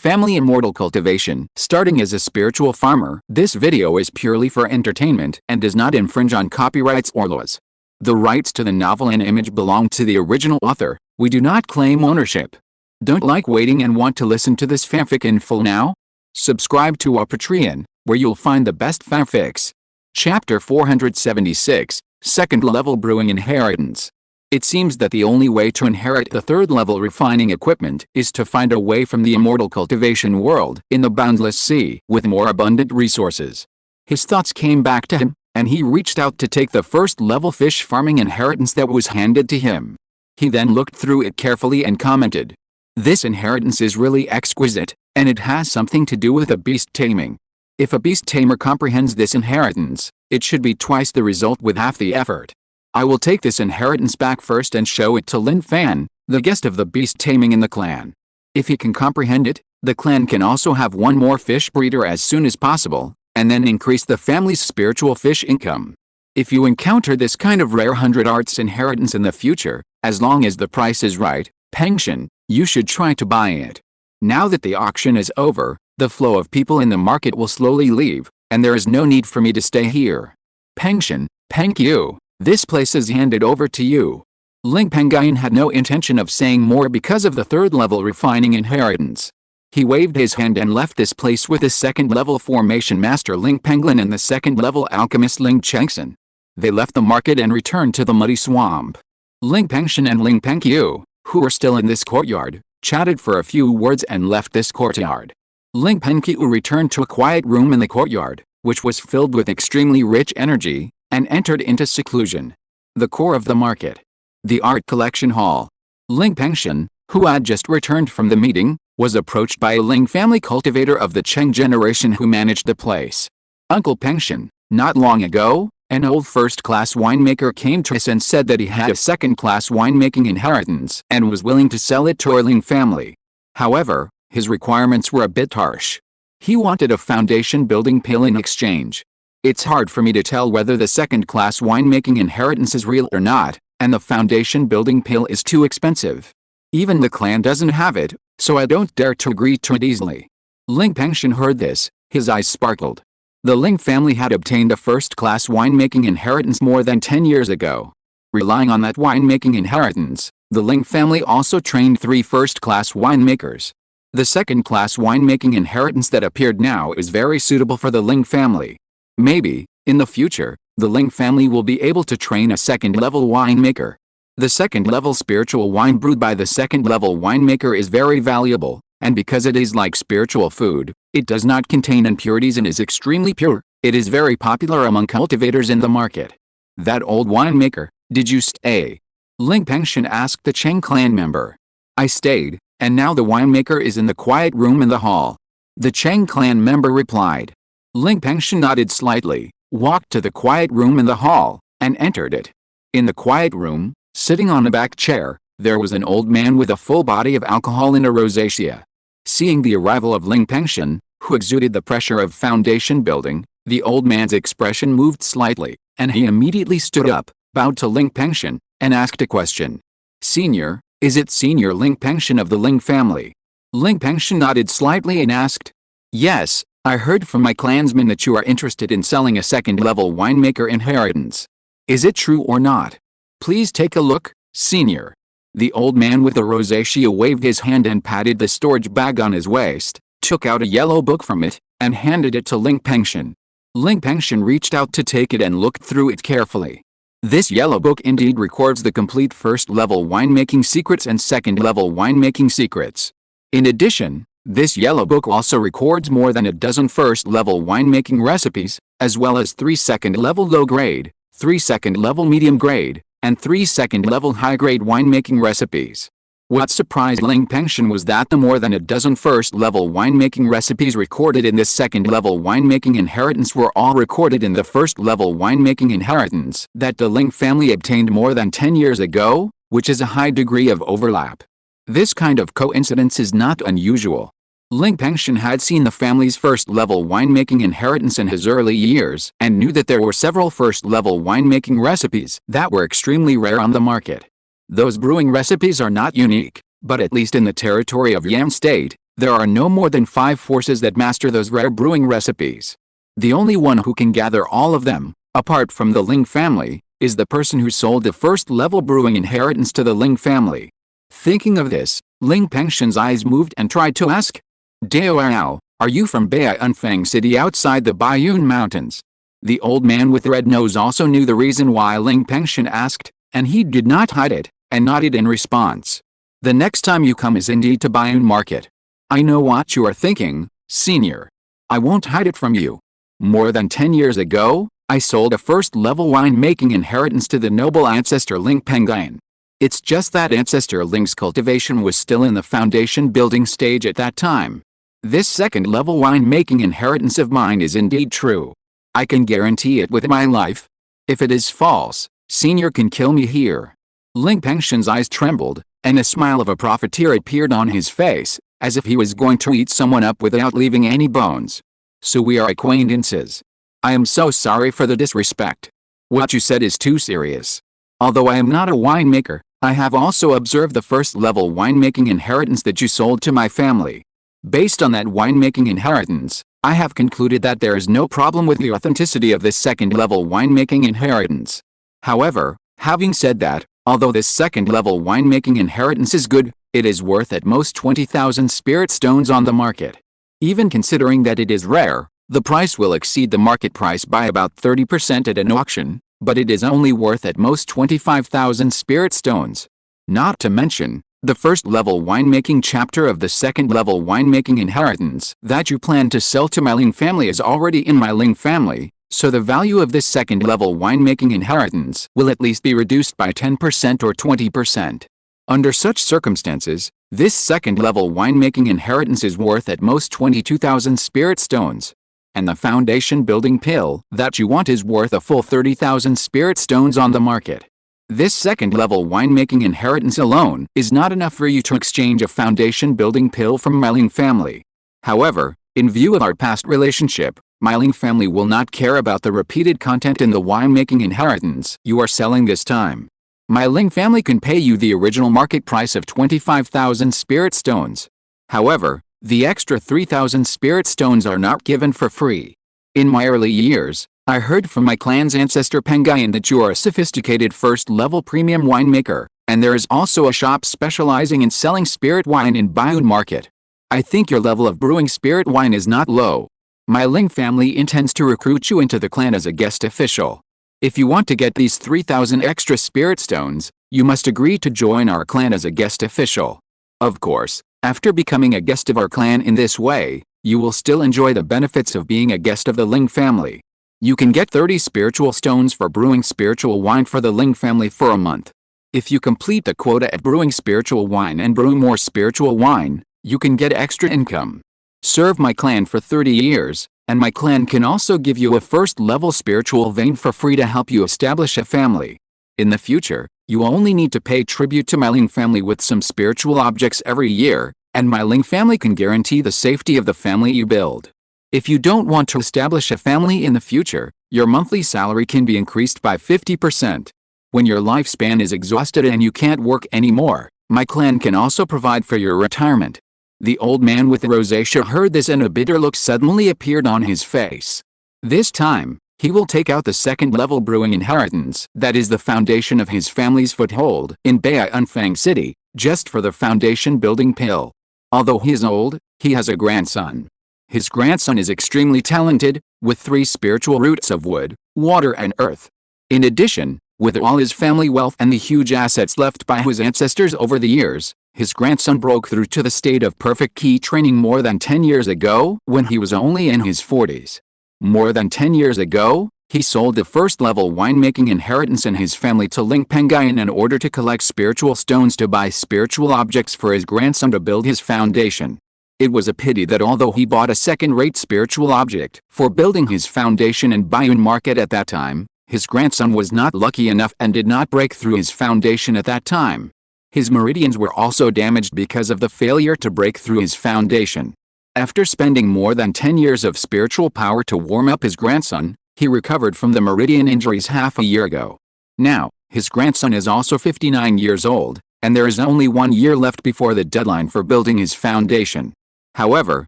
Family Immortal Cultivation. Starting as a spiritual farmer, this video is purely for entertainment and does not infringe on copyrights or laws. The rights to the novel and image belong to the original author. We do not claim ownership. Don't like waiting and want to listen to this fanfic in full now? Subscribe to our Patreon, where you'll find the best fanfics. Chapter 476, Second Level Brewing Inheritance. It seems that the only way to inherit the third level refining equipment is to find a way from the immortal cultivation world in the boundless sea with more abundant resources. His thoughts came back to him, and he reached out to take the first level fish farming inheritance that was handed to him. He then looked through it carefully and commented, "This inheritance is really exquisite, and it has something to do with a beast taming. If a beast tamer comprehends this inheritance, it should be twice the result with half the effort. I will take this inheritance back first and show it to Lin Fan, the guest of the beast taming in the clan. If he can comprehend it, the clan can also have one more fish breeder as soon as possible, and then increase the family's spiritual fish income. If you encounter this kind of rare 100 arts inheritance in the future, as long as the price is right, Pengyun, you should try to buy it. Now that the auction is over, the flow of people in the market will slowly leave, and there is no need for me to stay here. Pengyun, thank you. This place is handed over to you." Ling Pengyun had no intention of saying more because of the third level refining inheritance. He waved his hand and left this place with the second level formation master Ling Pengyun and the second level alchemist Ling Chengxin. They left the market and returned to the muddy swamp. Ling Pengyun and Ling Pengyun, who were still in this courtyard, chatted for a few words and left this courtyard. Ling Pengyun returned to a quiet room in the courtyard, which was filled with extremely rich energy, and entered into seclusion. The core of the market. The art collection hall. Ling Pengyun, who had just returned from the meeting, was approached by a Ling family cultivator of the Cheng generation who managed the place. "Uncle Pengyun, not long ago, an old first-class winemaker came to us and said that he had a second-class winemaking inheritance and was willing to sell it to our Ling family. However, his requirements were a bit harsh. He wanted a foundation building pail in exchange. It's hard for me to tell whether the second-class winemaking inheritance is real or not, and the foundation building pail is too expensive. Even the clan doesn't have it, so I don't dare to agree to it easily." Ling Pengyun heard this, his eyes sparkled. The Ling family had obtained a first-class winemaking inheritance more than 10 years ago. Relying on that winemaking inheritance, the Ling family also trained 3 first-class winemakers. The second-class winemaking inheritance that appeared now is very suitable for the Ling family. Maybe, in the future, the Ling family will be able to train a second-level winemaker. The second-level spiritual wine brewed by the second-level winemaker is very valuable, and because it is like spiritual food, it does not contain impurities and is extremely pure, it is very popular among cultivators in the market. "That old winemaker, did you stay?" Ling Pengyun asked the Cheng clan member. "I stayed, and now the winemaker is in the quiet room in the hall," the Cheng clan member replied. Ling Pengyun nodded slightly, walked to the quiet room in the hall, and entered it. In the quiet room, sitting on a back chair, there was an old man with a full body of alcohol and a rosacea. Seeing the arrival of Ling Pengyun, who exuded the pressure of foundation building, the old man's expression moved slightly, and he immediately stood up, bowed to Ling Pengyun, and asked a question. "Senior, is it Senior Ling Pengyun of the Ling family?" Ling Pengyun nodded slightly and asked, "Yes. I heard from my clansmen that you are interested in selling a second-level winemaker inheritance. Is it true or not? Please take a look, Senior." The old man with the rosacea waved his hand and patted the storage bag on his waist, took out a yellow book from it, and handed it to Ling Pengyun. Ling Pengyun reached out to take it and looked through it carefully. This yellow book indeed records the complete first-level winemaking secrets and second-level winemaking secrets. In addition, this yellow book also records more than a dozen first-level winemaking recipes, as well as 3 second-level low-grade, 3 second-level medium-grade, and 3 second-level high-grade winemaking recipes. What surprised Ling Pengyun was that the more than a dozen first-level winemaking recipes recorded in this second-level winemaking inheritance were all recorded in the first-level winemaking inheritance that the Ling family obtained more than 10 years ago, which is a high degree of overlap. This kind of coincidence is not unusual. Ling Pengyun had seen the family's first-level winemaking inheritance in his early years and knew that there were several first-level winemaking recipes that were extremely rare on the market. Those brewing recipes are not unique, but at least in the territory of Yan State, There are no more than 5 forces that master those rare brewing recipes. The only one who can gather all of them, apart from the Ling family, is the person who sold the first-level brewing inheritance to the Ling family. Thinking of this, Ling Pengyun's eyes moved and tried to ask, "Dao, are you from Banished City outside the Qingshi Mountains?" The old man with the red nose also knew the reason why Ling Pengyun asked, and he did not hide it, and nodded in response. "The next time you come is indeed to Banished Market. I know what you are thinking, senior. I won't hide it from you. More than 10 years ago, I sold a first-level wine-making inheritance to the noble ancestor Ling Pengyun. It's just that ancestor Ling's cultivation was still in the foundation-building stage at that time. This second-level wine-making inheritance of mine is indeed true. I can guarantee it with my life. If it is false, senior can kill me here." Ling Pengyun's eyes trembled, and a smile of a profiteer appeared on his face, as if he was going to eat someone up without leaving any bones. "So we are acquaintances. I am so sorry for the disrespect. What you said is too serious. Although I am not a winemaker, I have also observed the first-level winemaking inheritance that you sold to my family. Based on that winemaking inheritance, I have concluded that there is no problem with the authenticity of this second-level winemaking inheritance. However, having said that, although this second-level winemaking inheritance is good, it is worth at most 20,000 spirit stones on the market. Even considering that it is rare, the price will exceed the market price by about 30% at an auction, but it is only worth at most 25,000 spirit stones. Not to mention, the first-level winemaking chapter of the second-level winemaking inheritance that you plan to sell to my Ling family is already in my Ling family, so the value of this second-level winemaking inheritance will at least be reduced by 10% or 20%. Under such circumstances, this second-level winemaking inheritance is worth at most 22,000 spirit stones. And the foundation-building pill that you want is worth a full 30,000 spirit stones on the market. This second-level winemaking inheritance alone is not enough for you to exchange a foundation-building pill from my Ling family. However, in view of our past relationship, my Ling family will not care about the repeated content in the winemaking inheritance you are selling this time. My Ling family can pay you the original market price of 25,000 spirit stones. However, the extra 3,000 spirit stones are not given for free. In my early years, I heard from my clan's ancestor Pengyun that you are a sophisticated first-level premium winemaker, and there is also a shop specializing in selling spirit wine in Banished Market. I think your level of brewing spirit wine is not low. My Ling family intends to recruit you into the clan as a guest official. If you want to get these 3,000 extra spirit stones, you must agree to join our clan as a guest official. Of course, after becoming a guest of our clan in this way, you will still enjoy the benefits of being a guest of the Ling family. You can get 30 spiritual stones for brewing spiritual wine for the Ling family for a month. If you complete the quota at brewing spiritual wine and brew more spiritual wine, you can get extra income. Serve my clan for 30 years, and my clan can also give you a first-level spiritual vein for free to help you establish a family. In the future, you only need to pay tribute to my Ling family with some spiritual objects every year, and my Ling family can guarantee the safety of the family you build. If you don't want to establish a family in the future, your monthly salary can be increased by 50%. When your lifespan is exhausted and you can't work anymore, my clan can also provide for your retirement. The old man with the rosacea heard this and a bitter look suddenly appeared on his face. This time, he will take out the second-level brewing inheritance that is the foundation of his family's foothold in Banished City, just for the foundation-building pill. Although he is old, he has a grandson. His grandson is extremely talented, with 3 spiritual roots of wood, water and earth. In addition, with all his family wealth and the huge assets left by his ancestors over the years, his grandson broke through to the state of perfect key training more than 10 years ago when he was only in his 40s. More than 10 years ago, he sold the first-level winemaking inheritance in his family to Ling Pengyun in order to collect spiritual stones to buy spiritual objects for his grandson to build his foundation. It was a pity that although he bought a second-rate spiritual object for building his foundation in Banished Market at that time, his grandson was not lucky enough and did not break through his foundation at that time. His meridians were also damaged because of the failure to break through his foundation. After spending more than 10 years of spiritual power to warm up his grandson, he recovered from the meridian injuries half a year ago. Now, his grandson is also 59 years old, and there is only 1 year left before the deadline for building his foundation. However,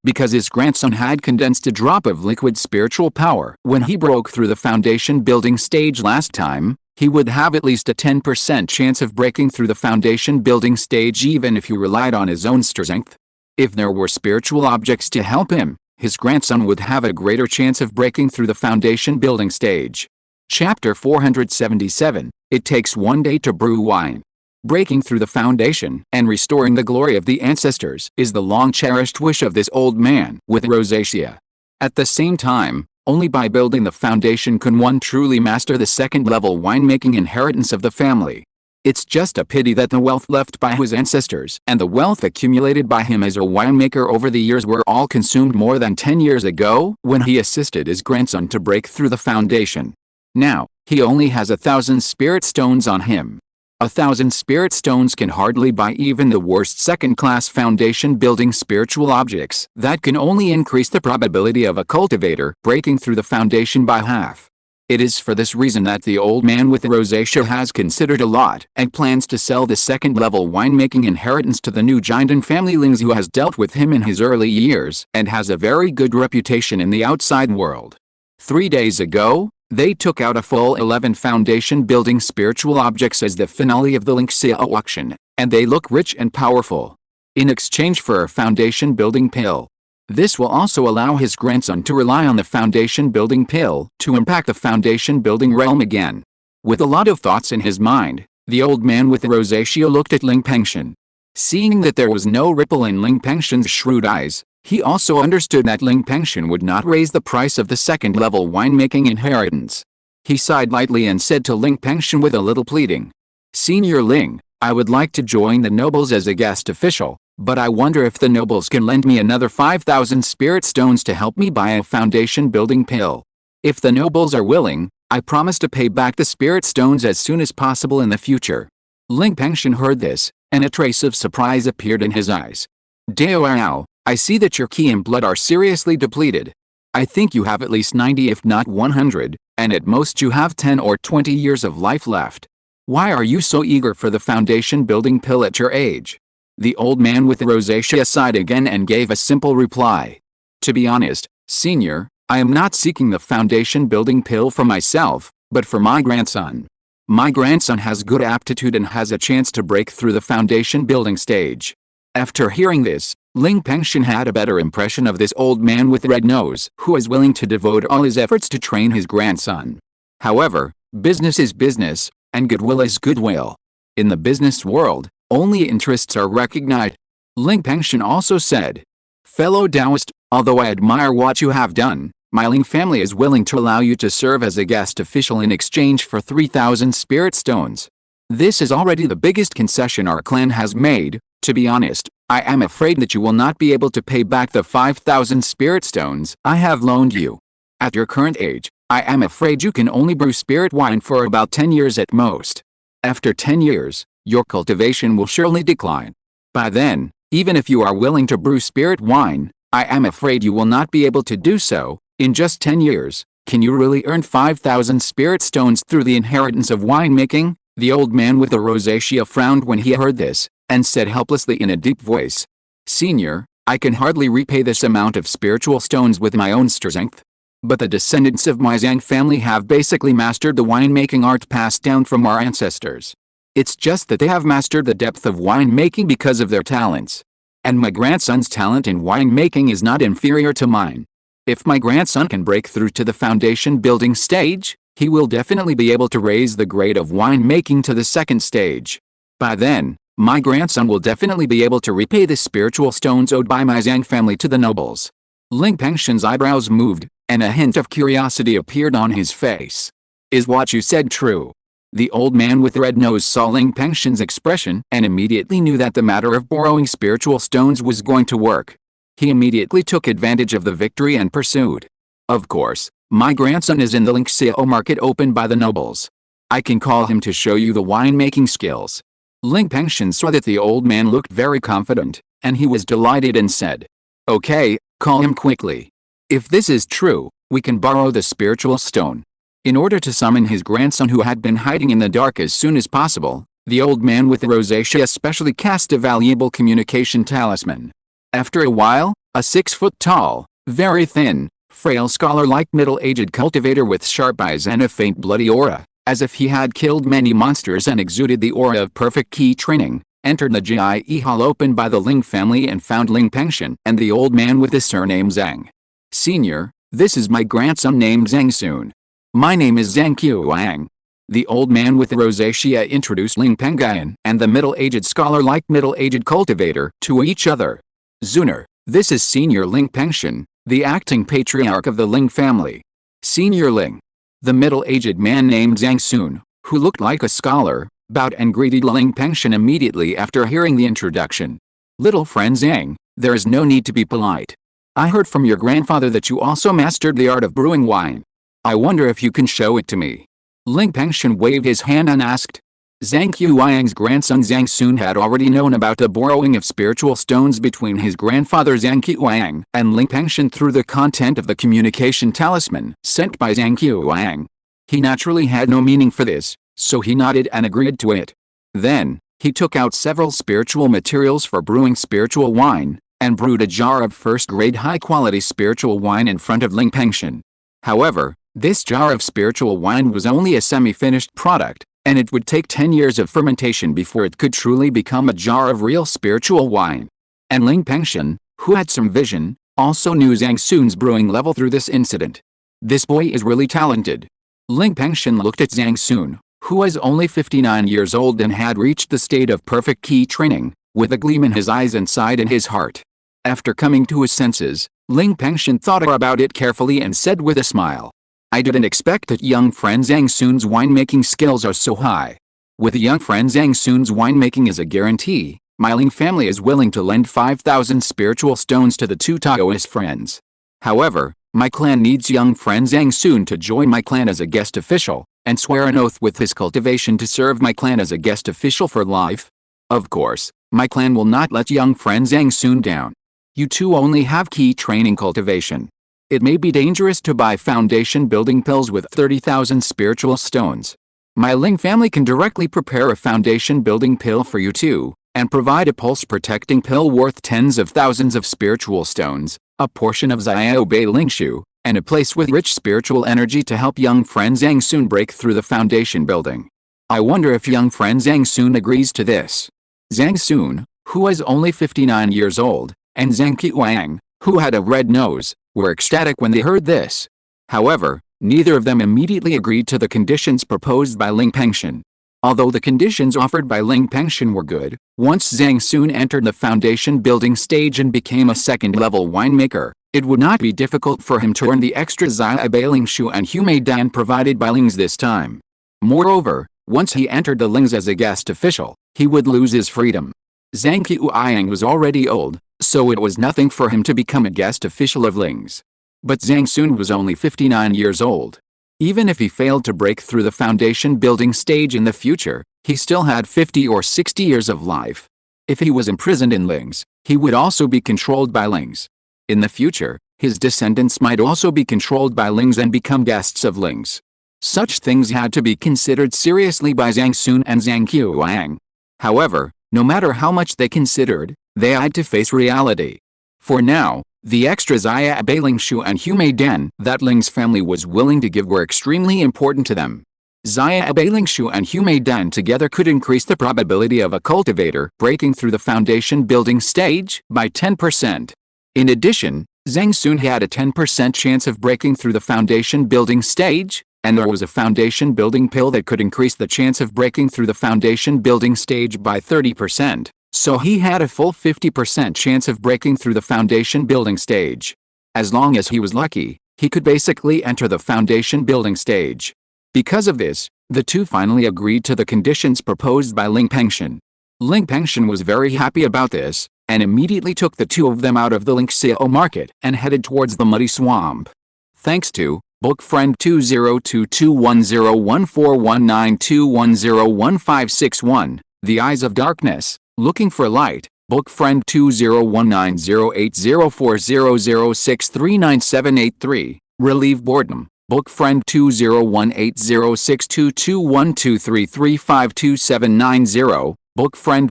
because his grandson had condensed a drop of liquid spiritual power when he broke through the foundation building stage last time, he would have at least a 10% chance of breaking through the foundation building stage even if he relied on his own strength. If there were spiritual objects to help him, his grandson would have a greater chance of breaking through the foundation building stage. Chapter 477, It Takes One Day to Brew Wine. Breaking through the foundation and restoring the glory of the ancestors is the long-cherished wish of this old man with rosacea. At the same time, only by building the foundation can one truly master the second-level winemaking inheritance of the family. It's just a pity that the wealth left by his ancestors and the wealth accumulated by him as a winemaker over the years were all consumed more than 10 years ago when he assisted his grandson to break through the foundation. Now, he only has 1,000 spirit stones on him. 1,000 spirit stones can hardly buy even the worst second-class foundation-building spiritual objects that can only increase the probability of a cultivator breaking through the foundation by half. It is for this reason that the old man with rosacea has considered a lot and plans to sell the second-level winemaking inheritance to the new Jinden family Lings who has dealt with him in his early years and has a very good reputation in the outside world. 3 days ago, they took out a full 11 foundation-building spiritual objects as the finale of the Lingxiao auction, and they look rich and powerful. In exchange for a foundation-building pill. This will also allow his grandson to rely on the foundation-building pill to impact the foundation-building realm again. With a lot of thoughts in his mind, the old man with rosacea looked at Ling Pengyun. Seeing that there was no ripple in Ling Pengyun's shrewd eyes, he also understood that Ling Pengyun would not raise the price of the second-level winemaking inheritance. He sighed lightly and said to Ling Pengyun with a little pleading, "Senior Ling, I would like to join the nobles as a guest official, but I wonder if the nobles can lend me another 5,000 spirit stones to help me buy a foundation-building pill. If the nobles are willing, I promise to pay back the spirit stones as soon as possible in the future." Ling Pengyun heard this, and a trace of surprise appeared in his eyes. "Dao, I see that your qi and blood are seriously depleted. I think you have at least 90 if not 100, and at most you have 10 or 20 years of life left. Why are you so eager for the foundation-building pill at your age?" The old man with rosacea sighed again and gave a simple reply. "To be honest, Senior, I am not seeking the foundation-building pill for myself, but for my grandson. My grandson has good aptitude and has a chance to break through the foundation-building stage." After hearing this, Ling Pengyun had a better impression of this old man with red nose who is willing to devote all his efforts to train his grandson. However, business is business, and goodwill is goodwill. In the business world, only interests are recognized. Ling Pengyun also said, "Fellow Taoist, although I admire what you have done, my Ling family is willing to allow you to serve as a guest official in exchange for 3,000 spirit stones. This is already the biggest concession our clan has made. To be honest, I am afraid that you will not be able to pay back the 5,000 spirit stones I have loaned you. At your current age, I am afraid you can only brew spirit wine for about 10 years at most. After 10 years, your cultivation will surely decline. By then, even if you are willing to brew spirit wine, I am afraid you will not be able to do so. In just 10 years, can you really earn 5,000 spirit stones through the inheritance of winemaking?" The old man with the rosacea frowned when he heard this, and said helplessly in a deep voice, "Senior, I can hardly repay this amount of spiritual stones with my own strength. But the descendants of my Zhang family have basically mastered the winemaking art passed down from our ancestors. It's just that they have mastered the depth of winemaking because of their talents. And my grandson's talent in winemaking is not inferior to mine. If my grandson can break through to the foundation building stage, he will definitely be able to raise the grade of winemaking to the second stage. By then, my grandson will definitely be able to repay the spiritual stones owed by my Zhang family to the nobles." Ling Pengyun's eyebrows moved, and a hint of curiosity appeared on his face. "Is what you said true?" The old man with the red nose saw Ling Pengyun's expression and immediately knew that the matter of borrowing spiritual stones was going to work. He immediately took advantage of the victory and pursued, "Of course, my grandson is in the Lingxiao market opened by the nobles. I can call him to show you the winemaking skills." Ling Pengyun saw that the old man looked very confident, and he was delighted and said, "Okay, call him quickly. If this is true, we can borrow the spiritual stone." In order to summon his grandson who had been hiding in the dark as soon as possible, the old man with the rosacea especially cast a valuable communication talisman. After a while, A 6-foot-tall, very thin, frail scholar-like middle-aged cultivator with sharp eyes and a faint bloody aura, as if he had killed many monsters and exuded the aura of perfect ki training, entered the Jie hall opened by the Ling family and found Ling Pengyun and the old man with the surname Zhang. "Senior, this is my grandson named Zhang Sun. My name is Zhang Qiuang." The old man with the rosacea introduced Ling Pengyun and the middle-aged scholar-like middle-aged cultivator to each other. "Zuner, this is Senior Ling Pengyun, the acting patriarch of the Ling family." "Senior Ling." The middle-aged man named Zhang Sun, who looked like a scholar, bowed and greeted Ling Pengyun immediately after hearing the introduction. "Little friend Zhang, there is no need to be polite. I heard from your grandfather that you also mastered the art of brewing wine. I wonder if you can show it to me." Ling Pengyun waved his hand and asked. Zhang Qiuang's grandson Zhang Sun had already known about the borrowing of spiritual stones between his grandfather Zhang Qiuang and Ling Pengyun through the content of the communication talisman sent by Zhang Qiuang. He naturally had no meaning for this, so he nodded and agreed to it. Then, he took out several spiritual materials for brewing spiritual wine, and brewed a jar of first-grade high-quality spiritual wine in front of Ling Pengyun. However, this jar of spiritual wine was only a semi-finished product, and it would take 10 years of fermentation before it could truly become a jar of real spiritual wine. And Ling Pengyun, who had some vision, also knew Zhang Sun's brewing level through this incident. "This boy is really talented." Ling Pengyun looked at Zhang Sun, who was only 59 years old and had reached the state of perfect ki training, with a gleam in his eyes and sighed in his heart. After coming to his senses, Ling Pengyun thought about it carefully and said with a smile, "I didn't expect that young friend Zhang Sun's winemaking skills are so high. With young friend Zhang Sun's winemaking as a guarantee, my Ling family is willing to lend 5,000 spiritual stones to the two Taoist friends. However, my clan needs young friend Zhang Sun to join my clan as a guest official, and swear an oath with his cultivation to serve my clan as a guest official for life. Of course, my clan will not let young friend Zhang Sun down. You two only have ki training cultivation. It may be dangerous to buy foundation building pills with 30,000 spiritual stones. My Ling family can directly prepare a foundation building pill for you two, and provide a pulse protecting pill worth tens of thousands of spiritual stones, a portion of Xiao Bei Lingshu, and a place with rich spiritual energy to help young friend Zhang Sun break through the foundation building. I wonder if young friend Zhang Sun agrees to this." Zhang Sun, who was only 59 years old, and Zhang Qiuang, who had a red nose, were ecstatic when they heard this. However, neither of them immediately agreed to the conditions proposed by Ling Pengyun. Although the conditions offered by Ling Pengyun were good, once Zhang Sun entered the foundation building stage and became a second-level winemaker, it would not be difficult for him to earn the extra Zia Bei Lingshu and Hume Dan provided by Lings this time. Moreover, once he entered the Lings as a guest official, he would lose his freedom. Zhang Qiuang was already old, so it was nothing for him to become a guest official of Lings. But Zhang Sun was only 59 years old. Even if he failed to break through the foundation building stage in the future, he still had 50 or 60 years of life. If he was imprisoned in Lings, he would also be controlled by Lings. In the future, his descendants might also be controlled by Lings and become guests of Lings. Such things had to be considered seriously by Zhang Sun and Zhang Qiuang. However, no matter how much they considered, they had to face reality. For now, the extra Zia Bei Lingshu and Hume Dan that Ling's family was willing to give were extremely important to them. Zia Bei Lingshu and Hume Dan together could increase the probability of a cultivator breaking through the foundation building stage by 10%. In addition, Zhang Sun had a 10% chance of breaking through the foundation building stage, and there was a foundation building pill that could increase the chance of breaking through the foundation building stage by 30%. So he had a full 50% chance of breaking through the foundation building stage. As long as he was lucky, he could basically enter the foundation building stage. Because of this, the two finally agreed to the conditions proposed by Ling Pengyun. Ling Pengyun was very happy about this, and immediately took the two of them out of the Lingxiao market and headed towards the muddy swamp. Thanks to Book Friend 202210141921011561, The Eyes of Darkness, Looking for Light, Book Friend 2019080400639783, Relieve Boredom, Book Friend 201806221233352790, Book Friend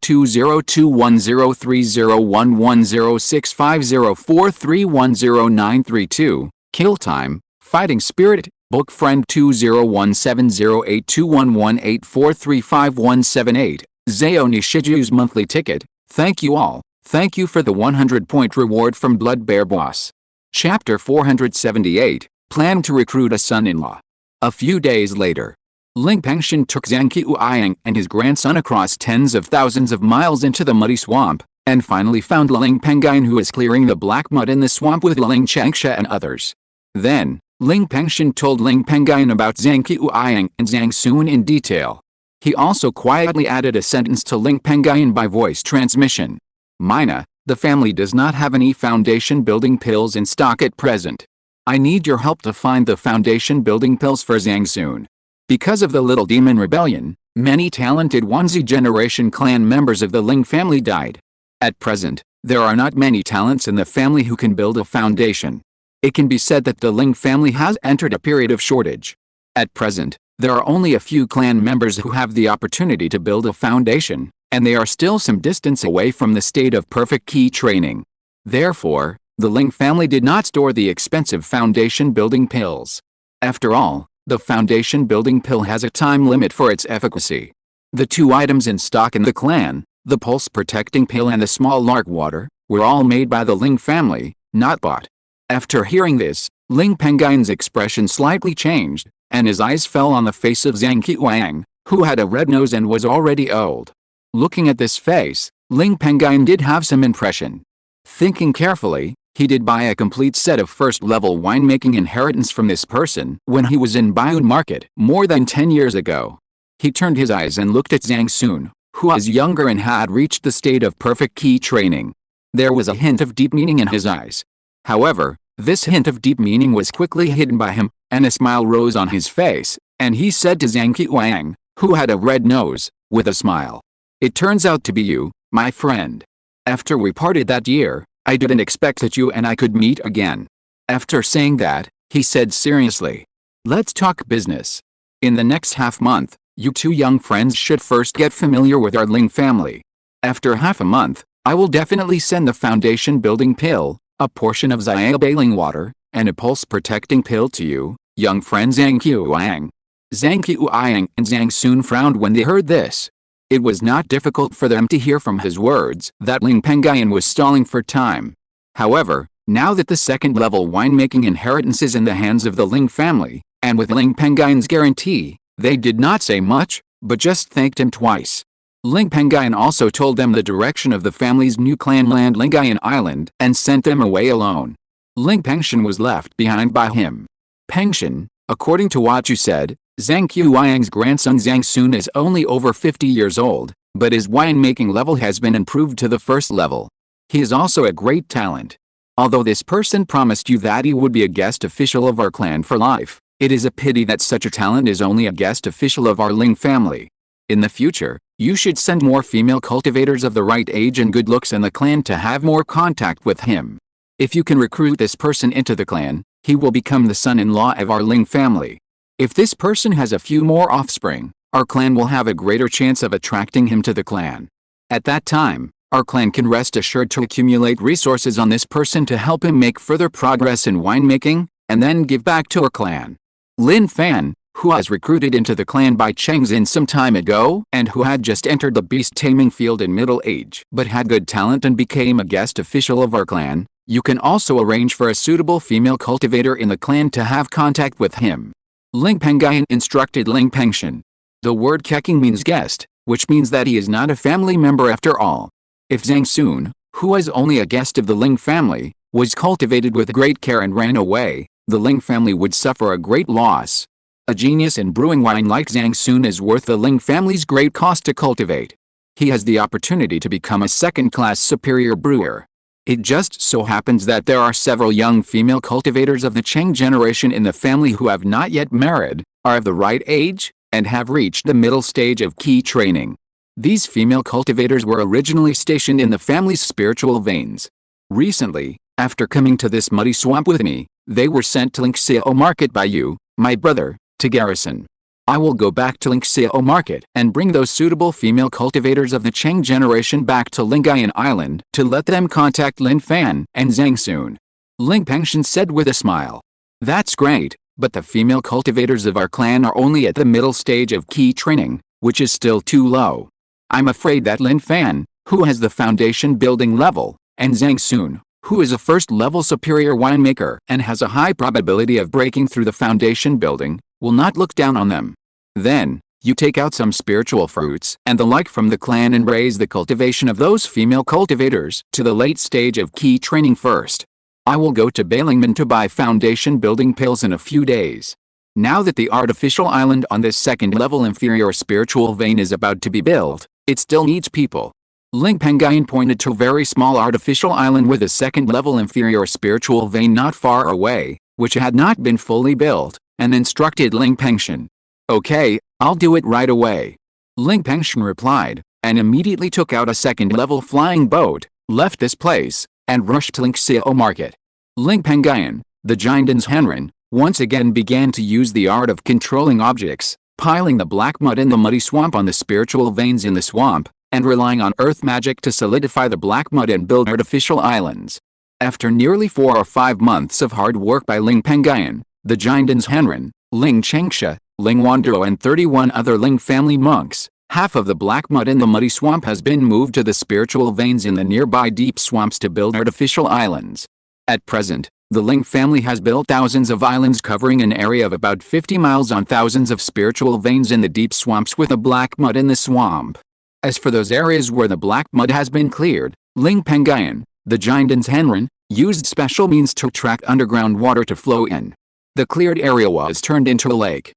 20210301106504310932. Kill Time, Fighting Spirit. Book Friend 2017082118435178. Zao Nishiju's Monthly Ticket. Thank you all. Thank you for the 100-point reward from Blood Bear Boss. Chapter 478. Plan to recruit a son-in-law. A few days later, Ling Pengyun took Zhang Qiuyang and his grandson across tens of thousands of miles into the muddy swamp, and finally found Ling Pengyun, who is clearing the black mud in the swamp with Ling Changsha and others. Then, Ling Pengyun told Ling Pengyun about Zhang Qiuyang and Zhang Sun in detail. He also quietly added a sentence to Ling Pengyun by voice transmission. Mina, the family does not have any foundation building pills in stock at present. I need your help to find the foundation building pills for Zhang Sun. Because of the Little Demon Rebellion, many talented Onesie generation clan members of the Ling family died. At present, there are not many talents in the family who can build a foundation. It can be said that the Ling family has entered a period of shortage. At present, there are only a few clan members who have the opportunity to build a foundation, and they are still some distance away from the state of perfect key training. Therefore, the Ling family did not store the expensive foundation building pills. After all, the foundation building pill has a time limit for its efficacy. The two items in stock in the clan, the pulse protecting pill and the small lark water, were all made by the Ling family, not bought. After hearing this, Ling Pengyun's expression slightly changed, and his eyes fell on the face of Zhang Qiuyang, who had a red nose and was already old. Looking at this face, Ling Pengyun did have some impression. Thinking carefully, he did buy a complete set of first-level winemaking inheritance from this person when he was in Bayun Market more than 10 years ago. He turned his eyes and looked at Zhang Sun, who was younger and had reached the state of perfect key training. There was a hint of deep meaning in his eyes. However, this hint of deep meaning was quickly hidden by him, and a smile rose on his face, and he said to Zhang Qiuyang, who had a red nose, with a smile, "It turns out to be you, my friend. After we parted that year, I didn't expect that you and I could meet again." After saying that, he said seriously, "Let's talk business. In the next half-month, you two young friends should first get familiar with our Ling family. After half a month, I will definitely send the foundation building pill, a portion of Zhao Bailing water, and a pulse protecting pill to you, young friend Zhang Qiuyang." Zhang Qiuyang and Zhang Sun frowned when they heard this. It was not difficult for them to hear from his words that Ling Pengyun was stalling for time. However, now that the second-level winemaking inheritance is in the hands of the Ling family, and with Ling Pengyun's guarantee, they did not say much, but just thanked him twice. Ling Pengyun also told them the direction of the family's new clan land, Lingxiao Island, and sent them away alone. Ling Pengyun was left behind by him. "Pengyun, according to what you said, Zhang Qiuyang's grandson Zhang Sun is only over 50 years old, but his winemaking level has been improved to the first level. He is also a great talent. Although this person promised you that he would be a guest official of our clan for life, it is a pity that such a talent is only a guest official of our Ling family. In the future, you should send more female cultivators of the right age and good looks in the clan to have more contact with him. If you can recruit this person into the clan, he will become the son-in-law of our Ling family. If this person has a few more offspring, our clan will have a greater chance of attracting him to the clan. At that time, our clan can rest assured to accumulate resources on this person to help him make further progress in winemaking, and then give back to our clan." Lin Fan, who was recruited into the clan by Cheng Xin some time ago and who had just entered the beast taming field in middle age but had good talent and became a guest official of our clan, you can also arrange for a suitable female cultivator in the clan to have contact with him. Ling Pengyun instructed Ling Pengyun. The word keking means guest, which means that he is not a family member after all. If Zhang Sun, who was only a guest of the Ling family, was cultivated with great care and ran away, the Ling family would suffer a great loss. A genius in brewing wine like Zhang Sun is worth the Ling family's great cost to cultivate. He has the opportunity to become a second-class superior brewer. It just so happens that there are several young female cultivators of the Cheng generation in the family who have not yet married, are of the right age, and have reached the middle stage of key training. These female cultivators were originally stationed in the family's spiritual veins. Recently, after coming to this muddy swamp with me, they were sent to Lingxiao Market by you, my brother, to garrison. I will go back to Lingxiao Market and bring those suitable female cultivators of the Cheng generation back to Lingayan Island to let them contact Lin Fan and Zhang soon. Ling Pengyun said with a smile. That's great, but the female cultivators of our clan are only at the middle stage of key training, which is still too low. I'm afraid that Lin Fan, who has the foundation building level, and Zhang Sun, who is a first-level superior winemaker and has a high probability of breaking through the foundation building, will not look down on them. Then, you take out some spiritual fruits and the like from the clan and raise the cultivation of those female cultivators to the late stage of key training first. I will go to Bailingman to buy foundation building pills in a few days. Now that the artificial island on this second-level inferior spiritual vein is about to be built, it still needs people. Ling Pengyun pointed to a very small artificial island with a second-level inferior spiritual vein not far away, which had not been fully built, and instructed Ling Pengyun. Okay, I'll do it right away. Ling Pengyun replied, and immediately took out a second-level flying boat, left this place, and rushed to Lingxiao Market. Ling Pengyun, the Jindan's Henren, once again began to use the art of controlling objects, piling the black mud in the muddy swamp on the spiritual veins in the swamp, and relying on earth magic to solidify the black mud and build artificial islands. After nearly 4 or 5 months of hard work by Ling Pengyun, the Jindan's Henren, Ling Chengsha, Ling Wandero and 31 other Ling family monks, half of the black mud in the muddy swamp has been moved to the spiritual veins in the nearby deep swamps to build artificial islands. At present, the Ling family has built thousands of islands covering an area of about 50 miles on thousands of spiritual veins in the deep swamps with the black mud in the swamp. As for those areas where the black mud has been cleared, Ling Pengyun, the Jindan's Henren, used special means to attract underground water to flow in. The cleared area was turned into a lake.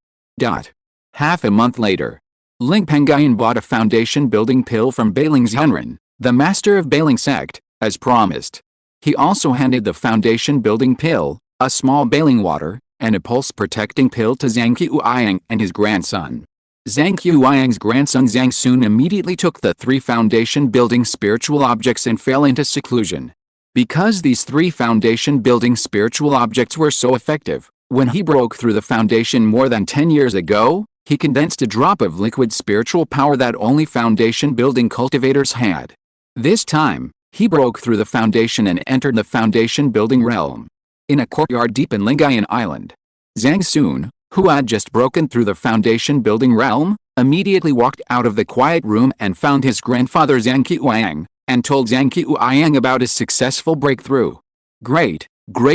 Half a month later, Ling Pengyun bought a foundation building pill from Bailing's Henren, the master of Bailing sect, as promised. He also handed the foundation building pill, a small Bailing water, and a pulse protecting pill to Zhang Qiuyang and his grandson. Zhang Qiuyang's grandson Zhang soon immediately took the 3 foundation building spiritual objects and fell into seclusion. Because these 3 foundation building spiritual objects were so effective, when he broke through the foundation more than 10 years ago, he condensed a drop of liquid spiritual power that only foundation building cultivators had. This time, he broke through the foundation and entered the foundation building realm. In a courtyard deep in Lingayan Island, Zhang Sun, who had just broken through the foundation building realm, immediately walked out of the quiet room and found his grandfather Zhang Qiuyang, and told Zhang Qiuyang about his successful breakthrough. Great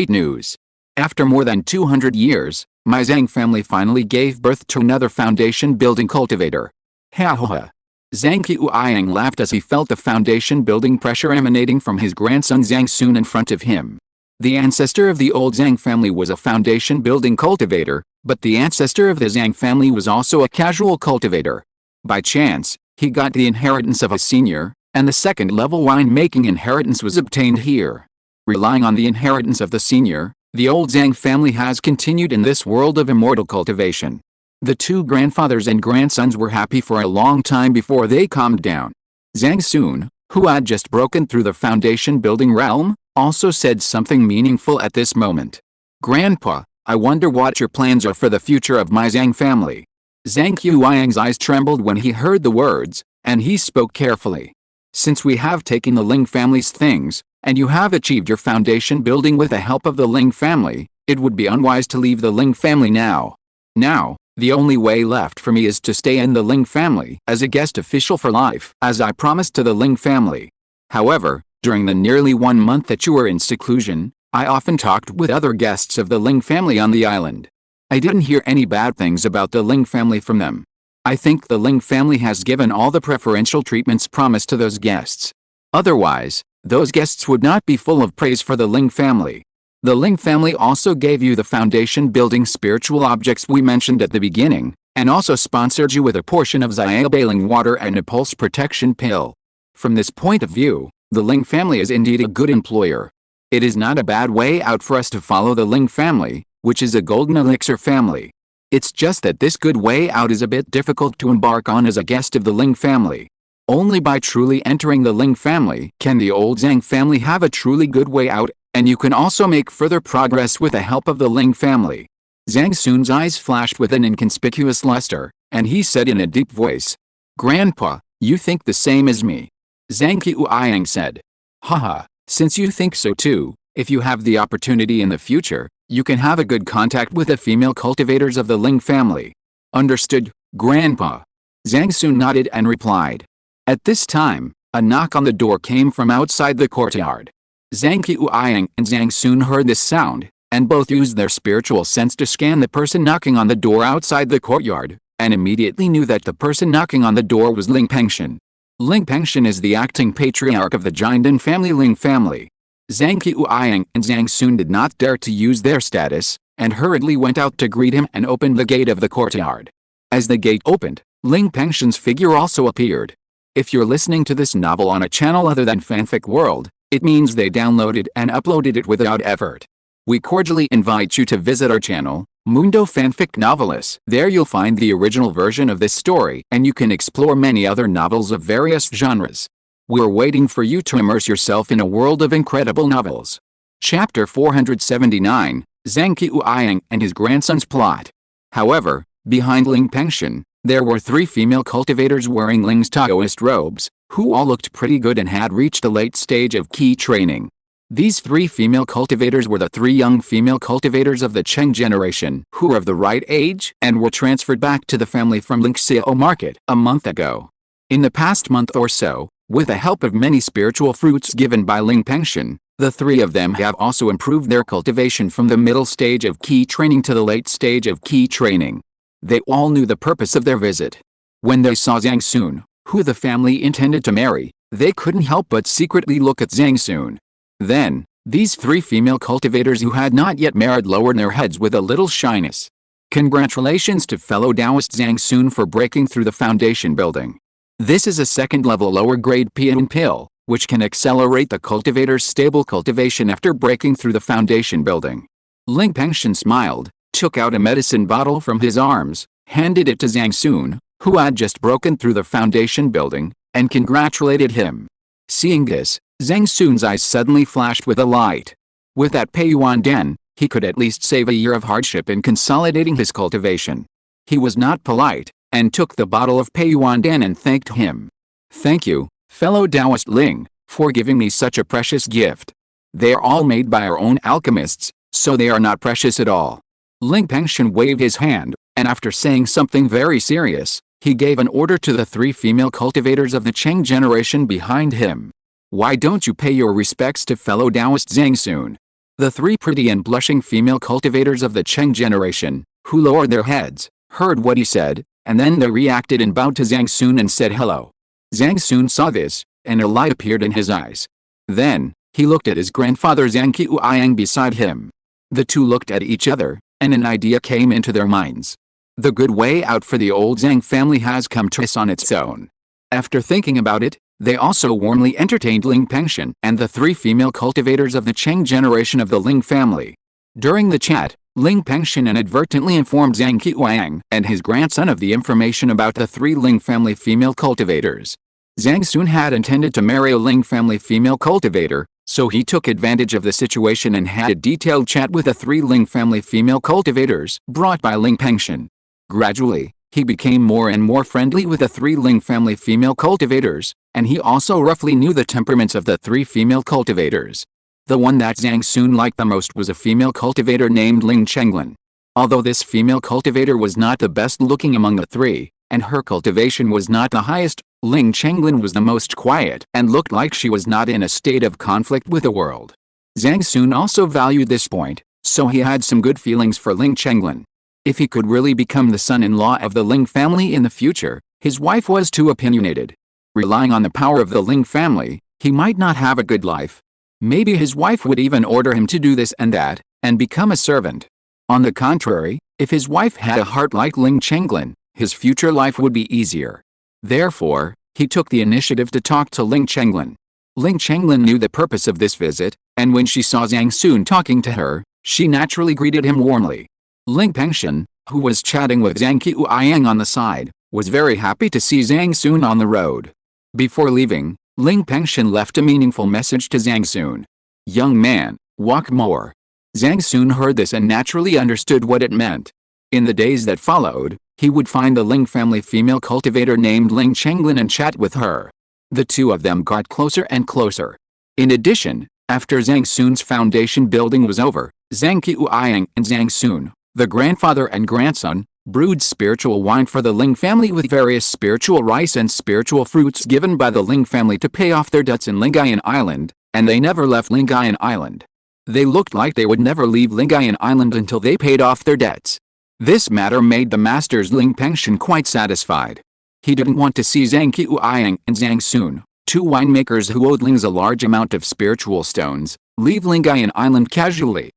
news. After more than 200 years, my Zhang family finally gave birth to another foundation building cultivator. Ha ha ha. Zhang Qiuyang laughed as he felt the foundation building pressure emanating from his grandson Zhang Sun in front of him. The ancestor of the old Zhang family was a foundation building cultivator, but the ancestor of the Zhang family was also a casual cultivator. By chance, he got the inheritance of a senior, and the second-level wine-making inheritance was obtained here. Relying on the inheritance of the senior, the old Zhang family has continued in this world of immortal cultivation. The 2 grandfathers and grandsons were happy for a long time before they calmed down. Zhang Sun, who had just broken through the foundation building realm, also said something meaningful at this moment. Grandpa, I wonder what your plans are for the future of my Zhang family. Zhang Qiuyang's eyes trembled when he heard the words, and he spoke carefully. Since we have taken the Ling family's things, and you have achieved your foundation building with the help of the Ling family, it would be unwise to leave the Ling family now. Now, the only way left for me is to stay in the Ling family as a guest official for life, as I promised to the Ling family. However, during the nearly 1 month that you were in seclusion, I often talked with other guests of the Ling family on the island. I didn't hear any bad things about the Ling family from them. I think the Ling family has given all the preferential treatments promised to those guests. Otherwise, those guests would not be full of praise for the Ling family. The Ling family also gave you the foundation building spiritual objects we mentioned at the beginning, and also sponsored you with a portion of Zaya Bailing water and a pulse protection pill. From this point of view, the Ling family is indeed a good employer. It is not a bad way out for us to follow the Ling family, which is a golden elixir family. It's just that this good way out is a bit difficult to embark on as a guest of the Ling family. Only by truly entering the Ling family can the old Zhang family have a truly good way out, and you can also make further progress with the help of the Ling family. Zhang Sun's eyes flashed with an inconspicuous luster, and he said in a deep voice, "Grandpa, you think the same as me?" Zhang Qiuyang said, "Haha, since you think so too, if you have the opportunity in the future, you can have a good contact with the female cultivators of the Ling family." "Understood, Grandpa." Zhang Sun nodded and replied. At this time, a knock on the door came from outside the courtyard. Zhang Qiuyang and Zhang Sun heard this sound, and both used their spiritual sense to scan the person knocking on the door outside the courtyard, and immediately knew that the person knocking on the door was Ling Pengyun. Ling Pengyun is the acting patriarch of the Jade family Ling family. Zhang Qiuyang and Zhang Sun did not dare to use their status, and hurriedly went out to greet him and opened the gate of the courtyard. As the gate opened, Ling Pengyun's figure also appeared. If you're listening to this novel on a channel other than Fanfic World, it means they downloaded and uploaded it without effort. We cordially invite you to visit our channel, Mundo Fanfic Novelis. There you'll find the original version of this story, and you can explore many other novels of various genres. We're waiting for you to immerse yourself in a world of incredible novels. Chapter 479, Zhang Qiuyang and his grandson's plot. However, behind Ling Pengyun, there were 3 female cultivators wearing Ling's Taoist robes, who all looked pretty good and had reached the late stage of key training. These 3 female cultivators were the 3 young female cultivators of the Qing generation, who were of the right age and were transferred back to the family from Lingxiao Market a month ago. In the past month or so, with the help of many spiritual fruits given by Ling Pengyun, the 3 of them have also improved their cultivation from the middle stage of key training to the late stage of key training. They all knew the purpose of their visit. When they saw Zhang Sun, who the family intended to marry, they couldn't help but secretly look at Zhang Sun. Then, these 3 female cultivators who had not yet married lowered their heads with a little shyness. Congratulations to fellow Taoist Zhang Sun for breaking through the foundation building. This is a second-level lower-grade Pian pill, which can accelerate the cultivator's stable cultivation after breaking through the foundation building. Ling Pengyun smiled, took out a medicine bottle from his arms, handed it to Zhang Sun, who had just broken through the foundation building, and congratulated him. Seeing this, Zhang Sun's eyes suddenly flashed with a light. With that Peiyuan Den, he could at least save a year of hardship in consolidating his cultivation. He was not polite, and took the bottle of Peiyuan Den and thanked him. "Thank you, fellow Taoist Ling, for giving me such a precious gift. They are all made by our own alchemists, so they are not precious at all." Ling Pengyun waved his hand, and after saying something very serious, he gave an order to the 3 female cultivators of the Qing generation behind him. "Why don't you pay your respects to fellow Taoist Zhang Sun?" The 3 pretty and blushing female cultivators of the Qing generation, who lowered their heads, heard what he said, and then they reacted and bowed to Zhang Sun and said hello. Zhang Sun saw this, and a light appeared in his eyes. Then, he looked at his grandfather Zhang Qiuyang beside him. The 2 looked at each other, and an idea came into their minds. The good way out for the old Zhang family has come to us on its own. After thinking about it, they also warmly entertained Ling Pengyun and the 3 female cultivators of the Qing generation of the Ling family. During the chat, Ling Pengyun inadvertently informed Zhang Qiuyang and his grandson of the information about the 3 Ling family female cultivators. Zhang Sun had intended to marry a Ling family female cultivator, so he took advantage of the situation and had a detailed chat with the 3 Ling family female cultivators brought by Ling Pengyun. Gradually, he became more and more friendly with the 3 Ling family female cultivators, and he also roughly knew the temperaments of the 3 female cultivators. The one that Zhang Sun liked the most was a female cultivator named Ling Pengyun. Although this female cultivator was not the best looking among the 3, and her cultivation was not the highest, Ling Pengyun was the most quiet and looked like she was not in a state of conflict with the world. Zhang Sun also valued this point, so he had some good feelings for Ling Pengyun. If he could really become the son-in-law of the Ling family in the future, his wife was too opinionated. Relying on the power of the Ling family, he might not have a good life. Maybe his wife would even order him to do this and that, and become a servant. On the contrary, if his wife had a heart like Ling Pengyun, his future life would be easier. Therefore, he took the initiative to talk to Ling Pengyun. Ling Pengyun knew the purpose of this visit, and when she saw Zhang Sun talking to her, she naturally greeted him warmly. Ling Pengyun, who was chatting with Zhang Qiuyang on the side, was very happy to see Zhang Sun on the road. Before leaving, Ling Pengyun left a meaningful message to Zhang Sun. "Young man, walk more." Zhang soon heard this and naturally understood what it meant. In the days that followed, he would find the Ling family female cultivator named Ling Pengyun and chat with her. The two of them got closer and closer. In addition, after Zhang Sun's foundation building was over, Zhang Qiuyang and Zhang Sun, the grandfather and grandson, brewed spiritual wine for the Ling family with various spiritual rice and spiritual fruits given by the Ling family to pay off their debts in Lingxiao Island, and they never left Lingxiao Island. They looked like they would never leave Lingxiao Island until they paid off their debts. This matter made the masters Ling Pengyun quite satisfied. He didn't want to see Zhang Qiuyang and Zhang Sun, two winemakers who owed Lings a large amount of spiritual stones, leave Lingxiao Island casually.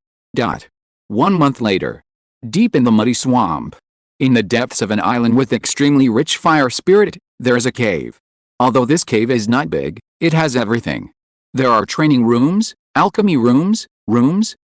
1 month later. Deep in the muddy swamp, in the depths of an island with extremely rich fire spirit, there is a cave. Although this cave is not big, it has everything. There are training rooms, alchemy rooms,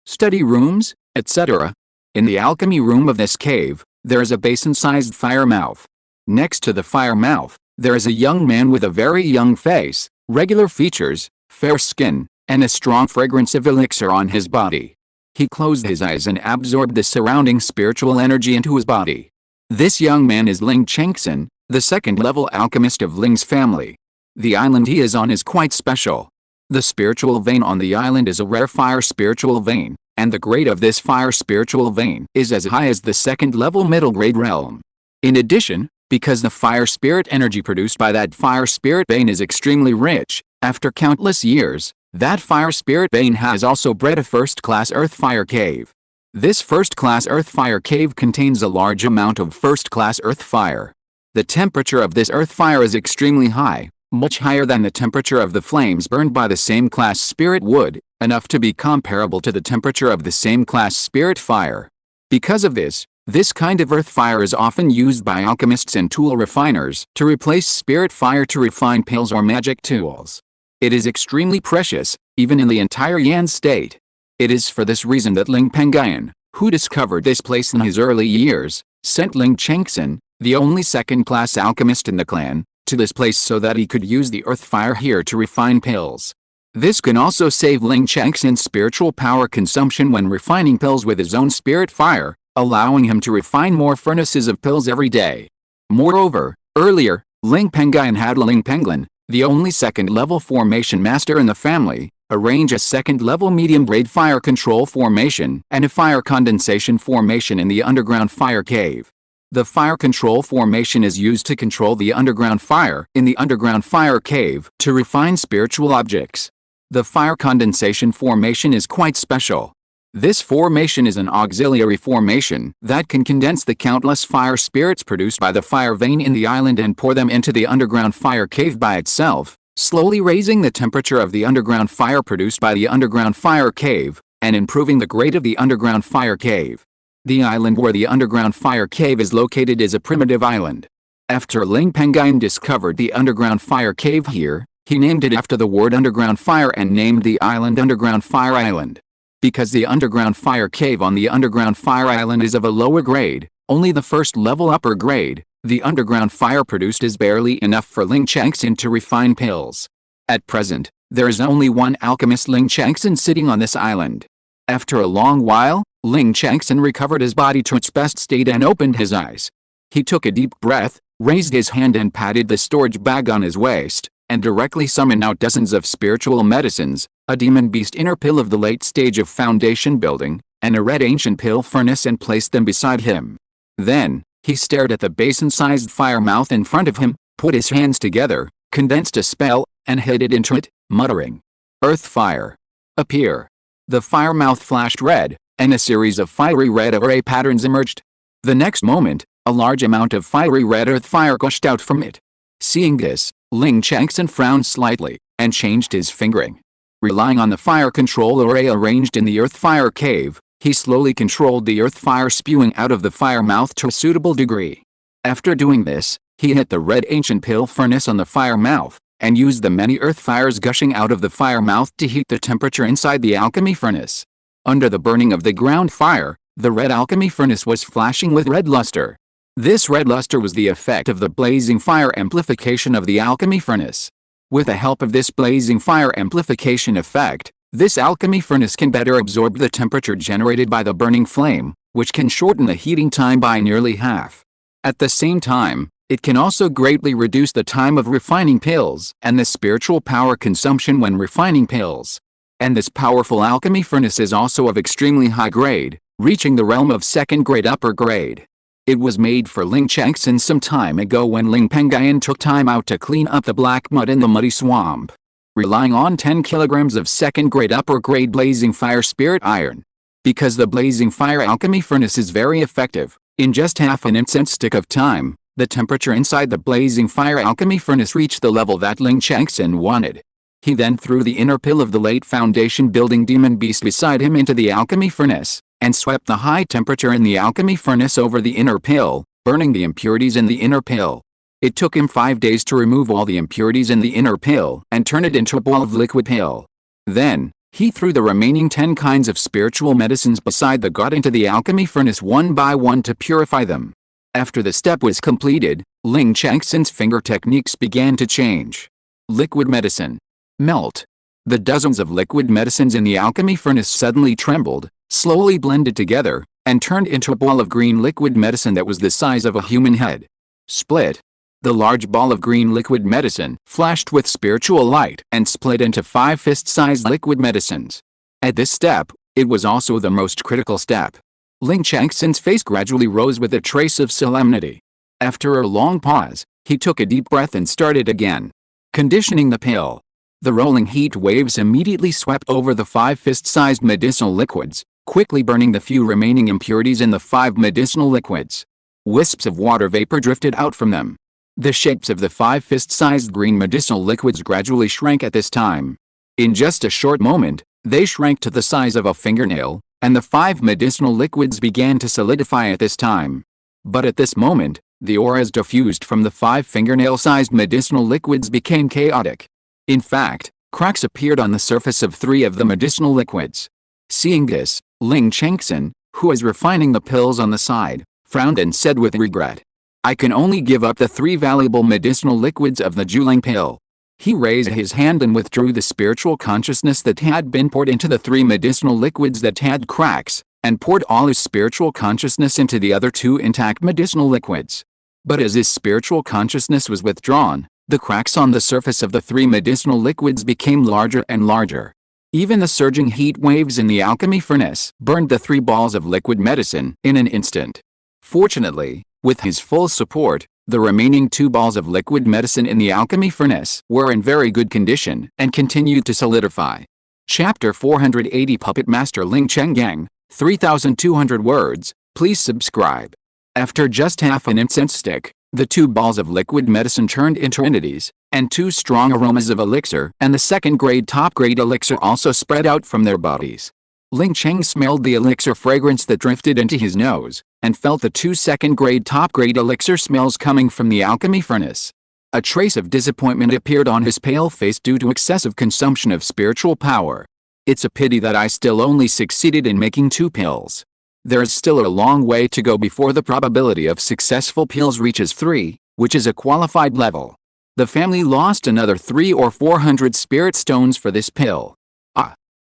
study rooms, etc. In the alchemy room of this cave, there is a basin-sized fire mouth. Next to the fire mouth, there is a young man with a very young face, regular features, fair skin, and a strong fragrance of elixir on his body. He closed his eyes and absorbed the surrounding spiritual energy into his body. This young man is Ling Pengyun, the second-level alchemist of Ling's family. The island he is on is quite special. The spiritual vein on the island is a rare fire spiritual vein, and the grade of this fire spiritual vein is as high as the second-level middle-grade realm. In addition, because the fire spirit energy produced by that fire spirit vein is extremely rich, after countless years, that fire spirit vein has also bred a first-class earth fire cave. This first-class earth fire cave contains a large amount of first-class earth fire. The temperature of this earth fire is extremely high, much higher than the temperature of the flames burned by the same class spirit wood, enough to be comparable to the temperature of the same class spirit fire. Because of this kind of earth fire is often used by alchemists and tool refiners to replace spirit fire to refine pills or magic tools. It is extremely precious, even in the entire Yan state. It is for this reason that Ling Pengyun, who discovered this place in his early years, sent Ling Pengyun, the only second-class alchemist in the clan, to this place so that he could use the earth fire here to refine pills. This can also save Ling Pengyun's spiritual power consumption when refining pills with his own spirit fire, allowing him to refine more furnaces of pills every day. Moreover, earlier, Ling Pengyun had Ling Pengyun, the only second-level formation master in the family, arrange a second-level medium-grade fire control formation and a fire condensation formation in the underground fire cave. The fire control formation is used to control the underground fire in the underground fire cave to refine spiritual objects. The fire condensation formation is quite special. This formation is an auxiliary formation that can condense the countless fire spirits produced by the fire vein in the island and pour them into the underground fire cave by itself, slowly raising the temperature of the underground fire produced by the underground fire cave, and improving the grade of the underground fire cave. The island where the underground fire cave is located is a primitive island. After Ling Pengyun discovered the underground fire cave here, he named it after the word underground fire and named the island Underground Fire Island. Because the underground fire cave on the underground fire island is of a lower grade, only the first level upper grade, the underground fire produced is barely enough for Ling Pengyun to refine pills. At present, there is only one alchemist Ling Pengyun sitting on this island. After a long while, Ling Pengyun recovered his body to its best state and opened his eyes. He took a deep breath, raised his hand and patted the storage bag on his waist, and directly summoned out dozens of spiritual medicines, a demon beast inner pill of the late stage of foundation building, and a red ancient pill furnace and placed them beside him. Then, he stared at the basin-sized fire mouth in front of him, put his hands together, condensed a spell, and hid it into it, muttering, "Earth fire. Appear." The fire mouth flashed red, and a series of fiery red array patterns emerged. The next moment, a large amount of fiery red earth fire gushed out from it. Seeing this, Ling Pengyun frowned slightly, and changed his fingering. Relying on the fire control array arranged in the earth fire cave, he slowly controlled the earth fire spewing out of the fire mouth to a suitable degree. After doing this, he hit the red ancient pill furnace on the fire mouth, and used the many earth fires gushing out of the fire mouth to heat the temperature inside the alchemy furnace. Under the burning of the ground fire, the red alchemy furnace was flashing with red luster. This red luster was the effect of the blazing fire amplification of the alchemy furnace. With the help of this blazing fire amplification effect, This alchemy furnace can better absorb the temperature generated by the burning flame, which can shorten the heating time by nearly half. At the same time, it can also greatly reduce the time of refining pills and the spiritual power consumption when refining pills. And this powerful alchemy furnace is also of extremely high grade, reaching the realm of second grade upper grade. It was made for Ling Chengxin some time ago when Ling Pengyun took time out to clean up the black mud in the muddy swamp. Relying on 10 kilograms of second grade upper grade blazing fire spirit iron. Because the blazing fire alchemy furnace is very effective, in just half an incense stick of time, the temperature inside the blazing fire alchemy furnace reached the level that Ling Chengxin wanted. He then threw the inner pill of the late foundation building demon beast beside him into the alchemy furnace, and swept the high temperature in the alchemy furnace over the inner pill, burning the impurities in the inner pill. It took him 5 days to remove all the impurities in the inner pill and turn it into a ball of liquid pill. Then, he threw the remaining 10 kinds of spiritual medicines beside the god into the alchemy furnace one by one to purify them. After the step was completed, Ling Chengxin's finger techniques began to change. Liquid medicine. Melt. The dozens of liquid medicines in the alchemy furnace suddenly trembled, slowly blended together, and turned into a ball of green liquid medicine that was the size of a human head. Split. The large ball of green liquid medicine flashed with spiritual light and split into 5 fist-sized liquid medicines. At this step, it was also the most critical step. Ling Chengxin's face gradually rose with a trace of solemnity. After a long pause, he took a deep breath and started again. Conditioning the pill. The rolling heat waves immediately swept over the 5 fist-sized medicinal liquids, quickly burning the few remaining impurities in the 5 medicinal liquids. Wisps of water vapor drifted out from them. The shapes of the 5 fist-sized green medicinal liquids gradually shrank at this time. In just a short moment, they shrank to the size of a fingernail, and the 5 medicinal liquids began to solidify at this time. But at this moment, the auras diffused from the 5 fingernail-sized medicinal liquids became chaotic. In fact, cracks appeared on the surface of 3 of the medicinal liquids. Seeing this, Ling Chengxin, who was refining the pills on the side, frowned and said with regret, "I can only give up the 3 valuable medicinal liquids of the Juling pill." He raised his hand and withdrew the spiritual consciousness that had been poured into the 3 medicinal liquids that had cracks, and poured all his spiritual consciousness into the other 2 intact medicinal liquids. But as his spiritual consciousness was withdrawn, the cracks on the surface of the 3 medicinal liquids became larger and larger. Even the surging heat waves in the alchemy furnace burned the 3 balls of liquid medicine in an instant. Fortunately, with his full support, the remaining 2 balls of liquid medicine in the alchemy furnace were in very good condition and continued to solidify. Chapter 480 Puppet Master Ling Pengyun, 3,200 words, please subscribe. After just half an incense stick, the 2 balls of liquid medicine turned into entities, and 2 strong aromas of elixir and the second-grade top-grade elixir also spread out from their bodies. Ling Cheng smelled the elixir fragrance that drifted into his nose, and felt the 2 second-grade top-grade elixir smells coming from the alchemy furnace. A trace of disappointment appeared on his pale face due to excessive consumption of spiritual power. It's a pity that I still only succeeded in making 2 pills. There is still a long way to go before the probability of successful pills reaches 3, which is a qualified level. The family lost another 300 or 400 spirit stones for this pill.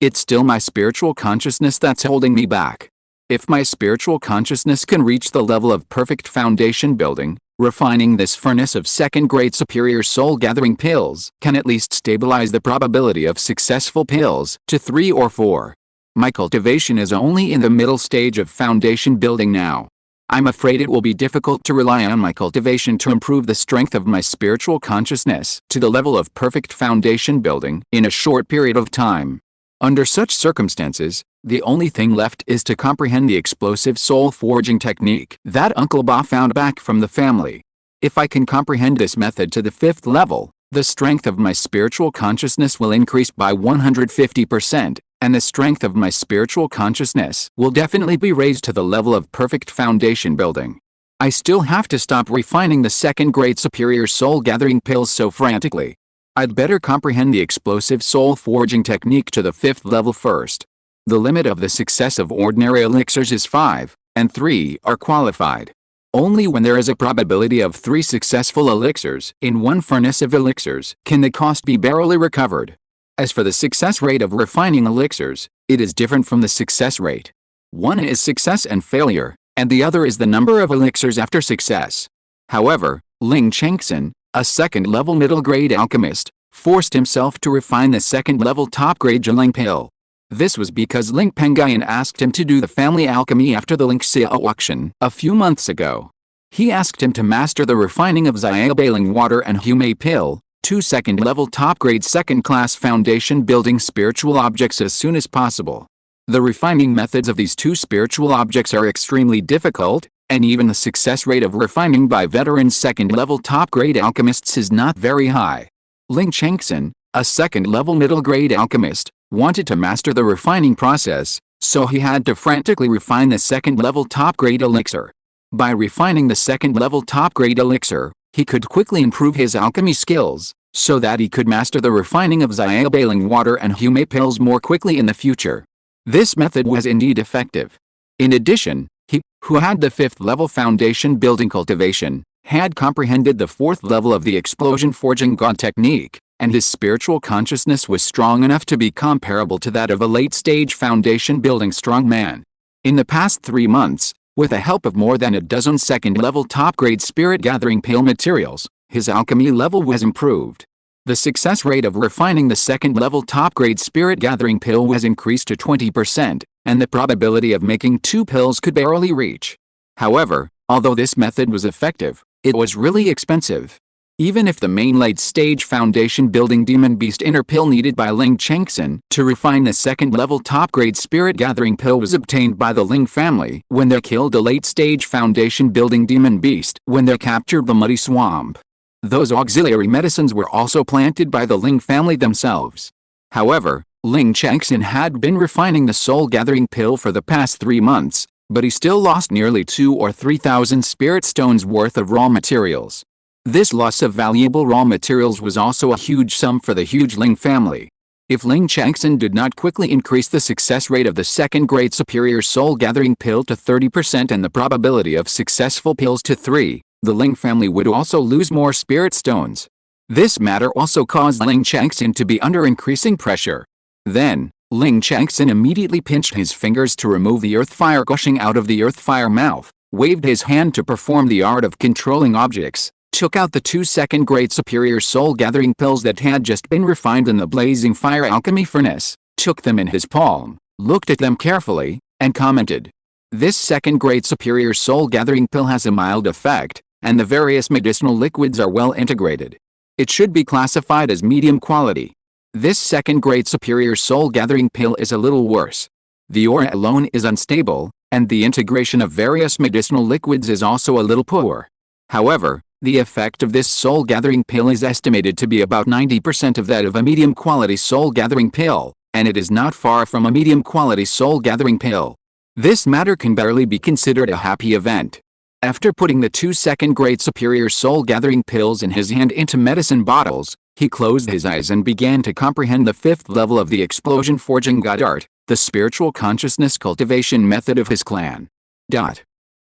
It's still my spiritual consciousness that's holding me back. If my spiritual consciousness can reach the level of perfect foundation building, refining this furnace of second-grade superior soul-gathering pills can at least stabilize the probability of successful pills to 3 or 4. My cultivation is only in the middle stage of foundation building now. I'm afraid it will be difficult to rely on my cultivation to improve the strength of my spiritual consciousness to the level of perfect foundation building in a short period of time. Under such circumstances, the only thing left is to comprehend the explosive soul forging technique that Uncle Ba found back from the family. If I can comprehend this method to the 5th level, the strength of my spiritual consciousness will increase by 150%, and the strength of my spiritual consciousness will definitely be raised to the level of perfect foundation building. I still have to stop refining the second-grade superior soul-gathering pills so frantically. I'd better comprehend the explosive soul forging technique to the 5th level first. The limit of the success of ordinary elixirs is 5, and 3 are qualified. Only when there is a probability of 3 successful elixirs in one furnace of elixirs can the cost be barely recovered. As for the success rate of refining elixirs, it is different from the success rate. One is success and failure, and the other is the number of elixirs after success. However, Ling Pengyun, a second-level middle-grade alchemist, forced himself to refine the second-level top-grade Jiling pill. This was because Ling Pengyun asked him to do the family alchemy after the Lingxiao auction a few months ago. He asked him to master the refining of Xiaobaling water and Hume pill, two second-level top-grade second-class foundation-building spiritual objects as soon as possible. The refining methods of these two spiritual objects are extremely difficult, and even the success rate of refining by veteran second-level top-grade alchemists is not very high. Ling Pengyun, a second-level middle-grade alchemist, wanted to master the refining process, so he had to frantically refine the second-level top-grade elixir. By refining the second-level top-grade elixir, he could quickly improve his alchemy skills, so that he could master the refining of Xiaobaling water and Hume pills more quickly in the future. This method was indeed effective. In addition, he, who had the 5th level foundation building cultivation, had comprehended the 4th level of the explosion forging god technique, and his spiritual consciousness was strong enough to be comparable to that of a late-stage foundation building strongman. In the past 3 months, with the help of more than a dozen second-level top-grade spirit-gathering pill materials, his alchemy level was improved. The success rate of refining the second-level top-grade spirit-gathering pill was increased to 20%, and the probability of making 2 pills could barely reach. However, although this method was effective, it was really expensive. Even if the main late-stage foundation-building demon beast inner pill needed by Ling Pengyun to refine the second-level top-grade spirit-gathering pill was obtained by the Ling family when they killed a late-stage foundation-building demon beast when they captured the Muddy Swamp. Those auxiliary medicines were also planted by the Ling family themselves. However, Ling Pengyun had been refining the soul-gathering pill for the past 3 months, but he still lost nearly 2,000 or 3,000 spirit stones worth of raw materials. This loss of valuable raw materials was also a huge sum for the huge Ling family. If Ling Pengyun did not quickly increase the success rate of the second-grade superior soul-gathering pill to 30% and the probability of successful pills to 3, the Ling family would also lose more spirit stones. This matter also caused Ling Pengyun to be under increasing pressure. Then, Ling Pengyun immediately pinched his fingers to remove the earth fire gushing out of the earth fire mouth, waved his hand to perform the art of controlling objects, took out the 2 second-grade superior soul-gathering pills that had just been refined in the blazing fire alchemy furnace, took them in his palm, looked at them carefully, and commented, "This second-grade superior soul-gathering pill has a mild effect, and the various medicinal liquids are well integrated. It should be classified as medium quality. This second-grade superior soul-gathering pill is a little worse. The aura alone is unstable, and the integration of various medicinal liquids is also a little poor. However, the effect of this soul-gathering pill is estimated to be about 90% of that of a medium-quality soul-gathering pill, and it is not far from a medium-quality soul-gathering pill. This matter can barely be considered a happy event." After putting the 2 second-grade superior soul-gathering pills in his hand into medicine bottles, he closed his eyes and began to comprehend the 5th level of the explosion forging god art, the spiritual consciousness cultivation method of his clan.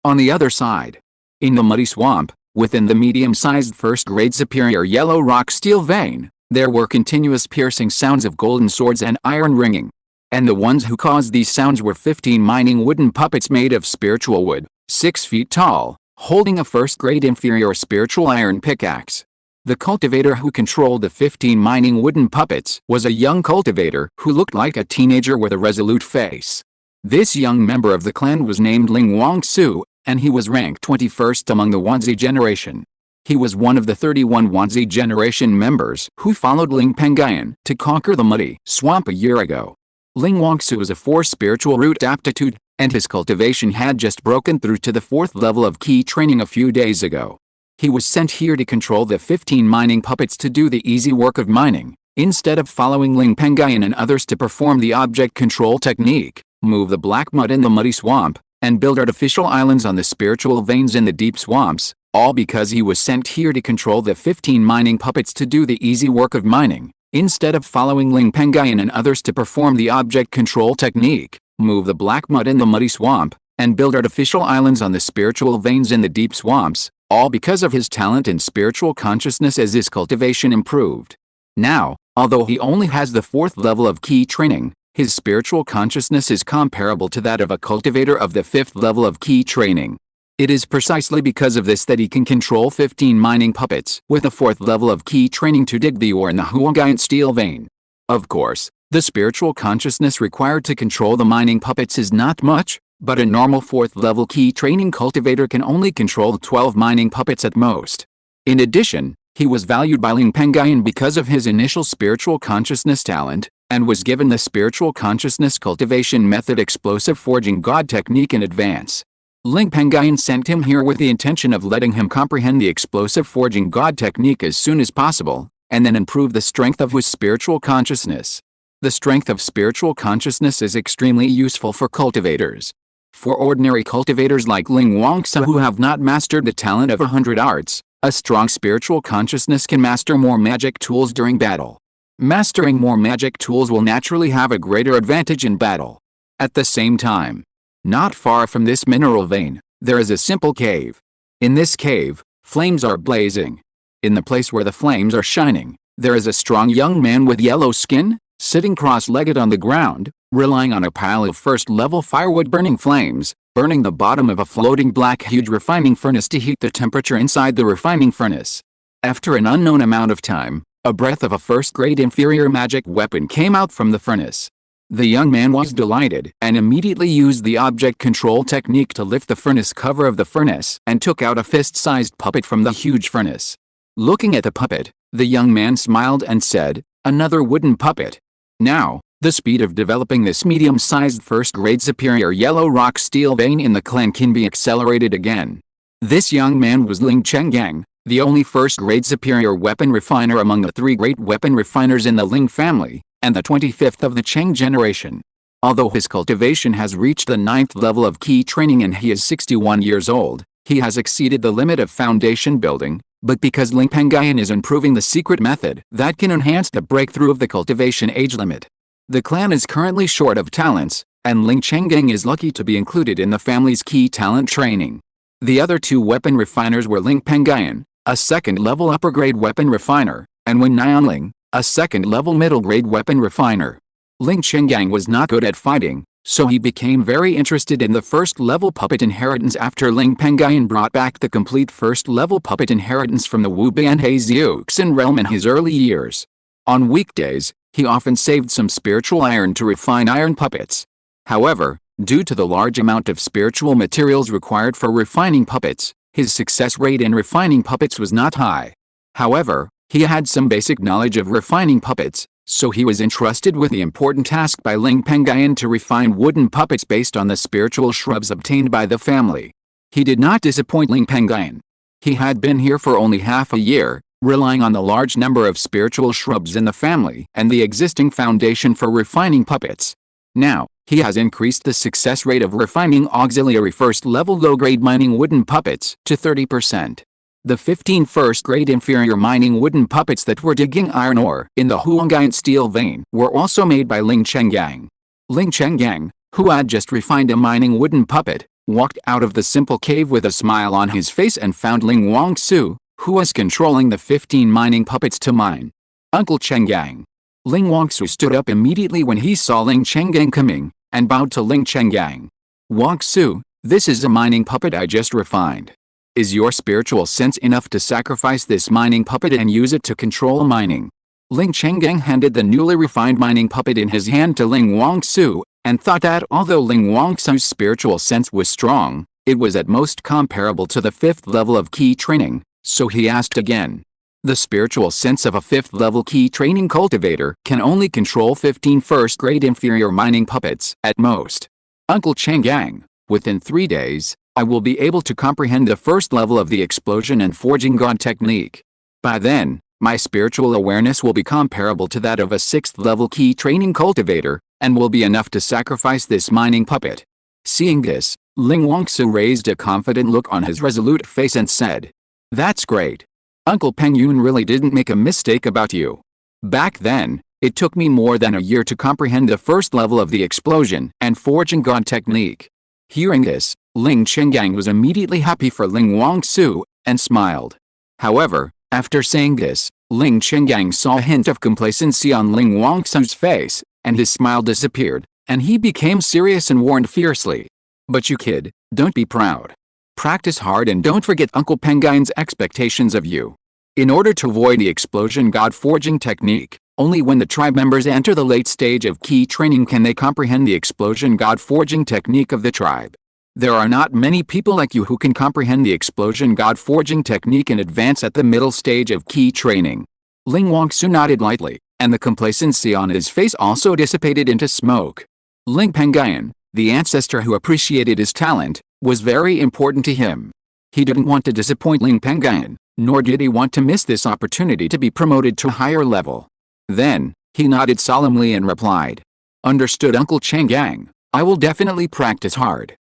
On the other side, in the Muddy Swamp, within the medium-sized first-grade superior yellow rock steel vein, there were continuous piercing sounds of golden swords and iron ringing. And the ones who caused these sounds were 15 mining wooden puppets made of spiritual wood, 6 feet tall, holding a first-grade inferior spiritual iron pickaxe. The cultivator who controlled the 15 mining wooden puppets was a young cultivator who looked like a teenager with a resolute face. This young member of the clan was named Ling Wangsu, and he was ranked 21st among the Wanzi generation. He was one of the 31 Wanzi generation members who followed Ling Pengyun to conquer the Muddy Swamp a year ago. Ling Wangsu was a 4 spiritual root aptitude, and his cultivation had just broken through to the 4th level of key training a few days ago. He was sent here to control the 15 mining puppets to do the easy work of mining, instead of following Ling Pengyun and others to perform the object control technique, move the black mud in the Muddy Swamp, and build artificial islands on the spiritual veins in the deep swamps, all because he was sent here to control the 15 mining puppets to do the easy work of mining, instead of following Ling Pengyun and others to perform the object control technique, move the black mud in the Muddy Swamp, and build artificial islands on the spiritual veins in the deep swamps, all because of his talent and spiritual consciousness as his cultivation improved. Now, Although he only has the 4th level of Qi training, his spiritual consciousness is comparable to that of a cultivator of the 5th level of Qi training. It is precisely because of this that he can control 15 mining puppets with a 4th level of Qi training to dig the ore in the Huanggiant steel vein. Of course, the spiritual consciousness required to control the mining puppets is not much, but a normal 4th level Qi training cultivator can only control 12 mining puppets at most. In addition, he was valued by Ling Pengyun because of his initial spiritual consciousness talent, and was given the spiritual consciousness cultivation method explosive forging god technique in advance. Ling Pengyun sent him here with the intention of letting him comprehend the explosive forging god technique as soon as possible, and then improve the strength of his spiritual consciousness. The strength of spiritual consciousness is extremely useful for cultivators. For ordinary cultivators like Ling Wangsa who have not mastered the talent of 100 arts, a strong spiritual consciousness can master more magic tools during battle. Mastering more magic tools will naturally have a greater advantage in battle. At the same time, not far from this mineral vein, there is a simple cave. In this cave, flames are blazing. In the place where the flames are shining, there is a strong young man with yellow skin, sitting cross-legged on the ground, relying on a pile of 1st-level firewood burning flames, burning the bottom of a floating black huge refining furnace to heat the temperature inside the refining furnace. After an unknown amount of time, a breath of a 1st-grade inferior magic weapon came out from the furnace. The young man was delighted and immediately used the object control technique to lift the furnace cover of the furnace and took out a fist-sized puppet from the huge furnace. Looking at the puppet, the young man smiled and said, "Another wooden puppet." Now, the speed of developing this medium-sized 1st-grade superior yellow rock steel vein in the clan can be accelerated again. This young man was Ling Pengyun, the only 1st-grade superior weapon refiner among the 3 great weapon refiners in the Ling family, and the 25th of the Qing generation. Although his cultivation has reached the 9th level of Qi training and he is 61 years old, he has exceeded the limit of foundation building, but because Ling Pengyun is improving the secret method that can enhance the breakthrough of the cultivation age limit. The clan is currently short of talents, and Ling Pengyun is lucky to be included in the family's Qi talent training. The other 2 weapon refiners were Ling Pengyun, a 2nd-level upper-grade weapon refiner, and Wen Nianling, a 2nd-level middle-grade weapon refiner. Ling Pengyun was not good at fighting, so he became very interested in the 1st-level puppet inheritance after Ling Pengyun brought back the complete 1st-level puppet inheritance from the Wubianhe Xiuxin realm in his early years. On weekdays, he often saved some spiritual iron to refine iron puppets. However, due to the large amount of spiritual materials required for refining puppets, his success rate in refining puppets was not high. However, he had some basic knowledge of refining puppets, so he was entrusted with the important task by Ling Pengyun to refine wooden puppets based on the spiritual shrubs obtained by the family. He did not disappoint Ling Pengyun. He had been here for only half a year, relying on the large number of spiritual shrubs in the family and the existing foundation for refining puppets. Now, he has increased the success rate of refining auxiliary 1st-level low-grade mining wooden puppets to 30%. The 15 1st-grade inferior mining wooden puppets that were digging iron ore in the Huanggiant steel vein were also made by Ling Pengyun. Ling Pengyun, who had just refined a mining wooden puppet, walked out of the simple cave with a smile on his face and found Ling Wangsu, who was controlling the 15 mining puppets to mine. "Uncle Pengyun." Ling Wangsu stood up immediately when he saw Ling Pengyun coming, and bowed to Ling Pengyun. "Wangsu, this is a mining puppet I just refined. Is your spiritual sense enough to sacrifice this mining puppet and use it to control mining?" Ling Pengyun handed the newly refined mining puppet in his hand to Ling Wangsu, and thought that although Ling Wangsu's spiritual sense was strong, it was at most comparable to the 5th level of Qi training, so he asked again. The spiritual sense of a 5th level Qi training cultivator can only control 15 1st-grade inferior mining puppets at most. "Uncle Pengyun, within 3 days, I will be able to comprehend the 1st level of the explosion and forging god technique. By then, my spiritual awareness will be comparable to that of a 6th-level Qi training cultivator, and will be enough to sacrifice this mining puppet." Seeing this, Ling Wangsu raised a confident look on his resolute face and said, "That's great. Uncle Pengyun really didn't make a mistake about you. Back then, it took me more than a year to comprehend the 1st level of the explosion and forging god technique." Hearing this, Ling Pengyun was immediately happy for Ling Wangsu, and smiled. However, after saying this, Ling Pengyun saw a hint of complacency on Ling Wangsu's face, and his smile disappeared, and he became serious and warned fiercely. But you kid, don't be proud. Practice hard and don't forget Uncle Pengyun's expectations of you. In order to avoid the explosion god forging technique, only when the tribe members enter the late stage of key training can they comprehend the explosion god forging technique of the tribe. There are not many people like you who can comprehend the explosion god forging technique in advance at the middle stage of key training. Ling Wangsu nodded lightly, and the complacency on his face also dissipated into smoke. Ling Pengyun, the ancestor who appreciated his talent, was very important to him. He didn't want to disappoint Ling Pengyun, nor did he want to miss this opportunity to be promoted to a higher level. Then, he nodded solemnly and replied, "Understood, Uncle Pengyun. I will definitely practice hard."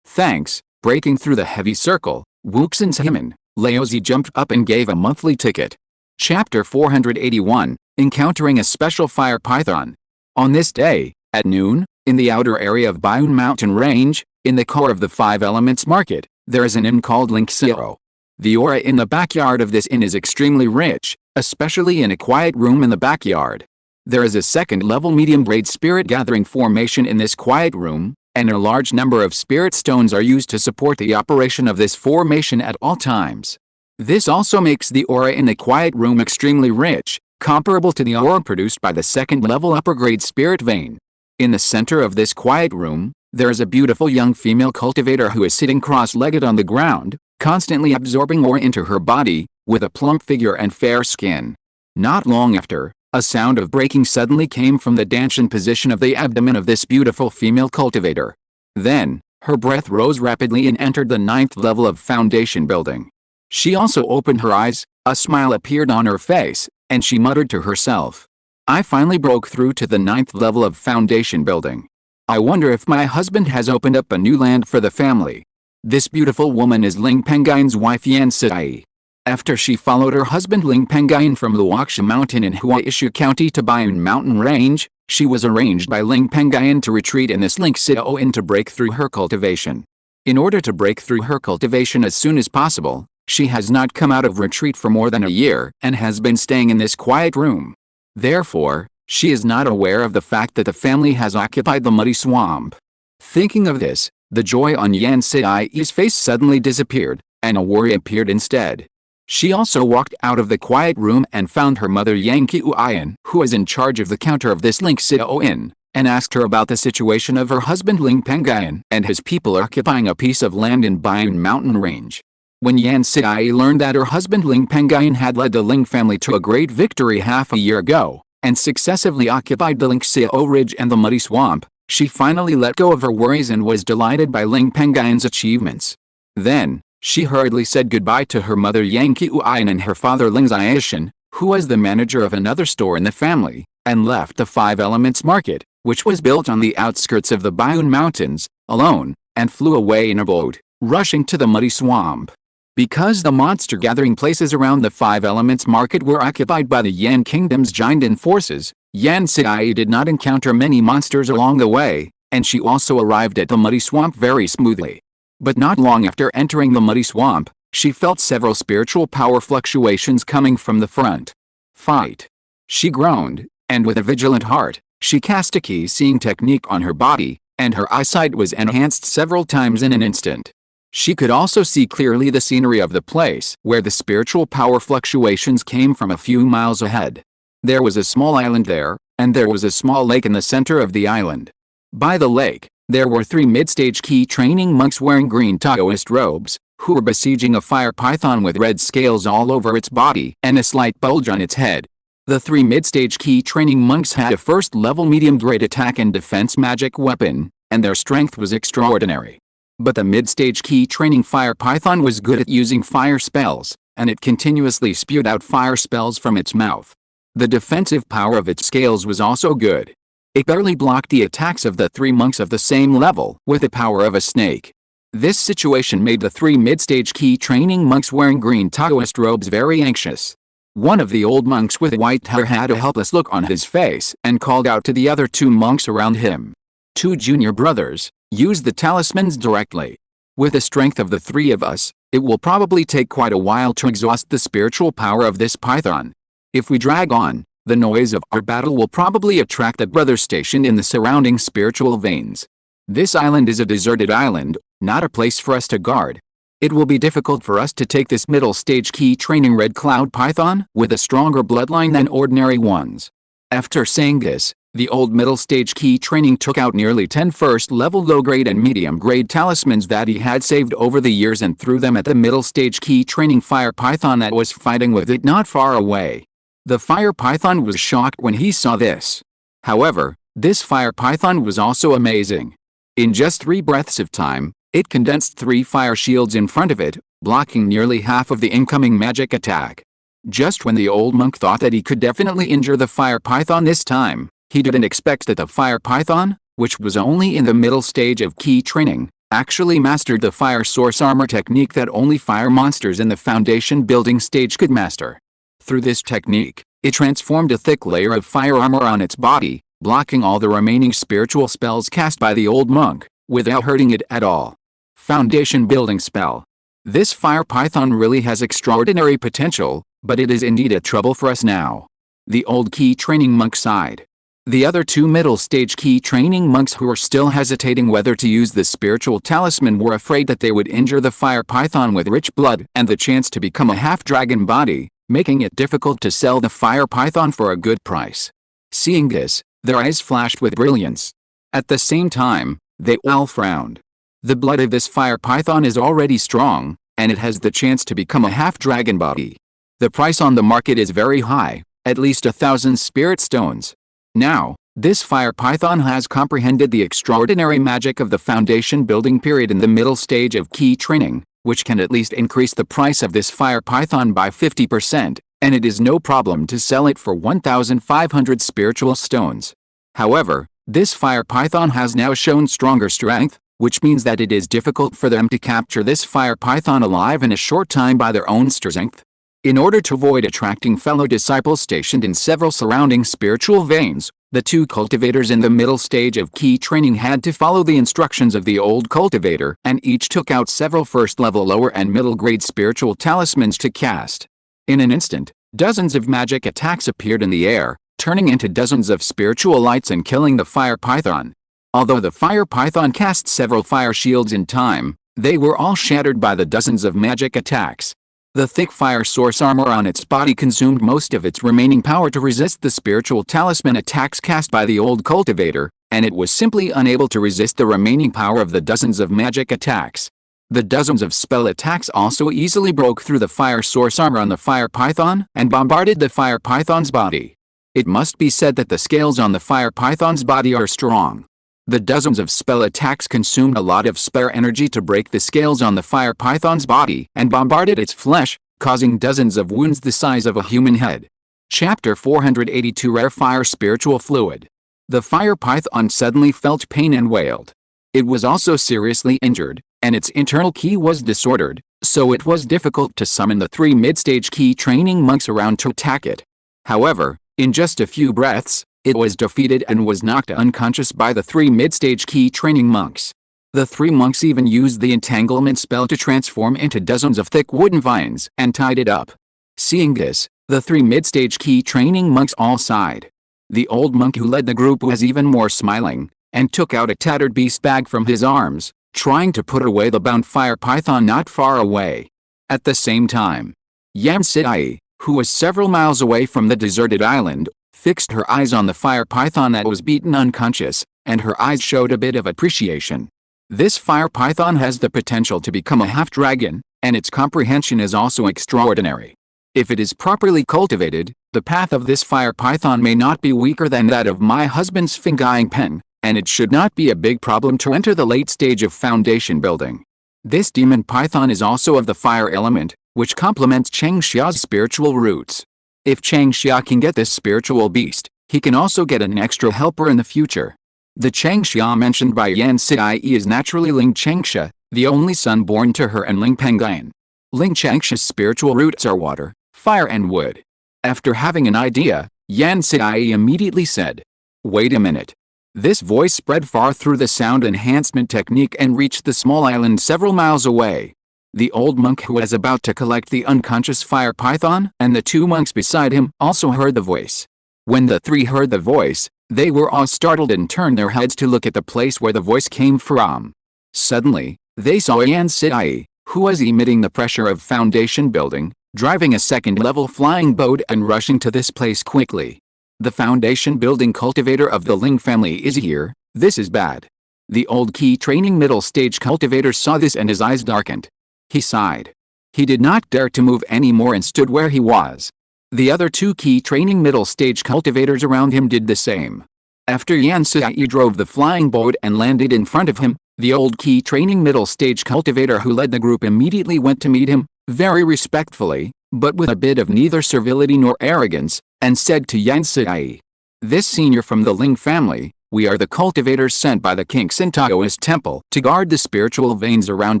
Thanks. Breaking through the heavy circle, Wuxin's Himan, Laozi jumped up and gave a monthly ticket. Chapter 481, Encountering a Special Fire Python. On this day, at noon, in the outer area of Bayun Mountain Range, in the core of the Five Elements Market, there is an inn called Lingxiao. The aura in the backyard of this inn is extremely rich, especially in a quiet room in the backyard. There is a second-level medium-grade spirit gathering formation in this quiet room, and a large number of spirit stones are used to support the operation of this formation at all times. This also makes the aura in the quiet room extremely rich, comparable to the aura produced by the second-level upper-grade spirit vein. In the center of this quiet room, there is a beautiful young female cultivator who is sitting cross-legged on the ground, constantly absorbing aura into her body, with a plump figure and fair skin. Not long after, a sound of breaking suddenly came from the dantian position of the abdomen of this beautiful female cultivator. Then, her breath rose rapidly and entered the 9th level of foundation building. She also opened her eyes, a smile appeared on her face, and she muttered to herself, "I finally broke through to the 9th level of foundation building. I wonder if my husband has opened up a new land for the family." This beautiful woman is Ling Pengyun's wife Yan Sai. After she followed her husband Ling Pengyun from the Qingshi Mountain in Huaishu County to Bayun Mountain Range, she was arranged by Ling Pengyun to retreat in this Lingxiao Inn to break through her cultivation. In order to break through her cultivation as soon as possible, she has not come out of retreat for more than a year and has been staying in this quiet room. Therefore, she is not aware of the fact that the family has occupied the muddy swamp. Thinking of this, the joy on Yan Sai's face suddenly disappeared, and a worry appeared instead. She also walked out of the quiet room and found her mother Yang Qiuyan, who is in charge of the counter of this Lingxiao Inn, and asked her about the situation of her husband Ling Pengyun and his people occupying a piece of land in Bayun Mountain Range. When Yan Sai learned that her husband Ling Pengyun had led the Ling family to a great victory half a year ago, and successively occupied the Lingxiao Ridge and the muddy swamp, she finally let go of her worries and was delighted by Ling Pengyun's achievements. Then, she hurriedly said goodbye to her mother Yang Qiuyan and her father Ling Xiaoshan, who was the manager of another store in the family, and left the Five Elements Market, which was built on the outskirts of the Bayun Mountains, alone, and flew away in a boat, rushing to the muddy swamp. Because the monster gathering places around the Five Elements Market were occupied by the Yan Kingdom's giant forces, Yan Sai did not encounter many monsters along the way, and she also arrived at the muddy swamp very smoothly. But not long after entering the muddy swamp, she felt several spiritual power fluctuations coming from the front. "Fight!" She groaned, and with a vigilant heart, she cast a key-seeing technique on her body, and her eyesight was enhanced several times in an instant. She could also see clearly the scenery of the place where the spiritual power fluctuations came from a few miles ahead. There was a small island there, and there was a small lake in the center of the island. By the lake, there were 3 mid-stage key training monks wearing green Taoist robes, who were besieging a fire python with red scales all over its body and a slight bulge on its head. The 3 mid-stage key training monks had a first-level medium-grade attack and defense magic weapon, and their strength was extraordinary. But the mid-stage key training fire python was good at using fire spells, and it continuously spewed out fire spells from its mouth. The defensive power of its scales was also good. It barely blocked the attacks of the 3 monks of the same level with the power of a snake. This situation made the 3 mid-stage key training monks wearing green Taoist robes very anxious. One of the old monks with white hair had a helpless look on his face and called out to the other 2 monks around him. 2 junior brothers, use the talismans directly. With the strength of the three of us, it will probably take quite a while to exhaust the spiritual power of this python. If we drag on, the noise of our battle will probably attract the brothers stationed in the surrounding spiritual veins. This island is a deserted island, not a place for us to guard. It will be difficult for us to take this middle stage key training red cloud python with a stronger bloodline than ordinary ones. After saying this, the old middle stage key training took out nearly 10 first level low grade and medium grade talismans that he had saved over the years and threw them at the middle stage key training fire python that was fighting with it not far away. The fire python was shocked when he saw this. However, this fire python was also amazing. In just 3 breaths of time, it condensed 3 fire shields in front of it, blocking nearly half of the incoming magic attack. Just when the old monk thought that he could definitely injure the fire python this time, he didn't expect that the fire python, which was only in the middle stage of key training, actually mastered the fire source armor technique that only fire monsters in the foundation building stage could master. Through this technique, it transformed a thick layer of fire armor on its body, blocking all the remaining spiritual spells cast by the old monk, without hurting it at all. Foundation building spell. This fire python really has extraordinary potential, but it is indeed a trouble for us now. The old key training monk sighed. The other 2 middle stage key training monks who were still hesitating whether to use the spiritual talisman were afraid that they would injure the fire python with rich blood and the chance to become a half-dragon body, making it difficult to sell the fire python for a good price. Seeing this, their eyes flashed with brilliance. At the same time, they all frowned. The blood of this fire python is already strong, and it has the chance to become a half-dragon body. The price on the market is very high, at least 1,000 spirit stones. Now, this fire python has comprehended the extraordinary magic of the foundation building period in the middle stage of key training, which can at least increase the price of this fire python by 50%, and it is no problem to sell it for 1,500 spiritual stones. However, this fire python has now shown stronger strength, which means that it is difficult for them to capture this fire python alive in a short time by their own strength. In order to avoid attracting fellow disciples stationed in several surrounding spiritual veins, the 2 cultivators in the middle stage of key training had to follow the instructions of the old cultivator and each took out several first-level lower and middle-grade spiritual talismans to cast. In an instant, dozens of magic attacks appeared in the air, turning into dozens of spiritual lights and killing the fire python. Although the fire python cast several fire shields in time, they were all shattered by the dozens of magic attacks. The thick fire source armor on its body consumed most of its remaining power to resist the spiritual talisman attacks cast by the old cultivator, and it was simply unable to resist the remaining power of the dozens of magic attacks. The dozens of spell attacks also easily broke through the fire source armor on the fire python and bombarded the fire python's body. It must be said that the scales on the fire python's body are strong. The dozens of spell attacks consumed a lot of spare energy to break the scales on the fire python's body and bombarded its flesh, causing dozens of wounds the size of a human head. Chapter 482 Rare Fire Spiritual Fluid. The fire python suddenly felt pain and wailed. It was also seriously injured, and its internal ki was disordered, so it was difficult to summon the 3 mid-stage key training monks around to attack it. However, in just a few breaths, it was defeated and was knocked unconscious by the 3 mid-stage key training monks. The 3 monks even used the entanglement spell to transform into dozens of thick wooden vines and tied it up. Seeing this, the 3 mid-stage key training monks all sighed. The old monk who led the group was even more smiling, and took out a tattered beast bag from his arms, trying to put away the bound fire python not far away. At the same time, Yan Sidai, who was several miles away from the deserted island, fixed her eyes on the fire python that was beaten unconscious, and her eyes showed a bit of appreciation. This fire python has the potential to become a half-dragon, and its comprehension is also extraordinary. If it is properly cultivated, the path of this fire python may not be weaker than that of my husband's Fingaying Pen, and it should not be a big problem to enter the late stage of foundation building. This demon python is also of the fire element, which complements Changxia's spiritual roots. If Changxia can get this spiritual beast, he can also get an extra helper in the future. The Changxia mentioned by Yan Sidai is naturally Ling Changxia, the only son born to her and Ling Pengyun. Ling Changxia's spiritual roots are water, fire and wood. After having an idea, Yan Sidai immediately said, "Wait a minute. This voice spread far through the sound enhancement technique and reached the small island several miles away. The old monk who was about to collect the unconscious fire python and the two monks beside him also heard the voice. When the three heard the voice, they were all startled and turned their heads to look at the place where the voice came from. Suddenly, they saw Yan Sidai, who was emitting the pressure of foundation building, driving a second-level flying boat and rushing to this place quickly. The foundation building cultivator of the Ling family is here. This is bad. The old key training middle stage cultivator saw this and his eyes darkened. He sighed. He did not dare to move any more and stood where he was. The other two key training middle stage cultivators around him did the same. After Yan Sidai drove the flying boat and landed in front of him, the old key training middle stage cultivator who led the group immediately went to meet him, very respectfully, but with a bit of neither servility nor arrogance, and said to Yan Sidai, "This senior from the Ling family, we are the cultivators sent by the Qingshi Taoist temple to guard the spiritual veins around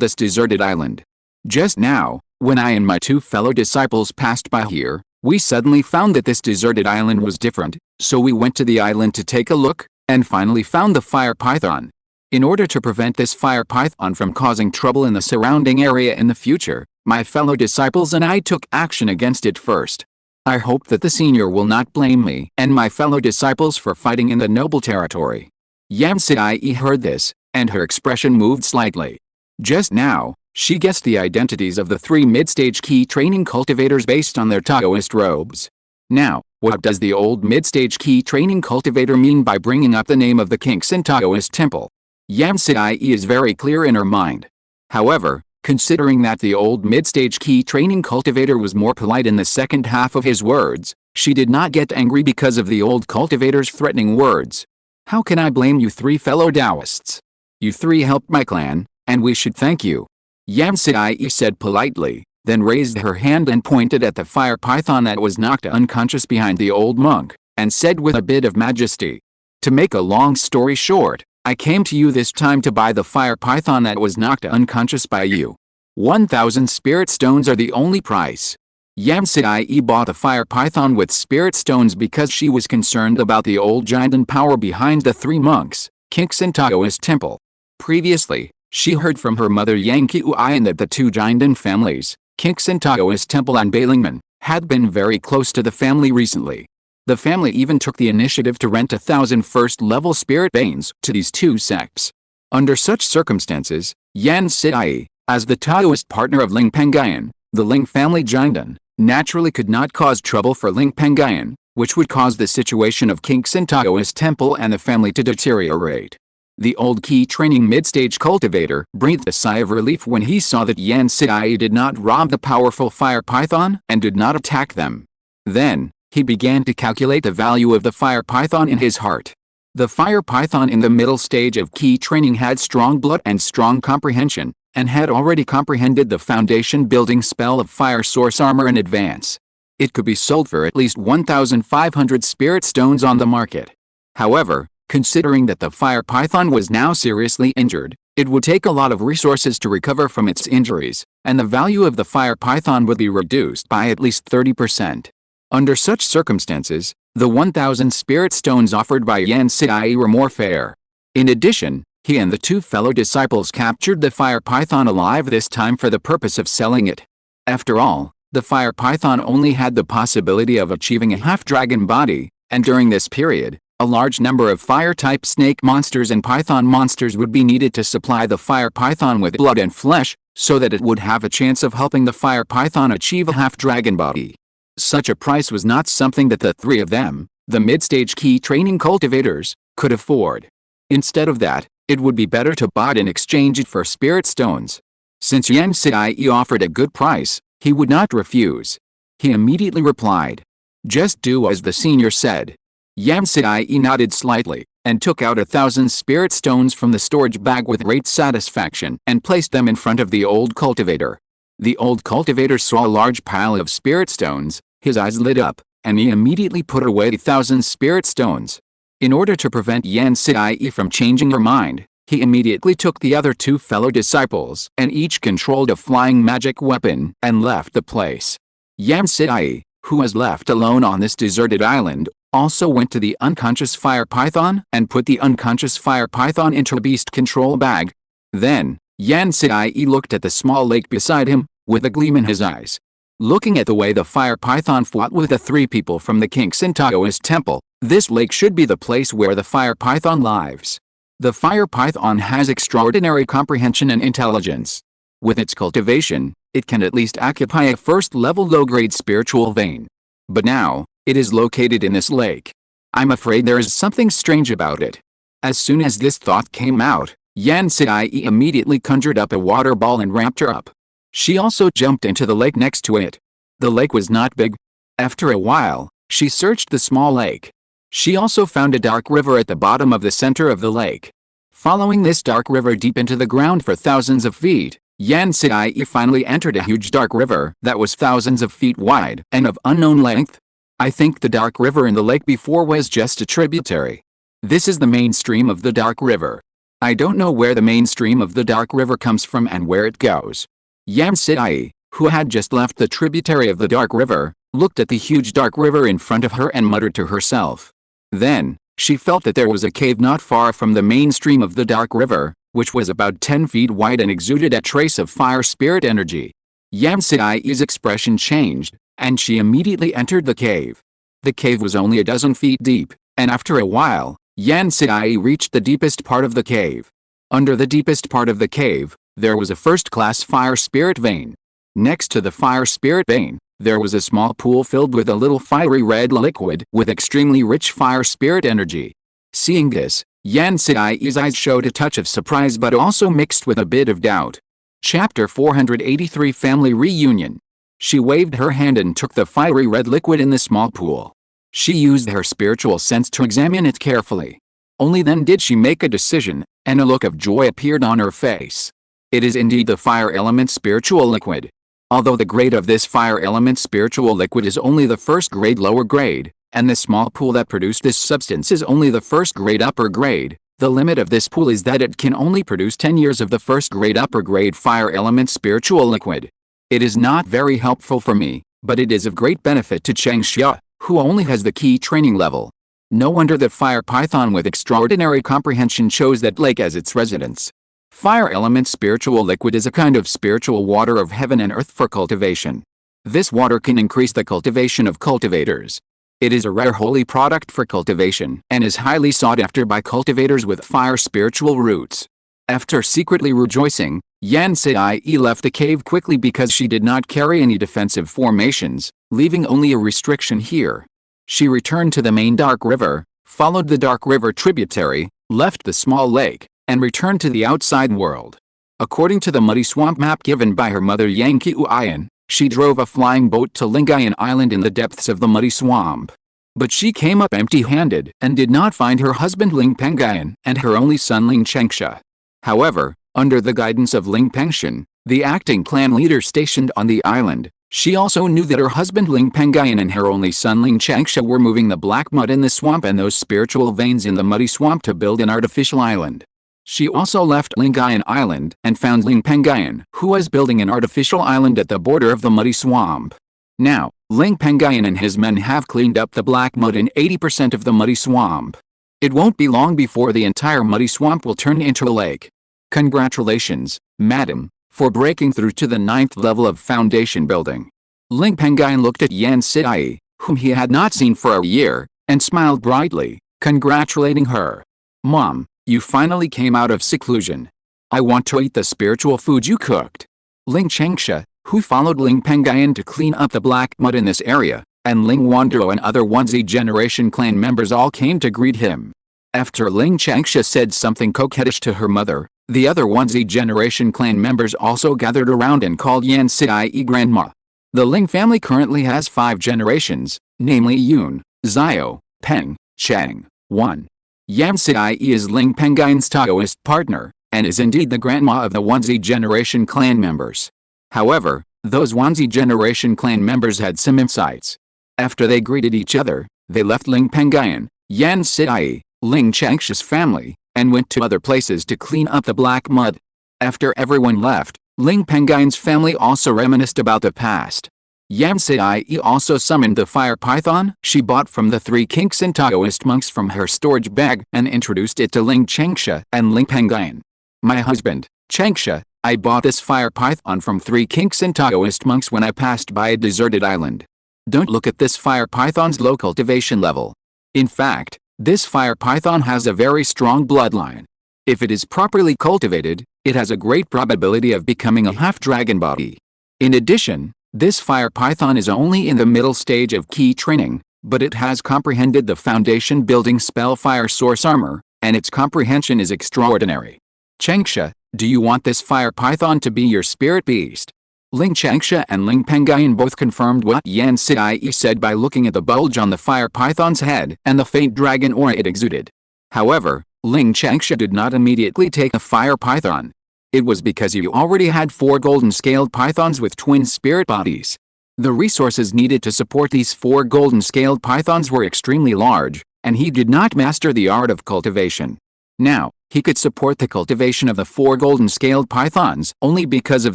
this deserted island. Just now, when I and my two fellow disciples passed by here, we suddenly found that this deserted island was different, so we went to the island to take a look, and finally found the fire python. In order to prevent this fire python from causing trouble in the surrounding area in the future, my fellow disciples and I took action against it first. I hope that the senior will not blame me and my fellow disciples for fighting in the noble territory." Yan Sidai heard this, and her expression moved slightly. Just now, she guessed the identities of the three mid-stage key training cultivators based on their Taoist robes. Now, what does the old mid-stage key training cultivator mean by bringing up the name of the Qingshi Taoist temple? Yan Sidai is very clear in her mind. However, considering that the old mid-stage key training cultivator was more polite in the second half of his words, she did not get angry because of the old cultivator's threatening words. "How can I blame you three fellow Taoists? You three helped my clan, and we should thank you," Yan Sidai said politely, then raised her hand and pointed at the fire python that was knocked unconscious behind the old monk, and said with a bit of majesty, "To make a long story short, I came to you this time to buy the fire python that was knocked unconscious by you. 1,000 spirit stones are the only price." Yan Sidai bought the fire python with spirit stones because she was concerned about the old giant power behind the three monks, Qingshi Taoist temple. Previously, she heard from her mother Yang Qiuyan that the two giant families, Qingshi Taoist temple and Bailingman, had been very close to the family recently. The family even took the initiative to rent 1,000 first-level spirit veins to these two sects. Under such circumstances, Yan Sidai, as the Taoist partner of Ling Pengyun, the Ling family giant, naturally could not cause trouble for Ling Pengyun, which would cause the situation of Qingshi Taoist temple and the family to deteriorate. The old key training mid-stage cultivator breathed a sigh of relief when he saw that Yan Sidai did not rob the powerful fire python and did not attack them. Then, he began to calculate the value of the fire python in his heart. The fire python in the middle stage of key training had strong blood and strong comprehension, and had already comprehended the foundation building spell of fire source armor in advance. It could be sold for at least 1,500 spirit stones on the market. However, considering that the fire python was now seriously injured, it would take a lot of resources to recover from its injuries, and the value of the fire python would be reduced by at least 30%. Under such circumstances, the 1,000 spirit stones offered by Yan Sidai were more fair. In addition, he and the two fellow disciples captured the fire python alive this time for the purpose of selling it. After all, the fire python only had the possibility of achieving a half-dragon body, and during this period, a large number of fire-type snake monsters and python monsters would be needed to supply the fire python with blood and flesh, so that it would have a chance of helping the fire python achieve a half-dragon body. Such a price was not something that the three of them, the mid-stage key training cultivators, could afford. Instead of that, it would be better to buy it and exchange it for spirit stones. Since Yan Sidai offered a good price, he would not refuse. He immediately replied, "Just do as the senior said." Yan Sidai nodded slightly, and took out 1,000 spirit stones from the storage bag with great satisfaction and placed them in front of the old cultivator. The old cultivator saw a large pile of spirit stones, his eyes lit up, and he immediately put away 1,000 spirit stones. In order to prevent Yan Sidai from changing her mind, he immediately took the other two fellow disciples and each controlled a flying magic weapon and left the place. Yan Sidai, who was left alone on this deserted island, also went to the unconscious fire python and put the unconscious fire python into a beast control bag. Then, Yan Sidai looked at the small lake beside him, with a gleam in his eyes. Looking at the way the fire python fought with the 3 people from the Qingshi Taoist temple, this lake should be the place where the fire python lives. The fire python has extraordinary comprehension and intelligence. With its cultivation, it can at least occupy a first-level low-grade spiritual vein. But now, it is located in this lake. I'm afraid there is something strange about it. As soon as this thought came out, Yan Sidai immediately conjured up a water ball and ramped her up. She also jumped into the lake next to it. The lake was not big. After a while, she searched the small lake. She also found a dark river at the bottom of the center of the lake. Following this dark river deep into the ground for thousands of feet, Yan Sidai finally entered a huge dark river that was thousands of feet wide and of unknown length. I think the dark river in the lake before was just a tributary. This is the main stream of the dark river. I don't know where the main stream of the dark river comes from and where it goes. Yan Sidai, who had just left the tributary of the dark river, looked at the huge dark river in front of her and muttered to herself. Then, she felt that there was a cave not far from the main stream of the dark river, which was about 10 feet wide and exuded a trace of fire spirit energy. Yan Sidai's expression changed, and she immediately entered the cave. The cave was only a dozen feet deep, and after a while, Yan Sidai reached the deepest part of the cave. Under the deepest part of the cave, there was a first-class fire spirit vein. Next to the fire spirit vein, there was a small pool filled with a little fiery red liquid with extremely rich fire spirit energy. Seeing this, Yan Sidai's eyes showed a touch of surprise but also mixed with a bit of doubt. Chapter 483 Family Reunion. She waved her hand and took the fiery red liquid in the small pool. She used her spiritual sense to examine it carefully. Only then did she make a decision, and a look of joy appeared on her face. It is indeed the fire element spiritual liquid. Although the grade of this fire element spiritual liquid is only the first grade lower grade, and the small pool that produced this substance is only the first grade upper grade, the limit of this pool is that it can only produce 10 years of the first grade upper grade fire element spiritual liquid. It is not very helpful for me, but it is of great benefit to Qingshi, who only has the key training level. No wonder that fire python with extraordinary comprehension chose that lake as its residence. Fire element spiritual liquid is a kind of spiritual water of heaven and earth for cultivation. This water can increase the cultivation of cultivators. It is a rare holy product for cultivation and is highly sought after by cultivators with fire spiritual roots. After secretly rejoicing, Yan Sidai left the cave quickly because she did not carry any defensive formations, leaving only a restriction here. She returned to the main dark river, followed the dark river tributary, left the small lake, and returned to the outside world. According to the muddy swamp map given by her mother Yang Qiuyan, she drove a flying boat to Lingxiao Island in the depths of the muddy swamp. But she came up empty-handed and did not find her husband Ling Pengyun and her only son Ling Qingsha. However, under the guidance of Ling Pengyun, the acting clan leader stationed on the island, she also knew that her husband Ling Pengyun and her only son Ling Qingsha were moving the black mud in the swamp and those spiritual veins in the muddy swamp to build an artificial island. She also left Lingxiao Island and found Ling Pengyun, who was building an artificial island at the border of the muddy swamp. Now, Ling Pengyun and his men have cleaned up the black mud in 80% of the muddy swamp. It won't be long before the entire muddy swamp will turn into a lake. Congratulations, madam, for breaking through to the 9th level of foundation building. Ling Pengyun looked at Yan Sidai, whom he had not seen for a year, and smiled brightly, congratulating her. Mom, you finally came out of seclusion. I want to eat the spiritual food you cooked. Ling Qingsha, who followed Ling Pengyun to clean up the black mud in this area, and Ling Wandero and other Onesie Generation clan members all came to greet him. After Ling Qingsha said something coquettish to her mother, the other Onesie Generation clan members also gathered around and called Yan Sidai grandma. The Ling family currently has 5 generations, namely Yun, Zio, Peng, Chang, 1. Yan Sidai is Ling Pengyun's Taoist partner, and is indeed the grandma of the Onesie Generation clan members. However, those Onesie Generation clan members had some insights. After they greeted each other, they left Ling Pengyun, Yan Sidai, Ling Qingsha's family, and went to other places to clean up the black mud. After everyone left, Ling Pengyun's family also reminisced about the past. Yan Sai also summoned the fire python she bought from the 3 Qingshi Taoist monks from her storage bag and introduced it to Ling Changsha and Ling Pengyun. My husband, Changsha, I bought this fire python from 3 Qingshi Taoist monks when I passed by a deserted island. Don't look at this fire python's low cultivation level. In fact, this fire python has a very strong bloodline. If it is properly cultivated, it has a great probability of becoming a half-dragon body. In addition, this fire python is only in the middle stage of key training, but it has comprehended the foundation building spell fire source armor, and its comprehension is extraordinary. Changsha, do you want this fire python to be your spirit beast? Ling Changsha and Ling Pengyun both confirmed what Yan Sai said by looking at the bulge on the fire python's head and the faint dragon aura it exuded. However, Ling Changsha did not immediately take a fire python. It was because he already had 4 golden scaled pythons with twin spirit bodies. The resources needed to support these 4 golden scaled pythons were extremely large, and he did not master the art of cultivation. Now, he could support the cultivation of the 4 golden scaled pythons only because of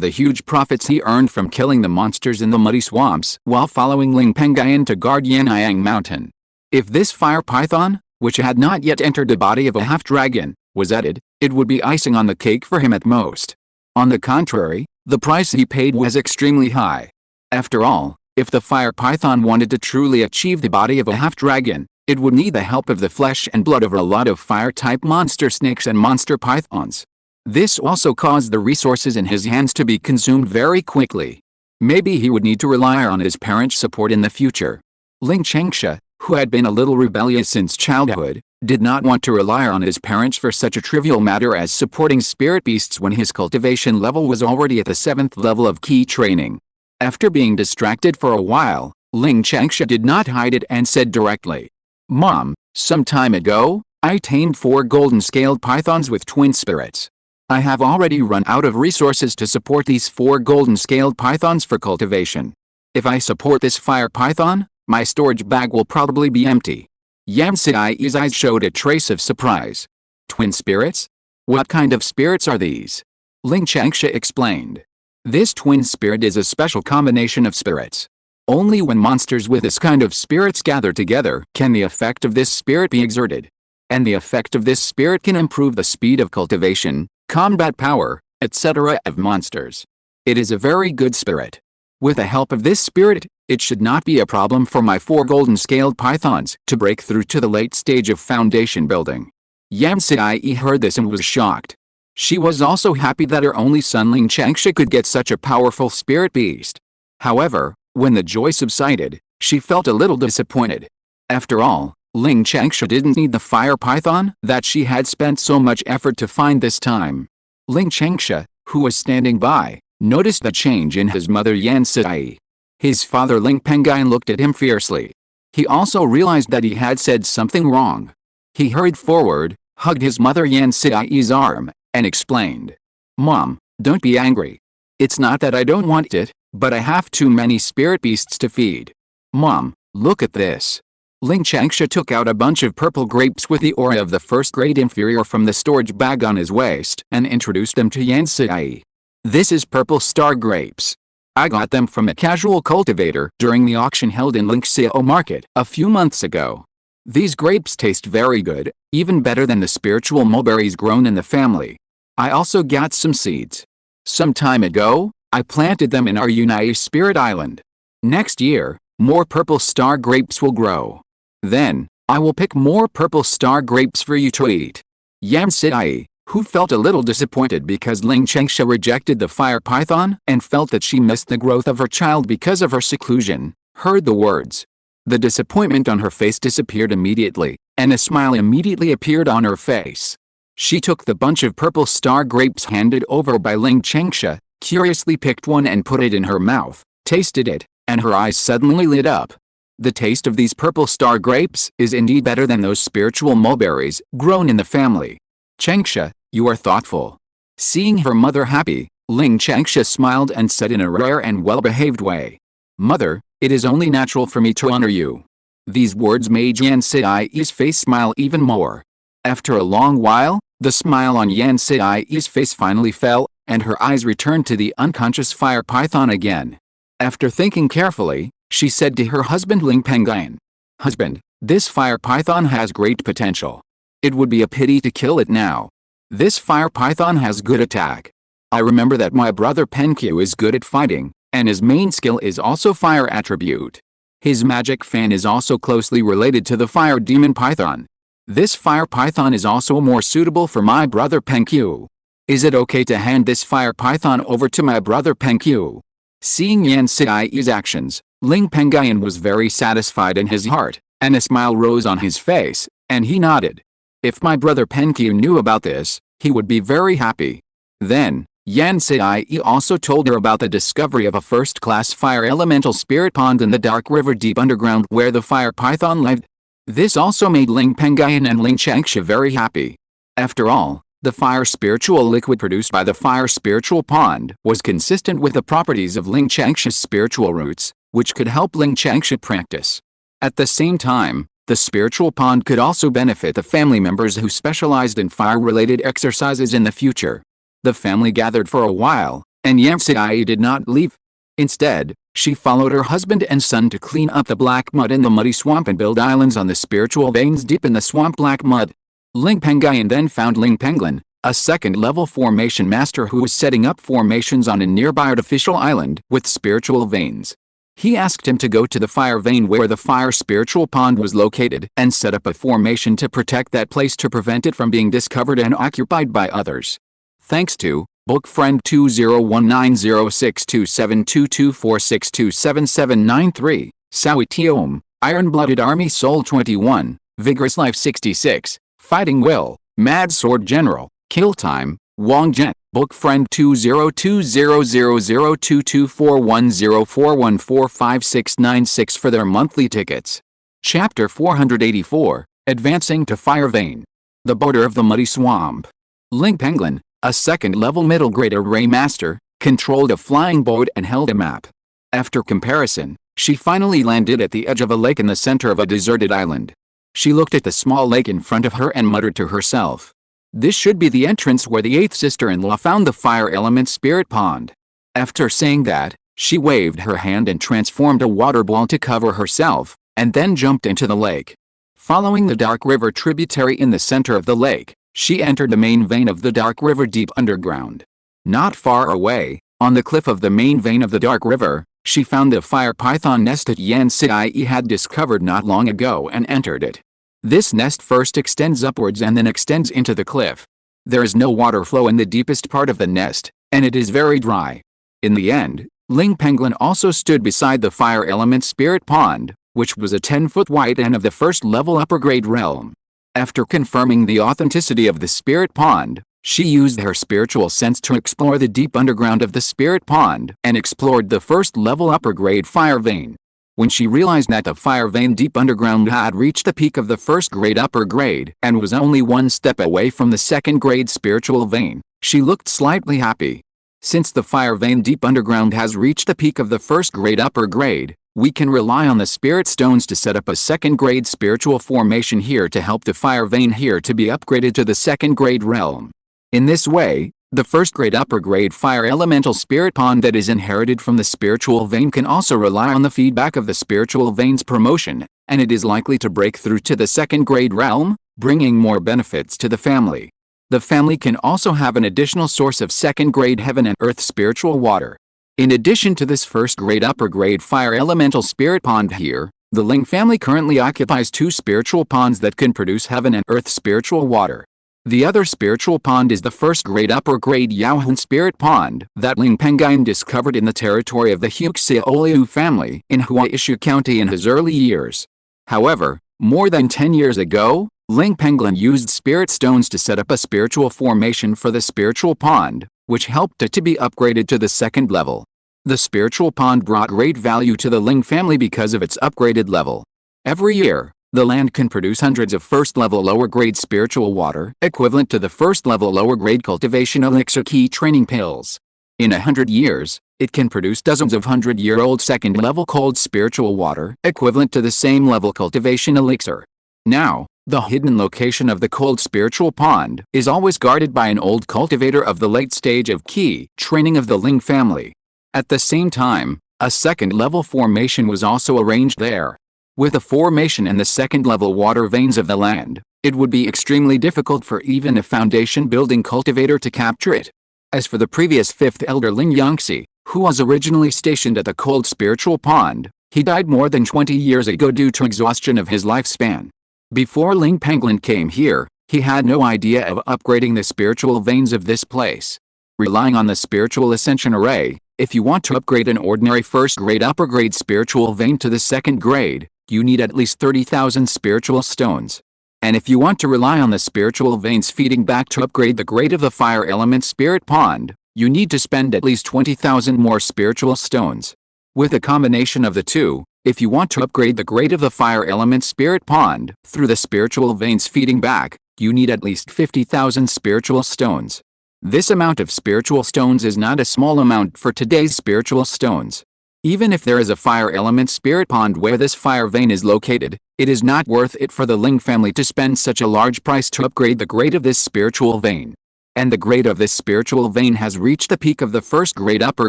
the huge profits he earned from killing the monsters in the muddy swamps while following Ling Pengyun to guard Yin'Yang Mountain. If this fire python, which had not yet entered the body of a half-dragon, was added, it would be icing on the cake for him at most. On the contrary, the price he paid was extremely high. After all, if the fire python wanted to truly achieve the body of a half-dragon, it would need the help of the flesh and blood of a lot of fire-type monster snakes and monster pythons. This also caused the resources in his hands to be consumed very quickly. Maybe he would need to rely on his parents' support in the future. Ling Changsha, who had been a little rebellious since childhood, did not want to rely on his parents for such a trivial matter as supporting spirit beasts when his cultivation level was already at the 7th level of key training. After being distracted for a while, Ling Changsha did not hide it and said directly, "Mom, some time ago, I tamed 4 golden scaled pythons with twin spirits. I have already run out of resources to support these 4 golden scaled pythons for cultivation. If I support this fire python, my storage bag will probably be empty." Yan Sai's eyes showed a trace of surprise. "Twin spirits? What kind of spirits are these?" Ling Changsha explained. "This twin spirit is a special combination of spirits. Only when monsters with this kind of spirits gather together can the effect of this spirit be exerted. And the effect of this spirit can improve the speed of cultivation, combat power, etc. of monsters. It is a very good spirit. With the help of this spirit, it should not be a problem for my 4 golden scaled pythons to break through to the late stage of foundation building." Yan Sai heard this and was shocked. She was also happy that her only son Ling Changsha could get such a powerful spirit beast. However, when the joy subsided, she felt a little disappointed. After all, Ling Changsha didn't need the fire python that she had spent so much effort to find this time. Ling Changsha, who was standing by, noticed the change in his mother Yan Sai. His father Ling Pengyun looked at him fiercely. He also realized that he had said something wrong. He hurried forward, hugged his mother Yan Sai's arm, and explained, "Mom, don't be angry. It's not that I don't want it, but I have too many spirit beasts to feed. Mom, look at this." Ling Changsha took out a bunch of purple grapes with the aura of the first grade inferior from the storage bag on his waist and introduced them to Yan Sai. "This is purple star grapes. I got them from a casual cultivator during the auction held in Lingxiao Market a few months ago. These grapes taste very good, even better than the spiritual mulberries grown in the family. I also got some seeds. Some time ago, I planted them in our Yunai Spirit Island. Next year, more purple star grapes will grow. Then, I will pick more purple star grapes for you to eat." Yan Sai, who felt a little disappointed because Ling Changsha rejected the fire python and felt that she missed the growth of her child because of her seclusion, heard the words. The disappointment on her face disappeared immediately, and a smile immediately appeared on her face. She took the bunch of purple star grapes handed over by Ling Changsha, curiously picked one and put it in her mouth, tasted it, and her eyes suddenly lit up. The taste of these purple star grapes is indeed better than those spiritual mulberries grown in the family. "Changsha, you are thoughtful." Seeing her mother happy, Ling Changsha smiled and said in a rare and well-behaved way, "Mother, it is only natural for me to honor you." These words made Yan Sai's face smile even more. After a long while, the smile on Yan Sai's face finally fell, and her eyes returned to the unconscious fire python again. After thinking carefully, she said to her husband Ling Pengyun, "Husband, this fire python has great potential. It would be a pity to kill it now. This fire python has good attack. I remember that my brother Penku is good at fighting, and his main skill is also fire attribute. His magic fan is also closely related to the fire demon python. This fire python is also more suitable for my brother Penku. Is it okay to hand this fire python over to my brother Penku?" Seeing Yan Siai's actions, Ling Pengyun was very satisfied in his heart, and a smile rose on his face, and he nodded. If my brother Penku knew about this, he would be very happy. Then, Yan Siai also told her about the discovery of a first-class fire elemental spirit pond in the dark river deep underground where the fire python lived. This also made Ling Pengyun and Lingxiao very happy. After all, the fire spiritual liquid produced by the fire spiritual pond was consistent with the properties of Lingxiao's spiritual roots, which could help Lingxiao practice. At the same time, the spiritual pond could also benefit the family members who specialized in fire-related exercises in the future. The family gathered for a while, and Yan Siai did not leave. Instead, she followed her husband and son to clean up the black mud in the muddy swamp and build islands on the spiritual veins deep in the swamp black mud. Ling Pengyun then found Ling Pengyun, a second-level formation master who was setting up formations on a nearby artificial island with spiritual veins. He asked him to go to the fire vein where the fire spiritual pond was located and set up a formation to protect that place to prevent it from being discovered and occupied by others. Thanks to Book Friend 201906272246277793, Sawi Tiom, Iron-Blooded Army Soul 21, Vigorous Life 66, Fighting Will, Mad Sword General, Kill Time, Wang Jen, Book Friend 202000224104145696 for their monthly tickets. Chapter 484, Advancing to Fire Vein. The Border of the Muddy Swamp. Ling Pengyun, a second-level middle-grade array master, controlled a flying boat and held a map. After comparison, she finally landed at the edge of a lake in the center of a deserted island. She looked at the small lake in front of her and muttered to herself, "This should be the entrance where the 8th sister-in-law found the fire element spirit pond." After saying that, she waved her hand and transformed a water ball to cover herself, and then jumped into the lake. Following the dark river tributary in the center of the lake, she entered the main vein of the dark river deep underground. Not far away, on the cliff of the main vein of the dark river, she found the fire python nest that Yan Siai had discovered not long ago and entered it. This nest first extends upwards and then extends into the cliff. There is no water flow in the deepest part of the nest, and it is very dry. In the end, Ling Pengyun also stood beside the fire element spirit pond, which was a 10-foot wide and of the first-level upper-grade realm. After confirming the authenticity of the spirit pond, she used her spiritual sense to explore the deep underground of the spirit pond and explored the first-level upper-grade fire vein. When she realized that the fire vein deep underground had reached the peak of the first-grade upper grade and was only one step away from the second-grade spiritual vein, she looked slightly happy. Since the fire vein deep underground has reached the peak of the first-grade upper grade, we can rely on the spirit stones to set up a second-grade spiritual formation here to help the fire vein here to be upgraded to the second-grade realm. In this way, the first-grade upper-grade fire elemental spirit pond that is inherited from the spiritual vein can also rely on the feedback of the spiritual vein's promotion, and it is likely to break through to the second-grade realm, bringing more benefits to the family. The family can also have an additional source of second-grade heaven and earth spiritual water. In addition to this first-grade upper-grade fire elemental spirit pond here, the Ling family currently occupies 2 spiritual ponds that can produce heaven and earth spiritual water. The other spiritual pond is the first-grade upper-grade Yaohun spirit pond that Ling Pengyun discovered in the territory of the Huxiaoliu family in Huaishu County in his early years. However, more than 10 years ago, Ling Pengyun used spirit stones to set up a spiritual formation for the spiritual pond, which helped it to be upgraded to the second level. The spiritual pond brought great value to the Ling family because of its upgraded level. Every year, the land can produce hundreds of first-level lower-grade spiritual water, equivalent to the first-level lower-grade cultivation elixir key training pills. In 100 years, it can produce dozens of 100-year-old second-level cold spiritual water, equivalent to the same level cultivation elixir. Now, the hidden location of the cold spiritual pond is always guarded by an old cultivator of the late stage of key training of the Ling family. At the same time, A second-level formation was also arranged there. With the formation and the second-level water veins of the land, it would be extremely difficult for even a foundation-building cultivator to capture it. As for the previous fifth elder Ling Yangxi, who was originally stationed at the cold spiritual pond, he died more than 20 years ago due to exhaustion of his lifespan. Before Ling Pengyun came here, he had no idea of upgrading the spiritual veins of this place. Relying on the spiritual ascension array, if you want to upgrade an ordinary first-grade upper-grade spiritual vein to the second grade, you need at least 30,000 spiritual stones. And if you want to rely on the spiritual veins feeding back to upgrade the grade of the fire element spirit pond, you need to spend at least 20,000 more spiritual stones. With a combination of the two, if you want to upgrade the grade of the fire element spirit pond through the spiritual veins feeding back, you need at least 50,000 spiritual stones. This amount of spiritual stones is not a small amount for today's spiritual stones. Even if there is a fire element spirit pond where this fire vein is located, it is not worth it for the Ling family to spend such a large price to upgrade the grade of this spiritual vein. And the grade of this spiritual vein has reached the peak of the first grade upper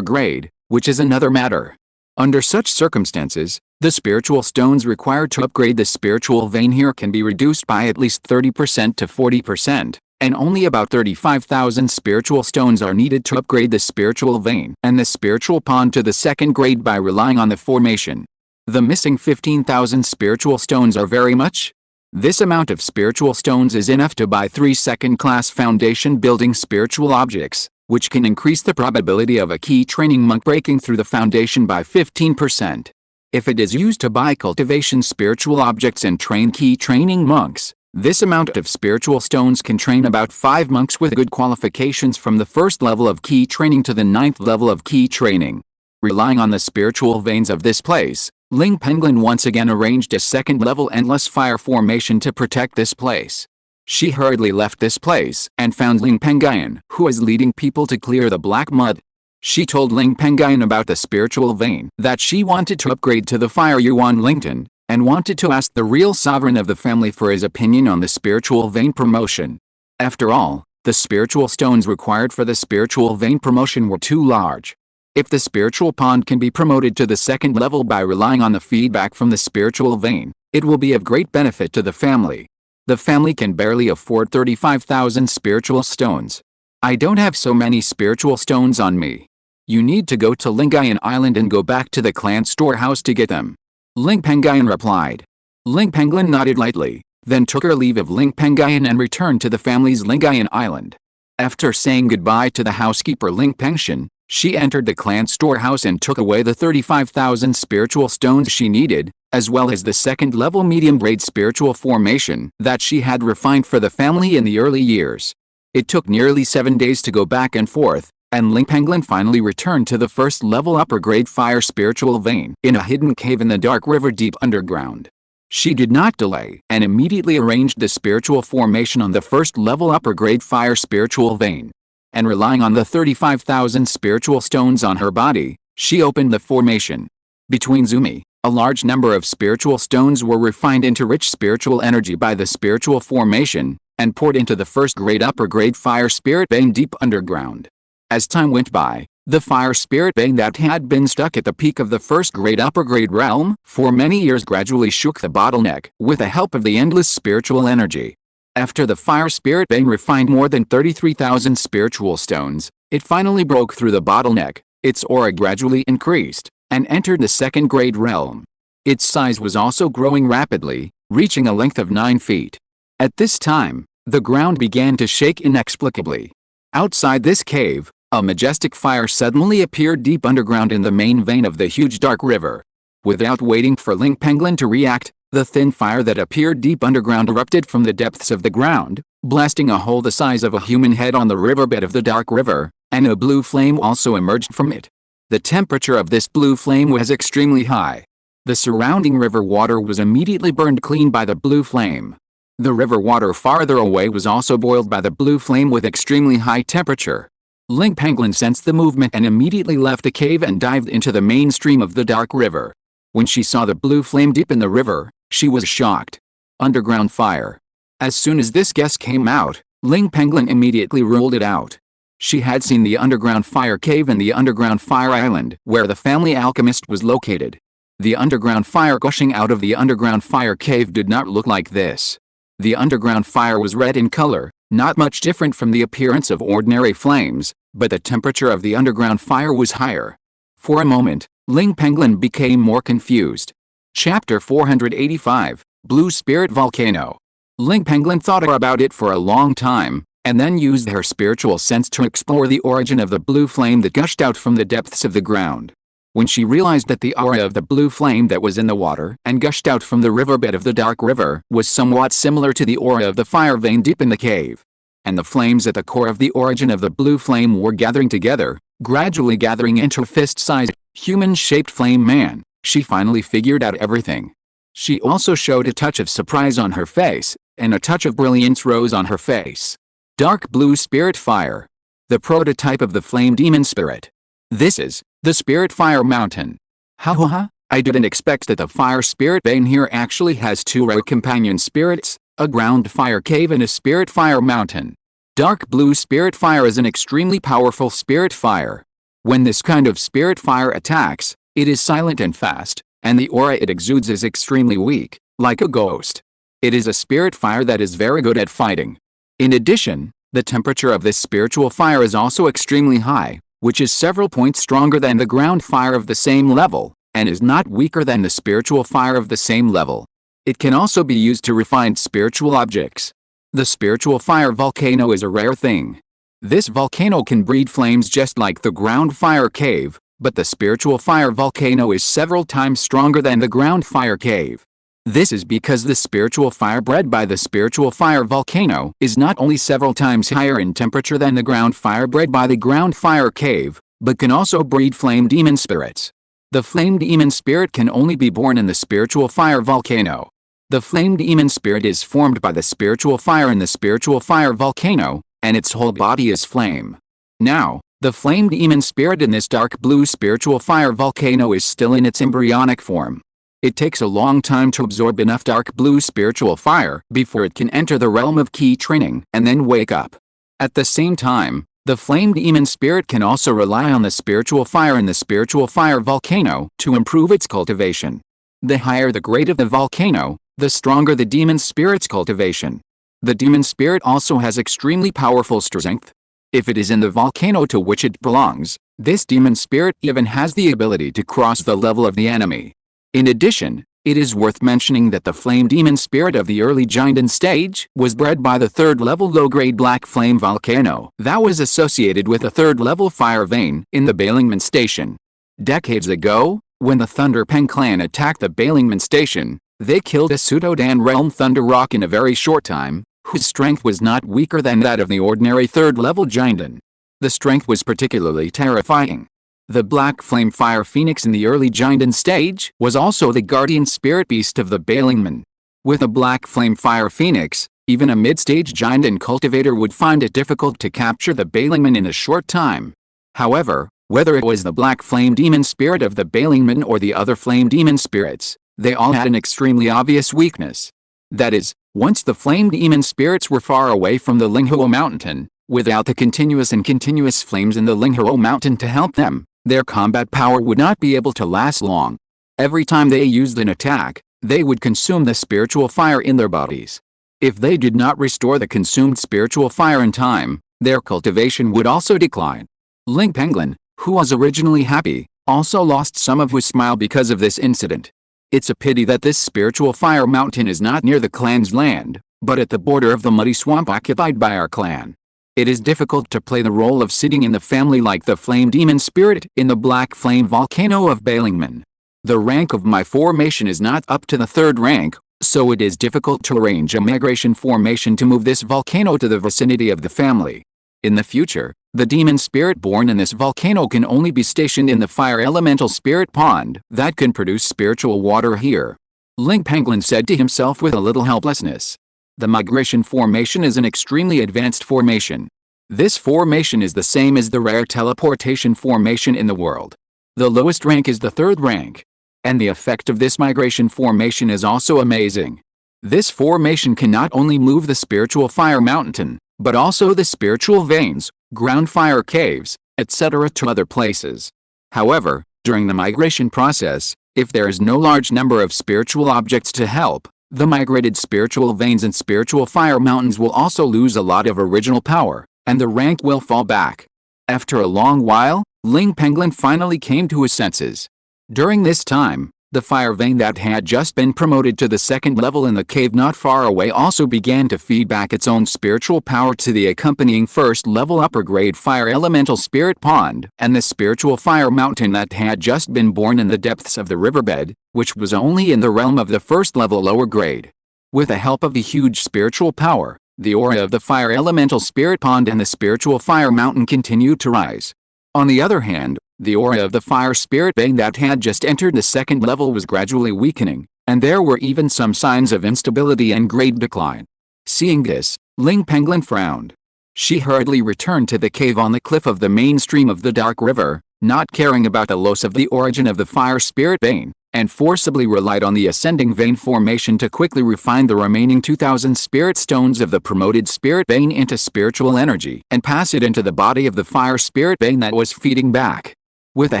grade, which is another matter. Under such circumstances, the spiritual stones required to upgrade the spiritual vein here can be reduced by at least 30% to 40%. And only about 35,000 spiritual stones are needed to upgrade the spiritual vein and the spiritual pond to the second grade by relying on the formation. The missing 15,000 spiritual stones are very much. This amount of spiritual stones is enough to buy 3 second-class foundation building spiritual objects, which can increase the probability of a key training monk breaking through the foundation by 15%. If it is used to buy cultivation spiritual objects and train key training monks, this amount of spiritual stones can train about 5 monks with good qualifications from the first level of key training to the 9th level of key training. Relying on the spiritual veins of this place, Ling Pengyun once again arranged a second-level endless fire formation to protect this place. She hurriedly left this place and found Ling Pengyun, who was leading people to clear the black mud. She told Ling Pengyun about the spiritual vein that she wanted to upgrade to the Fire Yuan Lington, and wanted to ask the real sovereign of the family for his opinion on the spiritual vein promotion. After all, the spiritual stones required for the spiritual vein promotion were too large. If the spiritual pond can be promoted to the second level by relying on the feedback from the spiritual vein, it will be of great benefit to the family. The family can barely afford 35,000 spiritual stones. I don't have so many spiritual stones on me. You need to go to Lingxiao Island and go back to the clan storehouse to get them. Ling Pengyun replied. Ling Pengyun nodded lightly, then took her leave of Ling Pengyun and returned to the family's Lingxiao Island. After saying goodbye to the housekeeper Ling Pengyun, she entered the clan storehouse and took away the 35,000 spiritual stones she needed, as well as the second-level medium-grade spiritual formation that she had refined for the family in the early years. It took nearly 7 days to go back and forth, and Ling Pengyun finally returned to the first-level upper-grade fire spiritual vein in a hidden cave in the dark river deep underground. She did not delay and immediately arranged the spiritual formation on the first-level upper-grade fire spiritual vein. And relying on the 35,000 spiritual stones on her body, she opened the formation. Between Zumi, a large number of spiritual stones were refined into rich spiritual energy by the spiritual formation, and poured into the first-grade upper-grade fire spirit vein deep underground. As time went by, the fire spirit vein that had been stuck at the peak of the first-grade upper-grade realm for many years gradually shook the bottleneck with the help of the endless spiritual energy. After the fire spirit vein refined more than 33,000 spiritual stones, it finally broke through the bottleneck, its aura gradually increased, and entered the second-grade realm. Its size was also growing rapidly, reaching a length of 9 feet. At this time, the ground began to shake inexplicably. Outside this cave, a majestic fire suddenly appeared deep underground in the main vein of the huge dark river. Without waiting for Ling Pengyun to react, the thin fire that appeared deep underground erupted from the depths of the ground, blasting a hole the size of a human head on the riverbed of the dark river, and a blue flame also emerged from it. The temperature of this blue flame was extremely high. The surrounding river water was immediately burned clean by the blue flame. The river water farther away was also boiled by the blue flame with extremely high temperature. Ling Pengyun sensed the movement and immediately left the cave and dived into the main stream of the dark river. When she saw the blue flame deep in the river, she was shocked. Underground fire. As soon as this guess came out, Ling Pengyun immediately ruled it out. She had seen the underground fire cave and the underground fire island where the family alchemist was located. The underground fire gushing out of the underground fire cave did not look like this. The underground fire was red in color, not much different from the appearance of ordinary flames, but the temperature of the underground fire was higher. For a moment, Ling Pengyun became more confused. Chapter 485, Blue Spirit Volcano. Ling Pengyun thought about it for a long time, and then used her spiritual sense to explore the origin of the blue flame that gushed out from the depths of the ground. When she realized that the aura of the blue flame that was in the water and gushed out from the riverbed of the dark river was somewhat similar to the aura of the fire vein deep in the cave, and the flames at the core of the origin of the blue flame were gathering together, gradually gathering into a fist-sized, human-shaped flame man, she finally figured out everything. She also showed a touch of surprise on her face, and a touch of brilliance rose on her face. Dark blue spirit fire. The prototype of the flame demon spirit. This is the Spirit Fire Mountain. Ha! I didn't expect that the fire spirit vein here actually has two rare companion spirits, a ground fire cave and a spirit fire mountain. Dark blue spirit fire is an extremely powerful spirit fire. When this kind of spirit fire attacks, it is silent and fast, and the aura it exudes is extremely weak, like a ghost. It is a spirit fire that is very good at fighting. In addition, the temperature of this spiritual fire is also extremely high, which is several points stronger than the ground fire of the same level, and is not weaker than the spiritual fire of the same level. It can also be used to refine spiritual objects. The spiritual fire volcano is a rare thing. This volcano can breed flames just like the ground fire cave, but the spiritual fire volcano is several times stronger than the ground fire cave. This is because the spiritual fire bred by the spiritual fire volcano is not only several times higher in temperature than the ground fire bred by the ground fire cave, but can also breed flame demon spirits. The flame demon spirit can only be born in the spiritual fire volcano. The flame demon spirit is formed by the spiritual fire in the spiritual fire volcano, and its whole body is flame. Now, the flame demon spirit in this dark blue spiritual fire volcano is still in its embryonic form. It takes a long time to absorb enough dark blue spiritual fire before it can enter the realm of key training and then wake up. At the same time, the flame demon spirit can also rely on the spiritual fire in the spiritual fire volcano to improve its cultivation. The higher the grade of the volcano, the stronger the demon spirit's cultivation. The demon spirit also has extremely powerful strength. If it is in the volcano to which it belongs, this demon spirit even has the ability to cross the level of the enemy. In addition, it is worth mentioning that the flame demon spirit of the early Jinden stage was bred by the third-level low-grade black flame volcano that was associated with a third-level fire vein in the Balingman Station. Decades ago, when the Thunder Pen clan attacked the Balingman Station, they killed a pseudo-Dan realm Thunder Rock in a very short time, whose strength was not weaker than that of the ordinary third-level Jinden. The strength was particularly terrifying. The Black Flame Fire Phoenix in the early Jinden stage was also the guardian spirit beast of the Balingman. With a Black Flame Fire Phoenix, even a mid-stage Jinden cultivator would find it difficult to capture the Balingman in a short time. However, whether it was the Black Flame Demon Spirit of the Balingman or the other Flame Demon Spirits, they all had an extremely obvious weakness. That is, once the Flame Demon Spirits were far away from the Lingxiao Mountain, without the continuous flames in the Lingxiao Mountain to help them, their combat power would not be able to last long. Every time they used an attack, they would consume the spiritual fire in their bodies. If they did not restore the consumed spiritual fire in time, their cultivation would also decline. Ling Pengyun, who was originally happy, also lost some of his smile because of this incident. It's a pity that this spiritual fire mountain is not near the clan's land, but at the border of the muddy swamp occupied by our clan. It is difficult to play the role of sitting in the family like the flame demon spirit in the black flame volcano of Balingman. The rank of my formation is not up to the 3rd rank, so it is difficult to arrange a migration formation to move this volcano to the vicinity of the family. In the future, the demon spirit born in this volcano can only be stationed in the fire elemental spirit pond that can produce spiritual water here. Ling Pengyun said to himself with a little helplessness. The migration formation is an extremely advanced formation. This formation is the same as the rare teleportation formation in the world. The lowest rank is the 3rd rank. And the effect of this migration formation is also amazing. This formation can not only move the spiritual fire mountain, but also the spiritual veins, ground fire caves, etc. to other places. However, during the migration process, if there is no large number of spiritual objects to help, the migrated spiritual veins and spiritual fire mountains will also lose a lot of original power, and the rank will fall back. After a long while, Ling Pengyun finally came to his senses. During this time, the fire vein that had just been promoted to the second level in the cave not far away also began to feed back its own spiritual power to the accompanying first level upper grade fire elemental spirit pond and the spiritual fire mountain that had just been born in the depths of the riverbed, which was only in the realm of the first level lower grade. With the help of the huge spiritual power, the aura of the fire elemental spirit pond and the spiritual fire mountain continued to rise. On the other hand, the aura of the fire spirit vein that had just entered the second level was gradually weakening, and there were even some signs of instability and grade decline. Seeing this, Ling Pengyun frowned. She hurriedly returned to the cave on the cliff of the main stream of the dark river, not caring about the loss of the origin of the fire spirit vein, and forcibly relied on the ascending vein formation to quickly refine the remaining 2,000 spirit stones of the promoted spirit vein into spiritual energy and pass it into the body of the fire spirit vein that was feeding back. With the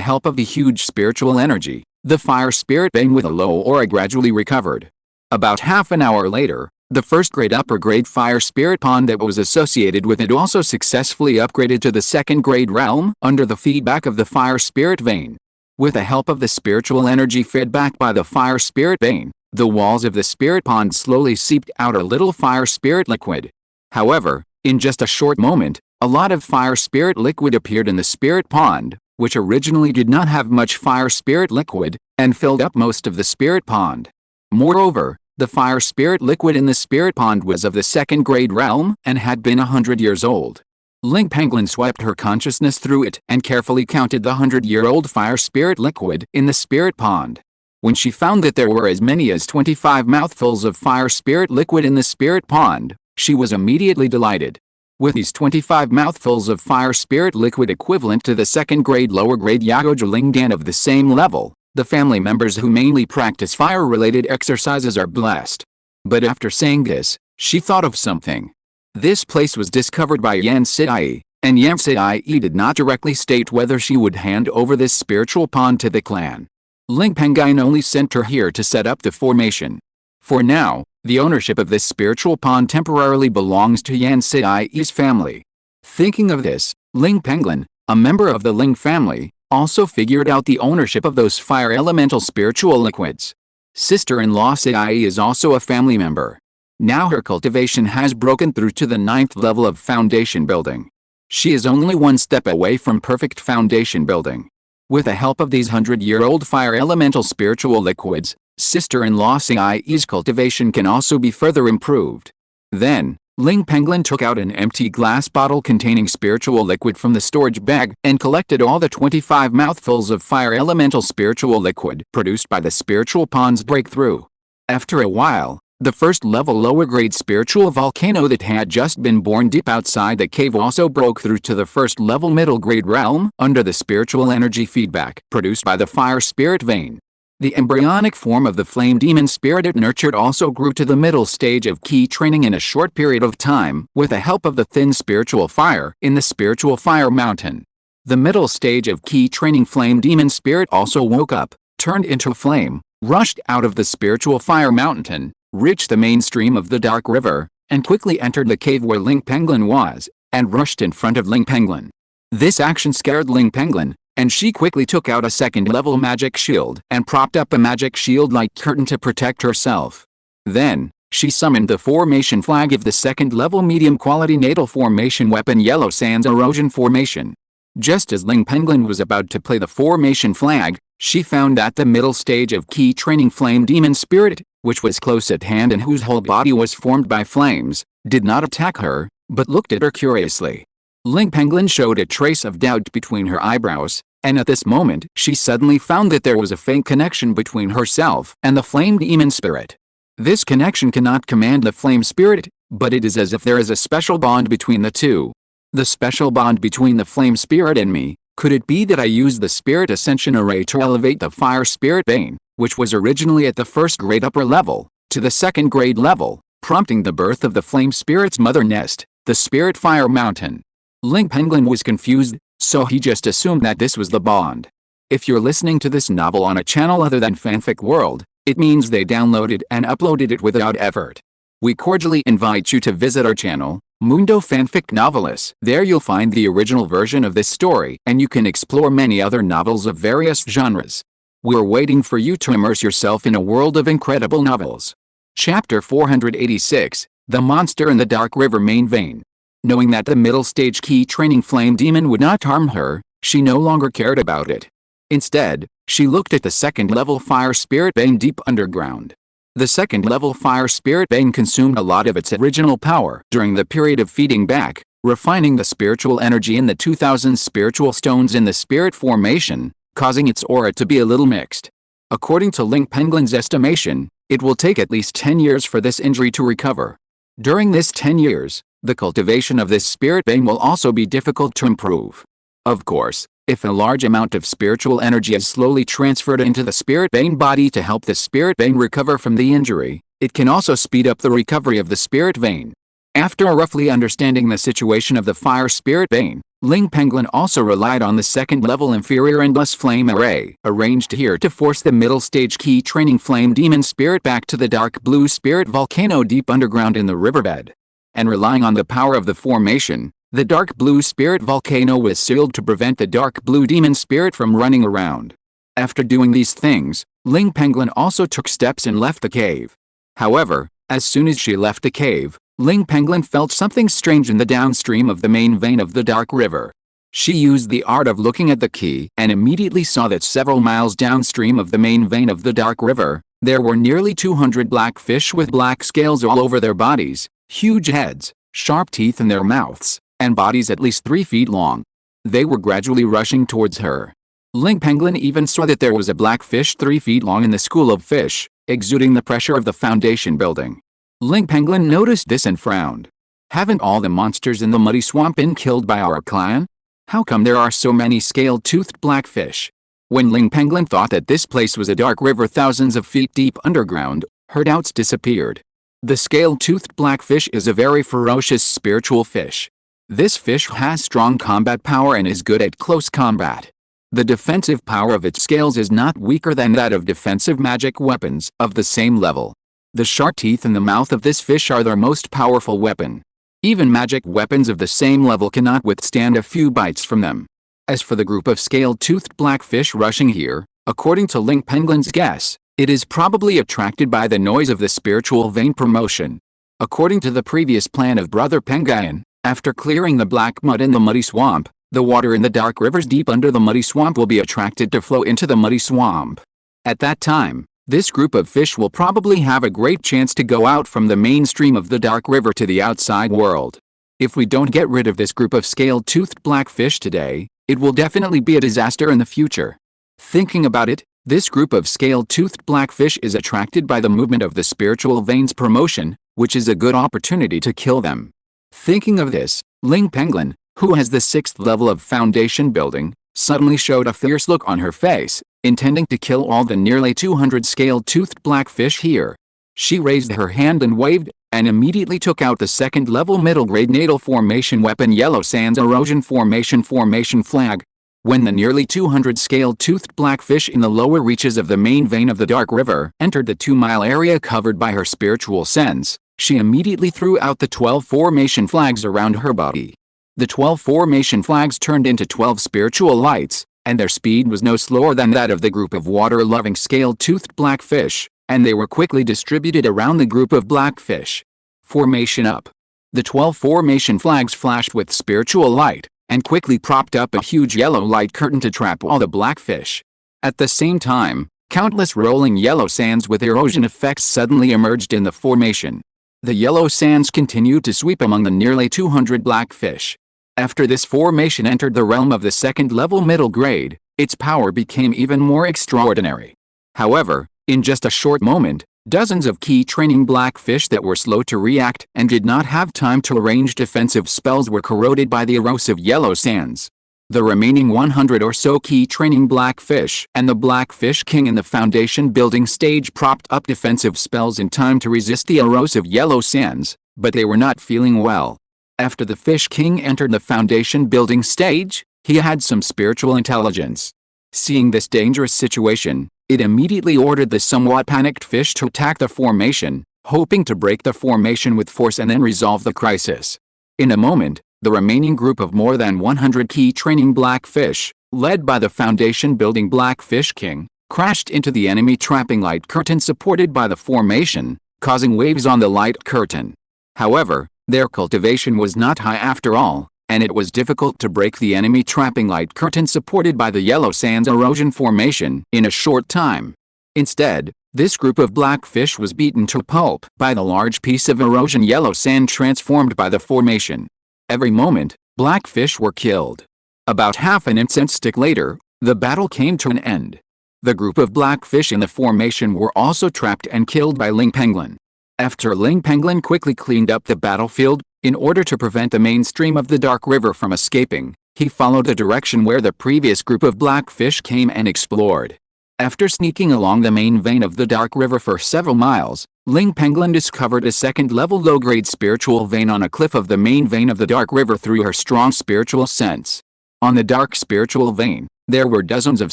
help of the huge spiritual energy, the fire spirit vein with a low aura gradually recovered. About half an hour later, the first grade upper grade fire spirit pond that was associated with it also successfully upgraded to the second grade realm under the feedback of the fire spirit vein. With the help of the spiritual energy fed back by the fire spirit vein, the walls of the spirit pond slowly seeped out a little fire spirit liquid. However, in just a short moment, a lot of fire spirit liquid appeared in the spirit pond, which originally did not have much fire spirit liquid, and filled up most of the spirit pond. Moreover, the fire spirit liquid in the spirit pond was of the second grade realm and had been 100 years old. Ling Pengyun swept her consciousness through it and carefully counted the 100-year-old fire spirit liquid in the spirit pond. When she found that there were as many as 25 mouthfuls of fire spirit liquid in the spirit pond, she was immediately delighted. With these 25 mouthfuls of fire spirit liquid equivalent to the second grade lower grade Yagoja Lingdan of the same level, the family members who mainly practice fire-related exercises are blessed. But after saying this, she thought of something. This place was discovered by Yan Siai, and Yan Siai did not directly state whether she would hand over this spiritual pond to the clan. Ling Pengyun only sent her here to set up the formation. For now, the ownership of this spiritual pond temporarily belongs to Yan Siai's family. Thinking of this, Ling Pengyun, a member of the Ling family, also figured out the ownership of those fire elemental spiritual liquids. Sister-in-law Siai is also a family member. Now her cultivation has broken through to the 9th level of foundation building. She is only one step away from perfect foundation building. With the help of these 100-year-old fire elemental spiritual liquids, sister-in-law Siai's cultivation can also be further improved. Then, Ling Pengyun took out an empty glass bottle containing spiritual liquid from the storage bag and collected all the 25 mouthfuls of fire elemental spiritual liquid produced by the spiritual pond's breakthrough. After a while, the first level lower grade spiritual volcano that had just been born deep outside the cave also broke through to the first level middle grade realm under the spiritual energy feedback produced by the fire spirit vein. The embryonic form of the flame demon spirit it nurtured also grew to the middle stage of key training in a short period of time with the help of the thin spiritual fire in the spiritual fire mountain. The middle stage of key training flame demon spirit also woke up, turned into a flame, rushed out of the spiritual fire mountain, reached the main stream of the dark river, and quickly entered the cave where Ling Pengyun was, and rushed in front of Ling Pengyun. This action scared Ling Pengyun, and she quickly took out a second-level magic shield and propped up a magic shield-like curtain to protect herself. Then, she summoned the formation flag of the second-level medium-quality natal formation weapon Yellow Sands Erosion Formation. Just as Ling Pengyun was about to play the formation flag, she found that the middle stage of key training flame demon spirit, which was close at hand and whose whole body was formed by flames, did not attack her, but looked at her curiously. Ling Pengyun showed a trace of doubt between her eyebrows, and at this moment she suddenly found that there was a faint connection between herself and the flame demon spirit. This connection cannot command the flame spirit, but it is as if there is a special bond between the two. The special bond between the flame spirit and me, could it be that I used the spirit ascension array to elevate the fire spirit vein, which was originally at the first grade upper level, to the second grade level, prompting the birth of the flame spirit's mother nest, the spirit fire mountain? Ling Pengyun was confused, so he just assumed that this was the bond. If you're listening to this novel on a channel other than Fanfic World, it means they downloaded and uploaded it without effort. We cordially invite you to visit our channel, Mundo Fanfic Novelis. There you'll find the original version of this story, and you can explore many other novels of various genres. We're waiting for you to immerse yourself in a world of incredible novels. Chapter 486, The Monster in the Dark River Main Vein. Knowing that the middle stage key training flame demon would not harm her, she no longer cared about it. Instead, she looked at the second-level fire spirit vein deep underground. The second-level fire spirit vein consumed a lot of its original power during the period of feeding back, refining the spiritual energy in the 2,000 spiritual stones in the spirit formation, causing its aura to be a little mixed. According to Ling Pengyun's estimation, it will take at least 10 years for this injury to recover. During this 10 years, the cultivation of this spirit vein will also be difficult to improve. Of course, if a large amount of spiritual energy is slowly transferred into the spirit vein body to help the spirit vein recover from the injury, it can also speed up the recovery of the spirit vein. After roughly understanding the situation of the fire spirit vein, Ling Pengyun also relied on the second-level inferior endless flame array arranged here to force the middle stage key training flame demon spirit back to the dark blue spirit volcano deep underground in the riverbed. And relying on the power of the formation, the dark blue spirit volcano was sealed to prevent the dark blue demon spirit from running around. After doing these things, Ling Pengyun also took steps and left the cave. However, as soon as she left the cave, Ling Pengyun felt something strange in the downstream of the main vein of the dark river. She used the art of looking at the key and immediately saw that several miles downstream of the main vein of the dark river, there were nearly 200 black fish with black scales all over their bodies, huge heads, sharp teeth in their mouths, and bodies at least 3 feet long. They were gradually rushing towards her. Ling Pengyun even saw that there was a black fish 3 feet long in the school of fish, exuding the pressure of the foundation building. Ling Pengyun noticed this and frowned. Haven't all the monsters in the muddy swamp been killed by our clan? How come there are so many scale-toothed black fish? When Ling Pengyun thought that this place was a dark river thousands of feet deep underground, her doubts disappeared. The scale-toothed blackfish is a very ferocious spiritual fish. This fish has strong combat power and is good at close combat. The defensive power of its scales is not weaker than that of defensive magic weapons of the same level. The sharp teeth in the mouth of this fish are their most powerful weapon. Even magic weapons of the same level cannot withstand a few bites from them. As for the group of scale-toothed blackfish rushing here, according to Ling Pengyun's guess, it is probably attracted by the noise of the spiritual vein promotion. According to the previous plan of Brother Pengyun, after clearing the black mud in the muddy swamp, the water in the dark rivers deep under the muddy swamp will be attracted to flow into the muddy swamp. At that time, this group of fish will probably have a great chance to go out from the mainstream of the dark river to the outside world. If we don't get rid of this group of scale-toothed blackfish today, it will definitely be a disaster in the future. Thinking about it, this group of scale-toothed blackfish is attracted by the movement of the spiritual veins promotion, which is a good opportunity to kill them. Thinking of this, Ling Pengyun, who has the 6th level of foundation building, suddenly showed a fierce look on her face, intending to kill all the nearly 200 scale-toothed blackfish here. She raised her hand and waved, and immediately took out the 2nd level middle grade natal formation weapon Yellow Sands Erosion Formation Flag. When the nearly 200 scale-toothed blackfish in the lower reaches of the main vein of the dark river entered the 2-mile area covered by her spiritual sense, she immediately threw out the 12 formation flags around her body. The 12 formation flags turned into 12 spiritual lights, and their speed was no slower than that of the group of water-loving scale-toothed blackfish, and they were quickly distributed around the group of blackfish. Formation up. The 12 formation flags flashed with spiritual light, and quickly propped up a huge yellow light curtain to trap all the blackfish. At the same time, countless rolling yellow sands with erosion effects suddenly emerged in the formation. The yellow sands continued to sweep among the nearly 200 blackfish. After this formation entered the realm of the 2nd level middle grade, its power became even more extraordinary. However, in just a short moment, dozens of key training blackfish that were slow to react and did not have time to arrange defensive spells were corroded by the erosive yellow sands. The remaining 100 or so key training blackfish and the blackfish king in the foundation building stage propped up defensive spells in time to resist the erosive yellow sands, but they were not feeling well. After the Fish King entered the foundation building stage, he had some spiritual intelligence. Seeing this dangerous situation, it immediately ordered the somewhat panicked fish to attack the formation, hoping to break the formation with force and then resolve the crisis. In a moment, the remaining group of more than 100 key training blackfish, led by the foundation building Blackfish King, crashed into the enemy trapping light curtain supported by the formation, causing waves on the light curtain. However, their cultivation was not high after all, and it was difficult to break the enemy trapping light curtain supported by the yellow sands erosion formation in a short time. Instead, this group of blackfish was beaten to pulp by the large piece of erosion yellow sand transformed by the formation. Every moment, blackfish were killed. About half an incense stick later, the battle came to an end. The group of blackfish in the formation were also trapped and killed by Ling Pengyun. After Ling Pengyun quickly cleaned up the battlefield, in order to prevent the mainstream of the Dark River from escaping, he followed the direction where the previous group of blackfish came and explored. After sneaking along the main vein of the Dark River for several miles, Ling Pengyun discovered a second-level low-grade spiritual vein on a cliff of the main vein of the Dark River through her strong spiritual sense. On the dark spiritual vein, there were dozens of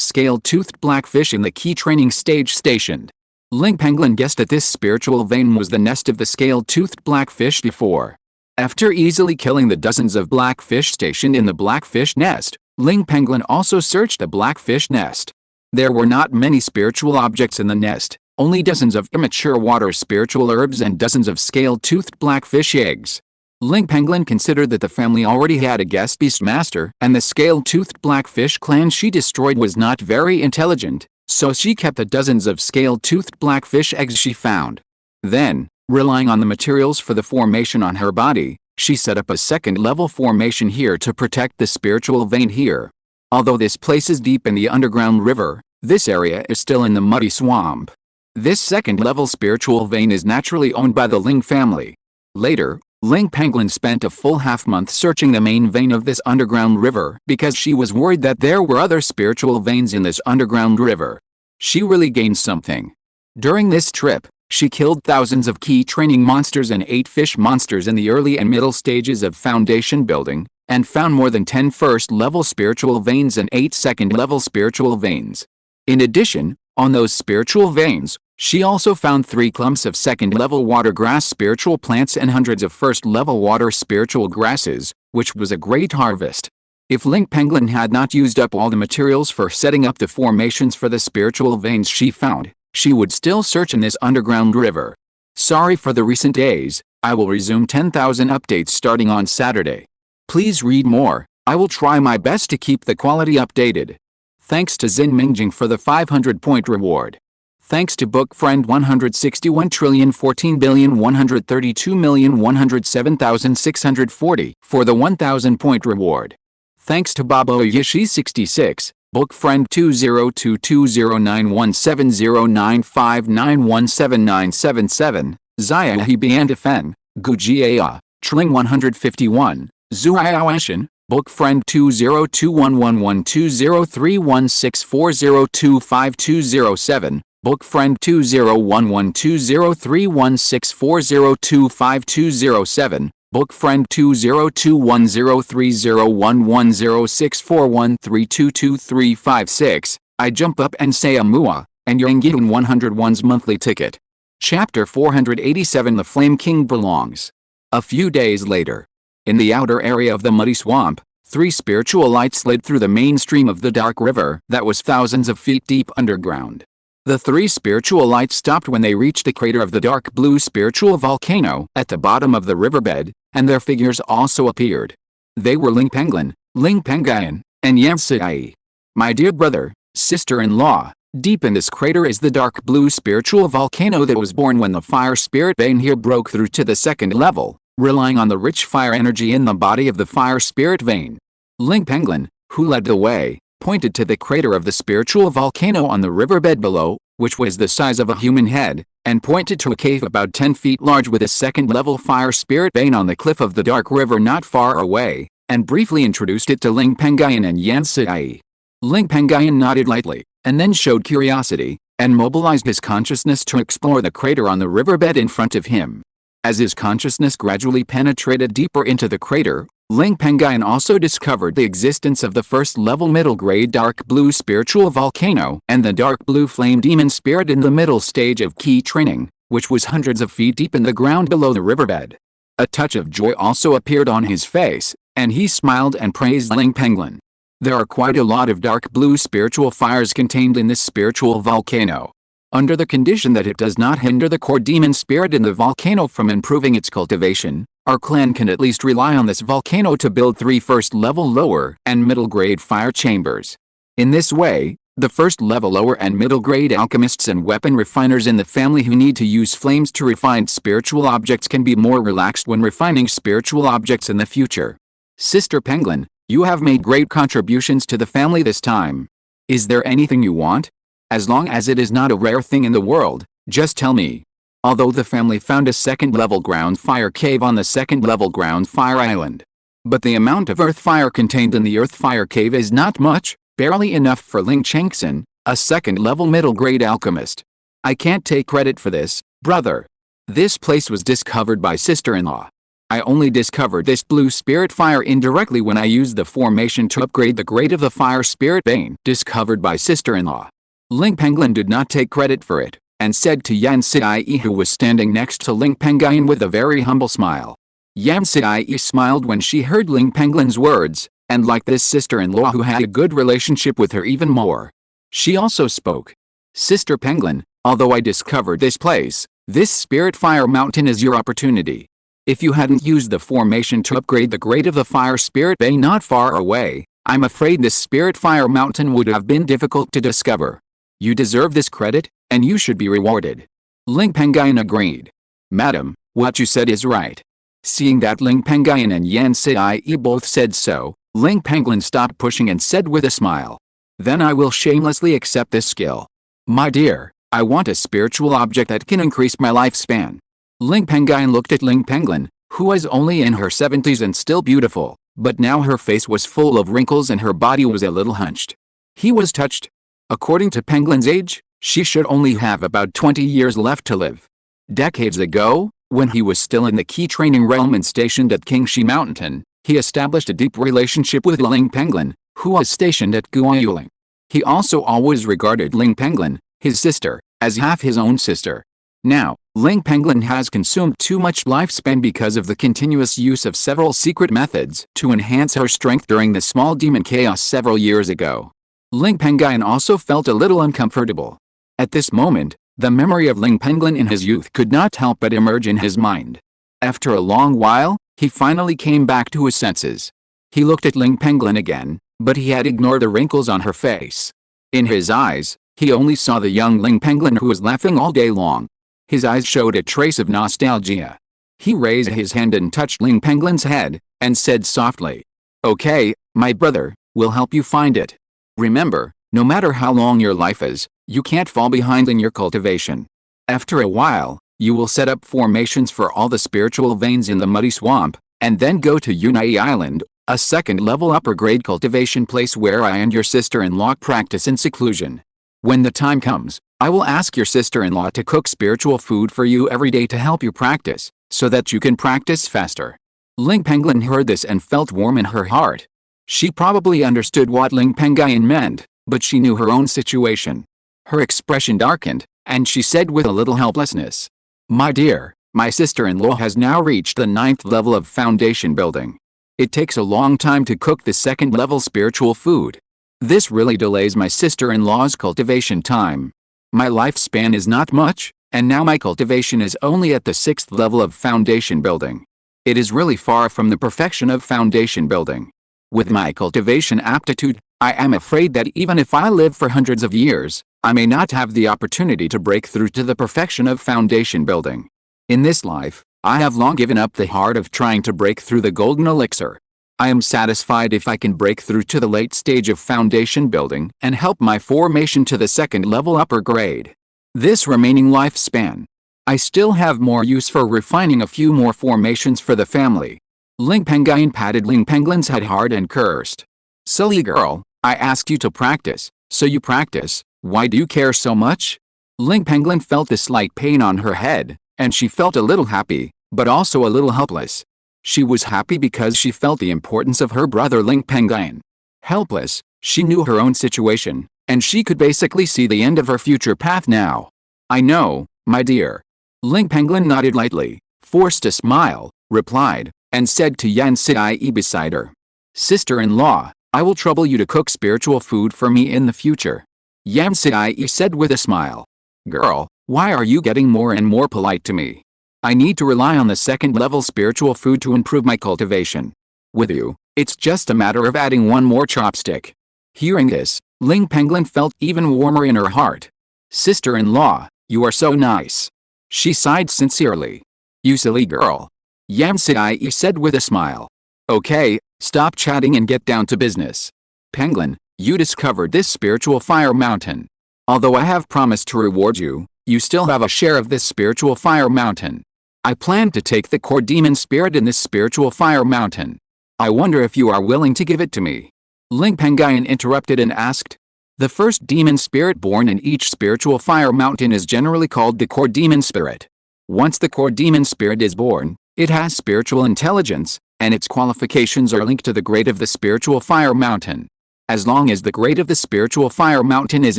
scale-toothed blackfish in the key training stage stationed. Ling Pengyun guessed that this spiritual vein was the nest of the scale-toothed blackfish before. After easily killing the dozens of blackfish stationed in the blackfish nest, Ling Pengyun also searched the blackfish nest. There were not many spiritual objects in the nest, only dozens of immature water spiritual herbs and dozens of scale-toothed blackfish eggs. Ling Pengyun considered that the family already had a guest beastmaster, and the scale-toothed blackfish clan she destroyed was not very intelligent, so she kept the dozens of scale-toothed blackfish eggs she found. Then, relying on the materials for the formation on her body, she set up a second-level formation here to protect the spiritual vein here. Although this place is deep in the underground river, this area is still in the muddy swamp. This second-level spiritual vein is naturally owned by the Ling family. Later, Ling Pengyun spent a full half-month searching the main vein of this underground river because she was worried that there were other spiritual veins in this underground river. She really gained something. During this trip, she killed thousands of key training monsters and 8 fish monsters in the early and middle stages of foundation building, and found more than 10 first-level spiritual veins and 8 second-level spiritual veins. In addition, on those spiritual veins, she also found 3 clumps of second-level water grass spiritual plants and hundreds of first-level water spiritual grasses, which was a great harvest. If Ling Pengyun had not used up all the materials for setting up the formations for the spiritual veins she found, she would still search in this underground river. Sorry for the recent days, I will resume 10,000 updates starting on Saturday. Please read more, I will try my best to keep the quality updated. Thanks to Xin Mingjing for the 500-point reward. Thanks to Book Friend 161,014,132,107,640 for the 1,000-point reward. Thanks to Babo Yishi 66, Book Friend 20220917095917977, Zaya Hebiandefen, Gujiaya, Tling 151, Zuiaoashan, Book Friend 20211203164025207, Book Friend 20112031640252207, Book Friend 2021030110641322356, I Jump Up and Say Amua, and Yangidun 101's monthly ticket. Chapter 487 The Flame King Belongs. A few days later. In the outer area of the muddy swamp, 3 spiritual lights slid through the mainstream of the dark river that was thousands of feet deep underground. The 3 spiritual lights stopped when they reached the crater of the dark blue spiritual volcano at the bottom of the riverbed, and their figures also appeared. They were Ling Pengyun, Ling Pengyun, and Yansai. My dear brother, sister-in-law, deep in this crater is the dark blue spiritual volcano that was born when the fire spirit vein here broke through to the second level, relying on the rich fire energy in the body of the fire spirit vein. Ling Pengyun, who led the way, pointed to the crater of the spiritual volcano on the riverbed below, which was the size of a human head, and pointed to a cave about 10 feet large with a second-level fire spirit vein on the cliff of the dark river not far away, and briefly introduced it to Ling Pengyun and Yansai. Ling Pengyun nodded lightly, and then showed curiosity, and mobilized his consciousness to explore the crater on the riverbed in front of him. As his consciousness gradually penetrated deeper into the crater, Ling Pengyun also discovered the existence of the first-level middle-grade dark blue spiritual volcano and the dark blue flame demon spirit in the middle stage of key training, which was hundreds of feet deep in the ground below the riverbed. A touch of joy also appeared on his face, and he smiled and praised Ling Pengyun. There are quite a lot of dark blue spiritual fires contained in this spiritual volcano. Under the condition that it does not hinder the core demon spirit in the volcano from improving its cultivation, our clan can at least rely on this volcano to build 3 first-level lower and middle-grade fire chambers. In this way, the first-level lower and middle-grade alchemists and weapon refiners in the family who need to use flames to refine spiritual objects can be more relaxed when refining spiritual objects in the future. Sister Pengyun, you have made great contributions to the family this time. Is there anything you want? As long as it is not a rare thing in the world, just tell me. Although the family found a second-level ground fire cave on the second-level ground fire island. But the amount of earth fire contained in the earth fire cave is not much, barely enough for Ling Chengxin, a second-level middle-grade alchemist. I can't take credit for this, brother. This place was discovered by sister-in-law. I only discovered this blue spirit fire indirectly when I used the formation to upgrade the grade of the fire spirit vein discovered by sister-in-law. Ling Pengyun did not take credit for it, and said to Yan Siai, who was standing next to Ling Pengyun with a very humble smile. Yan Siai smiled when she heard Ling Pengyun's words, and liked this sister-in-law who had a good relationship with her even more. She also spoke. Sister Pengyun, although I discovered this place, this spirit fire mountain is your opportunity. If you hadn't used the formation to upgrade the grade of the fire spirit bay not far away, I'm afraid this spirit fire mountain would have been difficult to discover. You deserve this credit, and you should be rewarded. Ling Pengyun agreed. Madam, what you said is right. Seeing that Ling Pengyun and Yan Siai both said so, Ling Pengyun stopped pushing and said with a smile. Then I will shamelessly accept this skill. My dear, I want a spiritual object that can increase my lifespan. Ling Pengyun looked at Ling Pengyun, who was only in her 70s and still beautiful, but now her face was full of wrinkles and her body was a little hunched. He was touched. According to Pengyun's age, she should only have about 20 years left to live. Decades ago, when he was still in the key training realm and stationed at Qingshi Mountain, he established a deep relationship with Ling Pengyun, who was stationed at Guiyuling. He also always regarded Ling Pengyun, his sister, as half his own sister. Now, Ling Pengyun has consumed too much lifespan because of the continuous use of several secret methods to enhance her strength during the small demon chaos several years ago. Ling Pengyun also felt a little uncomfortable. At this moment, the memory of Ling Pengyun in his youth could not help but emerge in his mind. After a long while, he finally came back to his senses. He looked at Ling Pengyun again, but he had ignored the wrinkles on her face. In his eyes, he only saw the young Ling Pengyun who was laughing all day long. His eyes showed a trace of nostalgia. He raised his hand and touched Ling Pengyun's head, and said softly, "Okay, my brother, we'll help you find it. Remember, no matter how long your life is, you can't fall behind in your cultivation. After a while, you will set up formations for all the spiritual veins in the muddy swamp, and then go to Yunai Island, a second-level upper-grade cultivation place where I and your sister-in-law practice in seclusion. When the time comes, I will ask your sister-in-law to cook spiritual food for you every day to help you practice, so that you can practice faster." Ling Pengyun heard this and felt warm in her heart. She probably understood what Ling Pengyun meant, but she knew her own situation. Her expression darkened, and she said with a little helplessness, "My dear, my sister-in-law has now reached the 9th level of foundation building. It takes a long time to cook the second-level spiritual food. This really delays my sister-in-law's cultivation time. My lifespan is not much, and now my cultivation is only at the 6th level of foundation building. It is really far from the perfection of foundation building. With my cultivation aptitude, I am afraid that even if I live for hundreds of years, I may not have the opportunity to break through to the perfection of foundation building. In this life, I have long given up the heart of trying to break through the golden elixir. I am satisfied if I can break through to the late stage of foundation building and help my formation to the second level upper grade. This remaining lifespan, I still have more use for refining a few more formations for the family." Ling Pengyun patted Ling Pengyun's head hard and cursed. "Silly girl, I asked you to practice, so you practice. Why do you care so much?" Ling Pengyun felt a slight pain on her head, and she felt a little happy, but also a little helpless. She was happy because she felt the importance of her brother Ling Pengyun. Helpless, she knew her own situation, and she could basically see the end of her future path now. I know, my dear. Ling Pengyun nodded lightly, forced a smile, replied, and said to Yan Sidai beside her. Sister-in-law, I will trouble you to cook spiritual food for me in the future. Yan Sidai said with a smile. Girl, why are you getting more and more polite to me? I need to rely on the second-level spiritual food to improve my cultivation. With you, it's just a matter of adding one more chopstick. Hearing this, Ling Pengyun felt even warmer in her heart. Sister-in-law, you are so nice. She sighed sincerely. You silly girl. Yan Sidai said with a smile. Okay, stop chatting and get down to business. Pengyun, you discovered this spiritual fire mountain. Although I have promised to reward you, you still have a share of this spiritual fire mountain. I plan to take the core demon spirit in this spiritual fire mountain. I wonder if you are willing to give it to me. Ling Pengyun interrupted and asked. The first demon spirit born in each spiritual fire mountain is generally called the core demon spirit. Once the core demon spirit is born, it has spiritual intelligence, and its qualifications are linked to the grade of the spiritual fire mountain. As long as the grade of the spiritual fire mountain is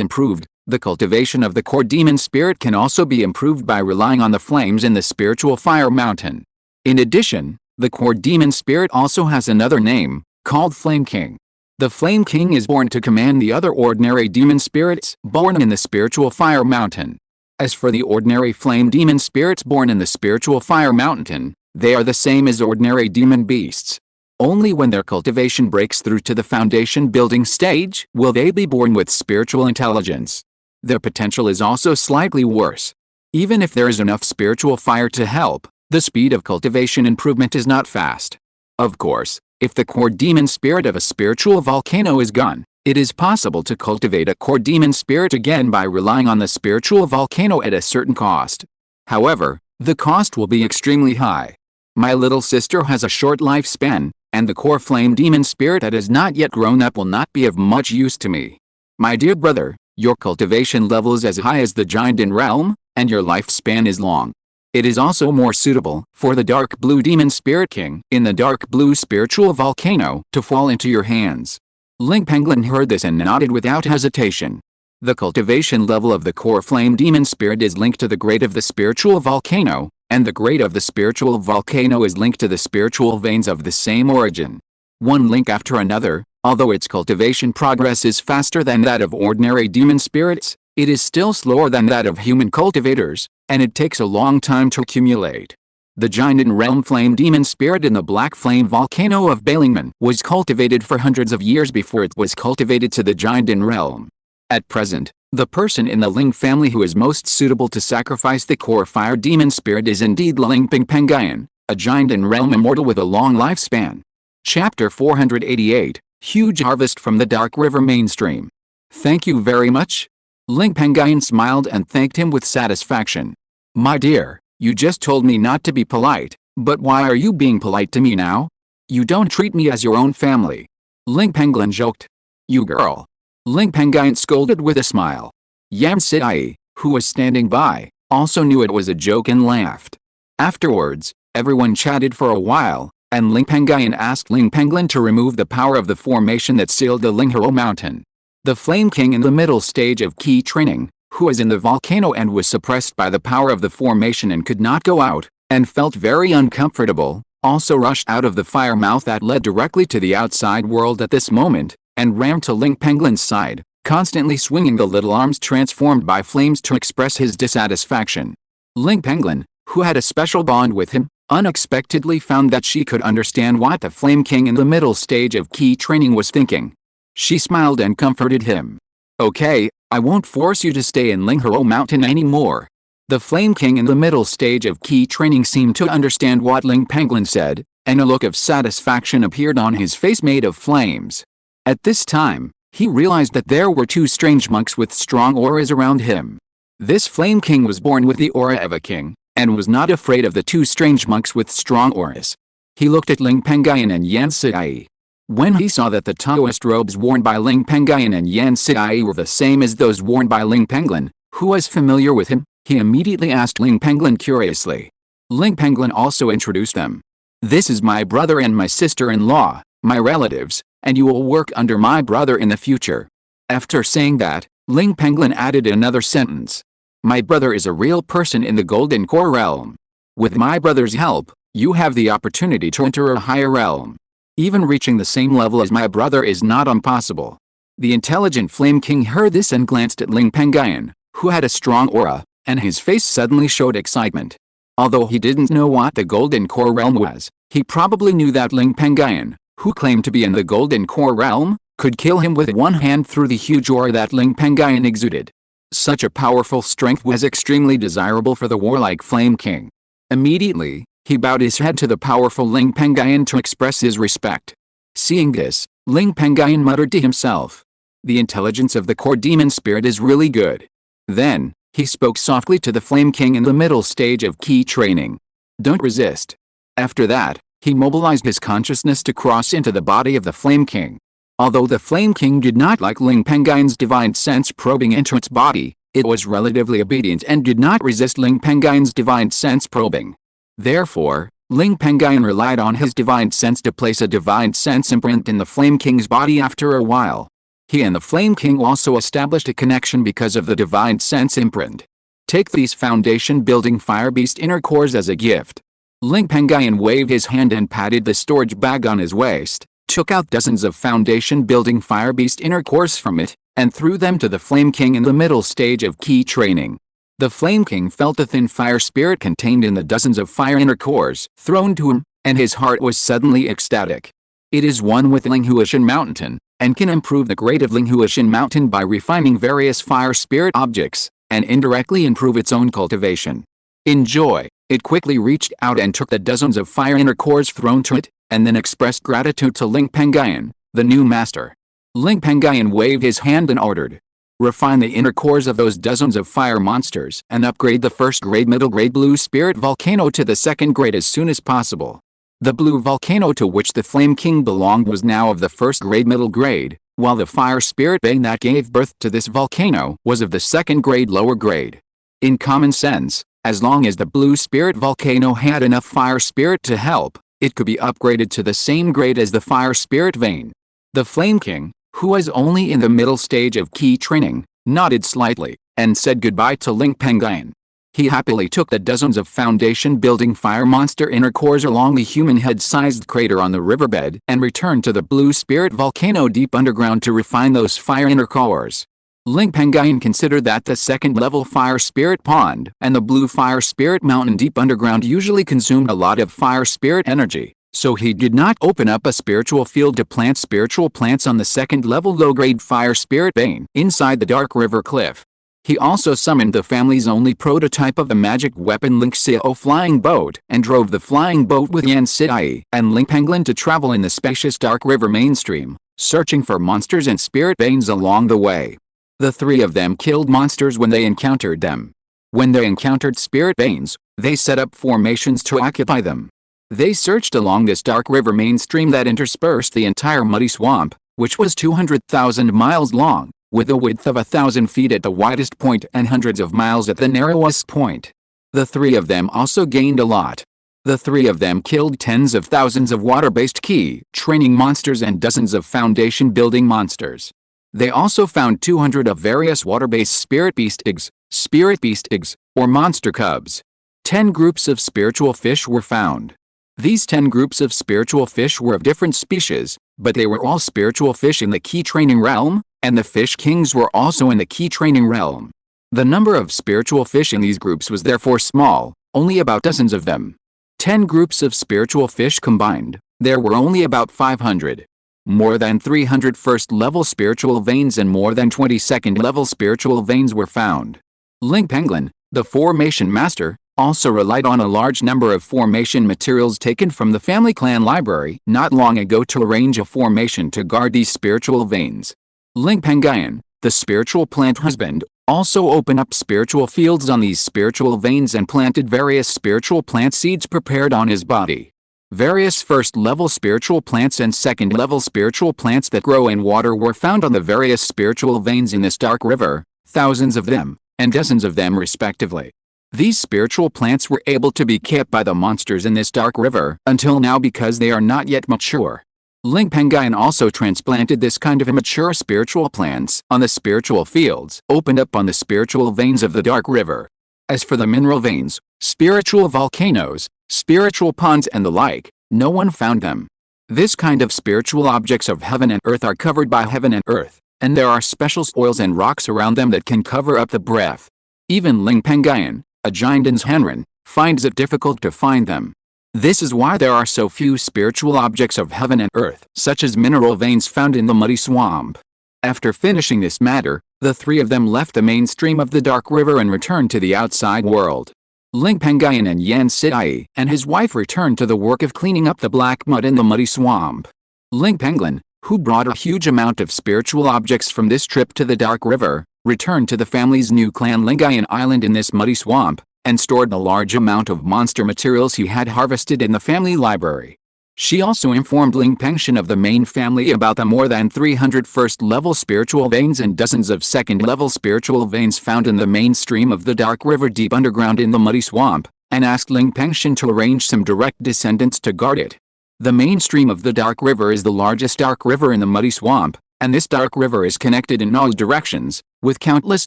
improved, the cultivation of the core demon spirit can also be improved by relying on the flames in the spiritual fire mountain. In addition, the core demon spirit also has another name, called Flame King. The Flame King is born to command the other ordinary demon spirits born in the spiritual fire mountain. As for the ordinary flame demon spirits born in the spiritual fire mountain, they are the same as ordinary demon beasts. Only when their cultivation breaks through to the foundation building stage will they be born with spiritual intelligence. Their potential is also slightly worse. Even if there is enough spiritual fire to help, the speed of cultivation improvement is not fast. Of course, if the core demon spirit of a spiritual volcano is gone, it is possible to cultivate a core demon spirit again by relying on the spiritual volcano at a certain cost. However, the cost will be extremely high. My little sister has a short lifespan, and the core flame demon spirit that has not yet grown up will not be of much use to me. My dear brother, your cultivation level is as high as the dantian realm, and your lifespan is long. It is also more suitable for the dark blue demon spirit king in the dark blue spiritual volcano to fall into your hands. Ling Pengyun heard this and nodded without hesitation. The cultivation level of the core flame demon spirit is linked to the grade of the spiritual volcano, and the grade of the spiritual volcano is linked to the spiritual veins of the same origin. One link after another, although its cultivation progress is faster than that of ordinary demon spirits, it is still slower than that of human cultivators, and it takes a long time to accumulate. The dantian realm flame demon spirit in the black flame volcano of Balingman was cultivated for hundreds of years before it was cultivated to the dantian realm. At present, the person in the Ling family who is most suitable to sacrifice the core fire demon spirit is indeed Ling Pengyun, a dantian realm immortal with a long lifespan. Chapter 488, Huge Harvest from the Dark River Mainstream. Thank you very much. Ling Pengyun smiled and thanked him with satisfaction. My dear, you just told me not to be polite, but why are you being polite to me now? You don't treat me as your own family. Ling Pengyun joked. You girl. Ling Pengyun scolded with a smile. Yan Sidai, who was standing by, also knew it was a joke and laughed. Afterwards, everyone chatted for a while, and Ling Pengyun asked Ling Pengyun to remove the power of the formation that sealed the Lingxiao Mountain. The Flame King in the middle stage of key training, who was in the volcano and was suppressed by the power of the formation and could not go out, and felt very uncomfortable, also rushed out of the fire mouth that led directly to the outside world at this moment, and ran to Ling Pengyun's side, constantly swinging the little arms transformed by flames to express his dissatisfaction. Ling Pengyun, who had a special bond with him, unexpectedly found that she could understand what the Flame King in the middle stage of key training was thinking. She smiled and comforted him. Okay, I won't force you to stay in Lingxiao Mountain anymore. The Flame King in the middle stage of key training seemed to understand what Ling Pengyun said, and a look of satisfaction appeared on his face made of flames. At this time, he realized that there were two strange monks with strong auras around him. This Flame King was born with the aura of a king, and was not afraid of the two strange monks with strong auras. He looked at Ling Pengyun and Yan Sidai. When he saw that the Taoist robes worn by Ling Pengyun and Yan Sidai were the same as those worn by Ling Pengyun, who was familiar with him, he immediately asked Ling Pengyun curiously. Ling Pengyun also introduced them. "This is my brother and my sister-in-law, my relatives, and you will work under my brother in the future." After saying that, Ling Pengyun added another sentence. "My brother is a real person in the Golden Core realm. With my brother's help, you have the opportunity to enter a higher realm. Even reaching the same level as my brother is not impossible." The intelligent Flame King heard this and glanced at Ling Pengyun, who had a strong aura, and his face suddenly showed excitement. Although he didn't know what the Golden Core realm was, he probably knew that Ling Pengyun, who claimed to be in the Golden Core realm, could kill him with one hand through the huge aura that Ling Pengyun exuded. Such a powerful strength was extremely desirable for the warlike Flame King. Immediately, he bowed his head to the powerful Ling Pengyun to express his respect. Seeing this, Ling Pengyun muttered to himself, "The intelligence of the core demon spirit is really good." Then, he spoke softly to the Flame King in the middle stage of key training. "Don't resist." After that, he mobilized his consciousness to cross into the body of the Flame King. Although the Flame King did not like Ling Pengyun's divine sense probing into its body, it was relatively obedient and did not resist Ling Pengyun's divine sense probing. Therefore, Ling Pengyun relied on his divine sense to place a divine sense imprint in the Flame King's body after a while. He and the Flame King also established a connection because of the divine sense imprint. "Take these foundation-building fire beast inner cores as a gift." Ling Pengyun waved his hand and patted the storage bag on his waist, took out dozens of foundation-building fire beast inner cores from it, and threw them to the Flame King in the middle stage of key training. The Flame King felt the thin fire spirit contained in the dozens of fire inner cores thrown to him, and his heart was suddenly ecstatic. It is one with Lingxiao Mountain, and can improve the grade of Lingxiao Mountain by refining various fire spirit objects, and indirectly improve its own cultivation. Enjoy! It quickly reached out and took the dozens of fire inner cores thrown to it, and then expressed gratitude to Ling Pengyun, the new master. Ling Pengyun waved his hand and ordered, "Refine the inner cores of those dozens of fire monsters and upgrade the first grade middle grade blue spirit volcano to the second grade as soon as possible." The blue volcano to which the Flame King belonged was now of the first grade middle grade, while the fire spirit vein that gave birth to this volcano was of the second grade lower grade. In common sense, as long as the blue spirit volcano had enough fire spirit to help, it could be upgraded to the same grade as the fire spirit vein. The Flame King, who was only in the middle stage of key training, nodded slightly, and said goodbye to Ling Pengyun. He happily took the dozens of foundation-building fire monster inner cores along the human head-sized crater on the riverbed and returned to the blue spirit volcano deep underground to refine those fire inner cores. Ling Pengyun considered that the second-level fire spirit pond and the blue fire spirit mountain deep underground usually consumed a lot of fire spirit energy, so he did not open up a spiritual field to plant spiritual plants on the second-level low-grade fire spirit vein inside the dark river cliff. He also summoned the family's only prototype of the magic weapon Lingxiao flying boat and drove the flying boat with Yan Sidai and Ling Pengyun to travel in the spacious dark river mainstream, searching for monsters and spirit veins along the way. The three of them killed monsters when they encountered them. When they encountered spirit veins, they set up formations to occupy them. They searched along this dark river mainstream that interspersed the entire muddy swamp, which was 200,000 miles long, with a width of 1,000 feet at the widest point and hundreds of miles at the narrowest point. The three of them also gained a lot. The three of them killed tens of thousands of water-based key training monsters and dozens of foundation-building monsters. They also found 200 of various water-based spirit beast eggs, or monster cubs. 10 groups of spiritual fish were found. These 10 groups of spiritual fish were of different species, but they were all spiritual fish in the key training realm, and the fish kings were also in the key training realm. The number of spiritual fish in these groups was therefore small, only about dozens of them. 10 groups of spiritual fish combined, there were only about 500. More than 300 first-level spiritual veins and more than 20 second-level spiritual veins were found. Ling Pengyun, the formation master, also relied on a large number of formation materials taken from the family clan library not long ago to arrange a formation to guard these spiritual veins. Ling Pengyun, the spiritual plant husband, also opened up spiritual fields on these spiritual veins and planted various spiritual plant seeds prepared on his body. Various first-level spiritual plants and second-level spiritual plants that grow in water were found on the various spiritual veins in this dark river, thousands of them, and dozens of them respectively. These spiritual plants were able to be kept by the monsters in this dark river until now because they are not yet mature. Ling Pengyun also transplanted this kind of immature spiritual plants on the spiritual fields opened up on the spiritual veins of the dark river. As for the mineral veins, spiritual volcanoes, spiritual ponds and the like, no one found them. This kind of spiritual objects of heaven and earth are covered by heaven and earth, and there are special soils and rocks around them that can cover up the breath. Even Ling Pengyun, a giant in Hanren, finds it difficult to find them. This is why there are so few spiritual objects of heaven and earth, such as mineral veins found in the muddy swamp. After finishing this matter, the three of them left the mainstream of the dark river and returned to the outside world. Ling Pengyun and Yan Sidai and his wife returned to the work of cleaning up the black mud in the muddy swamp. Ling Pengyun, who brought a huge amount of spiritual objects from this trip to the dark river, returned to the family's new clan Lingxiao Island in this muddy swamp, and stored the large amount of monster materials he had harvested in the family library. She also informed Ling Pengyun of the main family about the more than 300 first-level spiritual veins and dozens of second-level spiritual veins found in the mainstream of the dark river deep underground in the muddy swamp, and asked Ling Pengyun to arrange some direct descendants to guard it. The mainstream of the dark river is the largest dark river in the muddy swamp, and this dark river is connected in all directions, with countless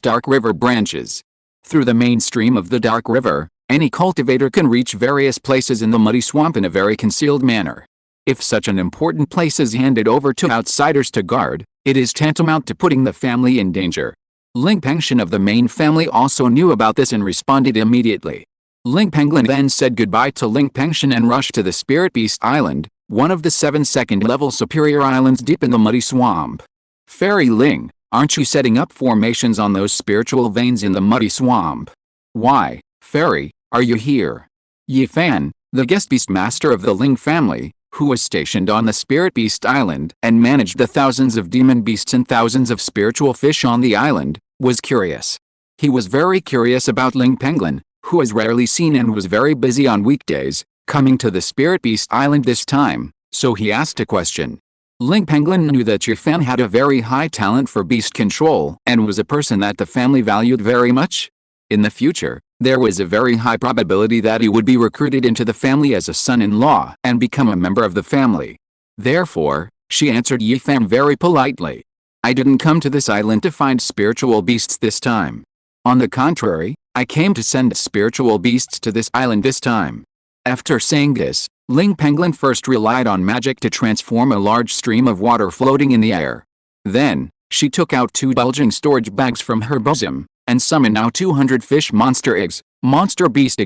dark river branches. Through the mainstream of the dark river, any cultivator can reach various places in the muddy swamp in a very concealed manner. If such an important place is handed over to outsiders to guard, it is tantamount to putting the family in danger. Ling Pengyun of the main family also knew about this and responded immediately. Ling Pengyun then said goodbye to Ling Pengyun and rushed to the Spirit Beast Island, one of the 7 second-level superior islands deep in the muddy swamp. Fairy Ling, aren't you setting up formations on those spiritual veins in the muddy swamp? Why, Fairy, are you here? Yi Fan, the guest beast master of the Ling family, who was stationed on the Spirit Beast Island and managed the thousands of demon beasts and thousands of spiritual fish on the island, was curious. He was very curious about Ling Pengyun, who was rarely seen and was very busy on weekdays, coming to the Spirit Beast Island this time, so he asked a question. Ling Pengyun knew that Yi Fan had a very high talent for beast control and was a person that the family valued very much. In the future, there was a very high probability that he would be recruited into the family as a son-in-law and become a member of the family. Therefore, she answered Yi Fan very politely. I didn't come to this island to find spiritual beasts this time. On the contrary, I came to send spiritual beasts to this island this time. After saying this, Ling Pengyun first relied on magic to transform a large stream of water floating in the air. Then, she took out 2 bulging storage bags from her bosom, and summoned out 200 fish monster eggs, monster beast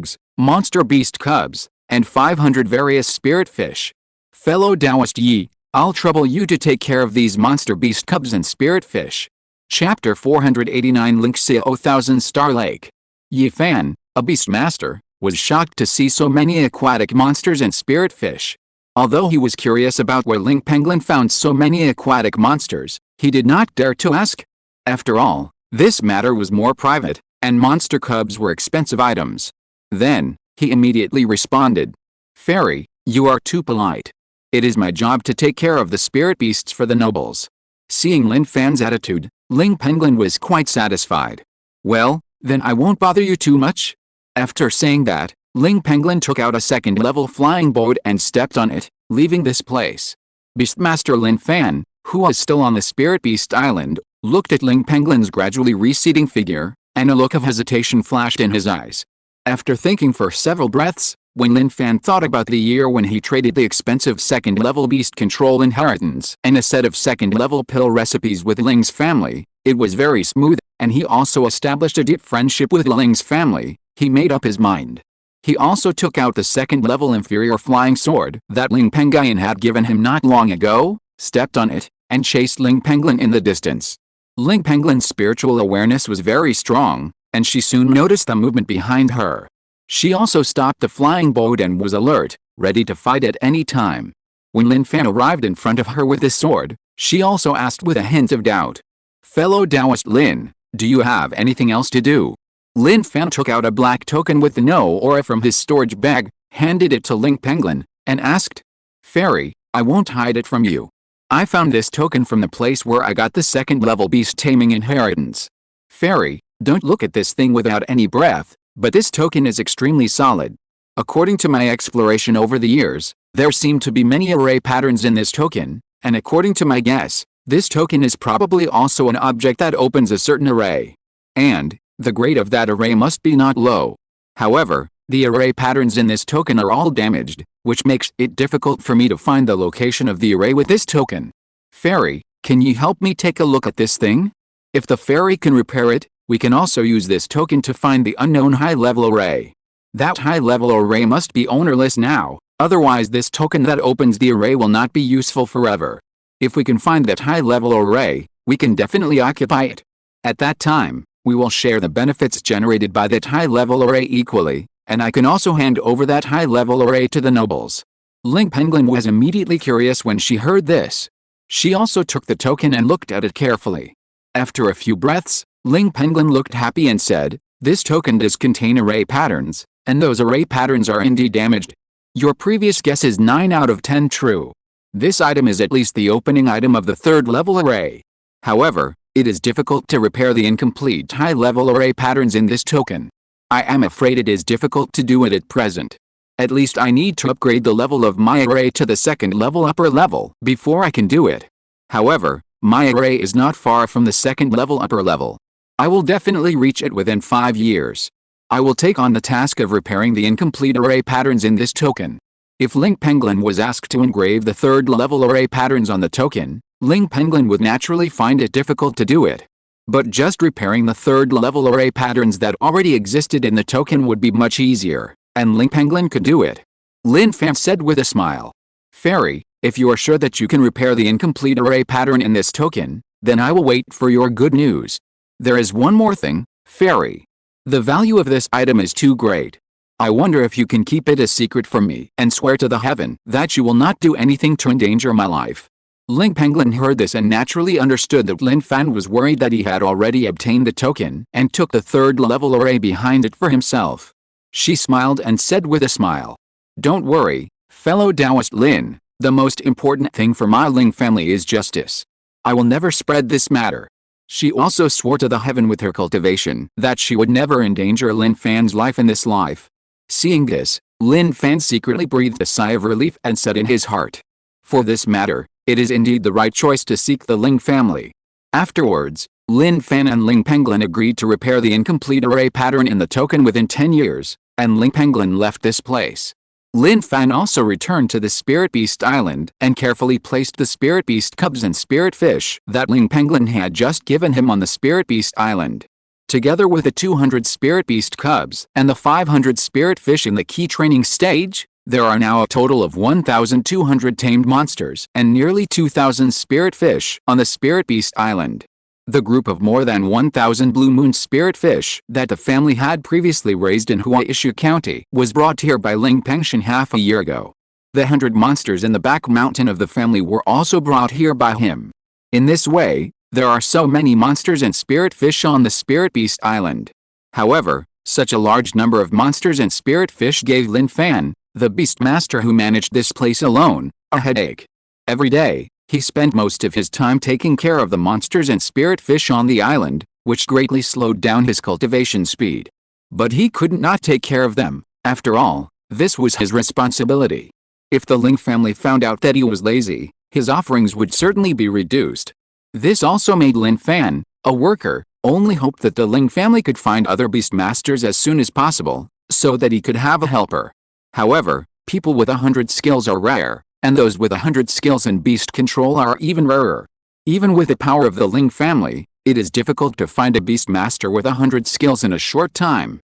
cubs, and 500 various spirit fish. Fellow Taoist Yi, I'll trouble you to take care of these monster beast cubs and spirit fish. Chapter 489 Lingxiao Thousand Star Lake. Yi Fan, a beast master, was shocked to see so many aquatic monsters and spirit fish. Although he was curious about where Ling Pengyun found so many aquatic monsters, he did not dare to ask. After all, this matter was more private, and monster cubs were expensive items. Then, he immediately responded. Fairy, you are too polite. It is my job to take care of the spirit beasts for the nobles. Seeing Lin Fan's attitude, Ling Pengyun was quite satisfied. Well, then I won't bother you too much. After saying that, Ling Pengyun took out a second-level flying boat and stepped on it, leaving this place. Beastmaster Lin Fan, who was still on the Spirit Beast Island, looked at Ling Pengyun's gradually receding figure, and a look of hesitation flashed in his eyes. After thinking for several breaths, when Lin Fan thought about the year when he traded the expensive second-level beast control inheritance and a set of second-level pill recipes with Ling's family, it was very smooth, and he also established a deep friendship with Ling's family. He made up his mind. He also took out the second-level inferior flying sword that Ling Pengyun had given him not long ago, stepped on it, and chased Ling Pengyun in the distance. Ling Pengyun's spiritual awareness was very strong, and she soon noticed the movement behind her. She also stopped the flying boat and was alert, ready to fight at any time. When Lin Fan arrived in front of her with his sword, she also asked with a hint of doubt. Fellow Taoist Lin, do you have anything else to do? Lin Fan took out a black token with no aura from his storage bag, handed it to Ling Pengyun, and asked. Fairy, I won't hide it from you. I found this token from the place where I got the second-level beast taming inheritance. Fairy, don't look at this thing without any breath, But this token is extremely solid. According to my exploration over the years, there seem to be many array patterns in this token, and according to my guess, this token is probably also an object that opens a certain array. And the grade of that array must be not low. However, the array patterns in this token are all damaged, which makes it difficult for me to find the location of the array with this token. Fairy, can you help me take a look at this thing? If the fairy can repair it, we can also use this token to find the unknown high-level array. That high-level array must be ownerless now, otherwise this token that opens the array will not be useful forever. If we can find that high-level array, we can definitely occupy it. At that time, we will share the benefits generated by that high-level array equally, and I can also hand over that high-level array to the nobles. Ling Pengyun was immediately curious when she heard this. She also took the token and looked at it carefully. After a few breaths, Ling Pengyun looked happy and said, "This token does contain array patterns, and those array patterns are indeed damaged. Your previous guess is 9 out of 10 true. This item is at least the opening item of the third-level array. However, it is difficult to repair the incomplete high-level array patterns in this token. I am afraid it is difficult to do it at present. At least I need to upgrade the level of my array to the second level upper level before I can do it. However, my array is not far from the second level upper level. I will definitely reach it within 5 years. I will take on the task of repairing the incomplete array patterns in this token." If Ling Pengyun was asked to engrave the third level array patterns on the token, Ling Pengyun would naturally find it difficult to do it. But just repairing the third level array patterns that already existed in the token would be much easier, and Ling Pengyun could do it. Lin Fan said with a smile, "Fairy, if you are sure that you can repair the incomplete array pattern in this token, then I will wait for your good news. There is one more thing, Fairy. The value of this item is too great. I wonder if you can keep it a secret from me and swear to the heaven that you will not do anything to endanger my life." Ling Pengyun heard this and naturally understood that Lin Fan was worried that he had already obtained the token and took the third level array behind it for himself. She smiled and said with a smile, "Don't worry, fellow Taoist Lin, the most important thing for my Ling family is justice. I will never spread this matter." She also swore to the heaven with her cultivation that she would never endanger Lin Fan's life in this life. Seeing this, Lin Fan secretly breathed a sigh of relief and said in his heart, "For this matter, it is indeed the right choice to seek the Ling family." Afterwards, Lin Fan and Ling Pengyun agreed to repair the incomplete array pattern in the token within 10 years, and Ling Pengyun left this place. Lin Fan also returned to the Spirit Beast Island and carefully placed the Spirit Beast cubs and Spirit Fish that Ling Pengyun had just given him on the Spirit Beast Island. Together with the 200 Spirit Beast cubs and the 500 Spirit Fish in the key training stage, there are now a total of 1,200 tamed monsters and nearly 2,000 Spirit Fish on the Spirit Beast Island. The group of more than 1,000 Blue Moon Spirit Fish that the family had previously raised in Huaishu County was brought here by Ling Pengyun half a year ago. The 100 monsters in the back mountain of the family were also brought here by him. In this way, there are so many monsters and Spirit Fish on the Spirit Beast Island. However, such a large number of monsters and Spirit Fish gave Lin Fan, the Beast Master who managed this place alone, a headache. Every day, he spent most of his time taking care of the monsters and Spirit Fish on the island, which greatly slowed down his cultivation speed. But he could not take care of them. After all, this was his responsibility. If the Ling family found out that he was lazy, his offerings would certainly be reduced. This also made Lin Fan, a worker, only hope that the Ling family could find other beast masters as soon as possible, so that he could have a helper. However, people with 100 skills are rare, and those with 100 skills in beast control are even rarer. Even with the power of the Ling family, it is difficult to find a beast master with 100 skills in a short time.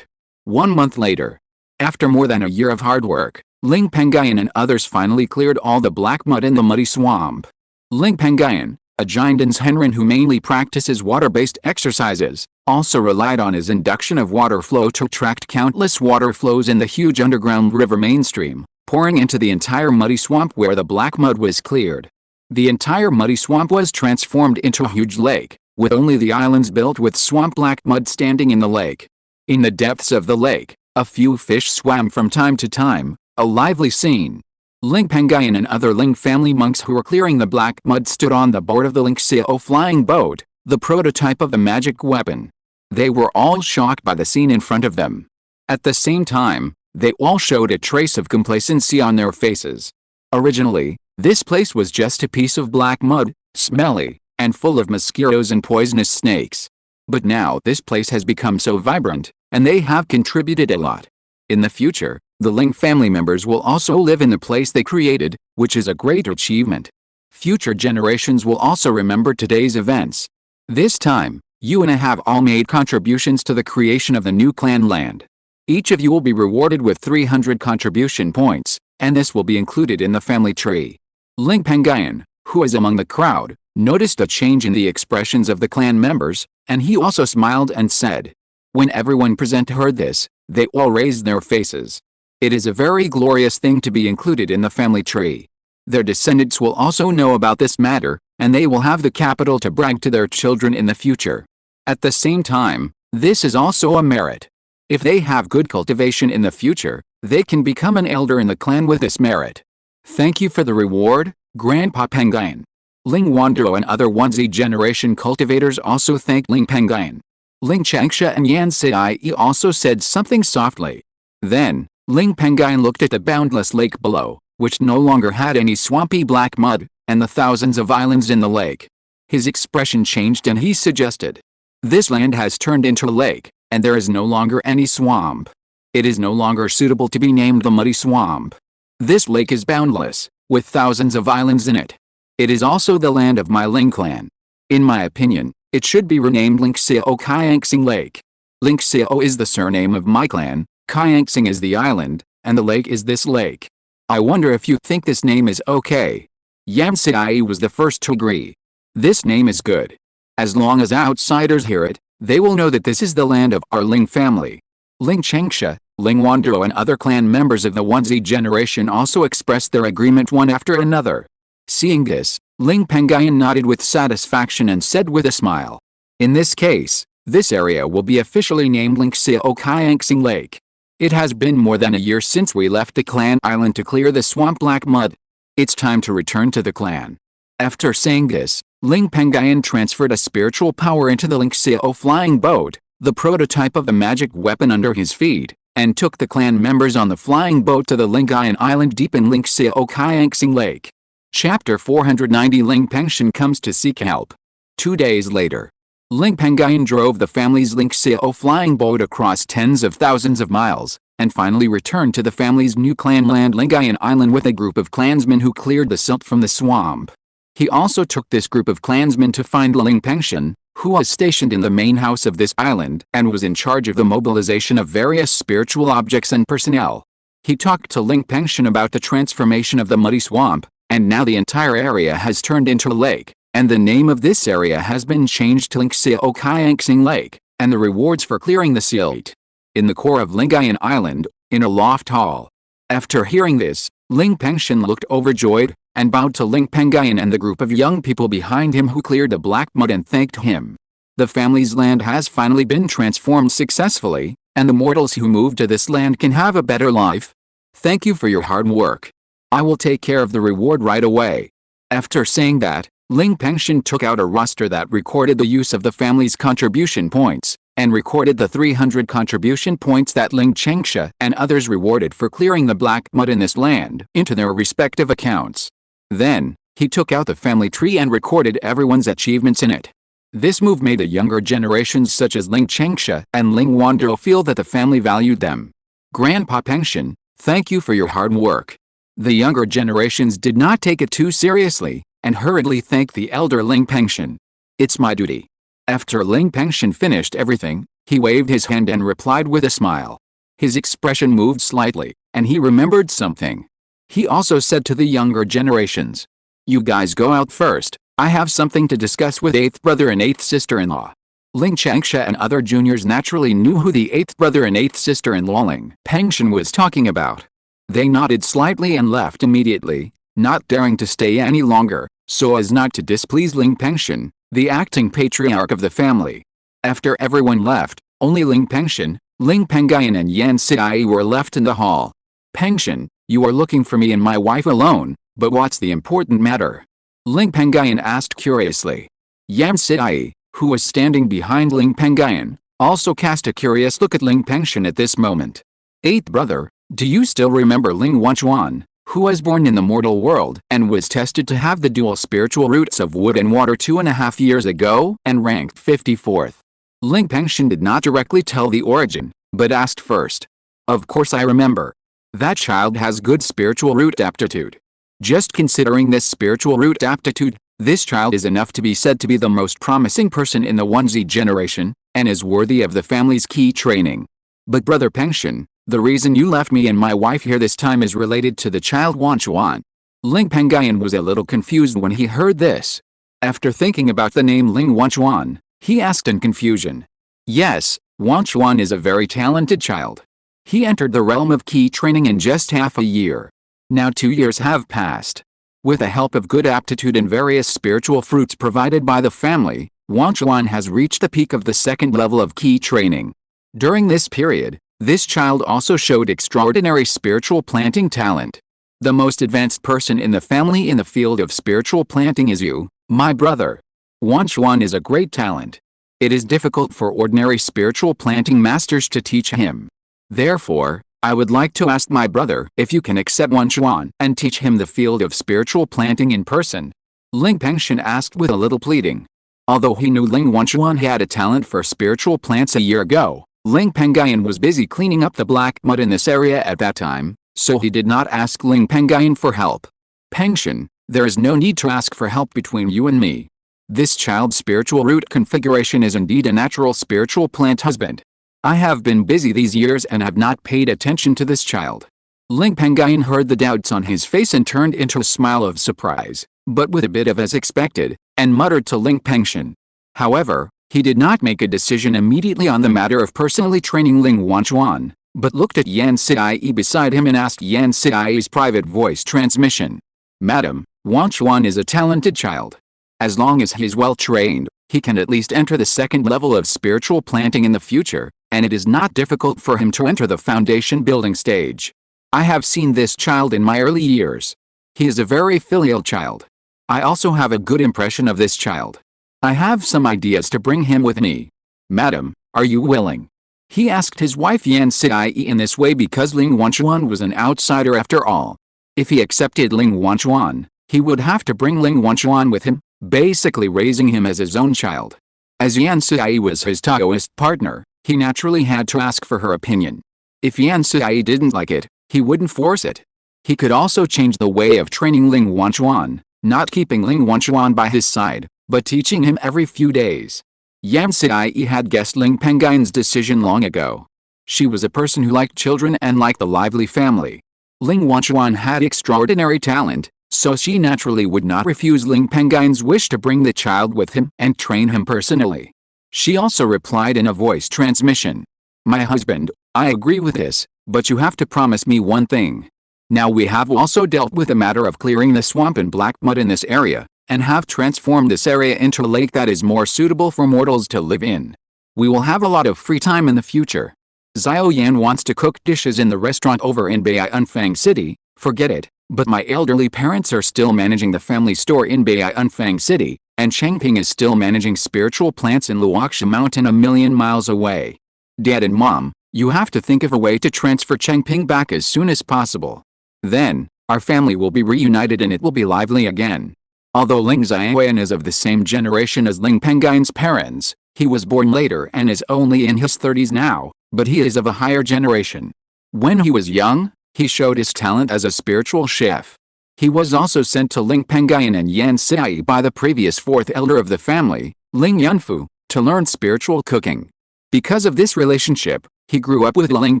1 month later. After more than a year of hard work, Ling Pengyun and others finally cleared all the black mud in the muddy swamp. Ling Pengyun, a Jinden's Henren who mainly practices water-based exercises, also relied on his induction of water flow to attract countless water flows in the huge underground river mainstream, pouring into the entire muddy swamp where the black mud was cleared. The entire muddy swamp was transformed into a huge lake, with only the islands built with swamp black mud standing in the lake. In the depths of the lake, a few fish swam from time to time, a lively scene. Ling Pengyun and other Ling family monks who were clearing the black mud stood on the board of the Lingxiao flying boat, the prototype of the magic weapon. They were all shocked by the scene in front of them. At the same time, they all showed a trace of complacency on their faces. Originally, this place was just a piece of black mud, smelly, and full of mosquitoes and poisonous snakes. But now this place has become so vibrant, and they have contributed a lot. In the future, the Ling family members will also live in the place they created, which is a great achievement. Future generations will also remember today's events. This time, you and I have all made contributions to the creation of the new clan land. Each of you will be rewarded with 300 contribution points, and this will be included in the family tree. Ling Pengyun, who is among the crowd, noticed a change in the expressions of the clan members, and he also smiled and said. When everyone present heard this, they all raised their faces. It is a very glorious thing to be included in the family tree. Their descendants will also know about this matter, and they will have the capital to brag to their children in the future. At the same time, this is also a merit. If they have good cultivation in the future, they can become an elder in the clan with this merit. Thank you for the reward, Grandpa Pengyun. Ling Wandero and other 1Z generation cultivators also thanked Ling Pengyun. Ling Changsha and Yan Sai also said something softly. Then, Ling Pengyun looked at the boundless lake below, which no longer had any swampy black mud, and the thousands of islands in the lake. His expression changed and he suggested. This land has turned into a lake, and there is no longer any swamp. It is no longer suitable to be named the Muddy Swamp. This lake is boundless, with thousands of islands in it. It is also the land of my Ling clan. In my opinion, it should be renamed Lingxiao Qianxing Lake. Lingxiao is the surname of my clan, Qianxing is the island, and the lake is this lake. I wonder if you think this name is okay. Yan Sai was the first to agree. This name is good. As long as outsiders hear it, they will know that this is the land of our Ling family. Ling Changsha, Ling Wandero and other clan members of the 1Z generation also expressed their agreement one after another. Seeing this, Ling Pengyun nodded with satisfaction and said with a smile. In this case, this area will be officially named Lingxiao Qianxing Lake. It has been more than a year since we left the clan island to clear the swamp black mud. It's time to return to the clan. After saying this, Ling Pengyun transferred a spiritual power into the Lingxiao flying boat, the prototype of the magic weapon under his feet, and took the clan members on the flying boat to the Lingxiao island deep in Lingxiao Qianxing Lake. Chapter 490 Ling Pengyun comes to seek help. 2 days later, Ling Pengyun drove the family's Lingxiao flying boat across tens of thousands of miles, and finally returned to the family's new clan land Lingxiao Island with a group of clansmen who cleared the silt from the swamp. He also took this group of clansmen to find Ling Pengyun, who was stationed in the main house of this island and was in charge of the mobilization of various spiritual objects and personnel. He talked to Ling Pengyun about the transformation of the muddy swamp, and now the entire area has turned into a lake, and the name of this area has been changed to Lingxiao Qianxing Lake, and the rewards for clearing the silt. In the core of Lingxiao Island, in a loft hall. After hearing this, Ling Pengyun looked overjoyed, and bowed to Ling Pengyun and the group of young people behind him who cleared the black mud and thanked him. The family's land has finally been transformed successfully, and the mortals who move to this land can have a better life. Thank you for your hard work. I will take care of the reward right away. After saying that, Ling Pengyun took out a roster that recorded the use of the family's contribution points, and recorded the 300 contribution points that Ling Changsha and others rewarded for clearing the black mud in this land into their respective accounts. Then, he took out the family tree and recorded everyone's achievements in it. This move made the younger generations such as Ling Changsha and Ling Wandero feel that the family valued them. Grandpa Pengyun, thank you for your hard work. The younger generations did not take it too seriously, and hurriedly thanked the elder Ling Pengyun. It's my duty. After Ling Pengyun finished everything, he waved his hand and replied with a smile. His expression moved slightly, and he remembered something. He also said to the younger generations, "You guys go out first, I have something to discuss with 8th brother and 8th sister-in-law." Ling Changsha and other juniors naturally knew who the 8th brother and 8th sister-in-law Ling Pengyun was talking about. They nodded slightly and left immediately, not daring to stay any longer, so as not to displease Ling Pengyun, the acting patriarch of the family. After everyone left, only Ling Pengyun, Ling Pengyun and Yan Sai were left in the hall. "Pengyun, you are looking for me and my wife alone, but what's the important matter?" Ling Pengyun asked curiously. Yan Sai, who was standing behind Ling Pengyun, also cast a curious look at Ling Pengyun at this moment. Eighth brother, do you still remember Ling Wanchuan, who was born in the mortal world and was tested to have the dual spiritual roots of wood and water 2.5 years ago and ranked 54th? Ling Pengyun did not directly tell the origin, but asked first. Of course I remember. That child has good spiritual root aptitude. Just considering this spiritual root aptitude, this child is enough to be said to be the most promising person in the 1Z generation, and is worthy of the family's key training. But Brother Pengyun, the reason you left me and my wife here this time is related to the child Wanchuan. Ling Pengyun was a little confused when he heard this. After thinking about the name Ling Wanchuan, he asked in confusion. Yes, Wanchuan is a very talented child. He entered the realm of key training in just half a year. Now 2 years have passed. With the help of good aptitude and various spiritual fruits provided by the family, Wanchuan has reached the peak of the second level of key training. During this period, this child also showed extraordinary spiritual planting talent. The most advanced person in the family in the field of spiritual planting is you, my brother. Wanchuan is a great talent. It is difficult for ordinary spiritual planting masters to teach him. Therefore, I would like to ask my brother if you can accept Wanchuan and teach him the field of spiritual planting in person. Ling Pengyun asked with a little pleading. Although he knew Ling Wanchuan had a talent for spiritual plants a year ago, Ling Pengyun was busy cleaning up the black mud in this area at that time, so he did not ask Ling Pengyun for help. Pengyun, there is no need to ask for help between you and me. This child's spiritual root configuration is indeed a natural spiritual plant husband. I have been busy these years and have not paid attention to this child. Ling Pengyun heard the doubts on his face and turned into a smile of surprise, but with a bit of as expected, and muttered to Ling Pengyun. However, he did not make a decision immediately on the matter of personally training Ling Wanchuan, but looked at Yan Siai beside him and asked Yan Siai's private voice transmission. Madam, Wanchuan is a talented child. As long as he is well trained, he can at least enter the second level of spiritual planting in the future, and it is not difficult for him to enter the foundation building stage. I have seen this child in my early years. He is a very filial child. I also have a good impression of this child. I have some ideas to bring him with me. Madam, are you willing? He asked his wife Yan Siai in this way because Ling Wanchuan was an outsider after all. If he accepted Ling Wanchuan, he would have to bring Ling Wanchuan with him, basically raising him as his own child. As Yan Siai was his Taoist partner, he naturally had to ask for her opinion. If Yan Siai didn't like it, he wouldn't force it. He could also change the way of training Ling Wanchuan, not keeping Ling Wanchuan by his side, but teaching him every few days. Yan Siai had guessed Ling Pengyun's decision long ago. She was a person who liked children and liked the lively family. Ling Wanchuan had extraordinary talent, so she naturally would not refuse Ling Pengyun's wish to bring the child with him and train him personally. She also replied in a voice transmission. My husband, I agree with this, but you have to promise me one thing. Now we have also dealt with the matter of clearing the swamp and black mud in this area, and have transformed this area into a lake that is more suitable for mortals to live in. We will have a lot of free time in the future. Xiao Yan wants to cook dishes in the restaurant over in Baiyunfang City, forget it. But my elderly parents are still managing the family store in Baiyunfang City, and Chengping is still managing spiritual plants in Qingshi Mountain a million miles away. Dad and Mom, you have to think of a way to transfer Chengping back as soon as possible. Then, our family will be reunited and it will be lively again. Although Ling Xiaoyan is of the same generation as Ling Pengyun's parents, he was born later and is only in his 30s now, but he is of a higher generation. When he was young, he showed his talent as a spiritual chef. He was also sent to Ling Pengyun and Yan Siai by the previous fourth elder of the family, Ling Yunfu, to learn spiritual cooking. Because of this relationship, he grew up with Ling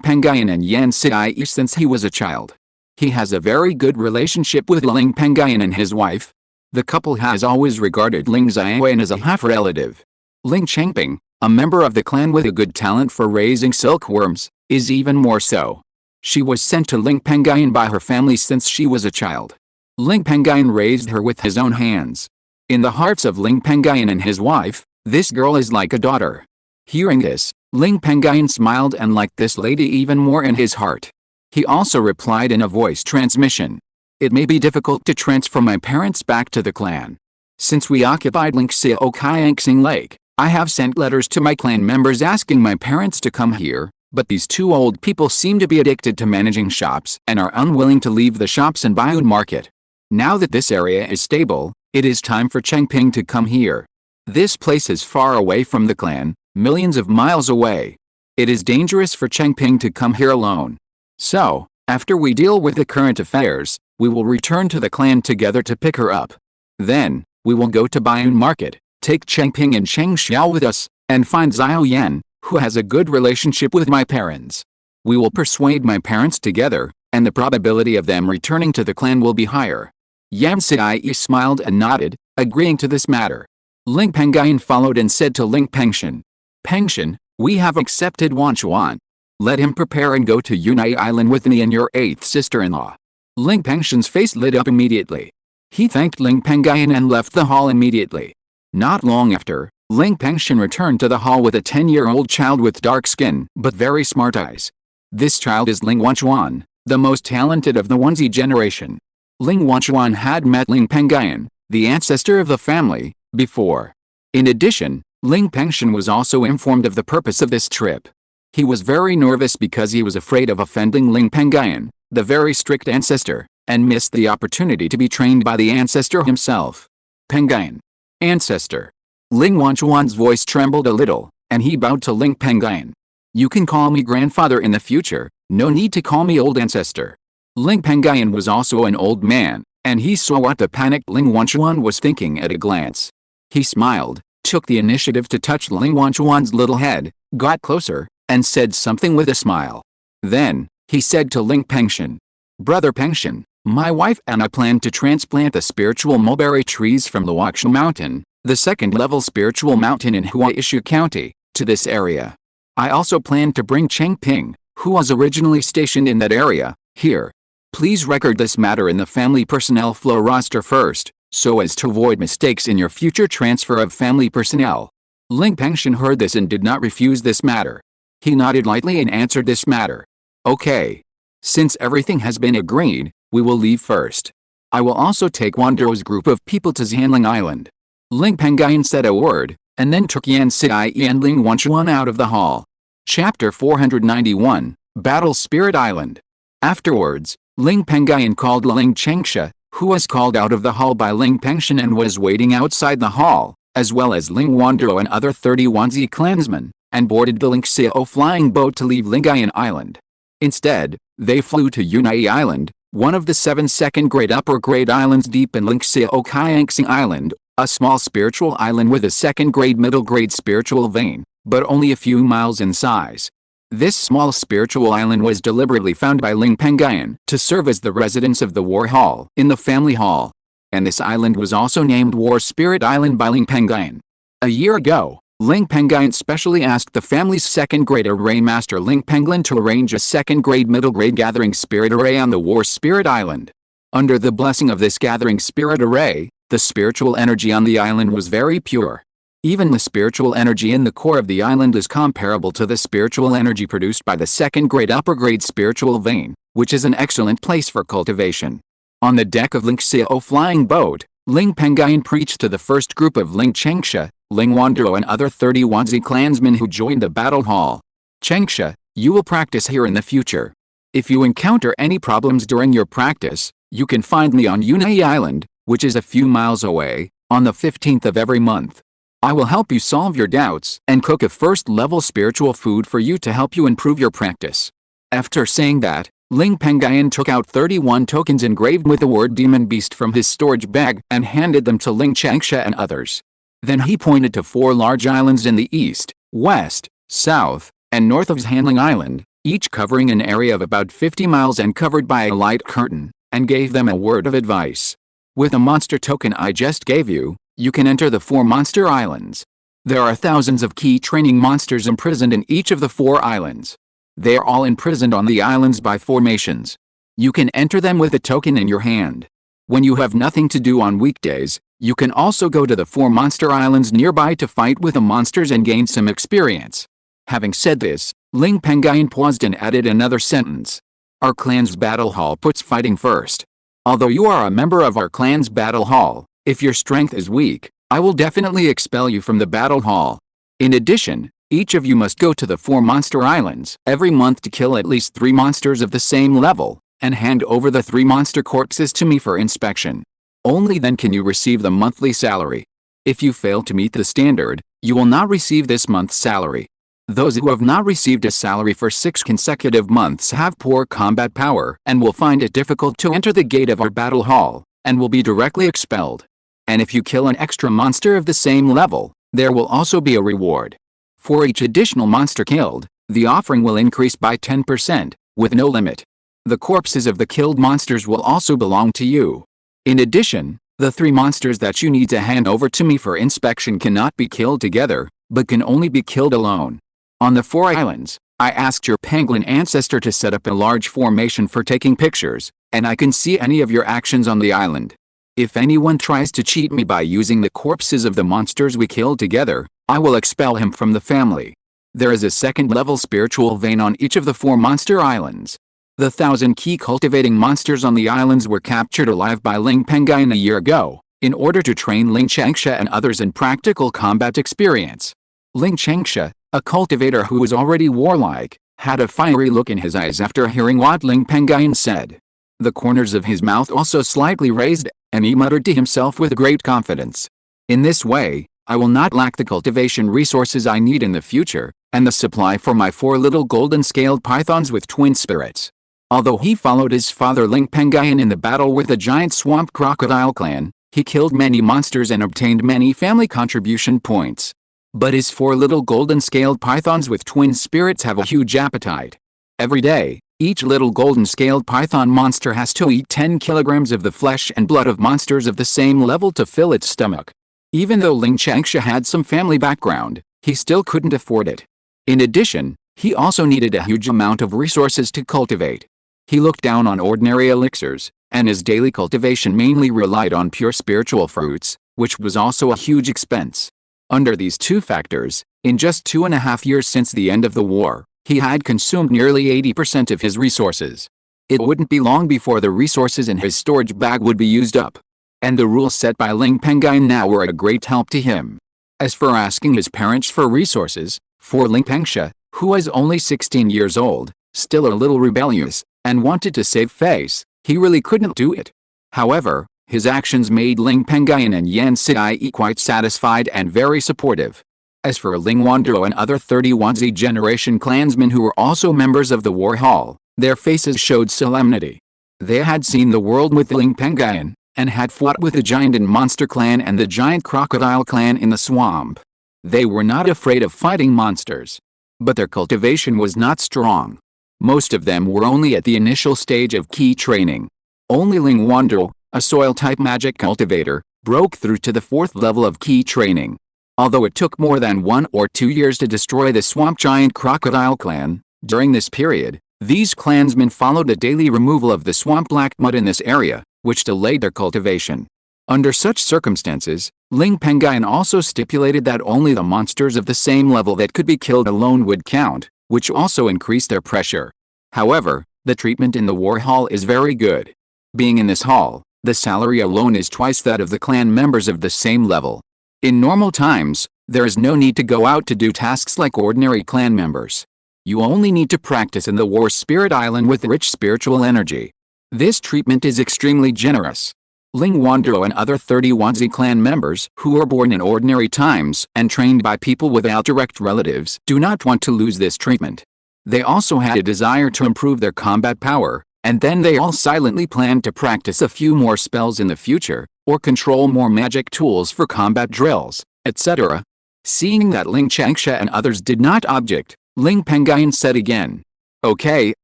Pengyun and Yan Siai since he was a child. He has a very good relationship with Ling Pengyun and his wife. The couple has always regarded Ling Xiaoyan as a half-relative. Ling Chengping, a member of the clan with a good talent for raising silkworms, is even more so. She was sent to Ling Pengyun by her family since she was a child. Ling Pengyun raised her with his own hands. In the hearts of Ling Pengyun and his wife, this girl is like a daughter. Hearing this, Ling Pengyun smiled and liked this lady even more in his heart. He also replied in a voice transmission. It may be difficult to transfer my parents back to the clan. Since we occupied Lingxiao Lake, I have sent letters to my clan members asking my parents to come here, but these two old people seem to be addicted to managing shops and are unwilling to leave the shops in Baiyun Market. Now that this area is stable, it is time for Chengping to come here. This place is far away from the clan, millions of miles away. It is dangerous for Chengping to come here alone. So, after we deal with the current affairs, we will return to the clan together to pick her up. Then, we will go to Baiyun Market, take Chengping and Cheng Xiao with us, and find Xiao Yan, who has a good relationship with my parents. We will persuade my parents together, and the probability of them returning to the clan will be higher. Yan Siyi smiled and nodded, agreeing to this matter. Ling Pengyun followed and said to Ling Pengyun, "Pengyun, we have accepted Wan Chuan. Let him prepare and go to Yunai Island with me and your 8th sister-in-law." Ling Pengyun's face lit up immediately. He thanked Ling Pengyun and left the hall immediately. Not long after, Ling Pengyun returned to the hall with a 10-year-old child with dark skin but very smart eyes. This child is Ling Wanchuan, the most talented of the Onesie generation. Ling Wanchuan had met Ling Pengyun, the ancestor of the family, before. In addition, Ling Pengyun was also informed of the purpose of this trip. He was very nervous because he was afraid of offending Ling Pengyun, the very strict ancestor, and missed the opportunity to be trained by the ancestor himself. Pengyun. Ancestor. Ling Wanchuan's voice trembled a little, and he bowed to Ling Pengyun. "You can call me grandfather in the future, no need to call me old ancestor." Ling Pengyun was also an old man, and he saw what the panicked Ling Wanchuan was thinking at a glance. He smiled, took the initiative to touch Ling Wanchuan's little head, got closer, and said something with a smile. Then, he said to Ling Pengyun, "Brother Pengyun, my wife and I plan to transplant the spiritual mulberry trees from the Qingshi Mountain, the second-level spiritual mountain in Huaishu County, to this area. I also plan to bring Chengping, who was originally stationed in that area, here. Please record this matter in the family personnel flow roster first, so as to avoid mistakes in your future transfer of family personnel." Ling Pengyun heard this and did not refuse this matter. He nodded lightly and answered this matter. "Okay. Since everything has been agreed, we will leave first. I will also take Wandero's group of people to Xianling Island." Ling Pengyun said a word, and then took Yan Siyi and Ling Wanchuan out of the hall. Chapter 491, Battle Spirit Island. Afterwards, Ling Pengyun called Ling Chengxia, who was called out of the hall by Ling Pengyun and was waiting outside the hall, as well as Ling Wandero and other 30 Wanzi clansmen, and boarded the Lingxiao flying boat to leave Lingayan Island. Instead, they flew to Yunai Island, one of the 7 second-grade upper-grade islands deep in Lingxiao Kaiangxing Island, a small spiritual island with a second-grade middle-grade spiritual vein, but only a few miles in size. This small spiritual island was deliberately found by Ling Pengyun to serve as the residence of the War Hall in the family hall. And this island was also named War Spirit Island by Ling Pengyun. A year ago, Ling Pengyun specially asked the family's second-grade array master Ling Pengyun to arrange a second-grade middle-grade gathering spirit array on the War Spirit Island. Under the blessing of this gathering spirit array, the spiritual energy on the island was very pure. Even the spiritual energy in the core of the island is comparable to the spiritual energy produced by the second-grade upper-grade spiritual vein, which is an excellent place for cultivation. On the deck of Lingxiao flying boat, Ling Pengyun preached to the first group of Ling Chengxia, Ling Wandero and other 30 Wanzi clansmen who joined the battle hall. "Chengxia, you will practice here in the future. If you encounter any problems during your practice, you can find me on Yunai Island, which is a few miles away, on the 15th of every month. I will help you solve your doubts and cook a first-level spiritual food for you to help you improve your practice." After saying that, Ling Pengyun took out 31 tokens engraved with the word Demon Beast from his storage bag and handed them to Ling Chengxia and others. Then he pointed to 4 large islands in the east, west, south, and north of Xianling Island, each covering an area of about 50 miles and covered by a light curtain, and gave them a word of advice. "With a monster token I just gave you, you can enter the 4 monster islands. There are thousands of key training monsters imprisoned in each of the 4 islands. They are all imprisoned on the islands by formations. You can enter them with a token in your hand. When you have nothing to do on weekdays, you can also go to the 4 monster islands nearby to fight with the monsters and gain some experience." Having said this, Ling Pengyun paused and added another sentence. "Our clan's battle hall puts fighting first. Although you are a member of our clan's battle hall, if your strength is weak, I will definitely expel you from the battle hall. In addition, each of you must go to the 4 monster islands every month to kill at least 3 monsters of the same level, and hand over the 3 monster corpses to me for inspection. Only then can you receive the monthly salary. If you fail to meet the standard, you will not receive this month's salary. Those who have not received a salary for 6 consecutive months have poor combat power and will find it difficult to enter the gate of our battle hall, and will be directly expelled. And if you kill an extra monster of the same level, there will also be a reward. For each additional monster killed, the offering will increase by 10%, with no limit. The corpses of the killed monsters will also belong to you. In addition, the 3 monsters that you need to hand over to me for inspection cannot be killed together, but can only be killed alone. On the 4 islands, I asked your penguin ancestor to set up a large formation for taking pictures, and I can see any of your actions on the island. If anyone tries to cheat me by using the corpses of the monsters we killed together, I will expel him from the family. There is a second-level spiritual vein on each of the 4 monster islands. The 1,000 key cultivating monsters on the islands were captured alive by Ling Pengyun a year ago, in order to train Lingxiao and others in practical combat experience. Lingxiao, a cultivator who was already warlike, had a fiery look in his eyes after hearing what Ling Pengyun said. The corners of his mouth also slightly raised, and he muttered to himself with great confidence. In this way, I will not lack the cultivation resources I need in the future, and the supply for my 4 little golden-scaled pythons with twin spirits. Although he followed his father Ling Pengyun in the battle with the giant swamp crocodile clan, he killed many monsters and obtained many family contribution points. But his 4 little golden-scaled pythons with twin spirits have a huge appetite. Every day, each little golden-scaled python monster has to eat 10 kilograms of the flesh and blood of monsters of the same level to fill its stomach. Even though Lingxiao had some family background, he still couldn't afford it. In addition, he also needed a huge amount of resources to cultivate. He looked down on ordinary elixirs, and his daily cultivation mainly relied on pure spiritual fruits, which was also a huge expense. Under these 2 factors, in just 2.5 years since the end of the war, he had consumed nearly 80% of his resources. It wouldn't be long before the resources in his storage bag would be used up. And the rules set by Ling Pengyun now were a great help to him. As for asking his parents for resources, for Ling Pengyun, who was only 16 years old, still a little rebellious, and wanted to save face, he really couldn't do it. However, his actions made Ling Pengyun and Yan Sidai quite satisfied and very supportive. As for Ling Wandro and other 31Z generation clansmen who were also members of the war hall, their faces showed solemnity. They had seen the world with Ling Pengyun, and had fought with the giant and monster clan and the giant crocodile clan in the swamp. They were not afraid of fighting monsters. But their cultivation was not strong. Most of them were only at the initial stage of key training. Only Ling Wandro, a soil-type magic cultivator, broke through to the 4th level of key training. Although it took more than 1 or 2 years to destroy the swamp giant crocodile clan, during this period, these clansmen followed a daily removal of the swamp black mud in this area, which delayed their cultivation. Under such circumstances, Ling Pengyun also stipulated that only the monsters of the same level that could be killed alone would count, which also increased their pressure. However, the treatment in the war hall is very good. Being in this hall, the salary alone is twice that of the clan members of the same level. In normal times, there is no need to go out to do tasks like ordinary clan members. You only need to practice in the War Spirit Island with rich spiritual energy. This treatment is extremely generous. Ling Wandro and other 31Z clan members who were born in ordinary times and trained by people without direct relatives do not want to lose this treatment. They also had a desire to improve their combat power, and then they all silently planned to practice a few more spells in the future, or control more magic tools for combat drills, etc. Seeing that Lingxiao and others did not object, Ling Pengyun said again, "Okay,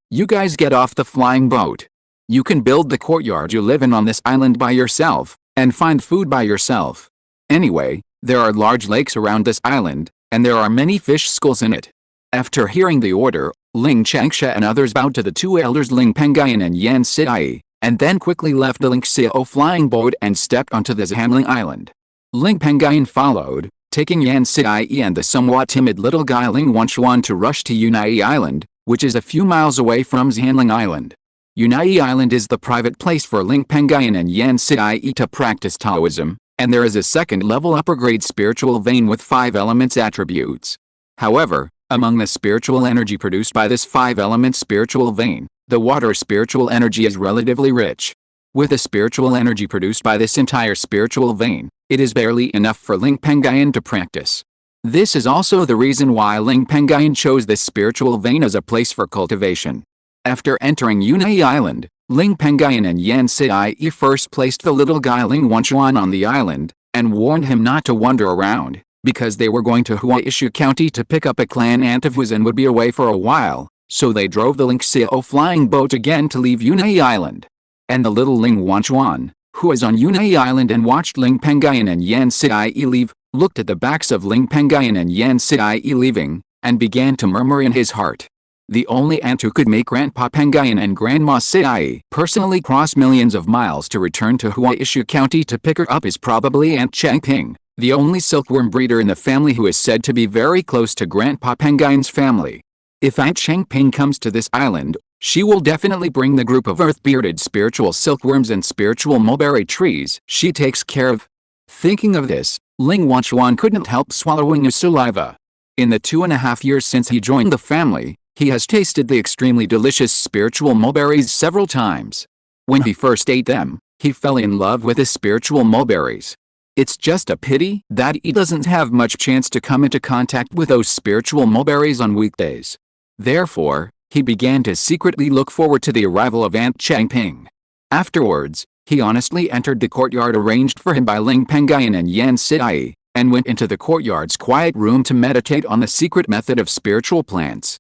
you guys get off the flying boat. You can build the courtyard you live in on this island by yourself, and find food by yourself. Anyway, there are large lakes around this island, and there are many fish schools in it." After hearing the order, Lingxiao and others bowed to the 2 elders Ling Pengyun and Yan Sidai, and then quickly left the Lingxiao flying boat and stepped onto the Zhanling Island. Ling Pengyun followed, taking Yan Sidai and the somewhat timid little guy Ling Wanchuan to rush to Yunai Island, which is a few miles away from Zhanling Island. Yunai Island is the private place for Ling Pengyun and Yan Sidai to practice Taoism, and there is a second-level upper-grade spiritual vein with 5 elements attributes. However, among the spiritual energy produced by this 5-element spiritual vein, the water spiritual energy is relatively rich. With the spiritual energy produced by this entire spiritual vein, it is barely enough for Ling Pengyun to practice. This is also the reason why Ling Pengyun chose this spiritual vein as a place for cultivation. After entering Yunai Island, Ling Pengyun and Yan Sai first placed the little guy Ling Wanchuan on the island, and warned him not to wander around, because they were going to Huaishu County to pick up a clan aunt of his and would be away for a while, so they drove the Lingxiao flying boat again to leave Yunai Island. And the little Ling Wanchuan, who was on Yunai Island and watched Ling Pengyun and Yan Sai leave, looked at the backs of Ling Pengyun and Yan Sai leaving, and began to murmur in his heart. The only aunt who could make Grandpa Pengyun and Grandma Sai personally cross millions of miles to return to Huaishu County to pick her up is probably Aunt Changping, the only silkworm breeder in the family who is said to be very close to Grandpa Pengyun's family. If Aunt Changping comes to this island, she will definitely bring the group of earth-bearded spiritual silkworms and spiritual mulberry trees she takes care of. Thinking of this, Ling Wanchuan couldn't help swallowing his saliva. In the 2.5 years since he joined the family, he has tasted the extremely delicious spiritual mulberries several times. When he first ate them, he fell in love with the spiritual mulberries. It's just a pity that he doesn't have much chance to come into contact with those spiritual mulberries on weekdays. Therefore, he began to secretly look forward to the arrival of Aunt Changping. Afterwards, he honestly entered the courtyard arranged for him by Ling Pengyun and Yan Sai, and went into the courtyard's quiet room to meditate on the secret method of spiritual plants.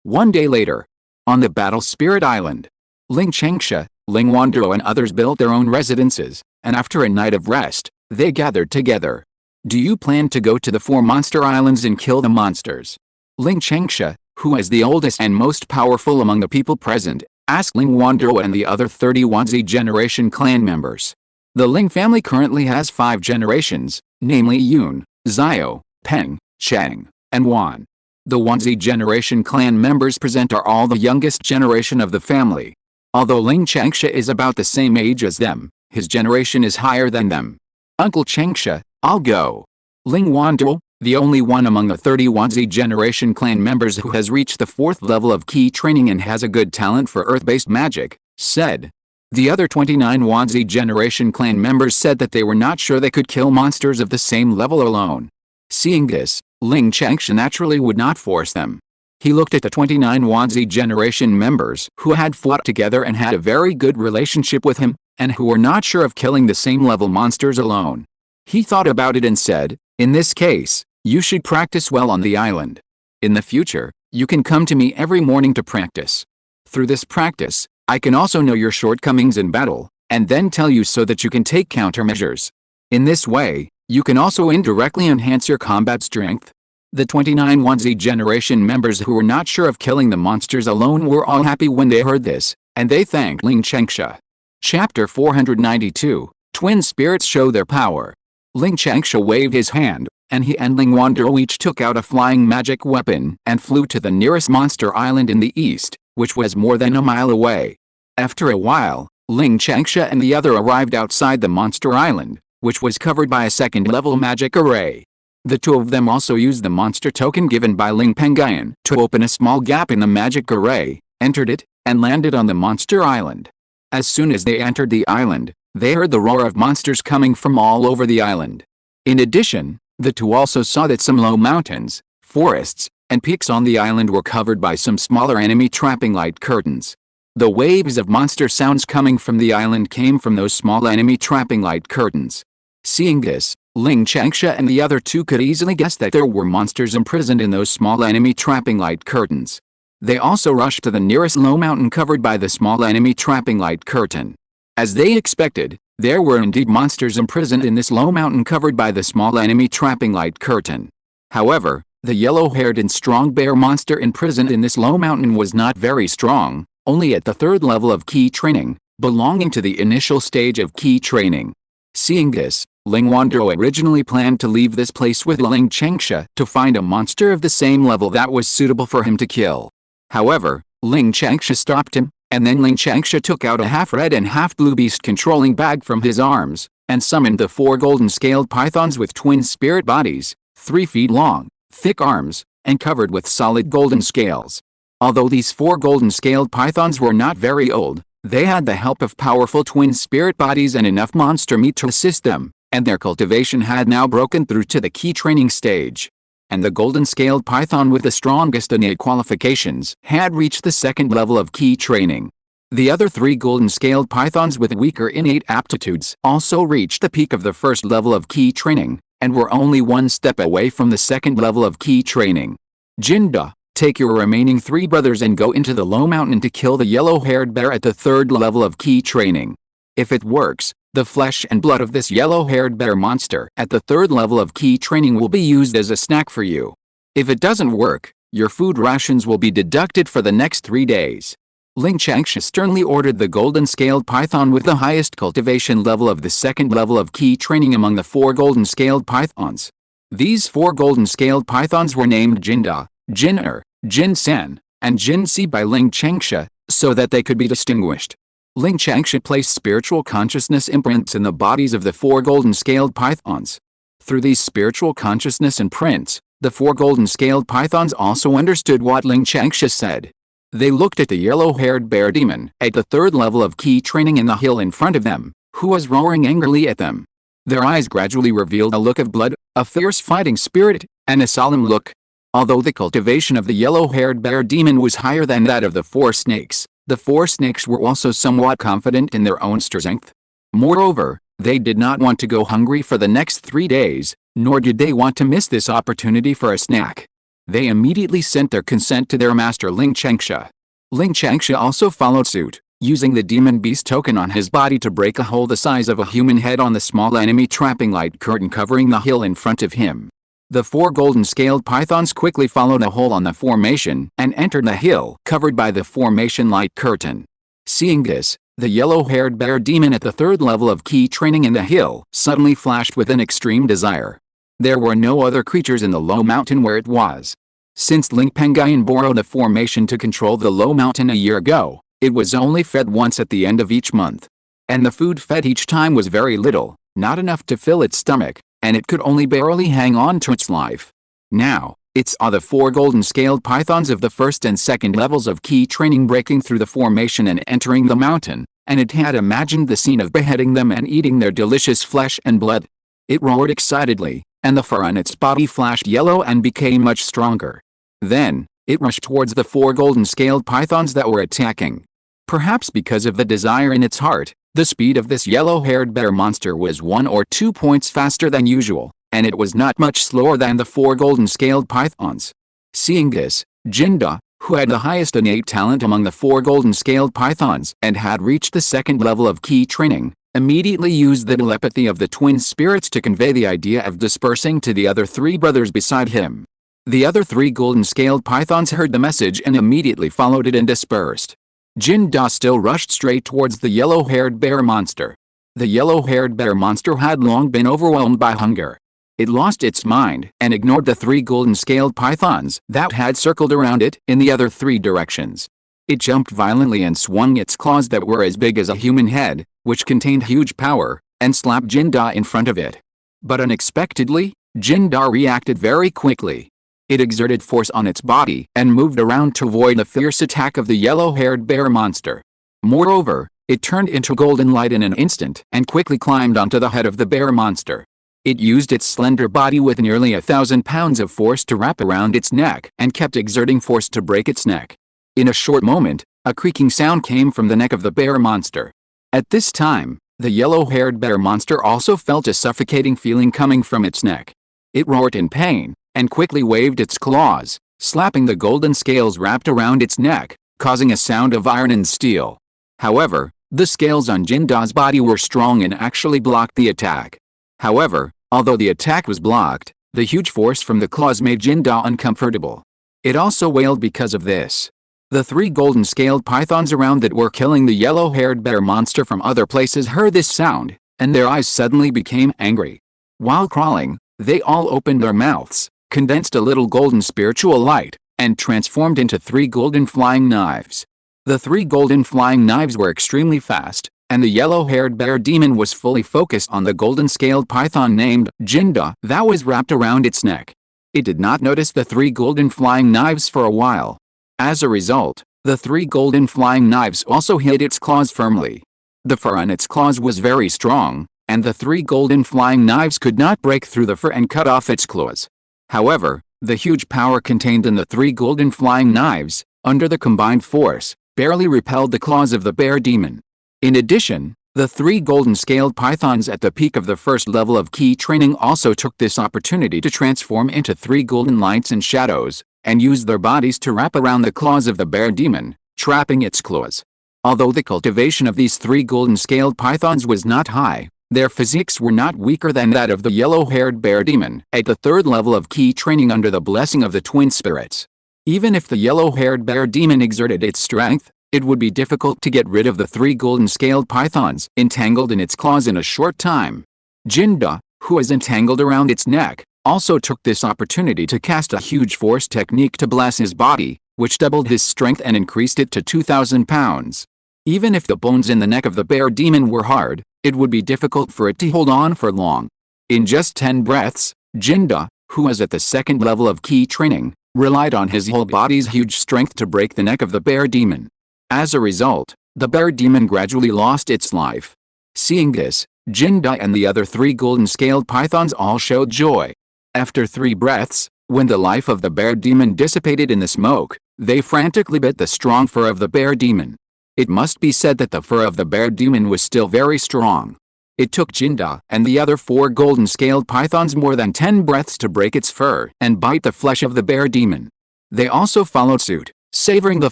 1 day later, on the Battle Spirit Island, Ling Changsha, Ling Wandero and others built their own residences, and after a night of rest, they gathered together. Do you plan to go to the 4 monster islands and kill the monsters? Ling Changsha, who is the oldest and most powerful among the people present, asked Ling Wandero and the other 31Z generation clan members. The Ling family currently has 5 generations, namely Yun, Zio, Peng, Chang, and Wan. The 1Z generation clan members present are all the youngest generation of the family. Although Ling Changsha is about the same age as them, his generation is higher than them. Uncle Changsha, I'll go. Ling Wandero, the only one among the 31Z generation clan members who has reached the 4th level of key training and has a good talent for earth-based magic, said. The other 29 1Z generation clan members said that they were not sure they could kill monsters of the same level alone. Seeing this, Ling Changsha naturally would not force them. He looked at the 29 1Z generation members who had fought together and had a very good relationship with him, and who were not sure of killing the same level monsters alone. He thought about it and said, in this case, you should practice well on the island. In the future, you can come to me every morning to practice. Through this practice, I can also know your shortcomings in battle, and then tell you so that you can take countermeasures. In this way, you can also indirectly enhance your combat strength. The 29 1Z generation members who were not sure of killing the monsters alone were all happy when they heard this, and they thanked Ling Changsha. Chapter 492, Twin Spirits Show Their Power. Ling Changsha waved his hand, and he and Ling Wandero each took out a flying magic weapon and flew to the nearest monster island in the east, which was more than a mile away. After a while, Ling Changsha and the other arrived outside the monster island, which was covered by a second-level magic array. The two of them also used the monster token given by Ling Pengyun to open a small gap in the magic array, entered it, and landed on the monster island. As soon as they entered the island, they heard the roar of monsters coming from all over the island. In addition, the two also saw that some low mountains, forests, and peaks on the island were covered by some smaller enemy trapping light curtains. The waves of monster sounds coming from the island came from those small enemy trapping light curtains. Seeing this, Ling Changsha and the other two could easily guess that there were monsters imprisoned in those small enemy trapping light curtains. They also rushed to the nearest low mountain covered by the small enemy trapping light curtain. As they expected, there were indeed monsters imprisoned in this low mountain covered by the small enemy trapping light curtain. However, the yellow-haired and strong bear monster imprisoned in this low mountain was not very strong, only at the 3rd level of key training, belonging to the initial stage of key training. Seeing this, Ling Wandero originally planned to leave this place with Ling Changsha to find a monster of the same level that was suitable for him to kill. However, Ling Changsha stopped him, and then Ling Changsha took out a half-red and half-blue beast controlling bag from his arms, and summoned the 4 golden-scaled pythons with twin spirit bodies, 3 feet long, thick arms, and covered with solid golden scales. Although these 4 golden-scaled pythons were not very old, they had the help of powerful twin spirit bodies and enough monster meat to assist them, and their cultivation had now broken through to the key training stage. And the golden-scaled python with the strongest innate qualifications had reached the 2nd level of key training. The other 3 golden-scaled pythons with weaker innate aptitudes also reached the peak of the 1st level of key training, and were only 1 step away from the 2nd level of key training. Jinda, take your remaining 3 brothers and go into the low mountain to kill the yellow-haired bear at the 3rd level of key training. If it works, the flesh and blood of this yellow-haired bear monster at the 3rd level of key training will be used as a snack for you. If it doesn't work, your food rations will be deducted for the next 3 days. Lingxiao sternly ordered the golden-scaled python with the highest cultivation level of the 2nd level of key training among the 4 golden-scaled pythons. These 4 golden-scaled pythons were named Jinda, Jin-Er, Jin-Sen, and Jin-Si by Lingxiao, so that they could be distinguished. Lingxiao placed spiritual consciousness imprints in the bodies of the 4 golden-scaled pythons. Through these spiritual consciousness imprints, the 4 golden-scaled pythons also understood what Lingxiao said. They looked at the yellow-haired bear demon at the 3rd level of key training in the hill in front of them, who was roaring angrily at them. Their eyes gradually revealed a look of blood, a fierce fighting spirit, and a solemn look. Although the cultivation of the yellow-haired bear demon was higher than that of the 4 snakes, the 4 snakes were also somewhat confident in their own strength. Moreover, they did not want to go hungry for the next 3 days, nor did they want to miss this opportunity for a snack. They immediately sent their consent to their master Lingxiao. Lingxiao also followed suit, using the demon beast token on his body to break a hole the size of a human head on the small enemy trapping light curtain covering the hill in front of him. The 4 golden-scaled pythons quickly followed a hole on the formation and entered the hill covered by the formation light curtain. Seeing this, the yellow-haired bear demon at the 3rd level of key training in the hill suddenly flashed with an extreme desire. There were no other creatures in the low mountain where it was. Since Ling Pengyun borrowed a formation to control the low mountain a year ago, it was only fed once at the end of each month. And the food fed each time was very little, not enough to fill its stomach, and it could only barely hang on to its life. Now, it saw the 4 golden-scaled pythons of the 1st and 2nd levels of key training breaking through the formation and entering the mountain, and it had imagined the scene of beheading them and eating their delicious flesh and blood. It roared excitedly, and the fur on its body flashed yellow and became much stronger. Then, it rushed towards the 4 golden-scaled pythons that were attacking. Perhaps because of the desire in its heart, the speed of this yellow-haired bear monster was 1 or 2 points faster than usual, and it was not much slower than the 4 golden-scaled pythons. Seeing this, Jinda, who had the highest innate talent among the 4 golden-scaled pythons and had reached the 2nd level of key training, immediately used the telepathy of the twin spirits to convey the idea of dispersing to the other 3 brothers beside him. The other 3 golden-scaled pythons heard the message and immediately followed it and dispersed. Jinda still rushed straight towards the yellow-haired bear monster. The yellow-haired bear monster had long been overwhelmed by hunger. It lost its mind and ignored the 3 golden-scaled pythons that had circled around it in the other 3 directions. It jumped violently and swung its claws that were as big as a human head, which contained huge power, and slapped Jinda in front of it. But unexpectedly, Jinda reacted very quickly. It exerted force on its body and moved around to avoid the fierce attack of the yellow-haired bear monster. Moreover, it turned into golden light in an instant and quickly climbed onto the head of the bear monster. It used its slender body with nearly 1,000 pounds of force to wrap around its neck and kept exerting force to break its neck. In a short moment, a creaking sound came from the neck of the bear monster. At this time, the yellow-haired bear monster also felt a suffocating feeling coming from its neck. It roared in pain and quickly waved its claws, slapping the golden scales wrapped around its neck, causing a sound of iron and steel. However, the scales on Jinda's body were strong and actually blocked the attack. However, although the attack was blocked, the huge force from the claws made Jinda uncomfortable. It also wailed because of this. The 3 golden-scaled pythons around that were killing the yellow-haired bear monster from other places heard this sound, and their eyes suddenly became angry. While crawling, they all opened their mouths, condensed a little golden spiritual light, and transformed into 3 golden flying knives. The 3 golden flying knives were extremely fast, and the yellow-haired bear demon was fully focused on the golden-scaled python named Jinda that was wrapped around its neck. It did not notice the 3 golden flying knives for a while. As a result, the 3 golden flying knives also hid its claws firmly. The fur on its claws was very strong, and the 3 golden flying knives could not break through the fur and cut off its claws. However, the huge power contained in the 3 golden flying knives, under the combined force, barely repelled the claws of the bear demon. In addition, the 3 golden-scaled pythons at the peak of the first level of key training also took this opportunity to transform into 3 golden lights and shadows, and use their bodies to wrap around the claws of the bear demon, trapping its claws. Although the cultivation of these 3 golden-scaled pythons was not high, their physiques were not weaker than that of the yellow-haired bear demon at the 3rd level of key training under the blessing of the twin spirits. Even if the yellow-haired bear demon exerted its strength, it would be difficult to get rid of the 3 golden-scaled pythons entangled in its claws in a short time. Jinda, who was entangled around its neck, also took this opportunity to cast a huge force technique to bless his body, which doubled his strength and increased it to 2,000 pounds. Even if the bones in the neck of the bear demon were hard, it would be difficult for it to hold on for long. In just 10 breaths, Jinda, who was at the 2nd level of key training, relied on his whole body's huge strength to break the neck of the bear demon. As a result, the bear demon gradually lost its life. Seeing this, Jinda and the other 3 golden-scaled pythons all showed joy. After 3 breaths, when the life of the bear demon dissipated in the smoke, they frantically bit the strong fur of the bear demon. It must be said that the fur of the bear demon was still very strong. It took Jinda and the other 4 golden-scaled pythons more than 10 breaths to break its fur and bite the flesh of the bear demon. They also followed suit, savoring the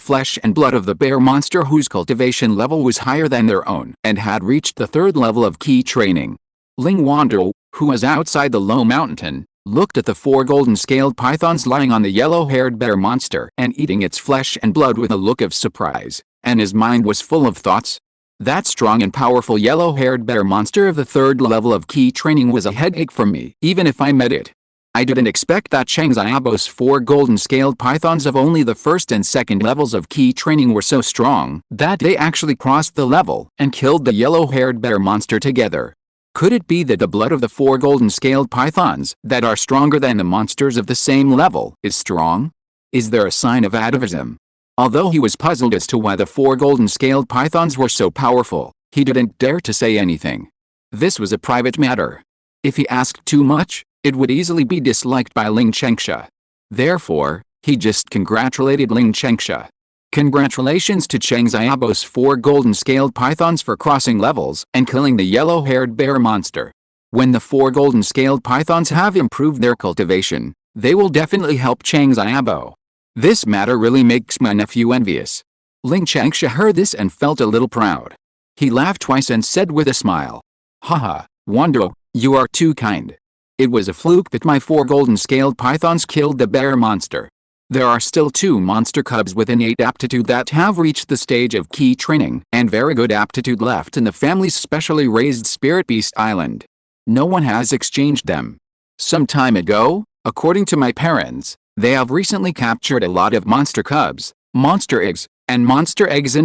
flesh and blood of the bear monster whose cultivation level was higher than their own and had reached the 3rd level of key training. Ling Wanduo, who was outside the low mountain, looked at the 4 golden-scaled pythons lying on the yellow-haired bear monster and eating its flesh and blood with a look of surprise, and his mind was full of thoughts. That strong and powerful yellow-haired bear monster of the 3rd level of key training was a headache for me, even if I met it. I didn't expect that Cheng Xiaobo's 4 golden-scaled pythons of only the 1st and 2nd levels of key training were so strong that they actually crossed the level and killed the yellow-haired bear monster together. Could it be that the blood of the 4 golden-scaled pythons that are stronger than the monsters of the same level is strong? Is there a sign of atavism? Although he was puzzled as to why the 4 golden-scaled pythons were so powerful, he didn't dare to say anything. This was a private matter. If he asked too much, it would easily be disliked by Ling Chengsha. Therefore, he just congratulated Ling Chengsha. Congratulations to Cheng Xiaobo's 4 golden-scaled pythons for crossing levels and killing the yellow-haired bear monster. When the 4 golden-scaled pythons have improved their cultivation, they will definitely help Cheng Xiaobo. This matter really makes my nephew envious. Ling Chengsha heard this and felt a little proud. He laughed twice and said with a smile, "Haha, Wanduo, you are too kind. It was a fluke that my 4 golden-scaled pythons killed the bear monster. There are still 2 monster cubs with innate aptitude that have reached the stage of key training and very good aptitude left in the family's specially raised Spirit Beast Island. No one has exchanged them. Some time ago, according to my parents, they have recently captured a lot of monster cubs, monster eggs, and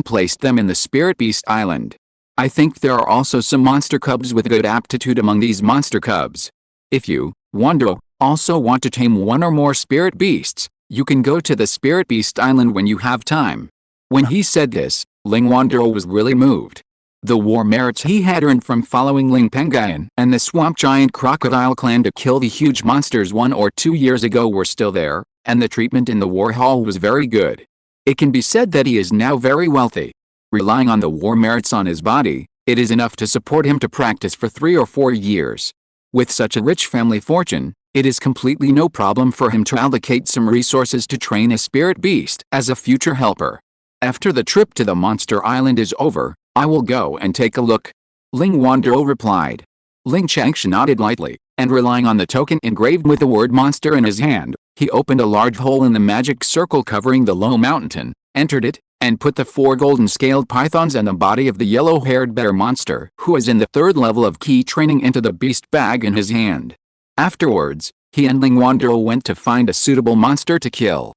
placed them in the Spirit Beast Island. I think there are also some monster cubs with good aptitude among these monster cubs. If you, Wanduo, also want to tame 1 or more spirit beasts, you can go to the Spirit Beast Island when you have time." When he said this, Ling Wanduo was really moved. The war merits he had earned from following Ling Pengyun and the swamp giant crocodile clan to kill the huge monsters 1 or 2 years ago were still there, and the treatment in the war hall was very good. It can be said that he is now very wealthy. Relying on the war merits on his body, it is enough to support him to practice for 3 or 4 years. With such a rich family fortune, it is completely no problem for him to allocate some resources to train a spirit beast as a future helper. After the trip to the monster island is over, I will go and take a look. Ling Wanduo replied. Ling Chengsha nodded lightly, and relying on the token engraved with the word monster in his hand, he opened a large hole in the magic circle covering the low mountain, entered it, and put the 4 golden-scaled pythons and the body of the yellow-haired bear monster who was in the 3rd level of key training into the beast bag in his hand. Afterwards, he and Ling Wanduo went to find a suitable monster to kill.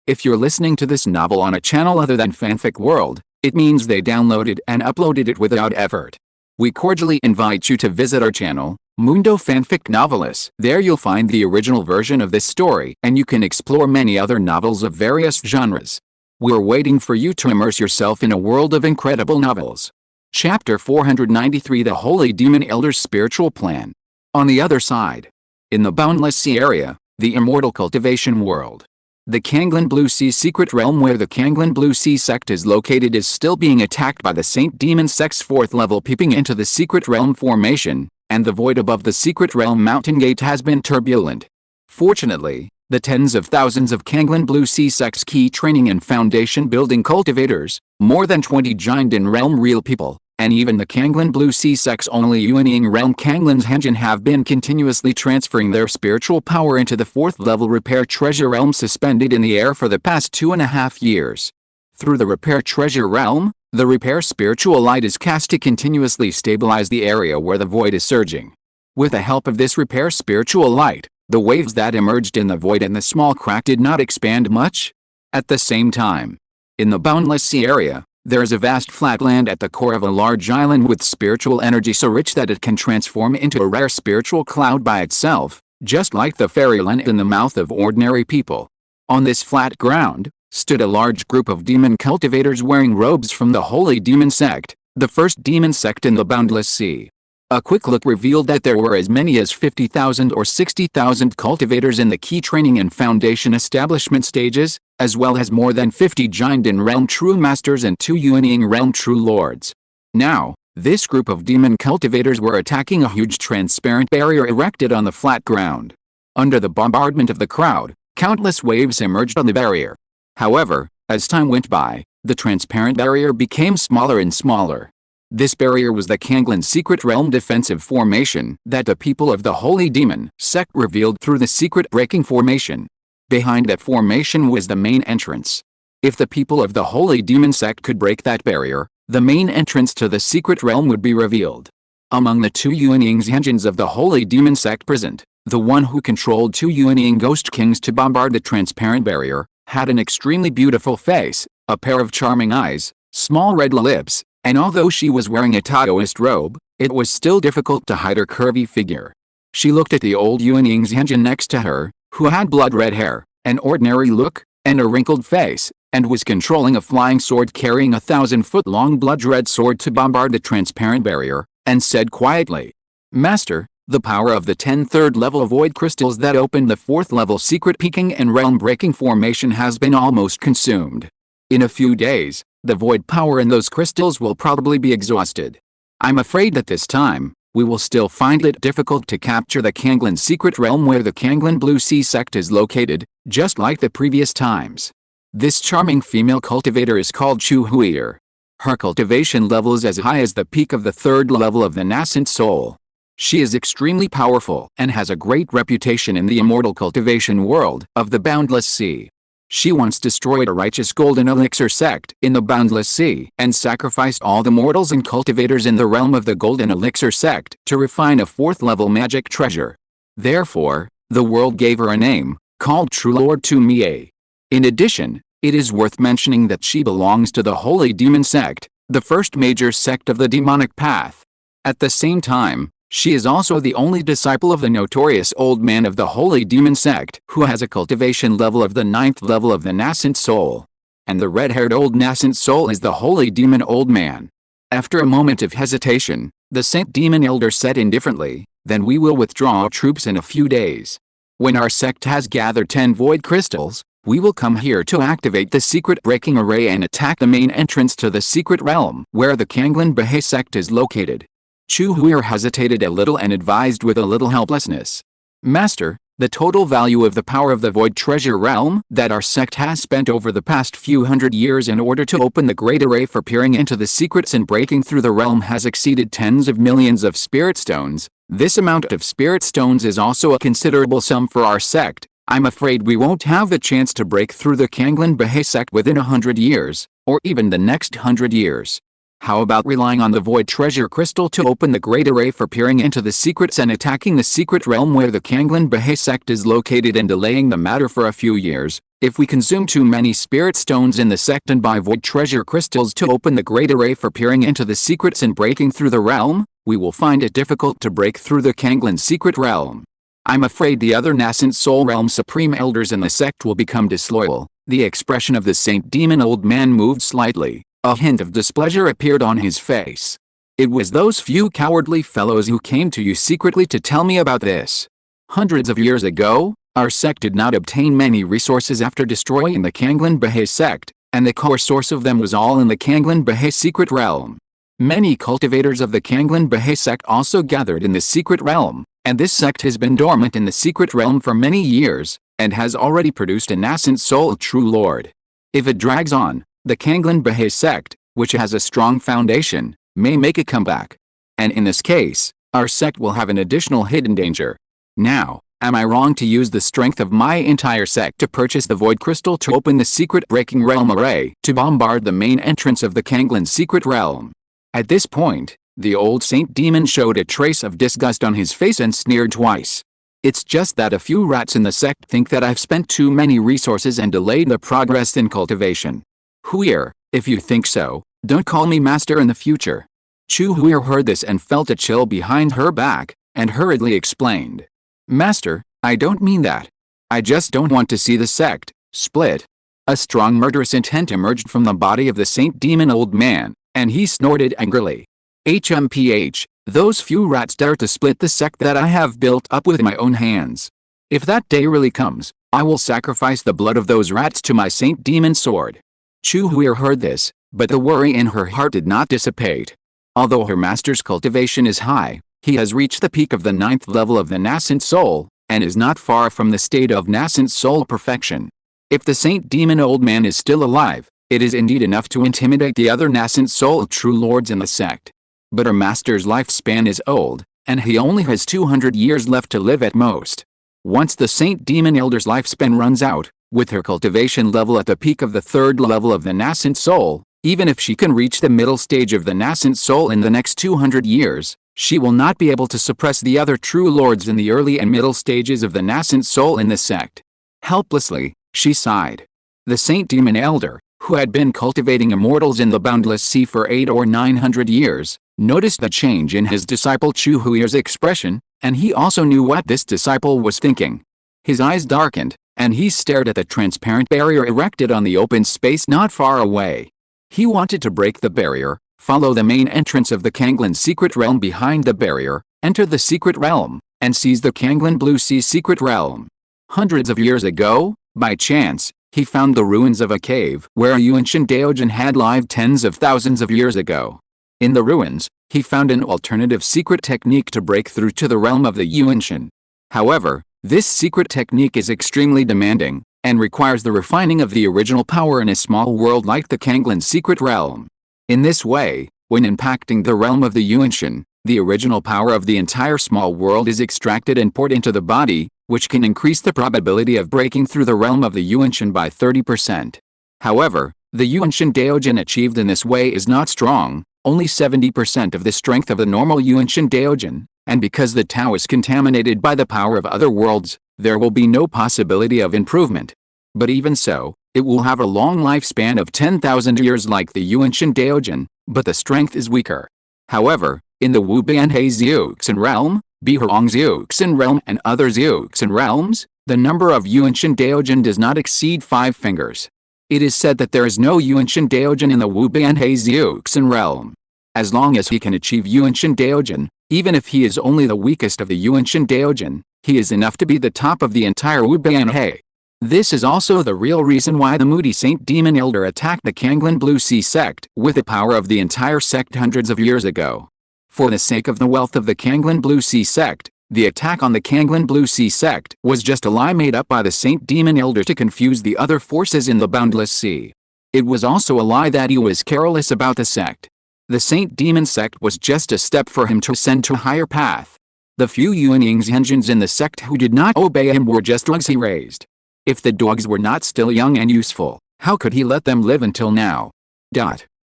If you're listening to this novel on a channel other than Fanfic World, It means they downloaded and uploaded it without effort. We cordially invite you to visit our channel, Mundo Fanfic Novelis. There you'll find the original version of this story, and you can explore many other novels of various genres. We're waiting for you to immerse yourself in a world of incredible novels. Chapter 493, The Holy Demon Elder's Spiritual Plan. On the other side. In the Boundless Sea area, the Immortal Cultivation world. The Kanglen Blue Sea secret realm where the Kanglen Blue Sea sect is located is still being attacked by the Saint Demon sect's 4th level peeping into the secret realm formation, and the void above the secret realm mountain gate has been turbulent. Fortunately, the tens of thousands of Kanglen Blue Sea sect's key training and foundation building cultivators, more than 20 giant in realm real people, and even the Kanglen Blue Sea sect's only Yuanying realm Kanglen's Henjin have been continuously transferring their spiritual power into the 4th level repair treasure realm suspended in the air for the past 2.5 years. Through the repair treasure realm, the repair spiritual light is cast to continuously stabilize the area where the void is surging. With the help of this repair spiritual light, the waves that emerged in the void and the small crack did not expand much. At the same time, in the Boundless Sea area, there is a vast flat land at the core of a large island with spiritual energy so rich that it can transform into a rare spiritual cloud by itself, just like the fairyland in the mouth of ordinary people. On this flat ground, stood a large group of demon cultivators wearing robes from the Holy Demon Sect, the first demon sect in the Boundless Sea. A quick look revealed that there were as many as 50,000 or 60,000 cultivators in the key training and foundation establishment stages, as well as more than 50 Jinden Realm True Masters and 2 Yuanying Realm True Lords. Now, this group of demon cultivators were attacking a huge transparent barrier erected on the flat ground. Under the bombardment of the crowd, countless waves emerged on the barrier. However, as time went by, the transparent barrier became smaller and smaller. This barrier was the Kanglen Secret Realm defensive formation that the people of the Holy Demon sect revealed through the secret breaking formation. Behind that formation was the main entrance. If the people of the Holy Demon sect could break that barrier, the main entrance to the secret realm would be revealed. Among the 2 Yuanying engines of the Holy Demon sect present, the one who controlled 2 Yuanying ghost kings to bombard the transparent barrier, had an extremely beautiful face, a pair of charming eyes, small red lips, and although she was wearing a Taoist robe, it was still difficult to hide her curvy figure. She looked at the old Yuanying's engine next to her, who had blood-red hair, an ordinary look, and a wrinkled face, and was controlling a flying sword carrying a 1,000-foot-long blood-red sword to bombard the transparent barrier, and said quietly, "Master, the power of the 10 3rd-level void crystals that opened the 4th-level secret peaking and realm-breaking formation has been almost consumed. In a few days, the void power in those crystals will probably be exhausted. I'm afraid that this time, we will still find it difficult to capture the Kanglen secret realm where the Kanglen Blue Sea sect is located, just like the previous times." This charming female cultivator is called Chu Huir. Her cultivation level is as high as the peak of the 3rd level of the nascent soul. She is extremely powerful and has a great reputation in the Immortal Cultivation world of the Boundless Sea. She once destroyed a righteous golden elixir sect in the Boundless Sea and sacrificed all the mortals and cultivators in the realm of the golden elixir sect to refine a 4th-level magic treasure. Therefore, the world gave her a name, called True Lord Tu Mie. In addition, it is worth mentioning that she belongs to the Holy Demon sect, the first major sect of the demonic path. At the same time, she is also the only disciple of the notorious old man of the Holy Demon sect who has a cultivation level of the 9th level of the nascent soul. And the red-haired old nascent soul is the Holy Demon old man. After a moment of hesitation, the Saint Demon Elder said indifferently, "Then we will withdraw our troops in a few days. When our sect has gathered 10 void crystals, we will come here to activate the secret breaking array and attack the main entrance to the secret realm where the Kanglen Bahe sect is located." Chu Huir hesitated a little and advised with a little helplessness, "Master, the total value of the power of the void treasure realm that our sect has spent over the past few hundred years in order to open the great array for peering into the secrets and breaking through the realm has exceeded tens of millions of spirit stones. This amount of spirit stones is also a considerable sum for our sect. I'm afraid we won't have the chance to break through the Kanglen Bahe sect within 100 years, or even the next 100 years. How about relying on the void treasure crystal to open the great array for peering into the secrets and attacking the secret realm where the Kanglen Bahe sect is located and delaying the matter for a few years? If we consume too many spirit stones in the sect and buy void treasure crystals to open the great array for peering into the secrets and breaking through the realm, we will find it difficult to break through the Kanglen secret realm. I'm afraid the other nascent soul realm supreme elders in the sect will become disloyal. The expression of the Saint Demon old man moved slightly. A hint of displeasure appeared on his face. It was those few cowardly fellows who came to you secretly to tell me about this. Hundreds of years ago, our sect did not obtain many resources after destroying the Kanglen Baha'i sect, and the core source of them was all in the Kanglen Baha'i secret realm. Many cultivators of the Kanglen Baha'i sect also gathered in the secret realm, and this sect has been dormant in the secret realm for many years, and has already produced a nascent soul true lord. If it drags on, the Kanglen Baha'i sect, which has a strong foundation, may make a comeback. And in this case, our sect will have an additional hidden danger. Now, am I wrong to use the strength of my entire sect to purchase the void crystal to open the secret breaking realm array to bombard the main entrance of the Kanglen secret realm? At this point, the old Saint Demon showed a trace of disgust on his face and sneered twice. It's just that a few rats in the sect think that I've spent too many resources and delayed the progress in cultivation. Huir, if you think so, don't call me master in the future. Chu Huir heard this and felt a chill behind her back, and hurriedly explained. Master, I don't mean that. I just don't want to see the sect split. A strong murderous intent emerged from the body of the Saint Demon old man, and he snorted angrily. HMPH, those few rats dare to split the sect that I have built up with my own hands. If that day really comes, I will sacrifice the blood of those rats to my Saint Demon sword. Chu Huir heard this, but the worry in her heart did not dissipate. Although her master's cultivation is high, he has reached the peak of the 9th level of the nascent soul, and is not far from the state of nascent soul perfection. If the Saint Demon old man is still alive, it is indeed enough to intimidate the other nascent soul true lords in the sect. But her master's lifespan is old, and he only has 200 years left to live at most. Once the Saint Demon elder's lifespan runs out, with her cultivation level at the peak of the 3rd level of the nascent soul, even if she can reach the middle stage of the nascent soul in the next 200 years, she will not be able to suppress the other true lords in the early and middle stages of the nascent soul in the sect. Helplessly, she sighed. The Saint Demon elder, who had been cultivating immortals in the boundless sea for 800 or 900 years, noticed the change in his disciple Chu Huir's expression, and he also knew what this disciple was thinking. His eyes darkened, and he stared at the transparent barrier erected on the open space not far away. He wanted to break the barrier, follow the main entrance of the Kanglen secret realm behind the barrier, enter the secret realm, and seize the Kanglen Blue Sea secret realm. Hundreds of years ago, by chance, he found the ruins of a cave where a Yuanshan Daojin had lived tens of thousands of years ago. In the ruins, he found an alternative secret technique to break through to the realm of the Yuanshan. However, this secret technique is extremely demanding, and requires the refining of the original power in a small world like the Kanglen secret realm. In this way, when impacting the realm of the Yuanshan, the original power of the entire small world is extracted and poured into the body, which can increase the probability of breaking through the realm of the Yuanshan by 30%. However, the Yuanshan Daojin achieved in this way is not strong, only 70% of the strength of the normal Yuanshan Daojin, and because the Tao is contaminated by the power of other worlds, there will be no possibility of improvement. But even so, it will have a long lifespan of 10,000 years like the Yuanshan Daojin, but the strength is weaker. However, in the Wu Banhe Xiuxin realm, Bihong Xiuxin realm and other Xiuxin realms, the number of Yuanshan Daojin does not exceed 5 fingers. It is said that there is no Yuanshan Daojin in the Wu Banhe Xiuxin realm. As long as he can achieve Yuanshan Daojin, even if he is only the weakest of the Yuanshan Daojin, he is enough to be the top of the entire Wu Banhe. This is also the real reason why the moody Saint Demon Elder attacked the Kanglen Blue Sea sect with the power of the entire sect hundreds of years ago. For the sake of the wealth of the Kanglen Blue Sea sect, the attack on the Kanglen Blue Sea sect was just a lie made up by the Saint Demon Elder to confuse the other forces in the boundless sea. It was also a lie that he was careless about the sect. The Saint Demon sect was just a step for him to ascend to a higher path. The few Yuanying's engines in the sect who did not obey him were just dogs he raised. If the dogs were not still young and useful, how could he let them live until now?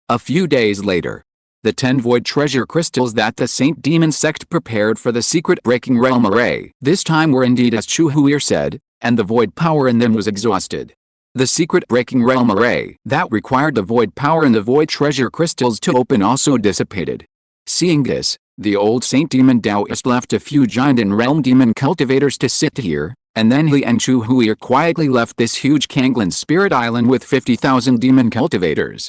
A few days later, the 10 void treasure crystals that the Saint Demon sect prepared for the secret breaking realm array this time were indeed as Chu Huir said, and the void power in them was exhausted. The secret breaking realm array that required the void power and the void treasure crystals to open also dissipated. Seeing this, the old Saint Demon Taoist left a few giant and realm demon cultivators to sit here, and then he and Chu Huir quietly left this huge Kanglan spirit island with 50,000 demon cultivators.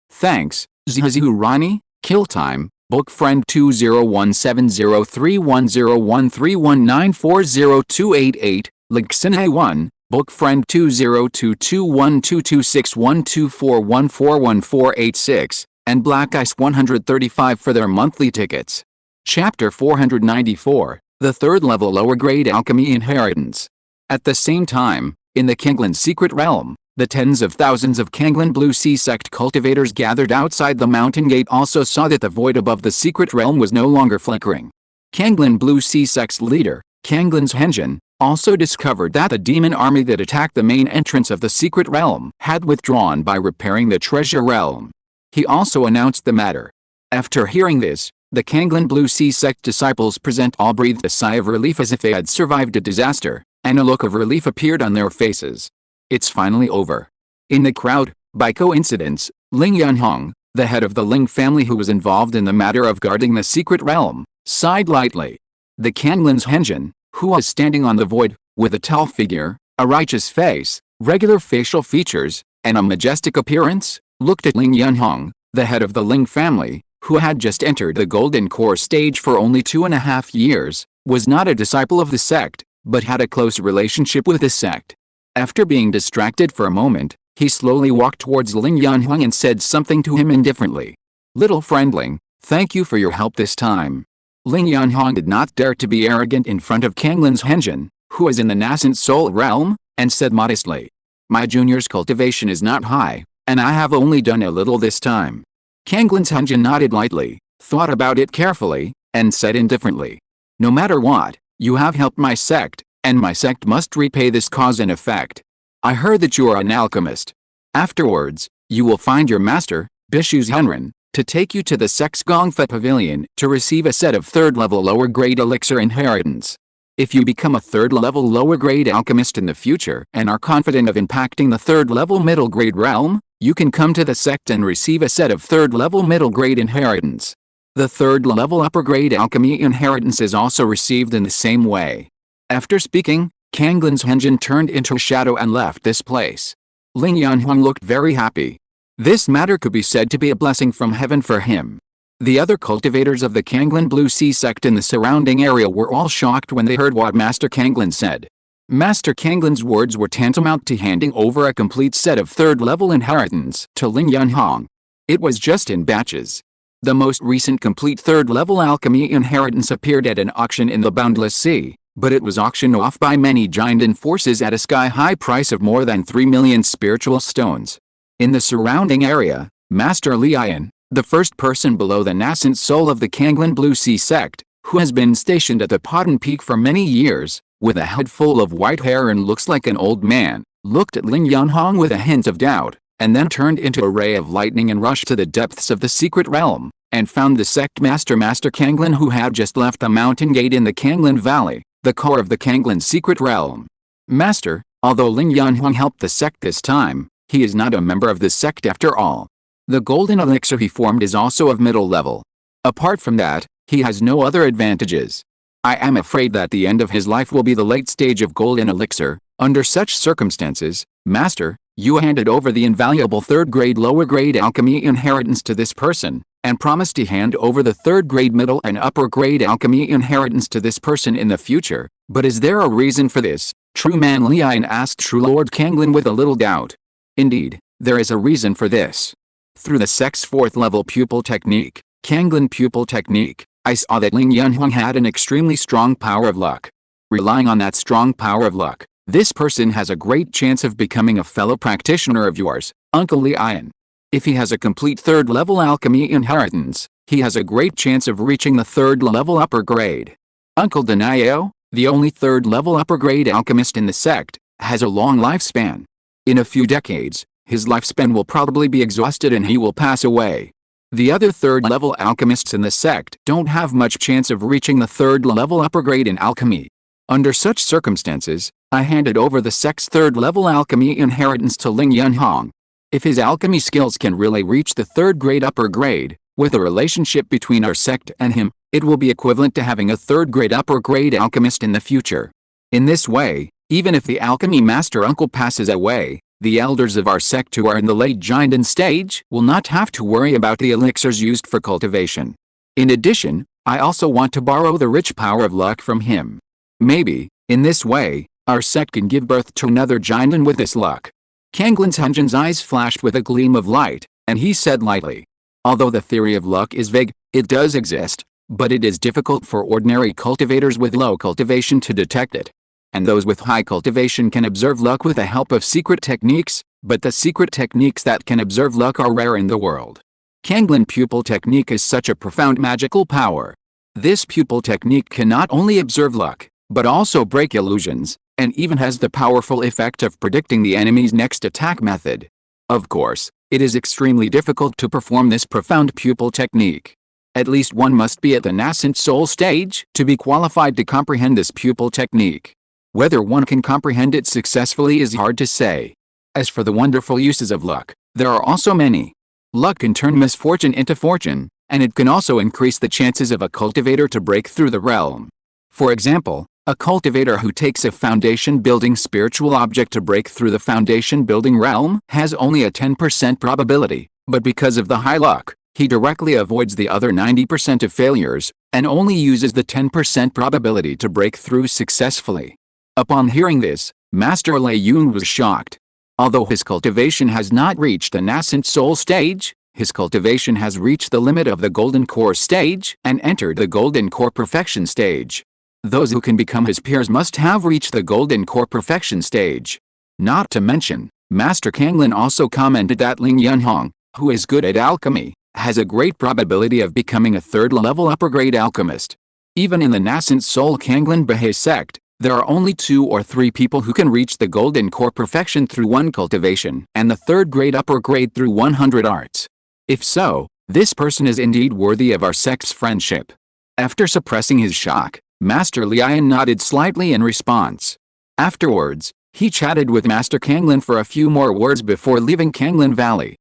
Thanks, Zizu Rani, Kill Time, Book Friend 201703101319402288, Lixin 1, Book Friend 202212261241411486, and Black Ice 135 for their monthly tickets. Chapter 494, The Third Level Lower Grade Alchemy Inheritance. At the same time, in the Kanglan Secret Realm, the tens of thousands of Kanglan Blue Sea Sect cultivators gathered outside the mountain gate also saw that the void above the secret realm was no longer flickering. Kanglan Blue Sea Sect's leader, Kanglan's Henjin, also discovered that the demon army that attacked the main entrance of the secret realm had withdrawn by repairing the treasure realm. He also announced the matter. After hearing this, the Kanglan Blue Sea Sect disciples all breathed a sigh of relief as if they had survived a disaster, and a look of relief appeared on their faces. It's finally over. In the crowd, by coincidence, Ling Yanhong, the head of the Ling family who was involved in the matter of guarding the secret realm, sighed lightly. The Kanglan's Henjin, who was standing on the void, with a tall figure, a righteous face, regular facial features, and a majestic appearance, looked at Ling Yanhong, the head of the Ling family, who had just entered the Golden Core stage for only 2.5 years, was not a disciple of the sect, but had a close relationship with the sect. After being distracted for a moment, he slowly walked towards Ling Yanhong and said something to him indifferently. Little friendling, thank you for your help this time. Ling Yanhong did not dare to be arrogant in front of Kanglan's Henjin, who was in the nascent soul realm, and said modestly, My junior's cultivation is not high, and I have only done a little this time. Kanglan's Henjin nodded lightly, thought about it carefully, and said indifferently, No matter what, you have helped my sect, and my sect must repay this cause and effect. I heard that you are an alchemist. Afterwards, you will find your master, Bishu Zhenren, to take you to the sect's Gongfa Pavilion to receive a set of third-level lower-grade elixir inheritance. If you become a third-level lower-grade alchemist in the future and are confident of impacting the third-level middle-grade realm, you can come to the sect and receive a set of third-level middle-grade inheritance. The third-level upper-grade alchemy inheritance is also received in the same way. After speaking, Kanglan's Henjin turned into a shadow and left this place. Ling Yanhong looked very happy. This matter could be said to be a blessing from heaven for him. The other cultivators of the Kanglan Blue Sea Sect in the surrounding area were all shocked when they heard what Master Kanglan said. Master Kanglan's words were tantamount to handing over a complete set of third-level inheritance to Ling Yanhong. It was just in batches. The most recent complete third-level alchemy inheritance appeared at an auction in the Boundless Sea, but it was auctioned off by many giant forces at a sky-high price of more than 3 million spiritual stones. In the surrounding area, Master Lian, the first person below the nascent soul of the Kanglan Blue Sea Sect, who has been stationed at the Potten Peak for many years, with a head full of white hair and looks like an old man, looked at Ling Yanhong with a hint of doubt, and then turned into a ray of lightning and rushed to the depths of the secret realm, and found the sect Master Kanglan who had just left the mountain gate in the Kanglan Valley, the core of the Kanglan secret realm. Master, although Ling Yanhong helped the sect this time, he is not a member of the sect after all. The golden elixir he formed is also of middle level. Apart from that, he has no other advantages. I am afraid that the end of his life will be the late stage of golden elixir. Under such circumstances, Master, you handed over the invaluable third-grade lower-grade alchemy inheritance to this person, and promised to hand over the third-grade middle and upper-grade alchemy inheritance to this person in the future. But is there a reason for this? True Man Lian asked True Lord Kanglan with a little doubt. Indeed, there is a reason for this. Through the sect's fourth-level pupil technique, Kanglan Pupil Technique, I saw that Ling Yanhong had an extremely strong power of luck. Relying on that strong power of luck, this person has a great chance of becoming a fellow practitioner of yours, Uncle Lian. If he has a complete third-level alchemy inheritance, he has a great chance of reaching the third-level upper grade. Uncle Danayo, the only third-level upper grade alchemist in the sect, has a long lifespan. In a few decades, his lifespan will probably be exhausted and he will pass away. The other third-level alchemists in the sect don't have much chance of reaching the third-level upper grade in alchemy. Under such circumstances, I handed over the sect's third-level alchemy inheritance to Ling Yunhong. If his alchemy skills can really reach the third-grade upper grade, with a relationship between our sect and him, it will be equivalent to having a third-grade upper-grade alchemist in the future. In this way, even if the alchemy master uncle passes away, the elders of our sect who are in the late giant stage will not have to worry about the elixirs used for cultivation. In addition, I also want to borrow the rich power of luck from him. Maybe, in this way, our sect can give birth to another giant with this luck. Kanglin's Hunjin's eyes flashed with a gleam of light, and he said lightly, although the theory of luck is vague, it does exist, but it is difficult for ordinary cultivators with low cultivation to detect it. And those with high cultivation can observe luck with the help of secret techniques, but the secret techniques that can observe luck are rare in the world. Kanglin pupil technique is such a profound magical power. This pupil technique can not only observe luck, but also break illusions, and even has the powerful effect of predicting the enemy's next attack method. Of course, it is extremely difficult to perform this profound pupil technique. At least one must be at the nascent soul stage to be qualified to comprehend this pupil technique. Whether one can comprehend it successfully is hard to say. As for the wonderful uses of luck, there are also many. Luck can turn misfortune into fortune, and it can also increase the chances of a cultivator to break through the realm. For example, a cultivator who takes a foundation-building spiritual object to break through the foundation-building realm has only a 10% probability, but because of the high luck, he directly avoids the other 90% of failures, and only uses the 10% probability to break through successfully. Upon hearing this, Master Lei Yun was shocked. Although his cultivation has not reached the nascent soul stage, his cultivation has reached the limit of the golden core stage and entered the golden core perfection stage. Those who can become his peers must have reached the golden core perfection stage. Not to mention, Master Kanglin also commented that Ling Yunhong, who is good at alchemy, has a great probability of becoming a third-level upper-grade alchemist. Even in the nascent soul Kanglin Bahe sect, there are only 2 or 3 people who can reach the golden core perfection through 1 cultivation and the third-grade upper grade through 100 arts. If so, this person is indeed worthy of our sect's friendship. After suppressing his shock, Master Lian nodded slightly in response. Afterwards, he chatted with Master Kanglin for a few more words before leaving Kanglin Valley.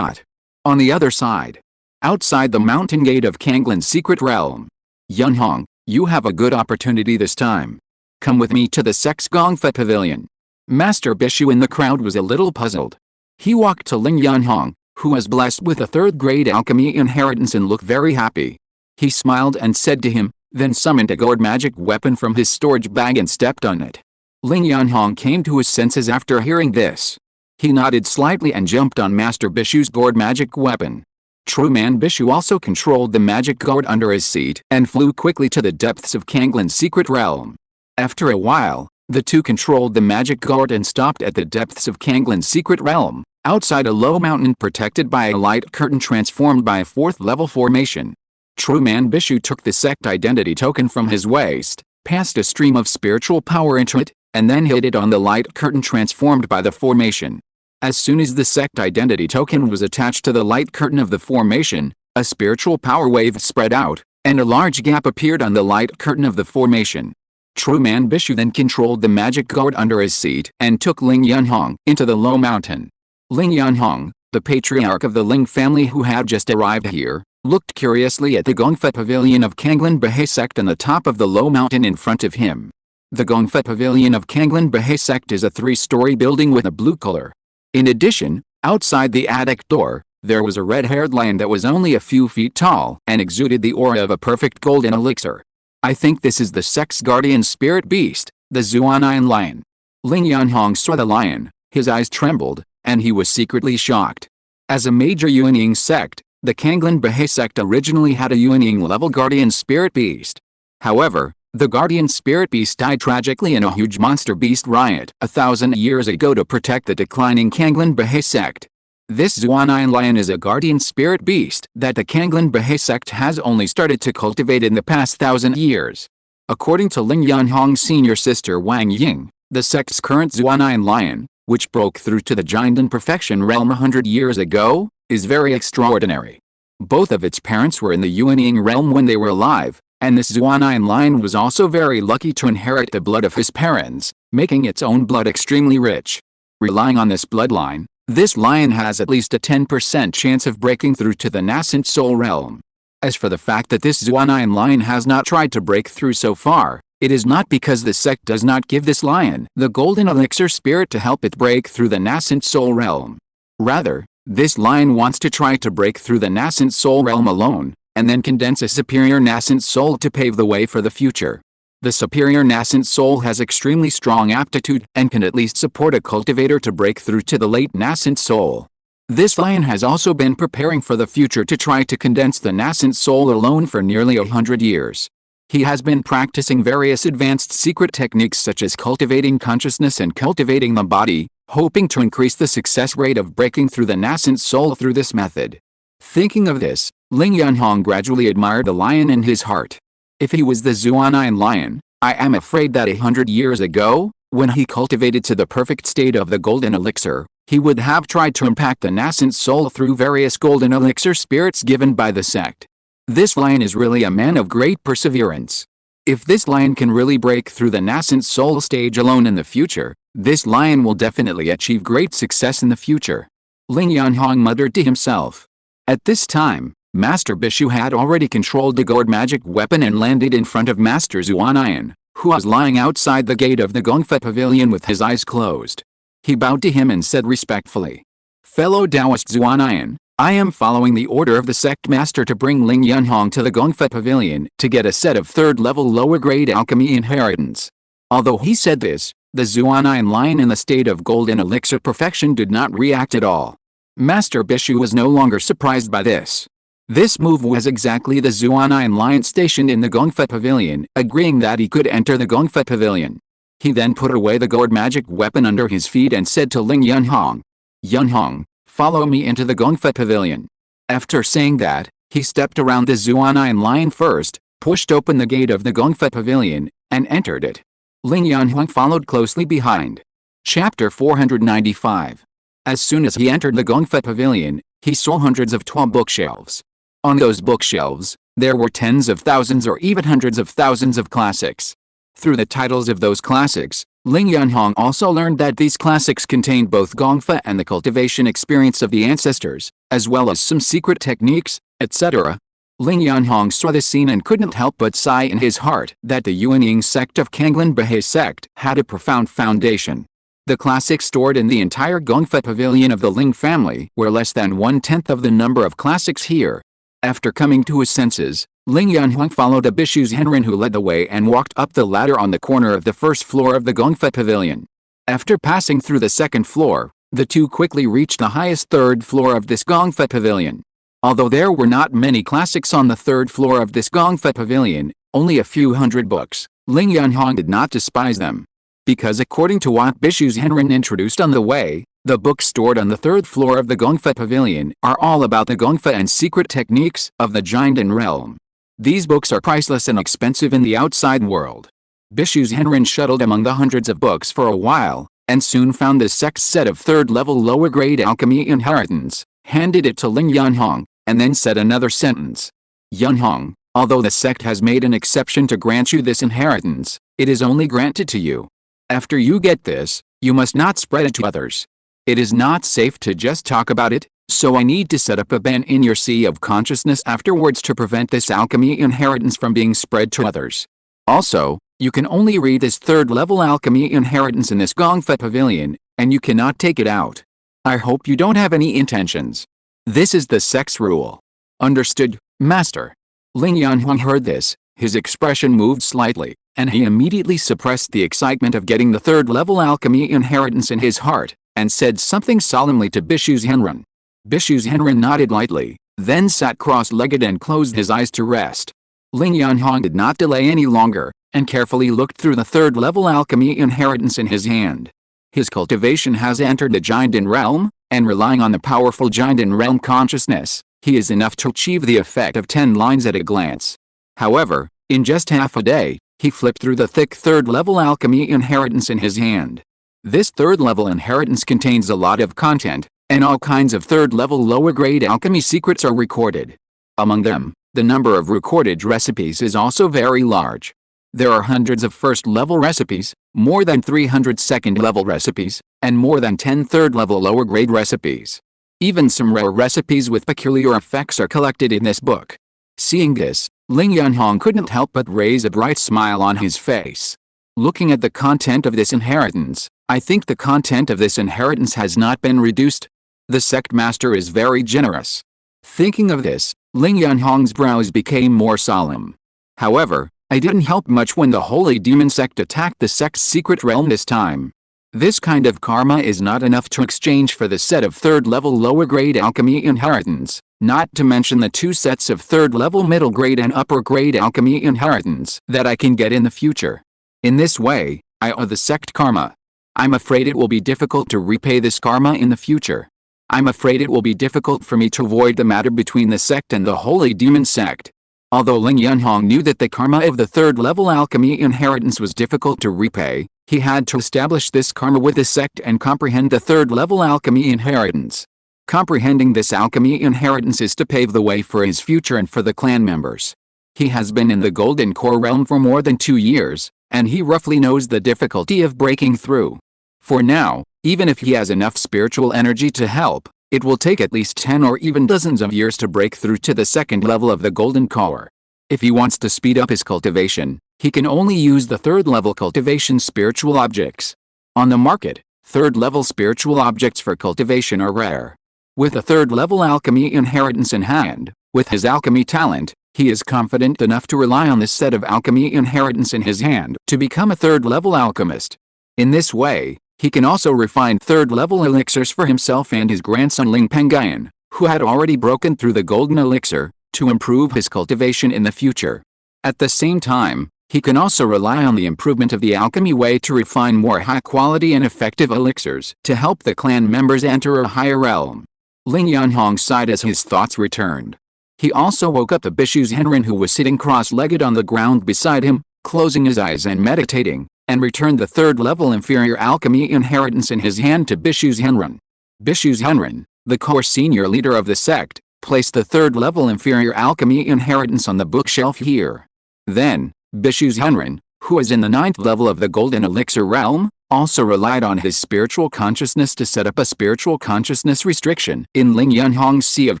On the other side, outside the mountain gate of Kanglin's secret realm. Yunhong, you have a good opportunity this time. Come with me to the sect's Gongfa Pavilion. Master Bishu in the crowd was a little puzzled. He walked to Ling Yunhong, who was blessed with a third-grade alchemy inheritance and looked very happy. He smiled and said to him, then summoned a gourd magic weapon from his storage bag and stepped on it. Ling Yunhong came to his senses after hearing this. He nodded slightly and jumped on Master Bishu's gourd magic weapon. True Man Bishu also controlled the magic gourd under his seat and flew quickly to the depths of Kanglin's secret realm. After a while, the two controlled the magic gourd and stopped at the depths of Kanglin's secret realm, outside a low mountain protected by a light curtain transformed by a 4th-level formation. True Man Bishu took the sect identity token from his waist, passed a stream of spiritual power into it, and then hid it on the light curtain transformed by the formation. As soon as the sect identity token was attached to the light curtain of the formation, a spiritual power wave spread out, and a large gap appeared on the light curtain of the formation. True Man Bishu then controlled the magic gourd under his seat and took Ling Yunhong into the low mountain. Ling Yunhong, the patriarch of the Ling family who had just arrived here, looked curiously at the Gongfa Pavilion of Kanglin Bahe sect on the top of the low mountain in front of him. The Gongfa Pavilion of Kanglin Bahe sect is a 3-story building with a blue color. In addition, outside the attic door, there was a red-haired lion that was only a few feet tall and exuded the aura of a perfect golden elixir. I think this is the sect's guardian spirit beast, the Zuanian lion. Ling Yunhong saw the lion, his eyes trembled, and he was secretly shocked. As a major Yuanying sect, the Kanglin Bahe sect originally had a Yuanying-level guardian spirit beast. However, the guardian spirit beast died tragically in a huge monster beast riot 1,000 years ago to protect the declining Kanglin Bahe sect. This Zuanian lion is a guardian spirit beast that the Kanglin Bahe sect has only started to cultivate in the past 1,000 years. According to Ling Yunhong's senior sister Wang Ying, the sect's current Zuanian lion, which broke through to the Jinden perfection realm 100 years ago, is very extraordinary. Both of its parents were in the Yuanying realm when they were alive, And this Xuan'an line was also very lucky to inherit the blood of his parents, making its own blood extremely rich. Relying on this bloodline, this lion has at least a 10% chance of breaking through to the nascent soul realm. As for the fact that this Xuan'an lion has not tried to break through so far, it is not because the sect does not give this lion the golden elixir spirit to help it break through the nascent soul realm. Rather, this lion wants to try to break through the nascent soul realm alone, and then condense a superior nascent soul to pave the way for the future. The superior nascent soul has extremely strong aptitude and can at least support a cultivator to break through to the late nascent soul. This lion has also been preparing for the future to try to condense the nascent soul alone for nearly 100 years. He has been practicing various advanced secret techniques such as cultivating consciousness and cultivating the body, hoping to increase the success rate of breaking through the nascent soul through this method. Thinking of this, Ling Yanhong gradually admired the lion in his heart. If he was the Xuan'an lion, I am afraid that 100 years ago, when he cultivated to the perfect state of the golden elixir, he would have tried to impact the nascent soul through various golden elixir spirits given by the sect. This lion is really a man of great perseverance. If this lion can really break through the nascent soul stage alone in the future, this lion will definitely achieve great success in the future. Ling Yanhong muttered to himself. At this time, Master Bishu had already controlled the gourd magic weapon and landed in front of Master Xuan'an, who was lying outside the gate of the Gongfa Pavilion with his eyes closed. He bowed to him and said respectfully, "Fellow Taoist Xuan'an, I am following the order of the sect master to bring Ling Yanhong to the Gongfa Pavilion to get a set of third-level lower-grade alchemy inheritance." Although he said this, the Xuan'an lion in the state of golden elixir perfection did not react at all. Master Bishu was no longer surprised by this. This move was exactly the Xuan'an lion stationed in the Gongfa Pavilion, agreeing that he could enter the Gongfa Pavilion. He then put away the gourd magic weapon under his feet and said to Ling Yanhong, "Yanhong, follow me into the Gongfa Pavilion." After saying that, he stepped around the Xuan'an lion first, pushed open the gate of the Gongfa Pavilion, and entered it. Ling Yanhong followed closely behind. Chapter 495. As soon as he entered the Gongfa Pavilion, he saw hundreds of tall bookshelves. On those bookshelves, there were tens of thousands or even hundreds of thousands of classics. Through the titles of those classics, Ling Yanhong also learned that these classics contained both Gongfa and the cultivation experience of the ancestors, as well as some secret techniques, etc. Ling Yanhong saw this scene and couldn't help but sigh in his heart that the Yuanying sect of Kanglin Bahe sect had a profound foundation. The classics stored in the entire Gongfa Pavilion of the Ling family were less than 1/10 of the number of classics here. After coming to his senses, Ling Yanhong followed a Bishu Zhenren who led the way and walked up the ladder on the corner of the first floor of the Gongfa Pavilion. After passing through the second floor, the two quickly reached the highest third floor of this Gongfa Pavilion. Although there were not many classics on the third floor of this Gongfa Pavilion, only a few hundred books, Ling Yanhong did not despise them. Because according to what Bishu Zhenren introduced on the way, the books stored on the third floor of the Gongfa Pavilion are all about the Gongfa and secret techniques of the Jiandan realm. These books are priceless and expensive in the outside world. Bishu Zhenren shuttled among the hundreds of books for a while, and soon found the sect's set of third-level lower-grade alchemy inheritance, handed it to Ling Yanhong, and then said another sentence. "Yanhong, although the sect has made an exception to grant you this inheritance, it is only granted to you. After you get this, you must not spread it to others. It is not safe to just talk about it, so I need to set up a ban in your sea of consciousness afterwards to prevent this alchemy inheritance from being spread to others. Also, you can only read this third-level alchemy inheritance in this Gongfa Pavilion, and you cannot take it out. I hope you don't have any intentions. This is the sect's rule." "Understood, Master." Ling Yanhong heard this, his expression moved slightly, and he immediately suppressed the excitement of getting the third-level alchemy inheritance in his heart, and said something solemnly to Bishu Zhenren. Bishu Zhenren nodded lightly, then sat cross-legged and closed his eyes to rest. Ling Yanhong did not delay any longer, and carefully looked through the third-level alchemy inheritance in his hand. His cultivation has entered the Jiandan realm, and relying on the powerful Jiandan realm consciousness, he is enough to achieve the effect of 10 lines at a glance. However, in just half a day, he flipped through the thick third-level alchemy inheritance in his hand. This third-level inheritance contains a lot of content, and all kinds of third-level lower-grade alchemy secrets are recorded. Among them, The number of recorded recipes is also very large. There are hundreds of first-level recipes, more than 300 second-level recipes, and more than 10 third-level lower-grade recipes. Even some rare recipes with peculiar effects are collected in this book. Seeing this, Ling Yunhong couldn't help but raise a bright smile on his face. Looking at the content of this inheritance, I think the content of this inheritance has not been reduced. The sect master is very generous. Thinking of this, Ling Yunhong's brows became more solemn. However, I didn't help much when the holy demon sect attacked the sect's secret realm this time. This kind of karma is not enough to exchange for the set of third-level lower-grade alchemy inheritance, not to mention the 2 sets of third-level middle-grade and upper-grade alchemy inheritance that I can get in the future. In this way, I owe the sect karma. I'm afraid it will be difficult to repay this karma in the future. I'm afraid it will be difficult for me to avoid the matter between the sect and the holy demon sect. Although Ling Yunhong knew that the karma of the third-level alchemy inheritance was difficult to repay, he had to establish this karma with the sect and comprehend the third-level alchemy inheritance. Comprehending this alchemy inheritance is to pave the way for his future and for the clan members. He has been in the Golden Core realm for more than 2 years, and he roughly knows the difficulty of breaking through. For now, even if he has enough spiritual energy to help, it will take at least 10 or even dozens of years to break through to the second level of the Golden Core. If he wants to speed up his cultivation, he can only use the third-level cultivation spiritual objects. On the market, third-level spiritual objects for cultivation are rare. With a third-level alchemy inheritance in hand, with his alchemy talent, he is confident enough to rely on this set of alchemy inheritance in his hand to become a third-level alchemist. In this way, he can also refine third-level elixirs for himself and his grandson Ling Pengyun, who had already broken through the golden elixir, to improve his cultivation in the future. At the same time, he can also rely on the improvement of the alchemy way to refine more high-quality and effective elixirs to help the clan members enter a higher realm. Ling Yunhong sighed as his thoughts returned. He also woke up the Bishu Zhenren who was sitting cross-legged on the ground beside him, closing his eyes and meditating, and returned the third-level inferior alchemy inheritance in his hand to Bishu Zhenren. Bishu Zhenren, the core senior leader of the sect, placed the third-level inferior alchemy inheritance on the bookshelf here. Then, Bishu Zhenren, who is in the 9th level of the golden elixir realm, also relied on his spiritual consciousness to set up a spiritual consciousness restriction in Ling Yunhong's sea of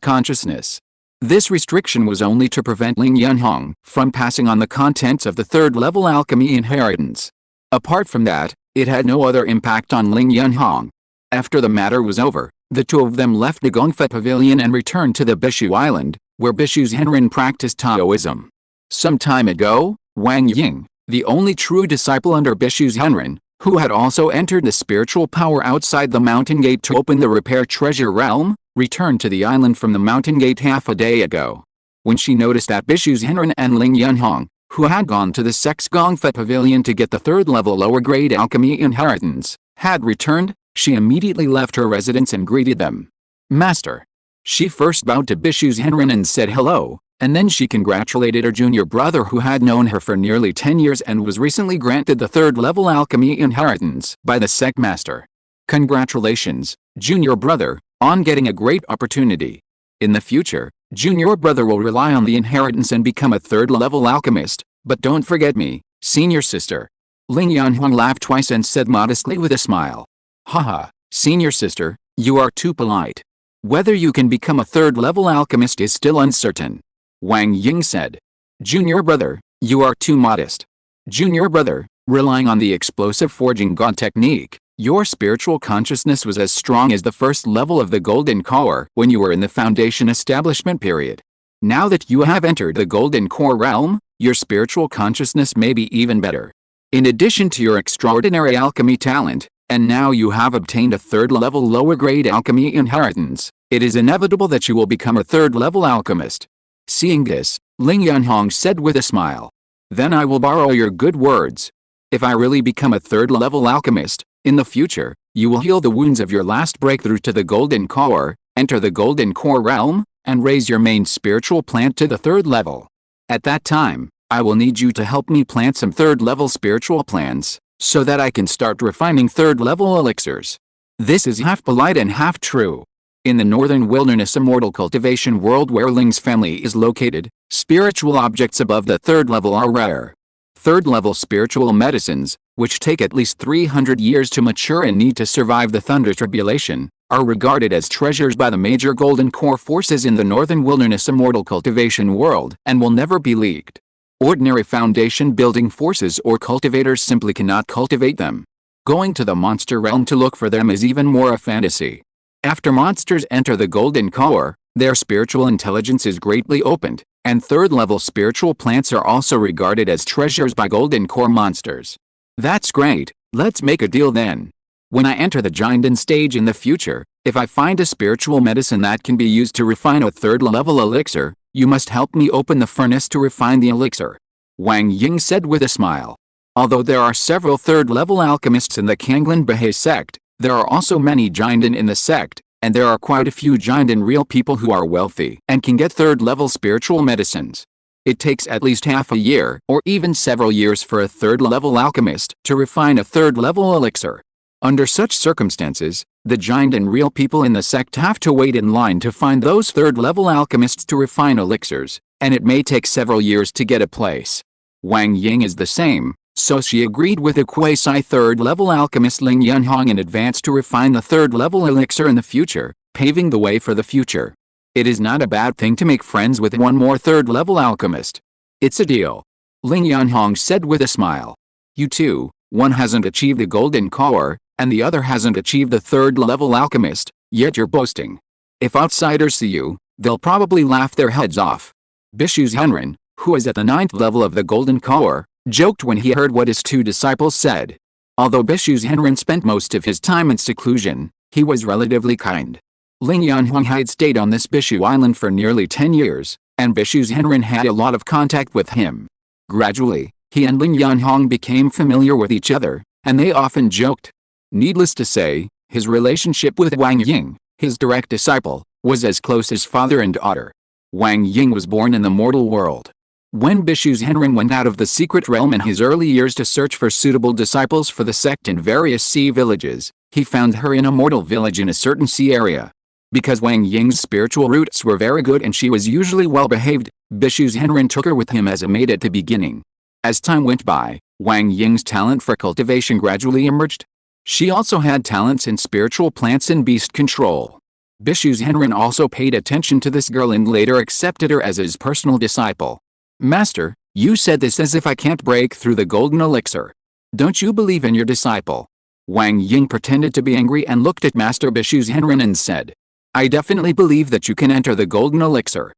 consciousness. This restriction was only to prevent Ling Yunhong from passing on the contents of the third-level alchemy inheritance. Apart from that, it had no other impact on Ling Yunhong. After the matter was over, the two of them left the Gongfa Pavilion and returned to the Bishu Island, where Bishu Zhenren practiced Taoism. Some time ago, Wang Ying, the only true disciple under Bishu Zhenren, who had also entered the spiritual power outside the mountain gate to open the repair treasure realm, returned to the island from the mountain gate half a day ago. When she noticed that Bishu Zhenren and Ling Yunhong, who had gone to the sect's Gongfa Pavilion to get the third-level lower-grade alchemy inheritance, had returned, she immediately left her residence and greeted them. "Master." She first bowed to Bishu Zhenren and said hello, and then she congratulated her junior brother who had known her for nearly 10 years and was recently granted the third-level alchemy inheritance by the sect master. "Congratulations, junior brother, on getting a great opportunity. In the future, junior brother will rely on the inheritance and become a third-level alchemist, but don't forget me, senior sister." Ling Yunhong laughed twice and said modestly with a smile. "Haha, senior sister, you are too polite. Whether you can become a third-level alchemist is still uncertain." Wang Ying said. "Junior brother, you are too modest. Junior brother, relying on the explosive forging god technique, your spiritual consciousness was as strong as the first level of the Golden Core when you were in the Foundation establishment period. Now that you have entered the Golden Core realm, your spiritual consciousness may be even better. In addition to your extraordinary alchemy talent, and now you have obtained a third-level lower-grade alchemy inheritance, it is inevitable that you will become a third-level alchemist." Seeing this, Ling Yunhong said with a smile. "Then I will borrow your good words. If I really become a third-level alchemist, in the future, you will heal the wounds of your last breakthrough to the Golden Core, enter the Golden Core realm, and raise your main spiritual plant to the third level. At that time, I will need you to help me plant some third-level spiritual plants, so that I can start refining third-level elixirs." This is half polite and half true. In the northern wilderness Immortal Cultivation world where Ling's family is located, spiritual objects above the third level are rare. Third-level spiritual medicines, which take at least 300 years to mature and need to survive the Thunder Tribulation, are regarded as treasures by the major golden core forces in the northern wilderness Immortal Cultivation world and will never be leaked. Ordinary foundation building forces or cultivators simply cannot cultivate them. Going to the monster realm to look for them is even more a fantasy. After monsters enter the golden core, their spiritual intelligence is greatly opened, and third-level spiritual plants are also regarded as treasures by golden core monsters. That's great, let's make a deal then. When I enter the Jinden stage in the future, if I find a spiritual medicine that can be used to refine a third-level elixir, you must help me open the furnace to refine the elixir. Wang Ying said with a smile. Although there are several third-level alchemists in the Kanglan Bahe sect, there are also many Jinden in the sect, and there are quite a few Jinden real people who are wealthy and can get third-level spiritual medicines. It takes at least half a year or even several years for a third-level alchemist to refine a third-level elixir. Under such circumstances, the Jinden real people in the sect have to wait in line to find those third-level alchemists to refine elixirs, and it may take several years to get a place. Wang Ying is the same, so she agreed with the quasi-third-level alchemist Ling Yunhong in advance to refine the third-level elixir in the future, paving the way for the future. It is not a bad thing to make friends with one more third-level alchemist. It's a deal. Ling Yunhong said with a smile. You two, one hasn't achieved the golden core, and the other hasn't achieved the third-level alchemist, yet you're boasting. If outsiders see you, they'll probably laugh their heads off. Bishu Zhenren, who is at the 9th level of the golden core, joked when he heard what his two disciples said. Although Bishu Zhenren spent most of his time in seclusion, he was relatively kind. Ling Yunhong had stayed on this Bishu island for nearly 10 years, and Bishu Zhenren had a lot of contact with him. Gradually, he and Ling Yunhong became familiar with each other, and they often joked. Needless to say, his relationship with Wang Ying, his direct disciple, was as close as father and daughter. Wang Ying was born in the mortal world. When Bishu Zhenren went out of the secret realm in his early years to search for suitable disciples for the sect in various sea villages, he found her in a mortal village in a certain sea area. Because Wang Ying's spiritual roots were very good and she was usually well behaved, Bishu Zhenren took her with him as a maid at the beginning. As time went by, Wang Ying's talent for cultivation gradually emerged. She also had talents in spiritual plants and beast control. Bishu Zhenren also paid attention to this girl and later accepted her as his personal disciple. Master, you said this as if I can't break through the golden elixir. Don't you believe in your disciple? Wang Ying pretended to be angry and looked at Master Bishu Zhenren and said, I definitely believe that you can enter the golden elixir.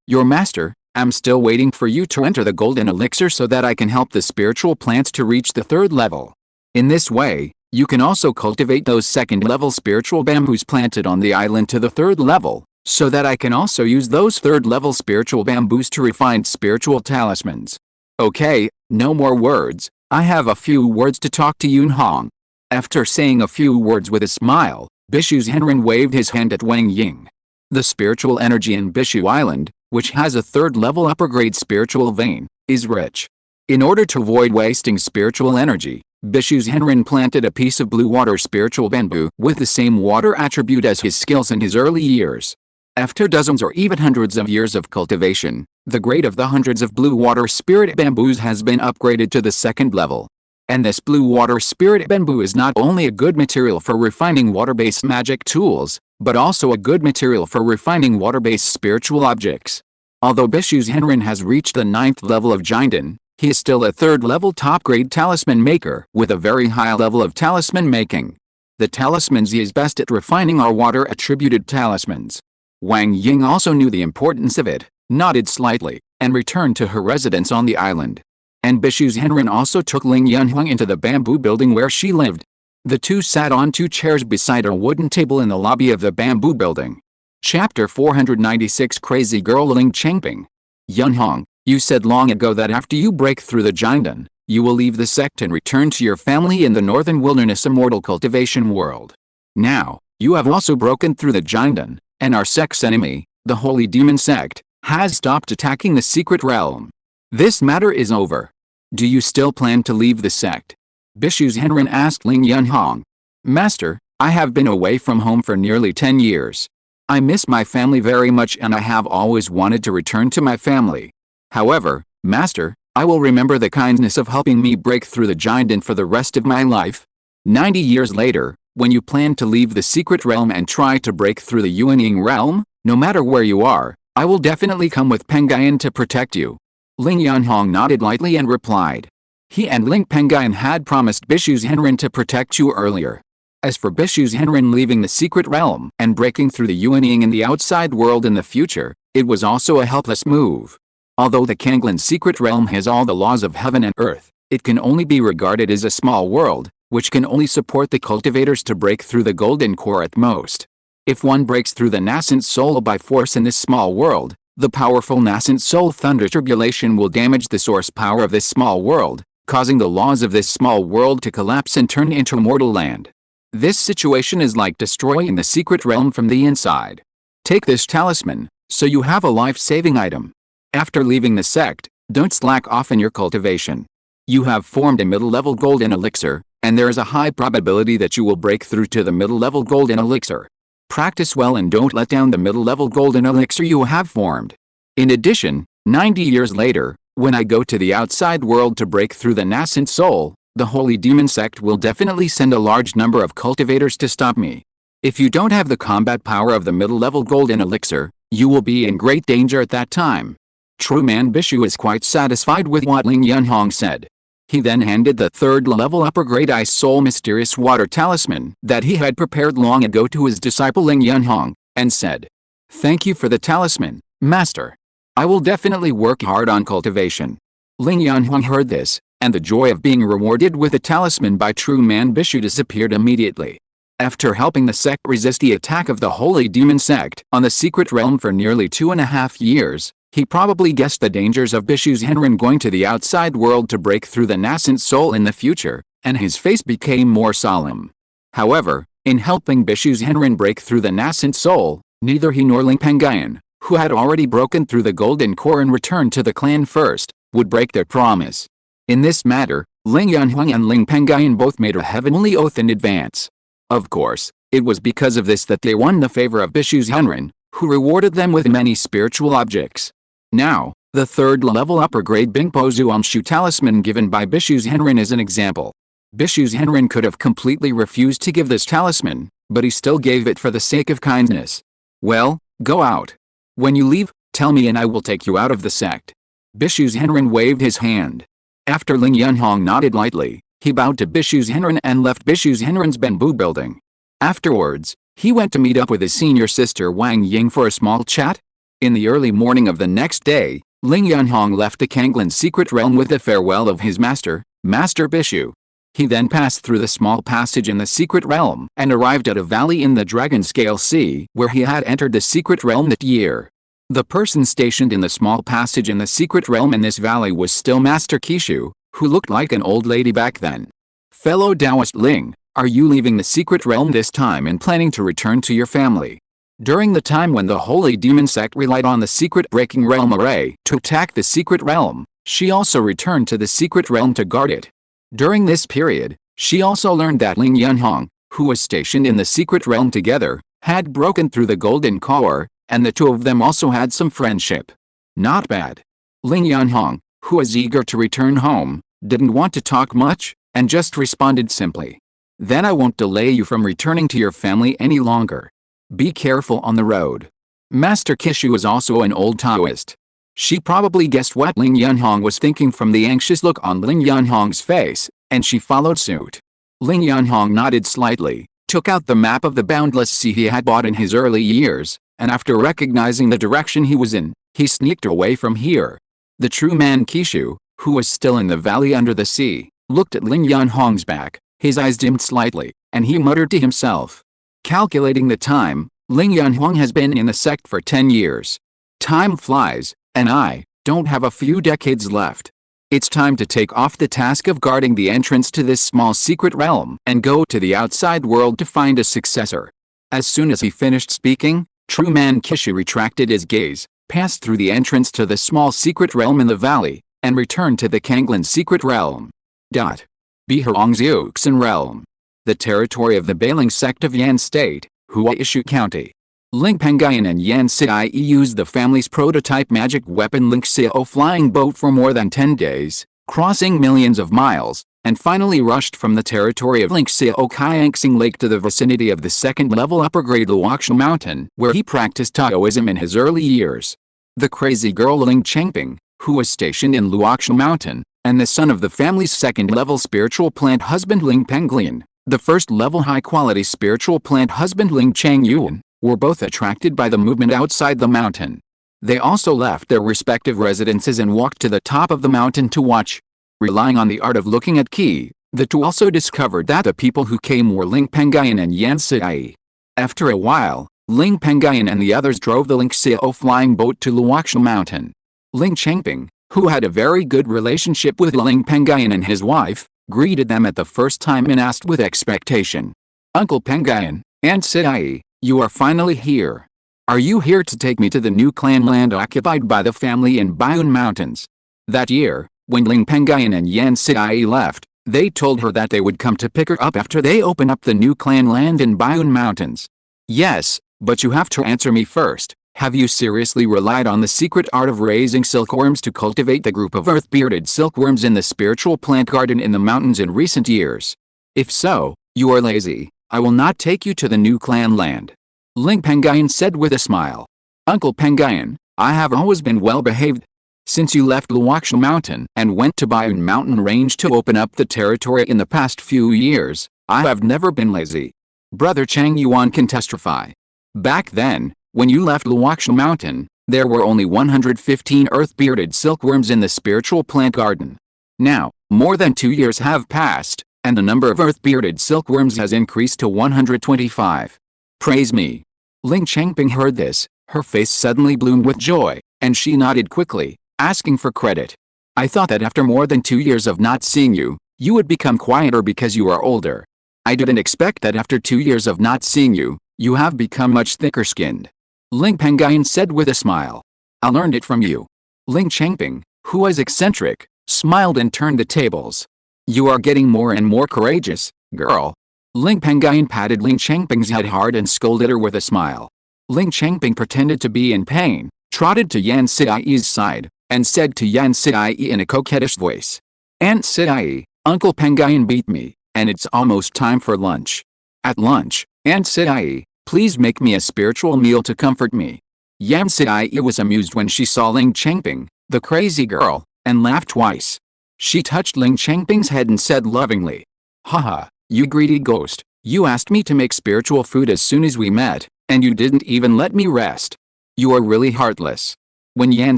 Your master, I'm still waiting for you to enter the golden elixir so that I can help the spiritual plants to reach the third level. In this way, you can also cultivate those second-level spiritual bamboos planted on the island to the third level, so that I can also use those third-level spiritual bamboos to refine spiritual talismans. Okay, no more words, I have a few words to talk to Yunhong. After saying a few words with a smile, Bishu Zhenren waved his hand at Wang Ying. The spiritual energy in Bishu Island, which has a third-level upper-grade spiritual vein, is rich. In order to avoid wasting spiritual energy, Bishu Zhenren planted a piece of blue water spiritual bamboo with the same water attribute as his skills in his early years. After dozens or even hundreds of years of cultivation, the grade of the hundreds of blue water spirit bamboos has been upgraded to the second level. And this blue water spirit bamboo is not only a good material for refining water-based magic tools, but also a good material for refining water-based spiritual objects. Although Bishu Zhenren has reached the 9th level of Jinden, he is still a third-level top-grade talisman maker with a very high level of talisman making. The talismans he is best at refining are water-attributed talismans. Wang Ying also knew the importance of it, nodded slightly, and returned to her residence on the island. And Bishu Zhenren also took Ling Yunhong into the bamboo building where she lived. The two sat on 2 chairs beside a wooden table in the lobby of the bamboo building. Chapter 496 Crazy Girl Ling Chengping. Yunhong, you said long ago that after you break through the Jinden, you will leave the sect and return to your family in the northern wilderness Immortal Cultivation world. Now, you have also broken through the Jinden, and our sect's enemy, the Holy Demon Sect, has stopped attacking the secret realm. This matter is over. Do you still plan to leave the sect? Bishu Zhenren asked Ling Yunhong. Master, I have been away from home for nearly 10 years. I miss my family very much and I have always wanted to return to my family. However, Master, I will remember the kindness of helping me break through the giant for the rest of my life. 90 years later, when you plan to leave the secret realm and try to break through the Yin-Yang realm, no matter where you are, I will definitely come with Pengyun to protect you. Ling Yanhong nodded lightly and replied. He and Ling Pengyun had promised Bishu Zhenren to protect you earlier. As for Bishu Zhenren leaving the secret realm and breaking through the Yin-Yang in the outside world in the future, it was also a helpless move. Although the Kanglan secret realm has all the laws of heaven and earth, it can only be regarded as a small world, which can only support the cultivators to break through the golden core at most. If one breaks through the nascent soul by force in this small world, the powerful nascent soul thunder tribulation will damage the source power of this small world, causing the laws of this small world to collapse and turn into mortal land. This situation is like destroying the secret realm from the inside. Take this talisman, so you have a life-saving item. After leaving the sect, don't slack off in your cultivation. You have formed a middle-level golden elixir, and there is a high probability that you will break through to the middle-level golden elixir. Practice well and don't let down the middle-level golden elixir you have formed. In addition, 90 years later, when I go to the outside world to break through the nascent soul, the holy demon sect will definitely send a large number of cultivators to stop me. If you don't have the combat power of the middle-level golden elixir, you will be in great danger at that time. True man Bishu is quite satisfied with what Ling Yanhong said. He then handed the third-level upper-grade ice soul mysterious water talisman that he had prepared long ago to his disciple Ling Yanhong, and said, "Thank you for the talisman, Master. I will definitely work hard on cultivation." Ling Yanhong heard this, and the joy of being rewarded with the talisman by true man Bishu disappeared immediately. After helping the sect resist the attack of the holy demon sect on the secret realm for nearly 2.5 years, he probably guessed the dangers of Bishu Zhenren going to the outside world to break through the nascent soul in the future, and his face became more solemn. However, in helping Bishu Zhenren break through the nascent soul, neither he nor Ling Pengyun, who had already broken through the golden core and returned to the clan first, would break their promise. In this matter, Ling Yanhong and Ling Pengyun both made a heavenly oath in advance. Of course, it was because of this that they won the favor of Bishu Zhenren, who rewarded them with many spiritual objects. Now, the third-level upper-grade Bingpo Zuanshu talisman given by Bishu Zhenren is an example. Bishu Zhenren could have completely refused to give this talisman, but he still gave it for the sake of kindness. Well, go out. When you leave, tell me and I will take you out of the sect. Bishu Zhenren waved his hand. After Ling Yanhong nodded lightly, he bowed to Bishu Zhenren and left Bishu Zhenren's bamboo building. Afterwards, he went to meet up with his senior sister Wang Ying for a small chat. In the early morning of the next day, Ling Yanhong left the Kanglan secret realm with the farewell of his master, Master Bishu. He then passed through the small passage in the secret realm and arrived at a valley in the Dragon Scale Sea where he had entered the secret realm that year. The person stationed in the small passage in the secret realm in this valley was still Master Qishu, who looked like an old lady back then. Fellow Taoist Ling, are you leaving the secret realm this time and planning to return to your family? During the time when the holy demon sect relied on the secret breaking realm array to attack the secret realm, she also returned to the secret realm to guard it. During this period, she also learned that Ling Yanhong, who was stationed in the secret realm together, had broken through the golden core, and the two of them also had some friendship. Not bad. Ling Yanhong, who was eager to return home, didn't want to talk much, and just responded simply. Then I won't delay you from returning to your family any longer. Be careful on the road. Master Qishu was also an old Taoist. She probably guessed what Ling Yanhong was thinking from the anxious look on Ling Yanhong's face, and she followed suit. Ling Yanhong nodded slightly, took out the map of the boundless sea he had bought in his early years, and after recognizing the direction he was in, he sneaked away from here. The true man Qishu, who was still in the valley under the sea, looked at Ling Yanhong's back, his eyes dimmed slightly, and he muttered to himself. Calculating the time, Ling Yanhong has been in the sect for 10 years. Time flies, and I don't have a few decades left. It's time to take off the task of guarding the entrance to this small secret realm and go to the outside world to find a successor. As soon as he finished speaking, true man Qishu retracted his gaze, passed through the entrance to the small secret realm in the valley, and returned to the Kanglan secret realm. Be Herongxiuxin realm. the territory of the Bailing sect of Yan State, Huaishu County. Ling Pengyun and Yan Sidai used the family's prototype magic weapon Lingxiao flying boat for more than 10 days, crossing millions of miles, and finally rushed from the territory of Lingxiao Kaiangxing Lake to the vicinity of the second-level upper-grade Qingshi Mountain, where he practiced Taoism in his early years. The crazy girl Ling Chengping, who was stationed in Qingshi Mountain, and the son of the family's second-level spiritual plant husband Ling Pengyun, the first-level high-quality spiritual plant husband Ling Pengyun, were both attracted by the movement outside the mountain. They also left their respective residences and walked to the top of the mountain to watch. Relying on the art of looking at Qi, the two also discovered that the people who came were Ling Pengyun and Yan Sidai. After a while, Ling Pengyun and the others drove the Lingxiao flying boat to Qingshi Mountain. Ling Chengping, who had a very good relationship with Ling Pengyun and his wife, greeted them at the first time and asked with expectation, "Uncle Pengyun, Aunt Sidai, you are finally here. Are you here to take me to the new clan land occupied by the family in Bayun Mountains?" That year, when Ling Pengyun and Yan Sidai left, they told her that they would come to pick her up after they open up the new clan land in Bayun Mountains. "Yes, but you have to answer me first. Have you seriously relied on the secret art of raising silkworms to cultivate the group of earth-bearded silkworms in the spiritual plant garden in the mountains in recent years? If so, you are lazy. I will not take you to the new clan land." Ling Pengyun said with a smile. "Uncle Pengyun, I have always been well behaved. Since you left Qingshi Mountain and went to Bayun Mountain Range to open up the territory in the past few years, I have never been lazy." Brother Chang Yuan can testify. Back then, when you left Qingshi Mountain, there were only 115 earth-bearded silkworms in the spiritual plant garden. Now, more than 2 years have passed, and the number of earth-bearded silkworms has increased to 125. Praise me. Ling Chengping heard this, her face suddenly bloomed with joy, and she nodded quickly, asking for credit. "I thought that after more than 2 years of not seeing you, you would become quieter because you are older. I didn't expect that after 2 years of not seeing you, you have become much thicker-skinned." Ling Pengyun said with a smile. "I learned it from you." Ling Chengping, who was eccentric, smiled and turned the tables. "You are getting more and more courageous, girl." Ling Pengyun patted Ling Chengping's head hard and scolded her with a smile. Ling Chengping pretended to be in pain, trotted to Yan Sidai's side, and said to Yan Sidai in a coquettish voice, "Aunt Sidai, Uncle Pengyun beat me, and it's almost time for lunch. At lunch, Aunt Sidai, please make me a spiritual meal to comfort me." Yan Sidai was amused when she saw Ling Chengping, the crazy girl, and laughed twice. She touched Ling Chengping's head and said lovingly, "Haha, you greedy ghost, you asked me to make spiritual food as soon as we met, and you didn't even let me rest. You are really heartless." When Yan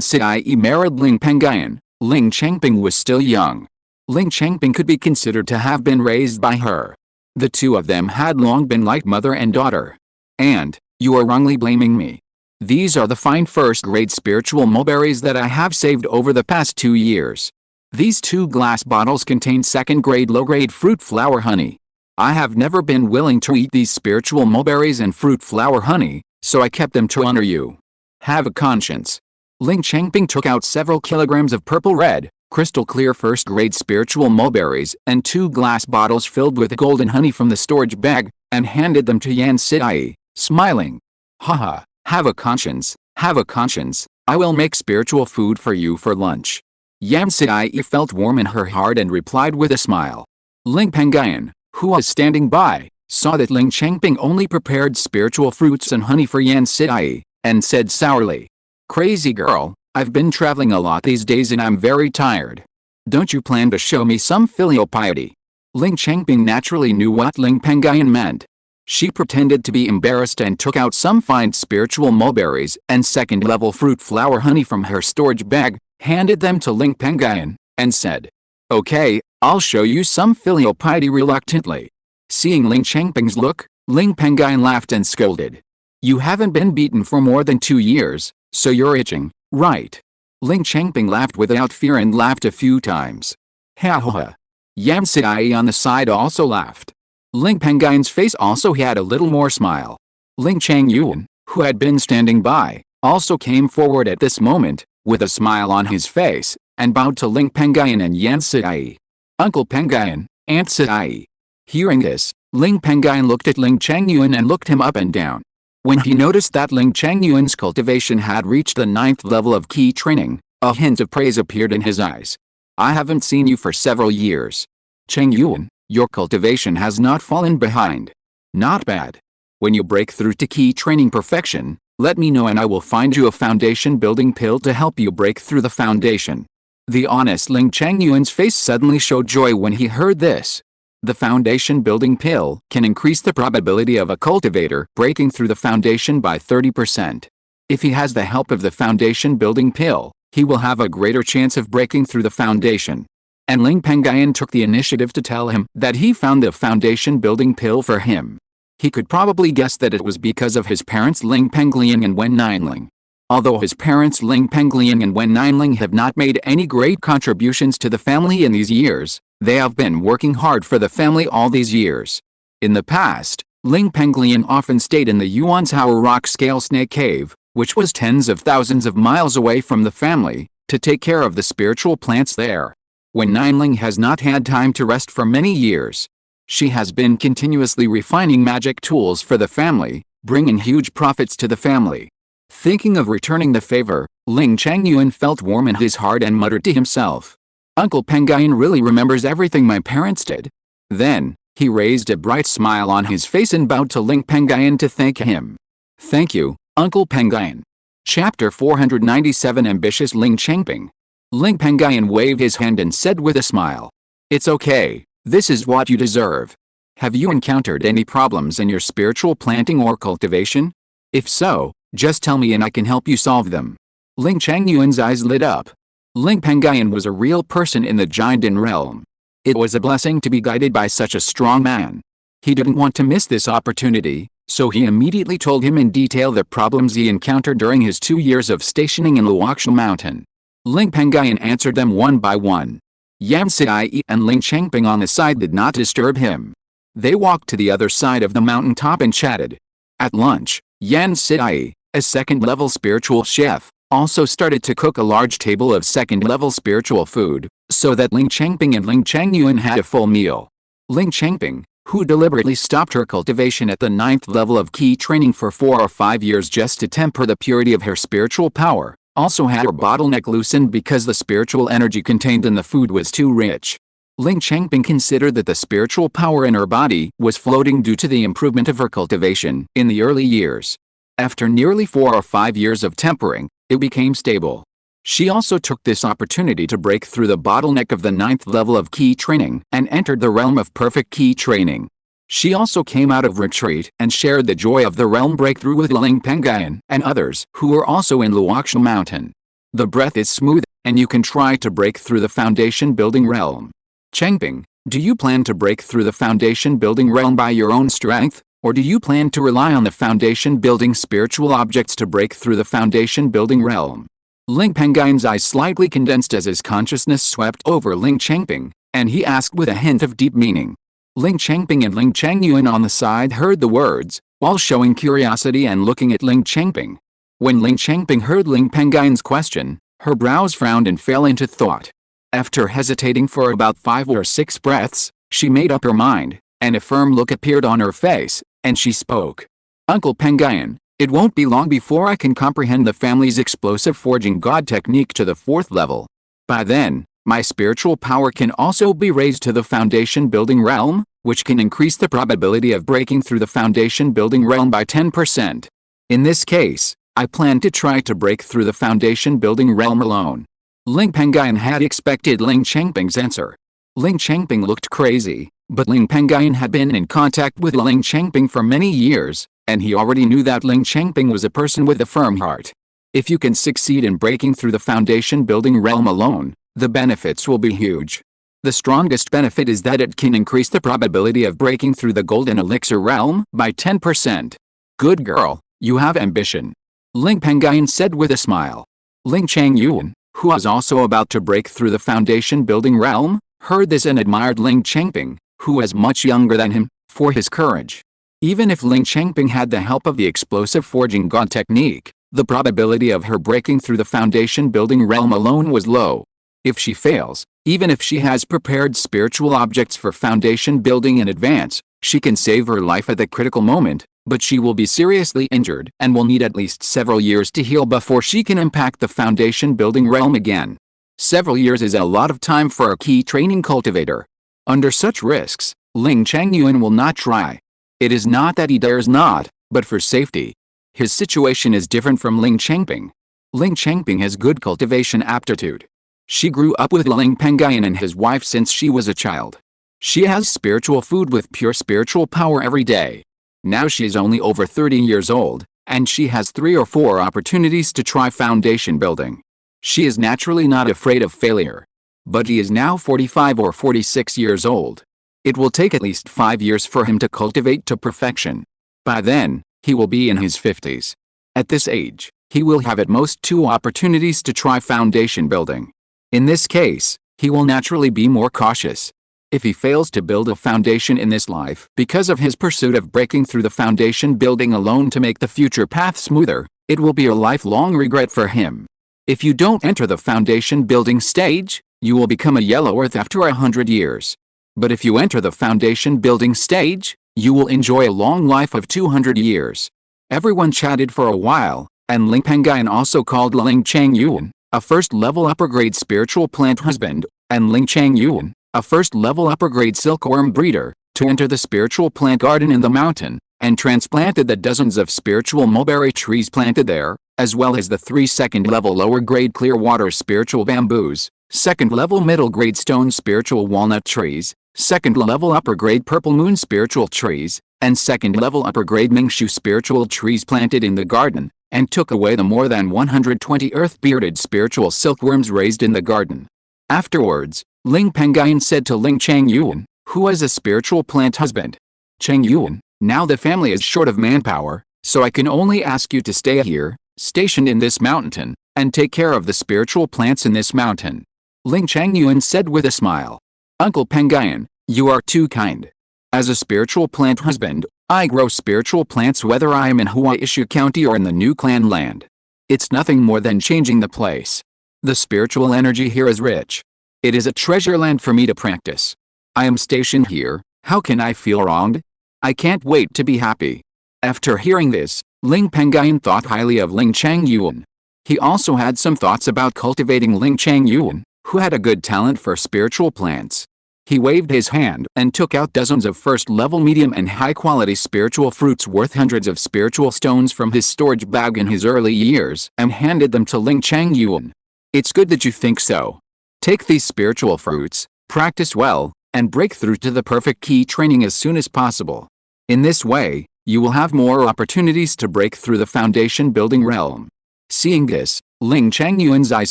Sidai married Ling Pengyun, Ling Chengping was still young. Ling Chengping could be considered to have been raised by her. The two of them had long been like mother and daughter. And, you are wrongly blaming me. These are the fine first-grade spiritual mulberries that I have saved over the past 2 years. These 2 glass bottles contain second-grade low-grade fruit flower honey. I have never been willing to eat these spiritual mulberries and fruit flower honey, so I kept them to honor you. Have a conscience. Ling Chengping took out several kilograms of purple-red, crystal-clear first-grade spiritual mulberries and 2 glass bottles filled with golden honey from the storage bag, and handed them to Yan Sidai, smiling. "Haha, have a conscience, have a conscience. I will make spiritual food for you for lunch." Yan Sidai felt warm in her heart and replied with a smile. Ling Pengyun, who was standing by, saw that Ling Chengping only prepared spiritual fruits and honey for Yan Sidai, and said sourly, "Crazy girl, I've been traveling a lot these days and I'm very tired. Don't you plan to show me some filial piety?" Ling Chengping naturally knew what Ling Pengyun meant. She pretended to be embarrassed and took out some fine spiritual mulberries and second-level fruit flower honey from her storage bag, handed them to Ling Pengyun, and said, "Okay, I'll show you some filial piety." Reluctantly. Seeing Ling Chengping's look, Ling Pengyun laughed and scolded. "You haven't been beaten for more than 2 years, so you're itching, right?" Ling Chengping laughed without fear and laughed a few times. "Ha ha ha." Yan Sidai on the side also laughed. Ling Pengyun's face also had a little more smile. Ling Pengyun, who had been standing by, also came forward at this moment, with a smile on his face, and bowed to Ling Pengyun and Yan Sidai. "Uncle Pengyun, Aunt Sidai." Hearing this, Ling Pengyun looked at Ling Pengyun and looked him up and down. When he noticed that Ling Pengyun's cultivation had reached the 9th level of key training, a hint of praise appeared in his eyes. I haven't seen you for several years. Pengyun, your cultivation has not fallen behind. Not bad. When you break through to key training perfection, let me know and I will find you a foundation building pill to help you break through the foundation. The honest Ling Pengyun's face suddenly showed joy when he heard this. The foundation building pill can increase the probability of a cultivator breaking through the foundation by 30%. If he has the help of the foundation building pill, he will have a greater chance of breaking through the foundation. And Ling Pengyun took the initiative to tell him that he found the foundation building pill for him. He could probably guess that it was because of his parents Ling Pengyun and Wen Ninling. Although his parents Ling Pengyun and Wen Ninling have not made any great contributions to the family in these years, they have been working hard for the family all these years. In the past, Ling Pengyun often stayed in the Yuanzhou rock scale snake cave, which was tens of thousands of miles away from the family, to take care of the spiritual plants there. Wen Ninling has not had time to rest for many years. She has been continuously refining magic tools for the family, bringing huge profits to the family. Thinking of returning the favor, Ling Pengyun felt warm in his heart and muttered to himself, Uncle Pengyun really remembers everything my parents did. Then, he raised a bright smile on his face and bowed to Ling Pengyun to thank him. Thank you, Uncle Pengyun. Chapter 497 Ambitious Ling Pengyun. Ling Pengyun waved his hand and said with a smile, It's okay. This is what you deserve. Have you encountered any problems in your spiritual planting or cultivation? If so, just tell me and I can help you solve them. Ling Pengyun's eyes lit up. Ling Pengyun was a real person in the Jinden realm. It was a blessing to be guided by such a strong man. He didn't want to miss this opportunity, so he immediately told him in detail the problems he encountered during his 2 years of stationing in Lingxiao Mountain. Ling Pengyun answered them one by one. Yan Siyi and Ling Pengyun on the side did not disturb him. They walked to the other side of the mountaintop and chatted. At lunch, Yan Siyi, a second-level spiritual chef, also started to cook a large table of second-level spiritual food, so that Ling Pengyun and Ling Pengyun had a full meal. Ling Pengyun, who deliberately stopped her cultivation at the 9th level of key training for 4 or 5 years just to temper the purity of her spiritual power, also had her bottleneck loosened because the spiritual energy contained in the food was too rich. Ling Pengyun considered that the spiritual power in her body was floating due to the improvement of her cultivation in the early years. After nearly 4 or 5 years of tempering, it became stable. She also took this opportunity to break through the bottleneck of the 9th level of key training and entered the realm of perfect key training. She also came out of retreat and shared the joy of the realm breakthrough with Ling Pengyun and others who were also in Lingxiao Mountain. The breath is smooth, and you can try to break through the foundation building realm. Pengyun, do you plan to break through the foundation building realm by your own strength, or do you plan to rely on the foundation building spiritual objects to break through the foundation building realm? Ling Pengyun's eyes slightly condensed as his consciousness swept over Ling Pengyun, and he asked with a hint of deep meaning. Ling Pengyun and Ling Pengyun on the side heard the words, while showing curiosity and looking at Ling Pengyun. When Ling Pengyun heard Ling Pengyun's question, her brows frowned and fell into thought. After hesitating for about 5 or 6 breaths, she made up her mind, and a firm look appeared on her face, and she spoke. Uncle Pengyun, it won't be long before I can comprehend the family's explosive forging god technique to the 4th level. By then, my spiritual power can also be raised to the foundation building realm, which can increase the probability of breaking through the foundation building realm by 10%. In this case, I plan to try to break through the foundation building realm alone. Ling Pengyun had expected Ling Pengyun's answer. Ling Pengyun looked crazy, but Ling Pengyun had been in contact with Ling Pengyun for many years, and he already knew that Ling Pengyun was a person with a firm heart. If you can succeed in breaking through the foundation building realm alone, the benefits will be huge. The strongest benefit is that it can increase the probability of breaking through the golden elixir realm by 10%. Good girl, you have ambition. Ling Pengyun said with a smile. Ling Pengyun, who was also about to break through the foundation building realm, heard this and admired Ling Pengyun, who was much younger than him, for his courage. Even if Ling Pengyun had the help of the explosive forging god technique, the probability of her breaking through the foundation building realm alone was low. If she fails, even if she has prepared spiritual objects for foundation building in advance, She can save her life at the critical moment, but she will be seriously injured and will need at least several years to heal before she can impact the foundation building realm again. Several years is a lot of time for a key training cultivator. Under such risks, Ling Pengyun will not try. It is not that he dares not, but for safety. His situation is different from Ling Pengyun. Ling Pengyun has good cultivation aptitude. She grew up with Ling Pengyun and his wife since she was a child. She has spiritual food with pure spiritual power every day. Now she is only over 30 years old, and she has 3 or 4 opportunities to try foundation building. She is naturally not afraid of failure. But he is now 45 or 46 years old. It will take at least 5 years for him to cultivate to perfection. By then, he will be in his 50s. At this age, he will have at most 2 opportunities to try foundation building. In this case, he will naturally be more cautious. If he fails to build a foundation in this life because of his pursuit of breaking through the foundation building alone to make the future path smoother, it will be a lifelong regret for him. If you don't enter the foundation building stage, you will become a yellow earth after 100 years. But if you enter the foundation building stage, you will enjoy a long life of 200 years. Everyone chatted for a while, and Ling Pengyun also called Ling Pengyun, a first-level upper-grade spiritual plant husband, and Ling Pengyun, a first-level upper-grade silkworm breeder, to enter the spiritual plant garden in the mountain, and transplanted the dozens of spiritual mulberry trees planted there, as well as the 3 second-level lower-grade clear-water spiritual bamboos, second-level middle-grade stone spiritual walnut trees, second-level upper-grade purple moon spiritual trees, and second-level upper-grade Mingshu spiritual trees planted in the garden, and took away the more than 120 earth-bearded spiritual silkworms raised in the garden. Afterwards, Ling Pengyun said to Ling Pengyun, who was a spiritual plant husband, "Pengyun, now the family is short of manpower, so I can only ask you to stay here, stationed in this mountain, and take care of the spiritual plants in this mountain." Ling Pengyun said with a smile, "Uncle Pengyun, you are too kind. As a spiritual plant husband, I grow spiritual plants whether I am in Huaishu County or in the New Clan land. It's nothing more than changing the place. The spiritual energy here is rich. It is a treasure land for me to practice. I am stationed here, how can I feel wronged? I can't wait to be happy." After hearing this, Ling Pengyun thought highly of Ling Pengyun. He also had some thoughts about cultivating Ling Pengyun, who had a good talent for spiritual plants. He waved his hand and took out dozens of first-level medium and high-quality spiritual fruits worth hundreds of spiritual stones from his storage bag in his early years and handed them to Ling Pengyun. "It's good that you think so. Take these spiritual fruits, practice well, and break through to the perfect key training as soon as possible. In this way, you will have more opportunities to break through the foundation building realm." Seeing this, Ling Pengyun's eyes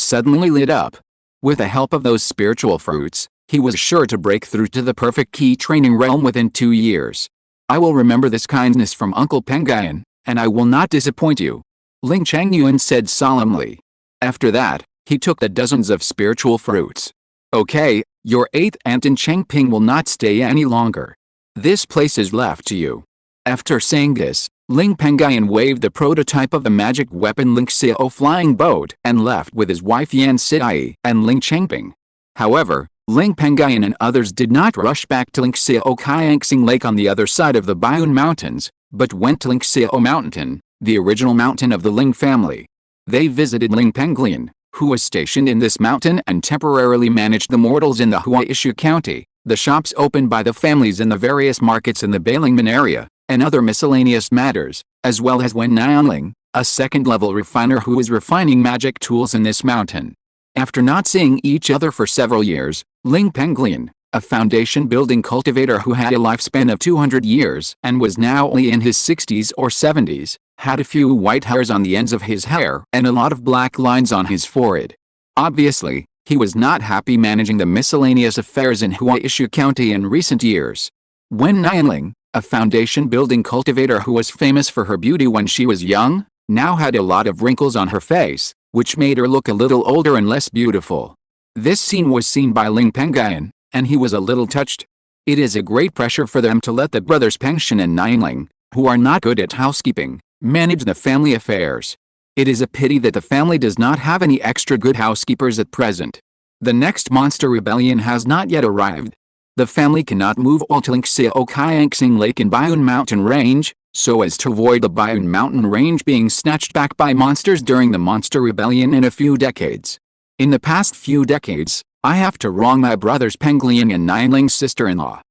suddenly lit up. With the help of those spiritual fruits, he was sure to break through to the perfect key training realm within 2 years. "I will remember this kindness from Uncle Pengyun, and I will not disappoint you," Ling Pengyun said solemnly. After that, he took the dozens of spiritual fruits. "Okay, your 8th aunt in Chengping will not stay any longer. This place is left to you." After saying this, Ling Pengyun waved the prototype of the magic weapon Lingxiao flying boat and left with his wife Yan Sitai and Ling Chengping. However, Ling Pengyun and others did not rush back to Lingxiao Kaiangxing Lake on the other side of the Baiyun Mountains, but went to Lingxiao Mountain, the original mountain of the Ling family. They visited Ling Pengyun, who was stationed in this mountain and temporarily managed the mortals in the Huaishu County, the shops opened by the families in the various markets in the Bailingman area, and other miscellaneous matters, as well as Wen Nianling, a second-level refiner who was refining magic tools in this mountain. After not seeing each other for several years, Ling Pengyun, a foundation-building cultivator who had a lifespan of 200 years and was now only in his 60s or 70s, had a few white hairs on the ends of his hair and a lot of black lines on his forehead. Obviously, he was not happy managing the miscellaneous affairs in Huaishu County in recent years. Wen Nianling, a foundation-building cultivator who was famous for her beauty when she was young, now had a lot of wrinkles on her face, which made her look a little older and less beautiful. This scene was seen by Ling Pengyun, and he was a little touched. It is a great pressure for them to let the brothers Pengyun and Nianling, who are not good at housekeeping, manage the family affairs. It is a pity that the family does not have any extra good housekeepers at present. The next monster rebellion has not yet arrived. The family cannot move all to Lingxiao Lake in Bayun Mountain Range, so as to avoid the Bayun Mountain Range being snatched back by monsters during the Monster Rebellion in a few decades. In the past few decades, I have to wrong my brothers Penglian and Nianling's sister-in-law.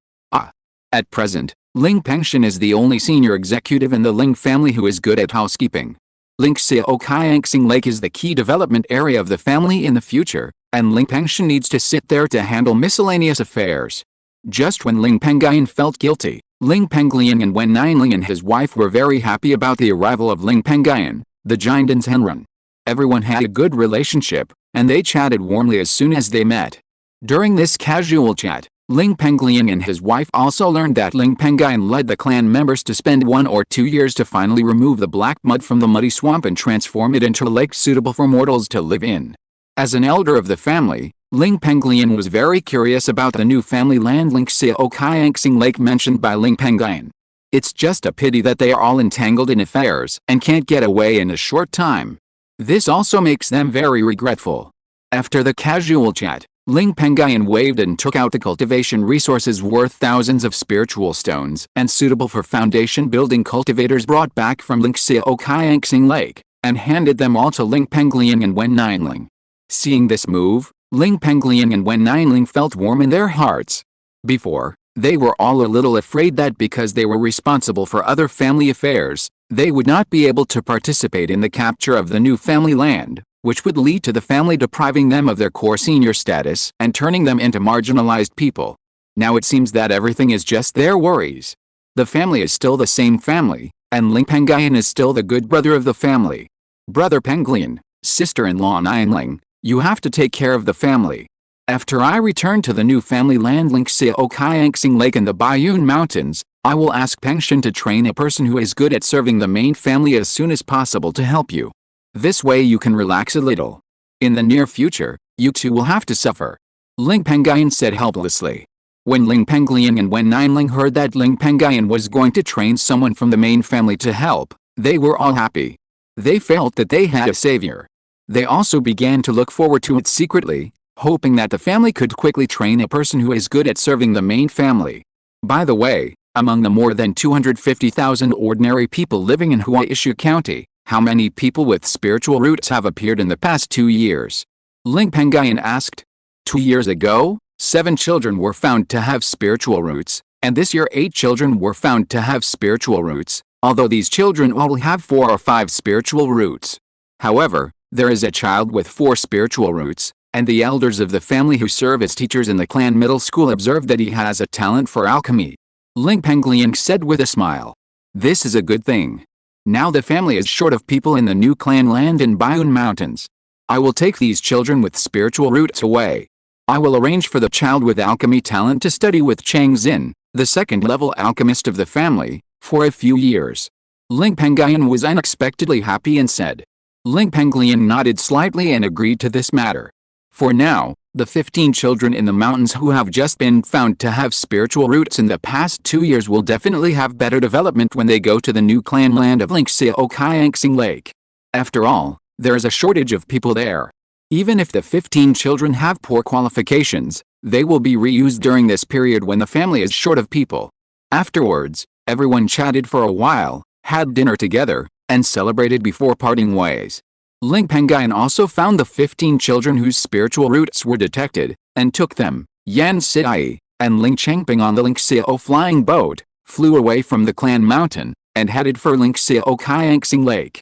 At present, Ling Pengyun is the only senior executive in the Ling family who is good at housekeeping. Lingxiao Lake is the key development area of the family in the future, and Ling Pengyun needs to sit there to handle miscellaneous affairs. Just when Ling Pengyun felt guilty, Ling Penglian and Wen Nianling and his wife were very happy about the arrival of Ling Pengyun, the Jindan's Henrun. Everyone had a good relationship, and they chatted warmly as soon as they met. During this casual chat, Ling Penglian and his wife also learned that Ling Pengyun led the clan members to spend 1 or 2 years to finally remove the black mud from the muddy swamp and transform it into a lake suitable for mortals to live in. As an elder of the family, Ling Penglian was very curious about the new family land Lingxiao Lake mentioned by Ling Pengyun. It's just a pity that they are all entangled in affairs and can't get away in a short time. This also makes them very regretful. After the casual chat, Ling Pengyun waved and took out the cultivation resources worth thousands of spiritual stones and suitable for foundation building cultivators brought back from Lingxiao Lake, and handed them all to Ling Penglian and Wen Nianling. Seeing this move, Ling Penglian and Wen Nianling felt warm in their hearts. Before, they were all a little afraid that because they were responsible for other family affairs, they would not be able to participate in the capture of the new family land, which would lead to the family depriving them of their core senior status and turning them into marginalized people. Now it seems that everything is just their worries. The family is still the same family, and Ling Pengyun is still the good brother of the family. Brother Penglian, sister-in-law Nianling, you have to take care of the family. After I return to the new family land Lingxiao Lake in the Bayun Mountains, I will ask Pengyun to train a person who is good at serving the main family as soon as possible to help you. This way you can relax a little. In the near future, you two will have to suffer. Ling Pengyun said helplessly. When Ling Penglian and Wen Nianling heard that Ling Pengyun was going to train someone from the main family to help, they were all happy. They felt that they had a savior. They also began to look forward to it secretly, hoping that the family could quickly train a person who is good at serving the main family. By the way, among the more than 250,000 ordinary people living in Huaishu County, how many people with spiritual roots have appeared in the past 2 years? Ling Pengyun asked. 2 years ago, 7 children were found to have spiritual roots, and this year 8 children were found to have spiritual roots, although these children all have 4 or 5 spiritual roots. However, there is a child with 4 spiritual roots, and the elders of the family who serve as teachers in the clan middle school observe that he has a talent for alchemy. Ling Penglian said with a smile. This is a good thing. Now the family is short of people in the new clan land in Bayun Mountains. I will take these children with spiritual roots away. I will arrange for the child with alchemy talent to study with Chang Xin, the second-level alchemist of the family, for a few years. Ling Pengyun was unexpectedly happy and said. Ling Penglian nodded slightly and agreed to this matter. For now, the 15 children in the mountains who have just been found to have spiritual roots in the past 2 years will definitely have better development when they go to the new clan land of Lingxiao Lake. After all, there is a shortage of people there. Even if the 15 children have poor qualifications, they will be reused during this period when the family is short of people. Afterwards, everyone chatted for a while, had dinner together, and celebrated before parting ways. Ling Pengyun also found the 15 children whose spiritual roots were detected, and took them. Yan Siai and Ling Chengping on the Lingxiao flying boat, flew away from the clan mountain, and headed for Lingxiao Lake.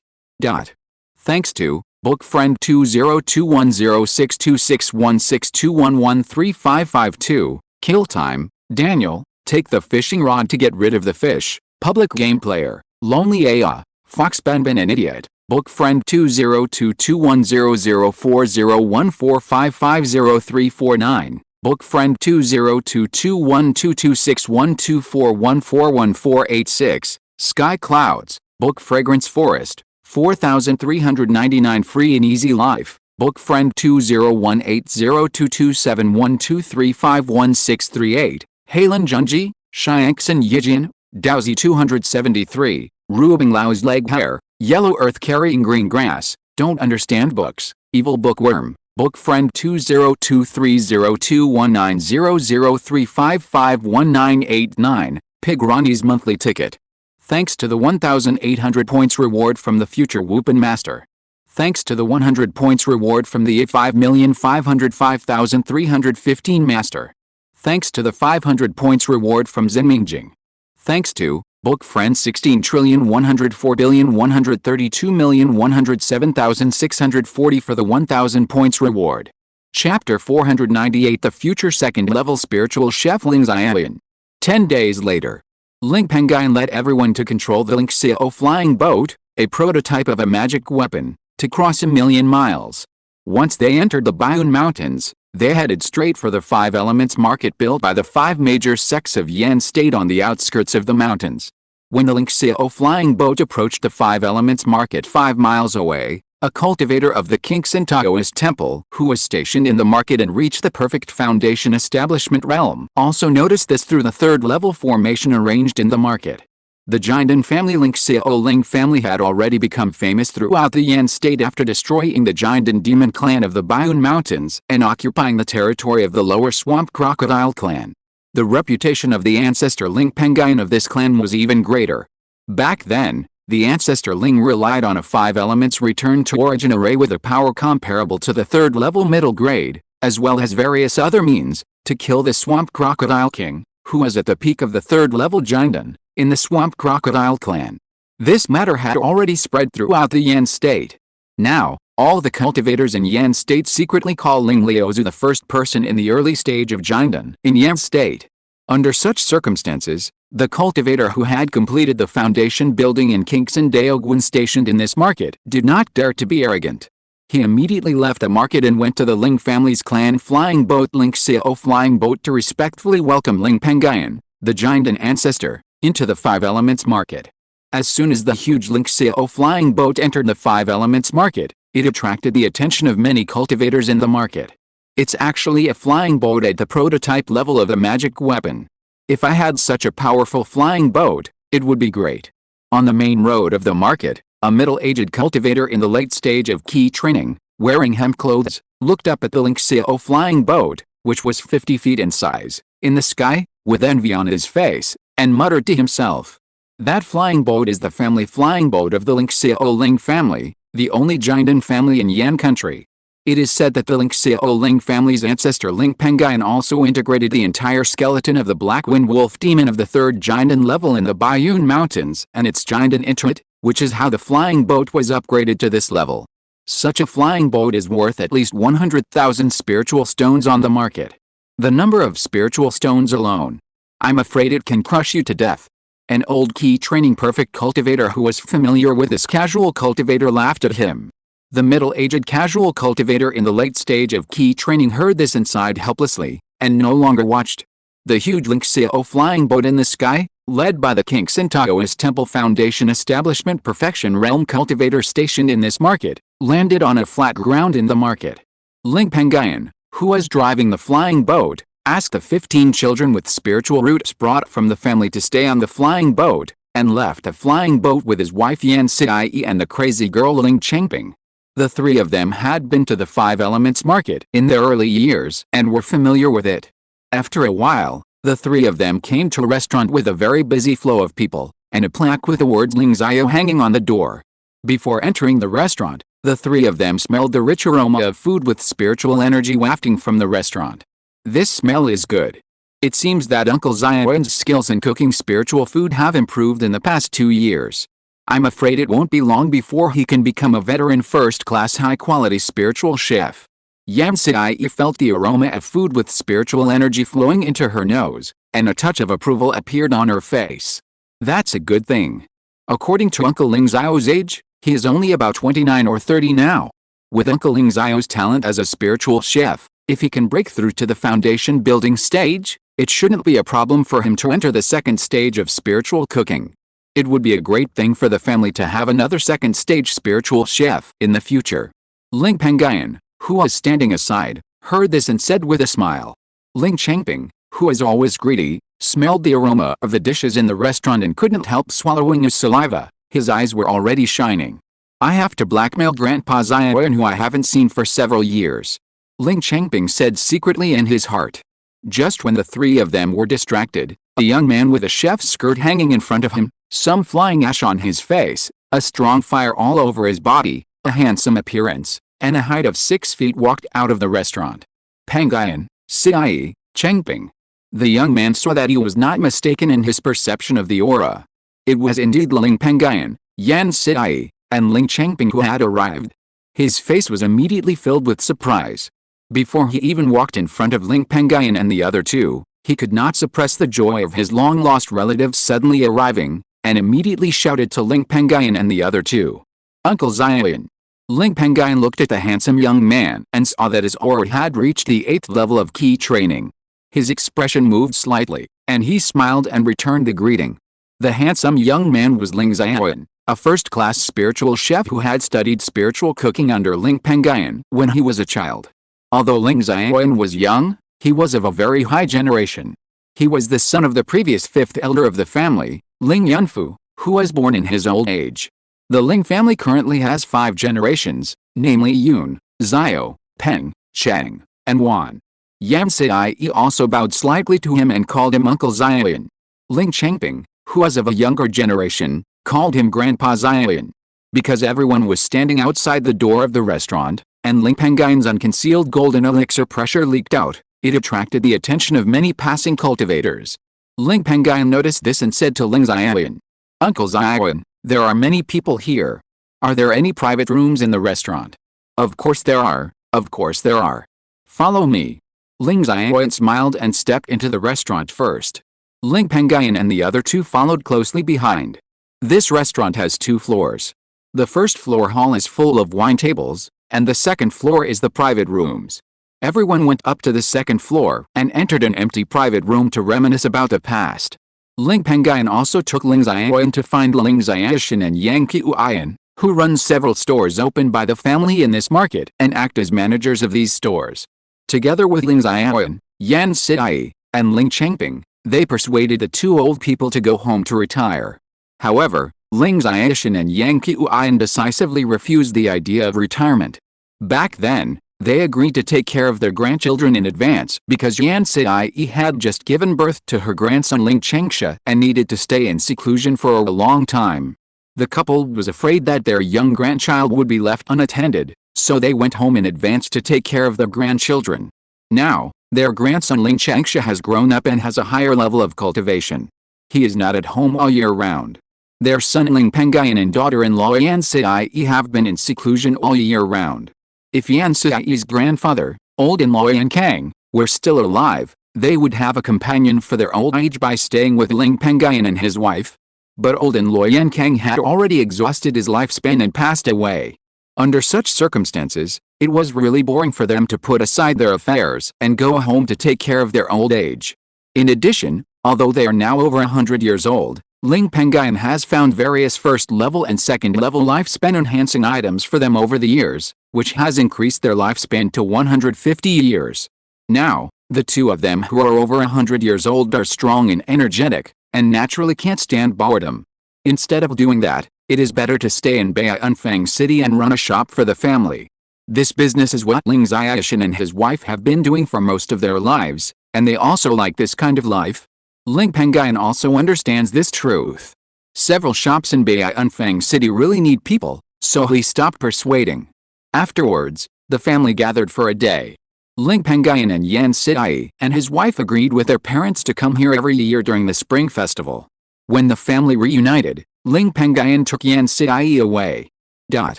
Thanks to Book Friend 20210626162113552, Kill Time, Daniel, Take the Fishing Rod to Get Rid of the Fish, Public Game Player, Lonely Aya, Fox Benben an Idiot, Book Friend 202210014550349, Book Friend 20221226124141486, Sky Clouds, Book Fragrance Forest, 4399 Free and Easy Life, Book Friend 20180227123511638, Halen Junji, Shiankson Yijin, Daozi 273, Ruobing Lao's Leg Hair, Yellow Earth Carrying Green Grass, Don't Understand Books, Evil Bookworm, Book friend 20230219003551989, Pig Ronnie's monthly ticket. Thanks to the 1,800 points reward from the future Whoopin Master. Thanks to the 100 points reward from the 5,505,315 Master. Thanks to the 500 points reward from Zenmingjing. Thanks to Book Friend 16,104,132,107,640 for the 1,000 points reward. Chapter 498, The Future Second Level Spiritual Chef Lingxiao Yin. 10 days later, Ling Pengyun led everyone to control the Lingxiao flying boat, a prototype of a magic weapon, to cross 1,000,000 miles. Once they entered the Bayun Mountains, they headed straight for the Five Elements market built by the 5 major sects of Yan State on the outskirts of the mountains. When the Lingxiao flying boat approached the Five Elements market 5 miles away, a cultivator of the Qingshi Taoist temple, who was stationed in the market and reached the perfect foundation establishment realm, also noticed this through the 3rd level formation arranged in the market. The Jinden family Lingxiao Ling family had already become famous throughout the Yan state after destroying the Jinden demon clan of the Bayun Mountains and occupying the territory of the lower swamp crocodile clan. The reputation of the ancestor Ling Pengyun of this clan was even greater. Back then, the ancestor Ling relied on a 5 elements return to origin array with a power comparable to the 3rd level middle grade, as well as various other means, to kill the swamp crocodile king, who was at the peak of the 3rd level Jinden, in the swamp crocodile clan. This matter had already spread throughout the Yan state. Now, all the cultivators in Yan state secretly call Ling Liaozu the first person in the early stage of Jinden in Yan state. Under such circumstances, the cultivator who had completed the foundation building in Qingshi Daoguan stationed in this market did not dare to be arrogant. He immediately left the market and went to the Ling family's clan flying boat Lingxiao flying boat to respectfully welcome Ling Pengyun, the Jinden ancestor, into the 5 elements market. As soon as the huge Lingxiao flying boat entered the 5 elements market, it attracted the attention of many cultivators in the market. It's actually a flying boat at the prototype level of a magic weapon. If I had such a powerful flying boat, it would be great. On the main road of the market, a middle-aged cultivator in the late stage of key training, wearing hemp clothes, looked up at the Lingxiao flying boat, which was 50 feet in size, in the sky, with envy on his face, and muttered to himself, "That flying boat is the family flying boat of the Lingxiao Ling family, the only Jinden family in Yan country." It is said that the Lingxiao Ling family's ancestor Ling Pengyun also integrated the entire skeleton of the Black Wind Wolf demon of the 3rd Jinden level in the Bayun Mountains and its Jinden into it, which is how the flying boat was upgraded to this level. Such a flying boat is worth at least 100,000 spiritual stones on the market. The number of spiritual stones alone, I'm afraid it can crush you to death. An old key training perfect cultivator who was familiar with this casual cultivator laughed at him. The middle-aged casual cultivator in the late stage of key training heard this and sighed helplessly, and no longer watched. The huge Lingxiao flying boat in the sky, led by the Qingshi Taoist Temple Foundation Establishment Perfection Realm cultivator stationed in this market, landed on a flat ground in the market. Ling Pengyun, who was driving the flying boat, asked the 15 children with spiritual roots brought from the family to stay on the flying boat, and left the flying boat with his wife Yan Xie and the crazy girl Ling Chengping. The 3 of them had been to the 5 elements market in their early years and were familiar with it. After a while, the 3 of them came to a restaurant with a very busy flow of people, and a plaque with the words Lingxiao hanging on the door. Before entering the restaurant, the 3 of them smelled the rich aroma of food with spiritual energy wafting from the restaurant. This smell is good. It seems that Uncle Xiaoyin's skills in cooking spiritual food have improved in the past 2 years. I'm afraid it won't be long before he can become a veteran first-class high-quality spiritual chef. Yan Xie felt the aroma of food with spiritual energy flowing into her nose, and a touch of approval appeared on her face. That's a good thing. According to Uncle Lingxiao's age, he is only about 29 or 30 now. With Uncle Lingxiao's talent as a spiritual chef, if he can break through to the foundation building stage, it shouldn't be a problem for him to enter the 2nd stage of spiritual cooking. It would be a great thing for the family to have another 2nd stage spiritual chef in the future. Ling Pengyun, who was standing aside, heard this and said with a smile. Ling Chengping, who is always greedy, smelled the aroma of the dishes in the restaurant and couldn't help swallowing his saliva. His eyes were already shining. I have to blackmail Grandpa Zion, who I haven't seen for several years. Ling Changping said secretly in his heart. Just when the three of them were distracted, a young man with a chef's skirt hanging in front of him, some flying ash on his face, a strong fire all over his body, a handsome appearance, and a height of 6 feet walked out of the restaurant. Pengyun, Siai, Changping. The young man saw that he was not mistaken in his perception of the aura. It was indeed Ling Pengyun, Yan Siai, and Ling Changping who had arrived. His face was immediately filled with surprise. Before he even walked in front of Ling Pengyun and the other two, he could not suppress the joy of his long-lost relative suddenly arriving, and immediately shouted to Ling Pengyun and the other two. Uncle Zion. Ling Pengyun looked at the handsome young man and saw that his aura had reached the 8th level of key training. His expression moved slightly, and he smiled and returned the greeting. The handsome young man was Lingxiao, a first-class spiritual chef who had studied spiritual cooking under Ling Pengyun when he was a child. Although Lingxiao was young, he was of a very high generation. He was the son of the previous 5th elder of the family, Ling Yunfu, who was born in his old age. The Ling family currently has 5 generations, namely Yun, Zio, Peng, Chang, and Wan. Yan Siai also bowed slightly to him and called him Uncle Zion. Ling Changping, who was of a younger generation, called him Grandpa Zion. Because everyone was standing outside the door of the restaurant, and Ling Pengyun's unconcealed golden elixir pressure leaked out, it attracted the attention of many passing cultivators. Ling Pengyun noticed this and said to Ling Zion, Uncle Zion, there are many people here. Are there any private rooms in the restaurant? Of course there are, of course there are. Follow me. Ling Zion smiled and stepped into the restaurant first. Ling Pengyun and the other two followed closely behind. This restaurant has 2 floors. The first floor hall is full of wine tables, and the second floor is the private rooms. Everyone went up to the second floor and entered an empty private room to reminisce about the past. Ling Pengyun also took Ling Zion to find Ling Xiaoshan and Yang Qiuyan, who run several stores opened by the family in this market and act as managers of these stores. Together with Ling Zion, Yan Siai, and Ling Changping, they persuaded the 2 old people to go home to retire. However, Ling Xiaoshan and Yang Qiuyan decisively refused the idea of retirement. Back then, they agreed to take care of their grandchildren in advance because Yan Siai had just given birth to her grandson Ling Changsha and needed to stay in seclusion for a long time. The couple was afraid that their young grandchild would be left unattended, so they went home in advance to take care of their grandchildren. Now, their grandson Ling Changsha has grown up and has a higher level of cultivation. He is not at home all year round. Their son Ling Pengyun and daughter-in-law Yan Siai have been in seclusion all year round. If Yan Siai's grandfather, old-in-law Yan Kang, were still alive, they would have a companion for their old age by staying with Ling Pengyun and his wife. But old-in-law Yan Kang had already exhausted his lifespan and passed away. Under such circumstances, it was really boring for them to put aside their affairs and go home to take care of their old age. In addition, although they are now over 100 years old, Ling Pengyun has found various first-level and second-level lifespan-enhancing items for them over the years, which has increased their lifespan to 150 years. Now, the 2 of them who are over 100 years old are strong and energetic, and naturally can't stand boredom. Instead of doing that, it is better to stay in Bayanfeng City and run a shop for the family. This business is what Ling Xiaoshan and his wife have been doing for most of their lives, and they also like this kind of life. Ling Pengyun also understands this truth. Several shops in Bayanfeng City really need people, so he stopped persuading. Afterwards, the family gathered for a day. Ling Pengyun and Yan Siai and his wife agreed with their parents to come here every year during the spring festival. When the family reunited, Ling Pengyun took Yan Siai away.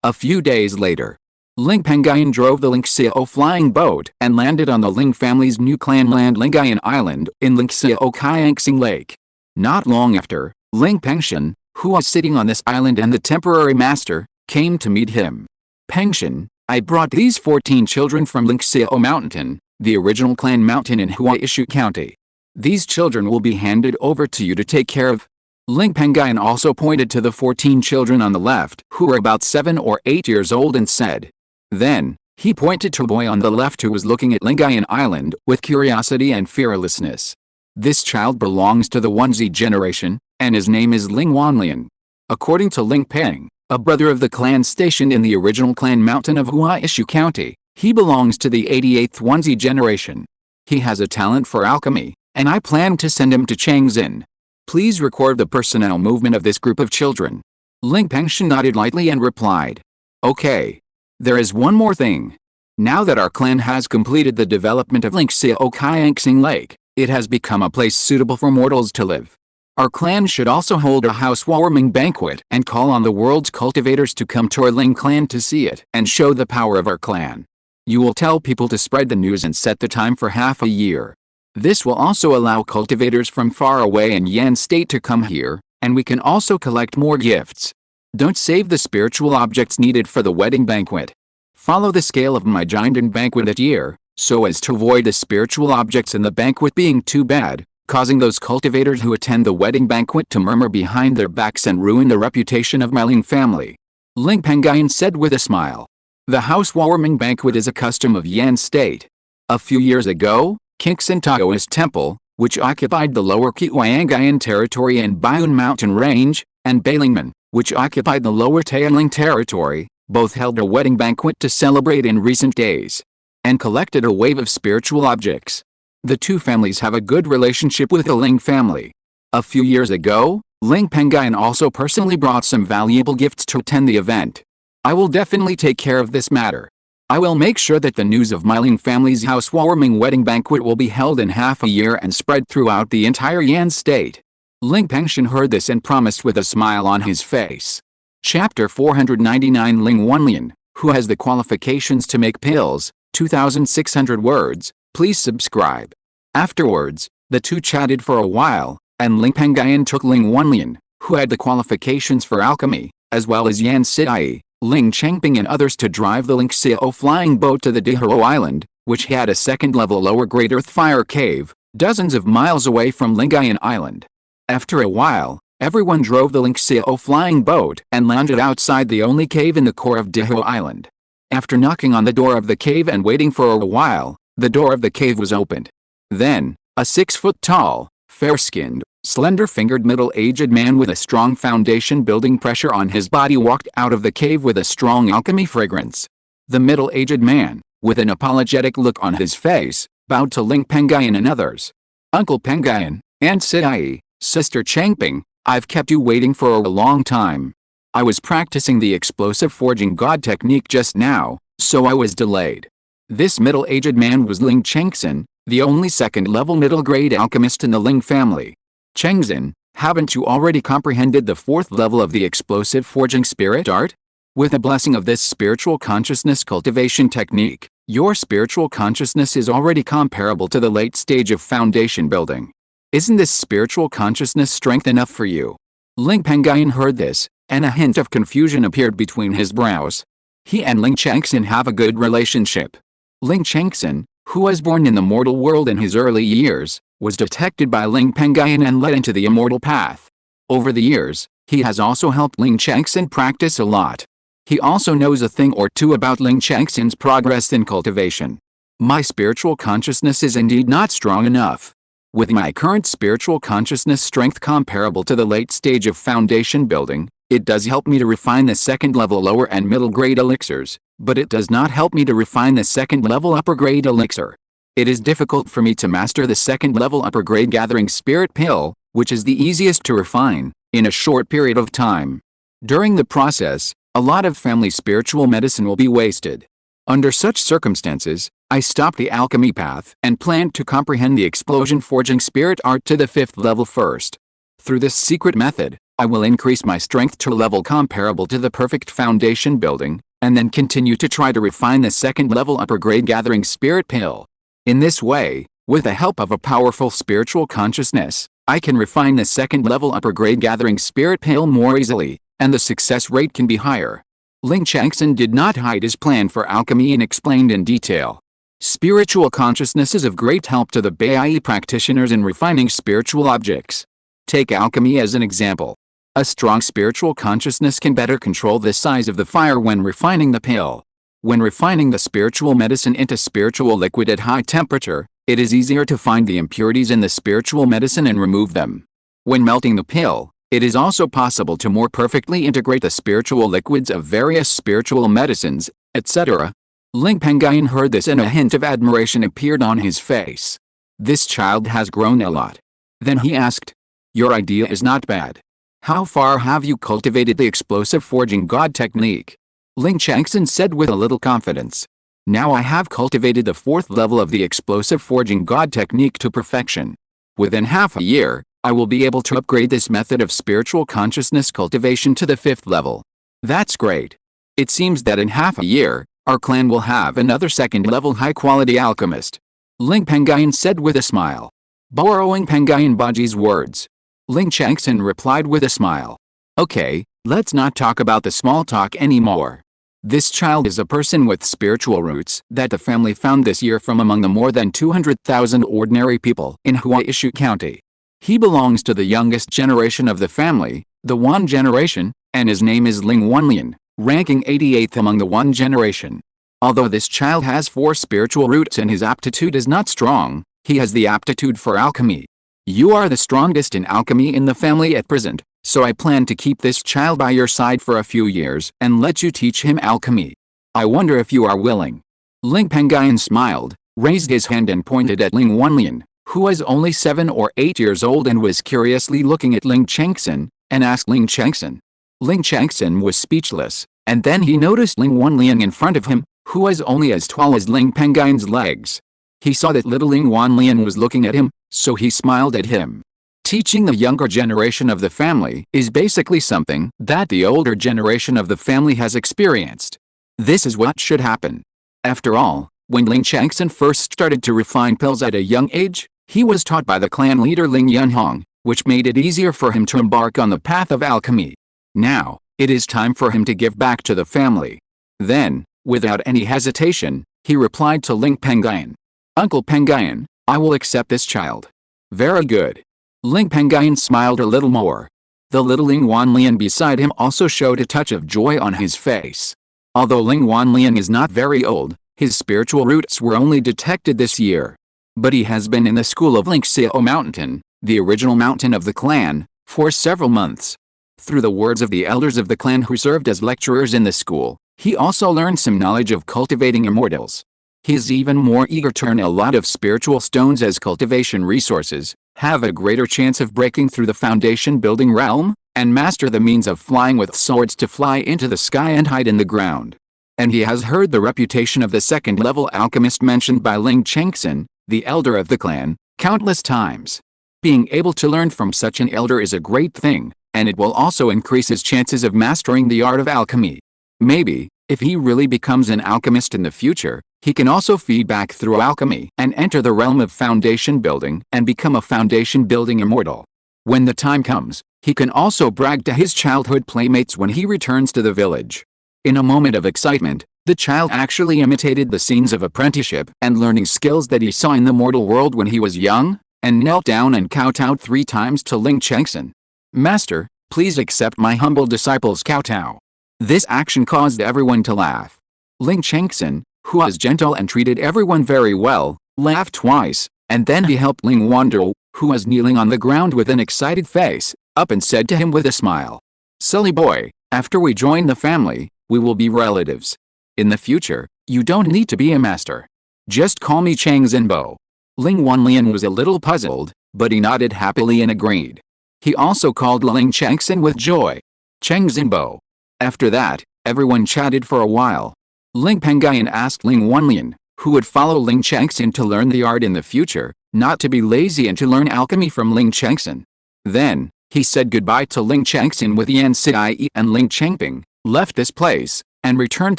A few days later, Ling Pengyun drove the Lingxiao flying boat and landed on the Ling family's new clan land Lingxiao Island in Lingxiao Kayangsing Lake. Not long after, Ling Pengyun, who was sitting on this island and the temporary master, came to meet him. Pengyun, I brought these 14 children from Lingxiao Mountain, the original clan mountain in Huaishu County. These children will be handed over to you to take care of. Ling Pengyun also pointed to the 14 children on the left who were about 7 or 8 years old and said. Then, he pointed to a boy on the left who was looking at Lingxiao Island with curiosity and fearlessness. This child belongs to the 1Z generation, and his name is Ling Wanlian. According to Ling Peng, a brother of the clan stationed in the original clan mountain of Huaishu County. He belongs to the 88th Onesie generation. He has a talent for alchemy, and I plan to send him to Changzhen. Please record the personnel movement of this group of children. Ling Pengyun nodded lightly and replied, Okay. There is one more thing. Now that our clan has completed the development of Lingxiao Maturation Lake, it has become a place suitable for mortals to live. Our clan should also hold a housewarming banquet and call on the world's cultivators to come to our Ling clan to see it and show the power of our clan. You will tell people to spread the news and set the time for half a year. This will also allow cultivators from far away in Yan State to come here, and we can also collect more gifts. Don't save the spiritual objects needed for the wedding banquet. Follow the scale of my giant banquet that year, so as to avoid the spiritual objects in the banquet being too bad, causing those cultivators who attend the wedding banquet to murmur behind their backs and ruin the reputation of my Ling family. Ling Pengyun said with a smile. The housewarming banquet is a custom of Yan State. A few years ago, Qingshi Taoist Temple, which occupied the lower Qiangayan territory and Bayun Mountain Range, and Bailingmen, which occupied the lower Taoling territory, both held a wedding banquet to celebrate in recent days, and collected a wave of spiritual objects. The two families have a good relationship with the Ling family. A few years ago, Ling Pengyun also personally brought some valuable gifts to attend the event. I will definitely take care of this matter. I will make sure that the news of my Ling family's housewarming wedding banquet will be held in half a year and spread throughout the entire Yan State. Ling Pengyun heard this and promised with a smile on his face. Chapter 499 Ling Wenlian, who has the qualifications to make pills, 2,600 words, please subscribe. Afterwards, the two chatted for a while, and Ling Pengyun took Ling Wenlian, who had the qualifications for alchemy, as well as Yan Sidai, Ling Chengping and others to drive the Lingxiao flying boat to the Dihao Island, which had a second-level lower-grade earth fire cave, dozens of miles away from Lingxiao Island. After a while, everyone drove the Lingxiao flying boat and landed outside the only cave in the core of Dihao Island. After knocking on the door of the cave and waiting for a while, the door of the cave was opened. Then, a 6-foot-tall, fair-skinned, slender-fingered middle-aged man with a strong foundation building pressure on his body walked out of the cave with a strong alchemy fragrance. The middle-aged man, with an apologetic look on his face, bowed to Ling Pengyun and others. Uncle Pengyun, Aunt Sidai, Sister Chengping, I've kept you waiting for a long time. I was practicing the explosive forging god technique just now, so I was delayed. This middle-aged man was Ling Chengxin, the only second-level middle-grade alchemist in the Ling family. Chengxin, haven't you already comprehended the 4th level of the explosive forging spirit art? With the blessing of this spiritual consciousness cultivation technique, your spiritual consciousness is already comparable to the late stage of foundation building. Isn't this spiritual consciousness strength enough for you? Ling Pengyun heard this, and a hint of confusion appeared between his brows. He and Ling Chengxin have a good relationship. Ling Chengxin, who was born in the mortal world in his early years, was detected by Ling Pengyun and led into the immortal path. Over the years, he has also helped Ling Chengxin practice a lot. He also knows a thing or two about Ling Chengxin's progress in cultivation. My spiritual consciousness is indeed not strong enough. With my current spiritual consciousness strength comparable to the late stage of foundation building, it does help me to refine the second-level lower and middle-grade elixirs, but it does not help me to refine the second-level upper-grade elixir. It is difficult for me to master the second-level upper-grade gathering spirit pill, which is the easiest to refine, in a short period of time. During the process, a lot of family spiritual medicine will be wasted. Under such circumstances, I stopped the alchemy path and planned to comprehend the explosion forging spirit art to the 5th level first. Through this secret method, I will increase my strength to a level comparable to the perfect foundation building, and then continue to try to refine the second-level upper-grade gathering spirit pill. In this way, with the help of a powerful spiritual consciousness, I can refine the second-level upper-grade gathering spirit pill more easily, and the success rate can be higher. Ling Chengxin did not hide his plan for alchemy and explained in detail. Spiritual consciousness is of great help to the Bai practitioners in refining spiritual objects. Take alchemy as an example. A strong spiritual consciousness can better control the size of the fire when refining the pill. When refining the spiritual medicine into spiritual liquid at high temperature, it is easier to find the impurities in the spiritual medicine and remove them. When melting the pill, It is also possible to more perfectly integrate the spiritual liquids of various spiritual medicines, etc. Ling Pengyun heard this and a hint of admiration appeared on his face. This child has grown a lot. Then he asked, "Your idea is not bad. How far have you cultivated the explosive forging god technique?" Lingxiao said with a little confidence. "Now I have cultivated the 4th level of the explosive forging god technique to perfection. Within half a year, I will be able to upgrade this method of spiritual consciousness cultivation to the 5th level." "That's great. It seems that in half a year, our clan will have another 2nd level high-quality alchemist," Ling Pengyun said with a smile. Borrowing Pengyun Baji's words, Lingxiao replied with a smile. "Okay, let's not talk about the small talk anymore. This child is a person with spiritual roots that the family found this year from among the more than 200,000 ordinary people in Huaishu County. He belongs to the youngest generation of the family, the Wan generation, and his name is Ling Wanlian, ranking 88th among the Wan generation. Although this child has 4 spiritual roots and his aptitude is not strong, he has the aptitude for alchemy. You are the strongest in alchemy in the family at present, so I plan to keep this child by your side for a few years and let you teach him alchemy. I wonder if you are willing." Ling Pengyun smiled, raised his hand and pointed at Ling Wanlian, who was only 7 or 8 years old and was curiously looking at Lingxiao, and asked Lingxiao. Lingxiao was speechless, and then he noticed Ling Wanlian in front of him, who was only as tall as Ling Pengyun's legs. He saw that little Ling Wanlian was looking at him, so he smiled at him. Teaching the younger generation of the family is basically something that the older generation of the family has experienced. This is what should happen. After all, when Lingxiao first started to refine pills at a young age, he was taught by the clan leader Ling Yunhong, which made it easier for him to embark on the path of alchemy. Now, it is time for him to give back to the family. Then, without any hesitation, he replied to Ling Pengyun. "Uncle Pengyun, I will accept this child." "Very good." Ling Pengyun smiled a little more. The little Ling Wanlian beside him also showed a touch of joy on his face. Although Ling Wanlian is not very old, his spiritual roots were only detected this year. But he has been in the school of Lingxiao Mountain, the original mountain of the clan, for several months. Through the words of the elders of the clan who served as lecturers in the school, he also learned some knowledge of cultivating immortals. He is even more eager to earn a lot of spiritual stones as cultivation resources, have a greater chance of breaking through the foundation building realm, and master the means of flying with swords to fly into the sky and hide in the ground. And he has heard the reputation of the 2nd level alchemist mentioned by Lingxiao, the elder of the clan, countless times. Being able to learn from such an elder is a great thing, and it will also increase his chances of mastering the art of alchemy. Maybe, if he really becomes an alchemist in the future, he can also feed back through alchemy and enter the realm of foundation building and become a foundation building immortal. When the time comes, he can also brag to his childhood playmates when he returns to the village. In a moment of excitement, the child actually imitated the scenes of apprenticeship and learning skills that he saw in the mortal world when he was young, and knelt down and kowtowed 3 times to Lingxiao. "Master, please accept my humble disciple's kowtow." This action caused everyone to laugh. Lingxiao, who was gentle and treated everyone very well, laughed twice, and then he helped Ling Wando, who was kneeling on the ground with an excited face, up and said to him with a smile, "Silly boy, after we join the family, we will be relatives. In the future, you don't need to be a master. Just call me Chang Zinbo." Ling Wanlian was a little puzzled, but he nodded happily and agreed. He also called Lingxiao with joy, "Chang Zinbo." After that, everyone chatted for a while. Ling Pengyun asked Ling Wanlian, who would follow Lingxiao to learn the art in the future, not to be lazy and to learn alchemy from Lingxiao. Then, he said goodbye to Lingxiao with Yan Siyi and Ling Changping, left this place, and returned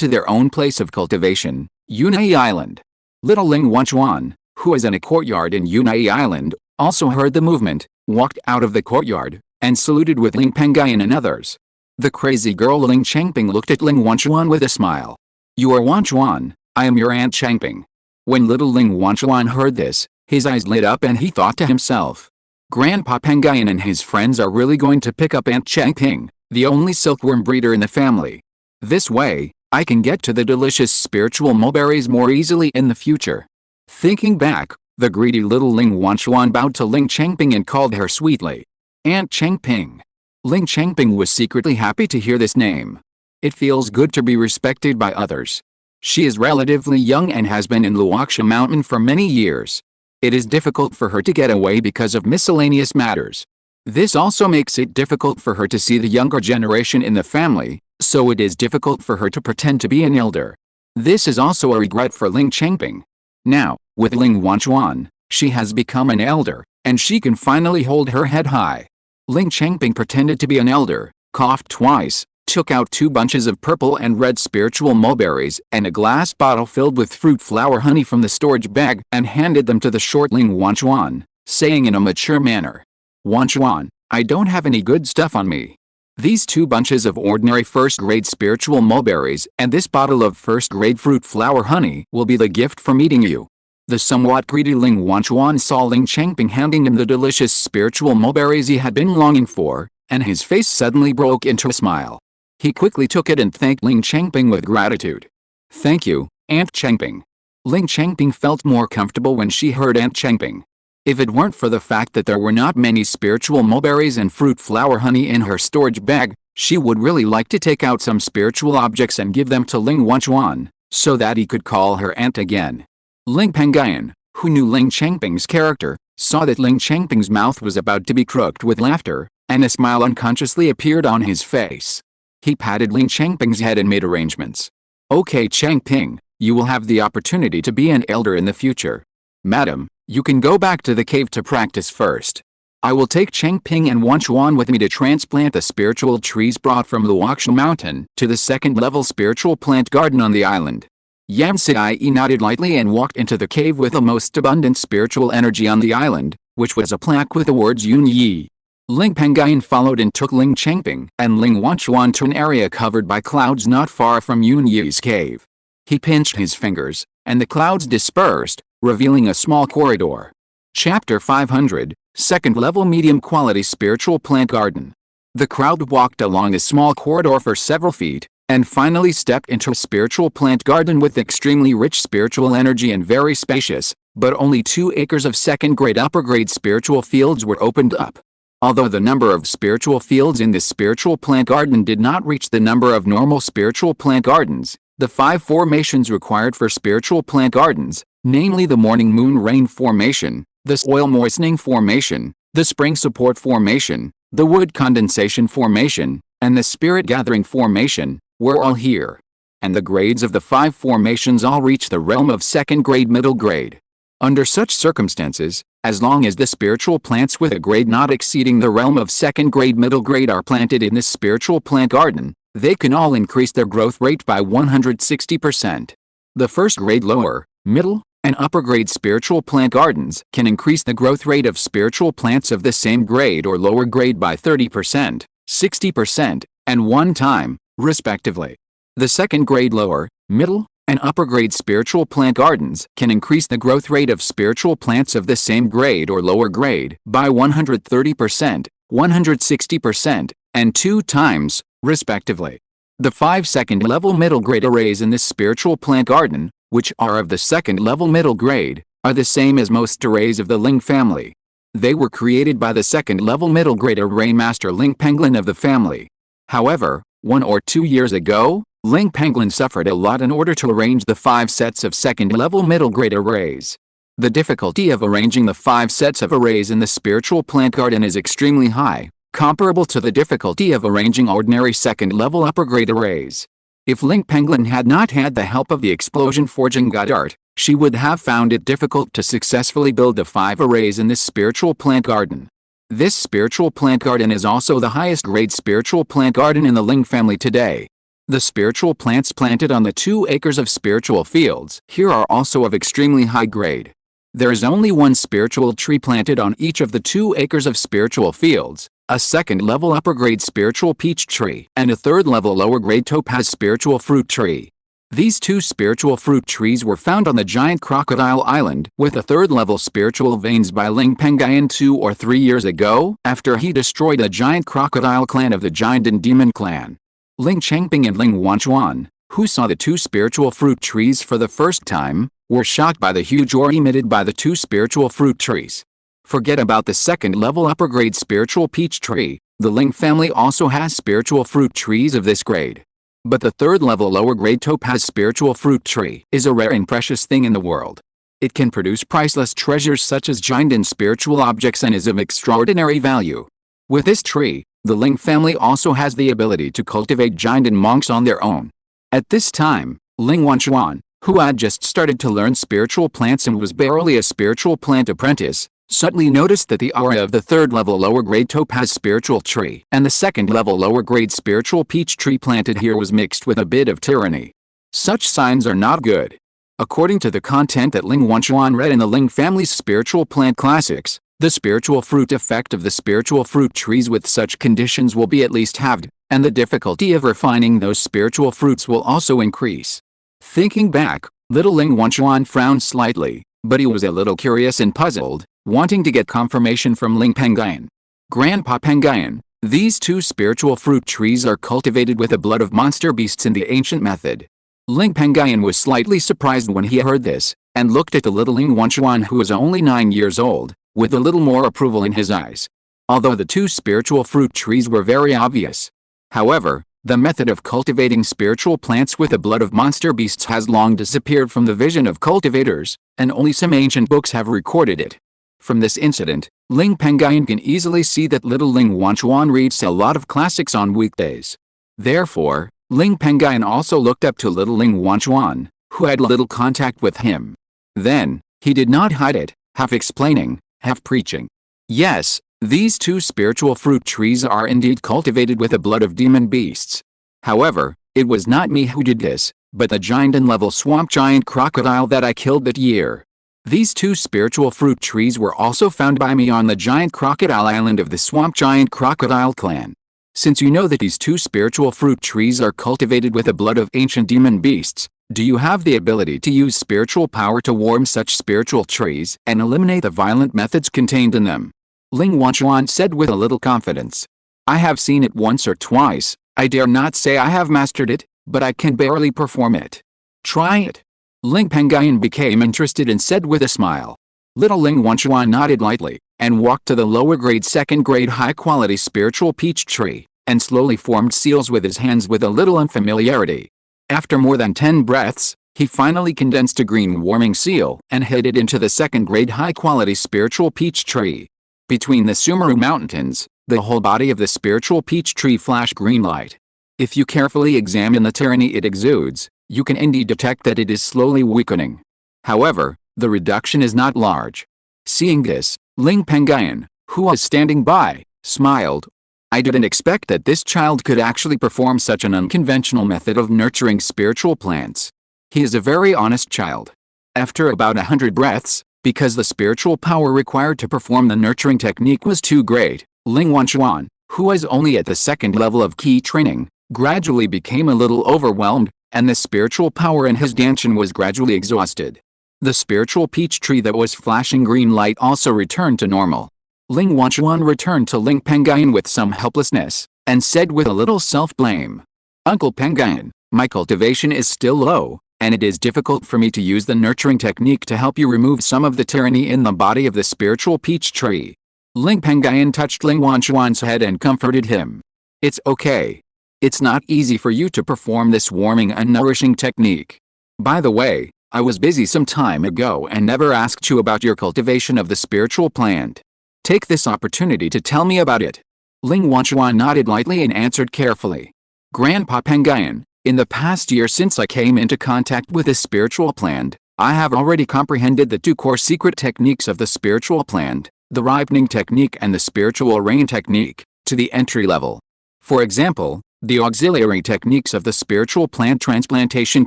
to their own place of cultivation, Yunai Island. Little Ling Wanchuan, who was in a courtyard in Yunai Island, also heard the movement, walked out of the courtyard, and saluted with Ling Pengyun and others. The crazy girl Ling Changping looked at Ling Wanchuan with a smile. "You are Wanchuan, I am your Aunt Changping." When little Ling Wanchuan heard this, his eyes lit up and he thought to himself, "Grandpa Pengyun and his friends are really going to pick up Aunt Changping, the only silkworm breeder in the family. This way, I can get to the delicious spiritual mulberries more easily in the future." Thinking back, the greedy little Ling Wanchuan bowed to Ling Changping and called her sweetly, "Aunt Changping." Ling Changping was secretly happy to hear this name. It feels good to be respected by others. She is relatively young and has been in Qingshi Mountain for many years. It is difficult for her to get away because of miscellaneous matters. This also makes it difficult for her to see the younger generation in the family, so it is difficult for her to pretend to be an elder. This is also a regret for Ling Changping. Now, with Ling Wanchuan, she has become an elder, and she can finally hold her head high. Ling Changping pretended to be an elder, coughed twice, took out 2 bunches of purple and red spiritual mulberries and a glass bottle filled with fruit flower honey from the storage bag and handed them to the short Ling Wanchuan, saying in a mature manner, "Wanchuan, I don't have any good stuff on me. These 2 bunches of ordinary first-grade spiritual mulberries and this bottle of first-grade fruit flower honey will be the gift for meeting you." The somewhat greedy Ling Wanchuan saw Ling Changping handing him the delicious spiritual mulberries he had been longing for, and his face suddenly broke into a smile. He quickly took it and thanked Ling Changping with gratitude. "Thank you, Aunt Changping." Ling Changping felt more comfortable when she heard Aunt Changping. If it weren't for the fact that there were not many spiritual mulberries and fruit flower honey in her storage bag, she would really like to take out some spiritual objects and give them to Ling Wanchuan, so that he could call her aunt again. Ling Pengyun, who knew Ling Changping's character, saw that Ling Changping's mouth was about to be crooked with laughter, and a smile unconsciously appeared on his face. He patted Ling Changping's head and made arrangements. "Okay, Changping, you will have the opportunity to be an elder in the future. Madam, you can go back to the cave to practice first. I will take Changping and Wanchuan with me to transplant the spiritual trees brought from Qingshi Mountain to the second-level spiritual plant garden on the island." Yam Sidai nodded lightly and walked into the cave with the most abundant spiritual energy on the island, which was a plaque with the words Yun Yi. Ling Pengyun followed and took Ling Changping and Ling Wanchuan to an area covered by clouds not far from Yun Yi's cave. He pinched his fingers, and the clouds dispersed, revealing a small corridor. Chapter 500, Second-Level Medium-Quality Spiritual Plant Garden. The crowd walked along a small corridor for several feet, and finally stepped into a spiritual plant garden with extremely rich spiritual energy and very spacious, but only 2 acres of second-grade upper-grade spiritual fields were opened up. Although the number of spiritual fields in this spiritual plant garden did not reach the number of normal spiritual plant gardens, the 5 formations required for spiritual plant gardens, namely the morning moon rain formation, the soil moistening formation, the spring support formation, the wood condensation formation, and the spirit gathering formation, were all here. And the grades of the 5 formations all reach the realm of second grade middle grade. Under such circumstances, as long as the spiritual plants with a grade not exceeding the realm of second grade middle grade are planted in this spiritual plant garden, they can all increase their growth rate by 160%. The first grade lower, middle, and upper grade spiritual plant gardens can increase the growth rate of spiritual plants of the same grade or lower grade by 30%, 60%, and 1 time, respectively. The second grade lower, middle, and upper grade spiritual plant gardens can increase the growth rate of spiritual plants of the same grade or lower grade by 130%, 160%, and 2 times, respectively. The 5 second-level middle grade arrays in this spiritual plant garden, which are of the second-level middle grade, are the same as most arrays of the Ling family. They were created by the second-level middle grade array master Ling Pengyun of the family. However, 1 or 2 years ago, Ling Pengyun suffered a lot in order to arrange the 5 sets of second-level middle grade arrays. The difficulty of arranging the 5 sets of arrays in the spiritual plant garden is extremely high, comparable to the difficulty of arranging ordinary second-level upper grade arrays. If Ling Pengyun had not had the help of the explosion forging god art, she would have found it difficult to successfully build the 5 arrays in this spiritual plant garden. This spiritual plant garden is also the highest grade spiritual plant garden in the Ling family today. The spiritual plants planted on the 2 acres of spiritual fields here are also of extremely high grade. There is only 1 spiritual tree planted on each of the 2 acres of spiritual fields, a second-level upper-grade spiritual peach tree and a third-level lower-grade topaz spiritual fruit tree. These 2 spiritual fruit trees were found on the giant crocodile island with the third-level spiritual veins by Ling Pengyun 2 or 3 years ago after he destroyed the giant crocodile clan of the giant and demon clan. Ling Changping and Ling Wanchuan, who saw the 2 spiritual fruit trees for the first time, were shocked by the huge aura emitted by the 2 spiritual fruit trees. Forget about the second-level upper-grade spiritual peach tree, The Ling family also has spiritual fruit trees of this grade. But the third level lower grade topaz spiritual fruit tree is a rare and precious thing in the world. It can produce priceless treasures such as giant and spiritual objects and is of extraordinary value. With this tree, the Ling family also has the ability to cultivate giant and monks on their own. At this time, Ling Wanchuan, who had just started to learn spiritual plants and was barely a spiritual plant apprentice, suddenly noticed that the aura of the third level lower grade topaz spiritual tree and the second level lower grade spiritual peach tree planted here was mixed with a bit of tyranny. Such signs are not good. According to the content that Ling Wanchuan read in the Ling family's spiritual plant classics, the spiritual fruit effect of the spiritual fruit trees with such conditions will be at least halved, and the difficulty of refining those spiritual fruits will also increase. Thinking back, little Ling Wanchuan frowned slightly, but he was a little curious and puzzled, wanting to get confirmation from Ling Pengyun. Grandpa Pengyun, these two spiritual fruit trees are cultivated with the blood of monster beasts in the ancient method. Ling Pengyun was slightly surprised when he heard this, and looked at the little Ling Wanchuan who was only 9 years old, with a little more approval in his eyes. Although the two spiritual fruit trees were very obvious. However, the method of cultivating spiritual plants with the blood of monster beasts has long disappeared from the vision of cultivators, and only some ancient books have recorded it. From this incident, Ling Pengyun can easily see that little Ling Wanchuan reads a lot of classics on weekdays. Therefore, Ling Pengyun also looked up to little Ling Wanchuan, who had little contact with him. Then, he did not hide it, half explaining, half preaching. Yes, these two spiritual fruit trees are indeed cultivated with the blood of demon beasts. However, it was not me who did this, but the giant and level swamp giant crocodile that I killed that year. These two spiritual fruit trees were also found by me on the giant crocodile island of the swamp giant crocodile clan. Since you know that these two spiritual fruit trees are cultivated with the blood of ancient demon beasts, do you have the ability to use spiritual power to warm such spiritual trees and eliminate the violent methods contained in them? Ling Wanchuan said with a little confidence. I have seen it once or twice. I dare not say I have mastered it, but I can barely perform it. Try it. Ling Pengyun became interested and said with a smile. Little Ling Wanchuan nodded lightly, and walked to the lower grade second grade high quality spiritual peach tree, and slowly formed seals with his hands with a little unfamiliarity. After more than 10 breaths, he finally condensed a green warming seal and hid it into the second grade high quality spiritual peach tree. Between the Sumeru Mountains, the whole body of the spiritual peach tree flashed green light. If you carefully examine the tyranny it exudes, you can indeed detect that it is slowly weakening. However, the reduction is not large. Seeing this, Ling Pengyun, who was standing by, smiled. I didn't expect that this child could actually perform such an unconventional method of nurturing spiritual plants. He is a very honest child. After about 100 breaths, because the spiritual power required to perform the nurturing technique was too great, Ling Wanchuan, who was only at the second level of key training, gradually became a little overwhelmed, and the spiritual power in his dantian was gradually exhausted. The spiritual peach tree that was flashing green light also returned to normal. Ling Wanchuan returned to Ling Pengyun with some helplessness, and said with a little self-blame. Uncle Pengyun, my cultivation is still low, and it is difficult for me to use the nurturing technique to help you remove some of the tyranny in the body of the spiritual peach tree. Ling Pengyun touched Ling Wanchuan's head and comforted him. It's okay. It's not easy for you to perform this warming and nourishing technique. By the way, I was busy some time ago and never asked you about your cultivation of the spiritual plant. Take this opportunity to tell me about it. Ling Wanchuan nodded lightly and answered carefully. Grandpa Pengyun, in the past year since I came into contact with the spiritual plant, I have already comprehended the two core secret techniques of the spiritual plant, the ripening technique and the spiritual rain technique, to the entry level. For example, the auxiliary techniques of the spiritual plant transplantation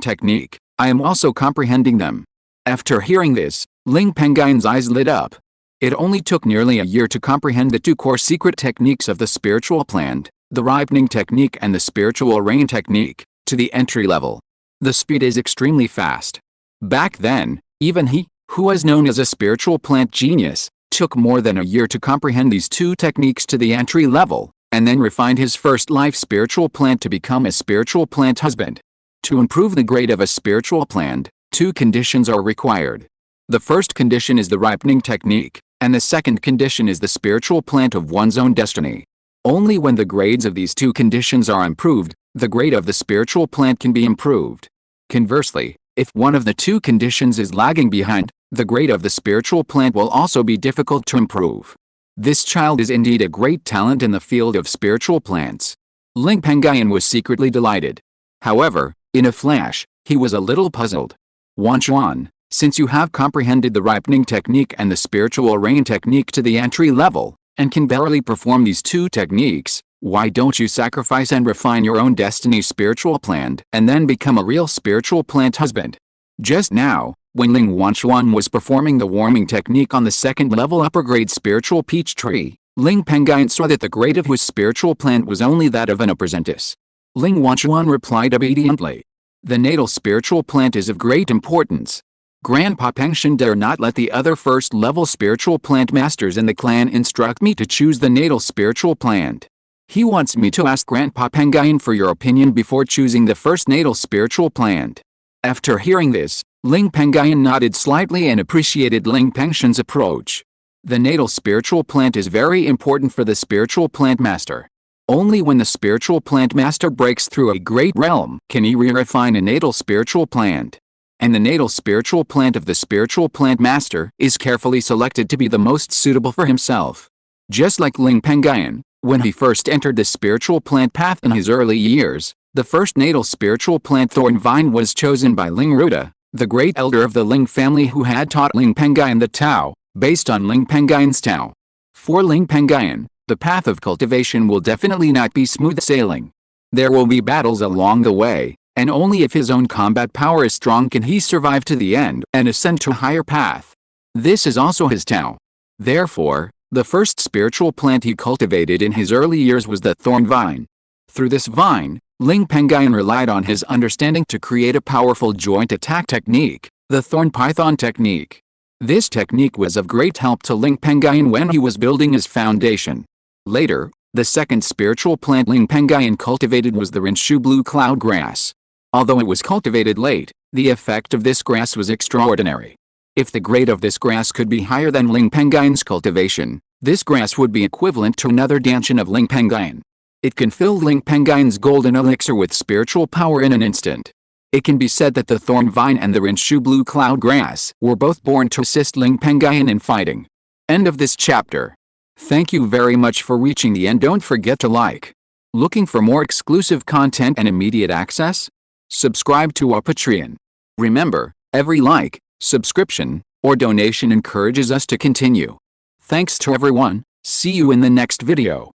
technique, I am also comprehending them. After hearing this, Ling Pengyun's eyes lit up. It only took nearly a year to comprehend the two core secret techniques of the spiritual plant, the ripening technique and the spiritual rain technique, to the entry level. The speed is extremely fast. Back then, even he, who was known as a spiritual plant genius, took more than a year to comprehend these two techniques to the entry level, and then refined his first life spiritual plant to become a spiritual plant husband. To improve the grade of a spiritual plant, two conditions are required. The first condition is the ripening technique, and the second condition is the spiritual plant of one's own destiny. Only when the grades of these two conditions are improved, the grade of the spiritual plant can be improved. Conversely, if one of the two conditions is lagging behind, the grade of the spiritual plant will also be difficult to improve. This child is indeed a great talent in the field of spiritual plants. Ling Pengyun was secretly delighted. However, in a flash, he was a little puzzled. Wanchuan, since you have comprehended the ripening technique and the spiritual rain technique to the entry level, and can barely perform these two techniques, why don't you sacrifice and refine your own destiny's spiritual plant and then become a real spiritual plant husband? Just now, when Ling Wanchuan was performing the warming technique on the second level upper grade spiritual peach tree, Ling Pengyun saw that the grade of his spiritual plant was only that of an apprentice. Ling Wanchuan replied obediently. The natal spiritual plant is of great importance. Grandpa Pengshan dare not let the other first level spiritual plant masters in the clan instruct me to choose the natal spiritual plant. He wants me to ask Grandpa Pengyun for your opinion before choosing the first natal spiritual plant. After hearing this, Ling Pengyun nodded slightly and appreciated Ling Pengshan's approach. The natal spiritual plant is very important for the spiritual plant master. Only when the spiritual plant master breaks through a great realm can he refine a natal spiritual plant. And the natal spiritual plant of the spiritual plant master is carefully selected to be the most suitable for himself. Just like Ling Pengyun, when he first entered the spiritual plant path in his early years, the first natal spiritual plant thorn vine was chosen by Ling Ruda, the great elder of the Ling family who had taught Ling Pengyun the Tao, based on Ling Pengyun's Tao. For Ling Pengyun, the path of cultivation will definitely not be smooth sailing. There will be battles along the way, and only if his own combat power is strong can he survive to the end and ascend to a higher path. This is also his Tao. Therefore, the first spiritual plant he cultivated in his early years was the thorn vine. Through this vine, Ling Pengyun relied on his understanding to create a powerful joint attack technique, the thorn python technique. This technique was of great help to Ling Pengyun when he was building his foundation. Later, the second spiritual plant Ling Pengyun cultivated was the Rinshu blue cloud grass. Although it was cultivated late, the effect of this grass was extraordinary. If the grade of this grass could be higher than Ling Pengyun's cultivation, this grass would be equivalent to another dantian of Ling Pengyun. It can fill Ling Pengyun's golden elixir with spiritual power in an instant. It can be said that the thorn vine and the Rinshu blue cloud grass were both born to assist Ling Pengyun in fighting. End of this chapter. Thank you very much for reaching the end. Don't forget to like. Looking for more exclusive content and immediate access? Subscribe to our Patreon. Remember, every like, subscription, or donation encourages us to continue. Thanks to everyone. See you in the next video.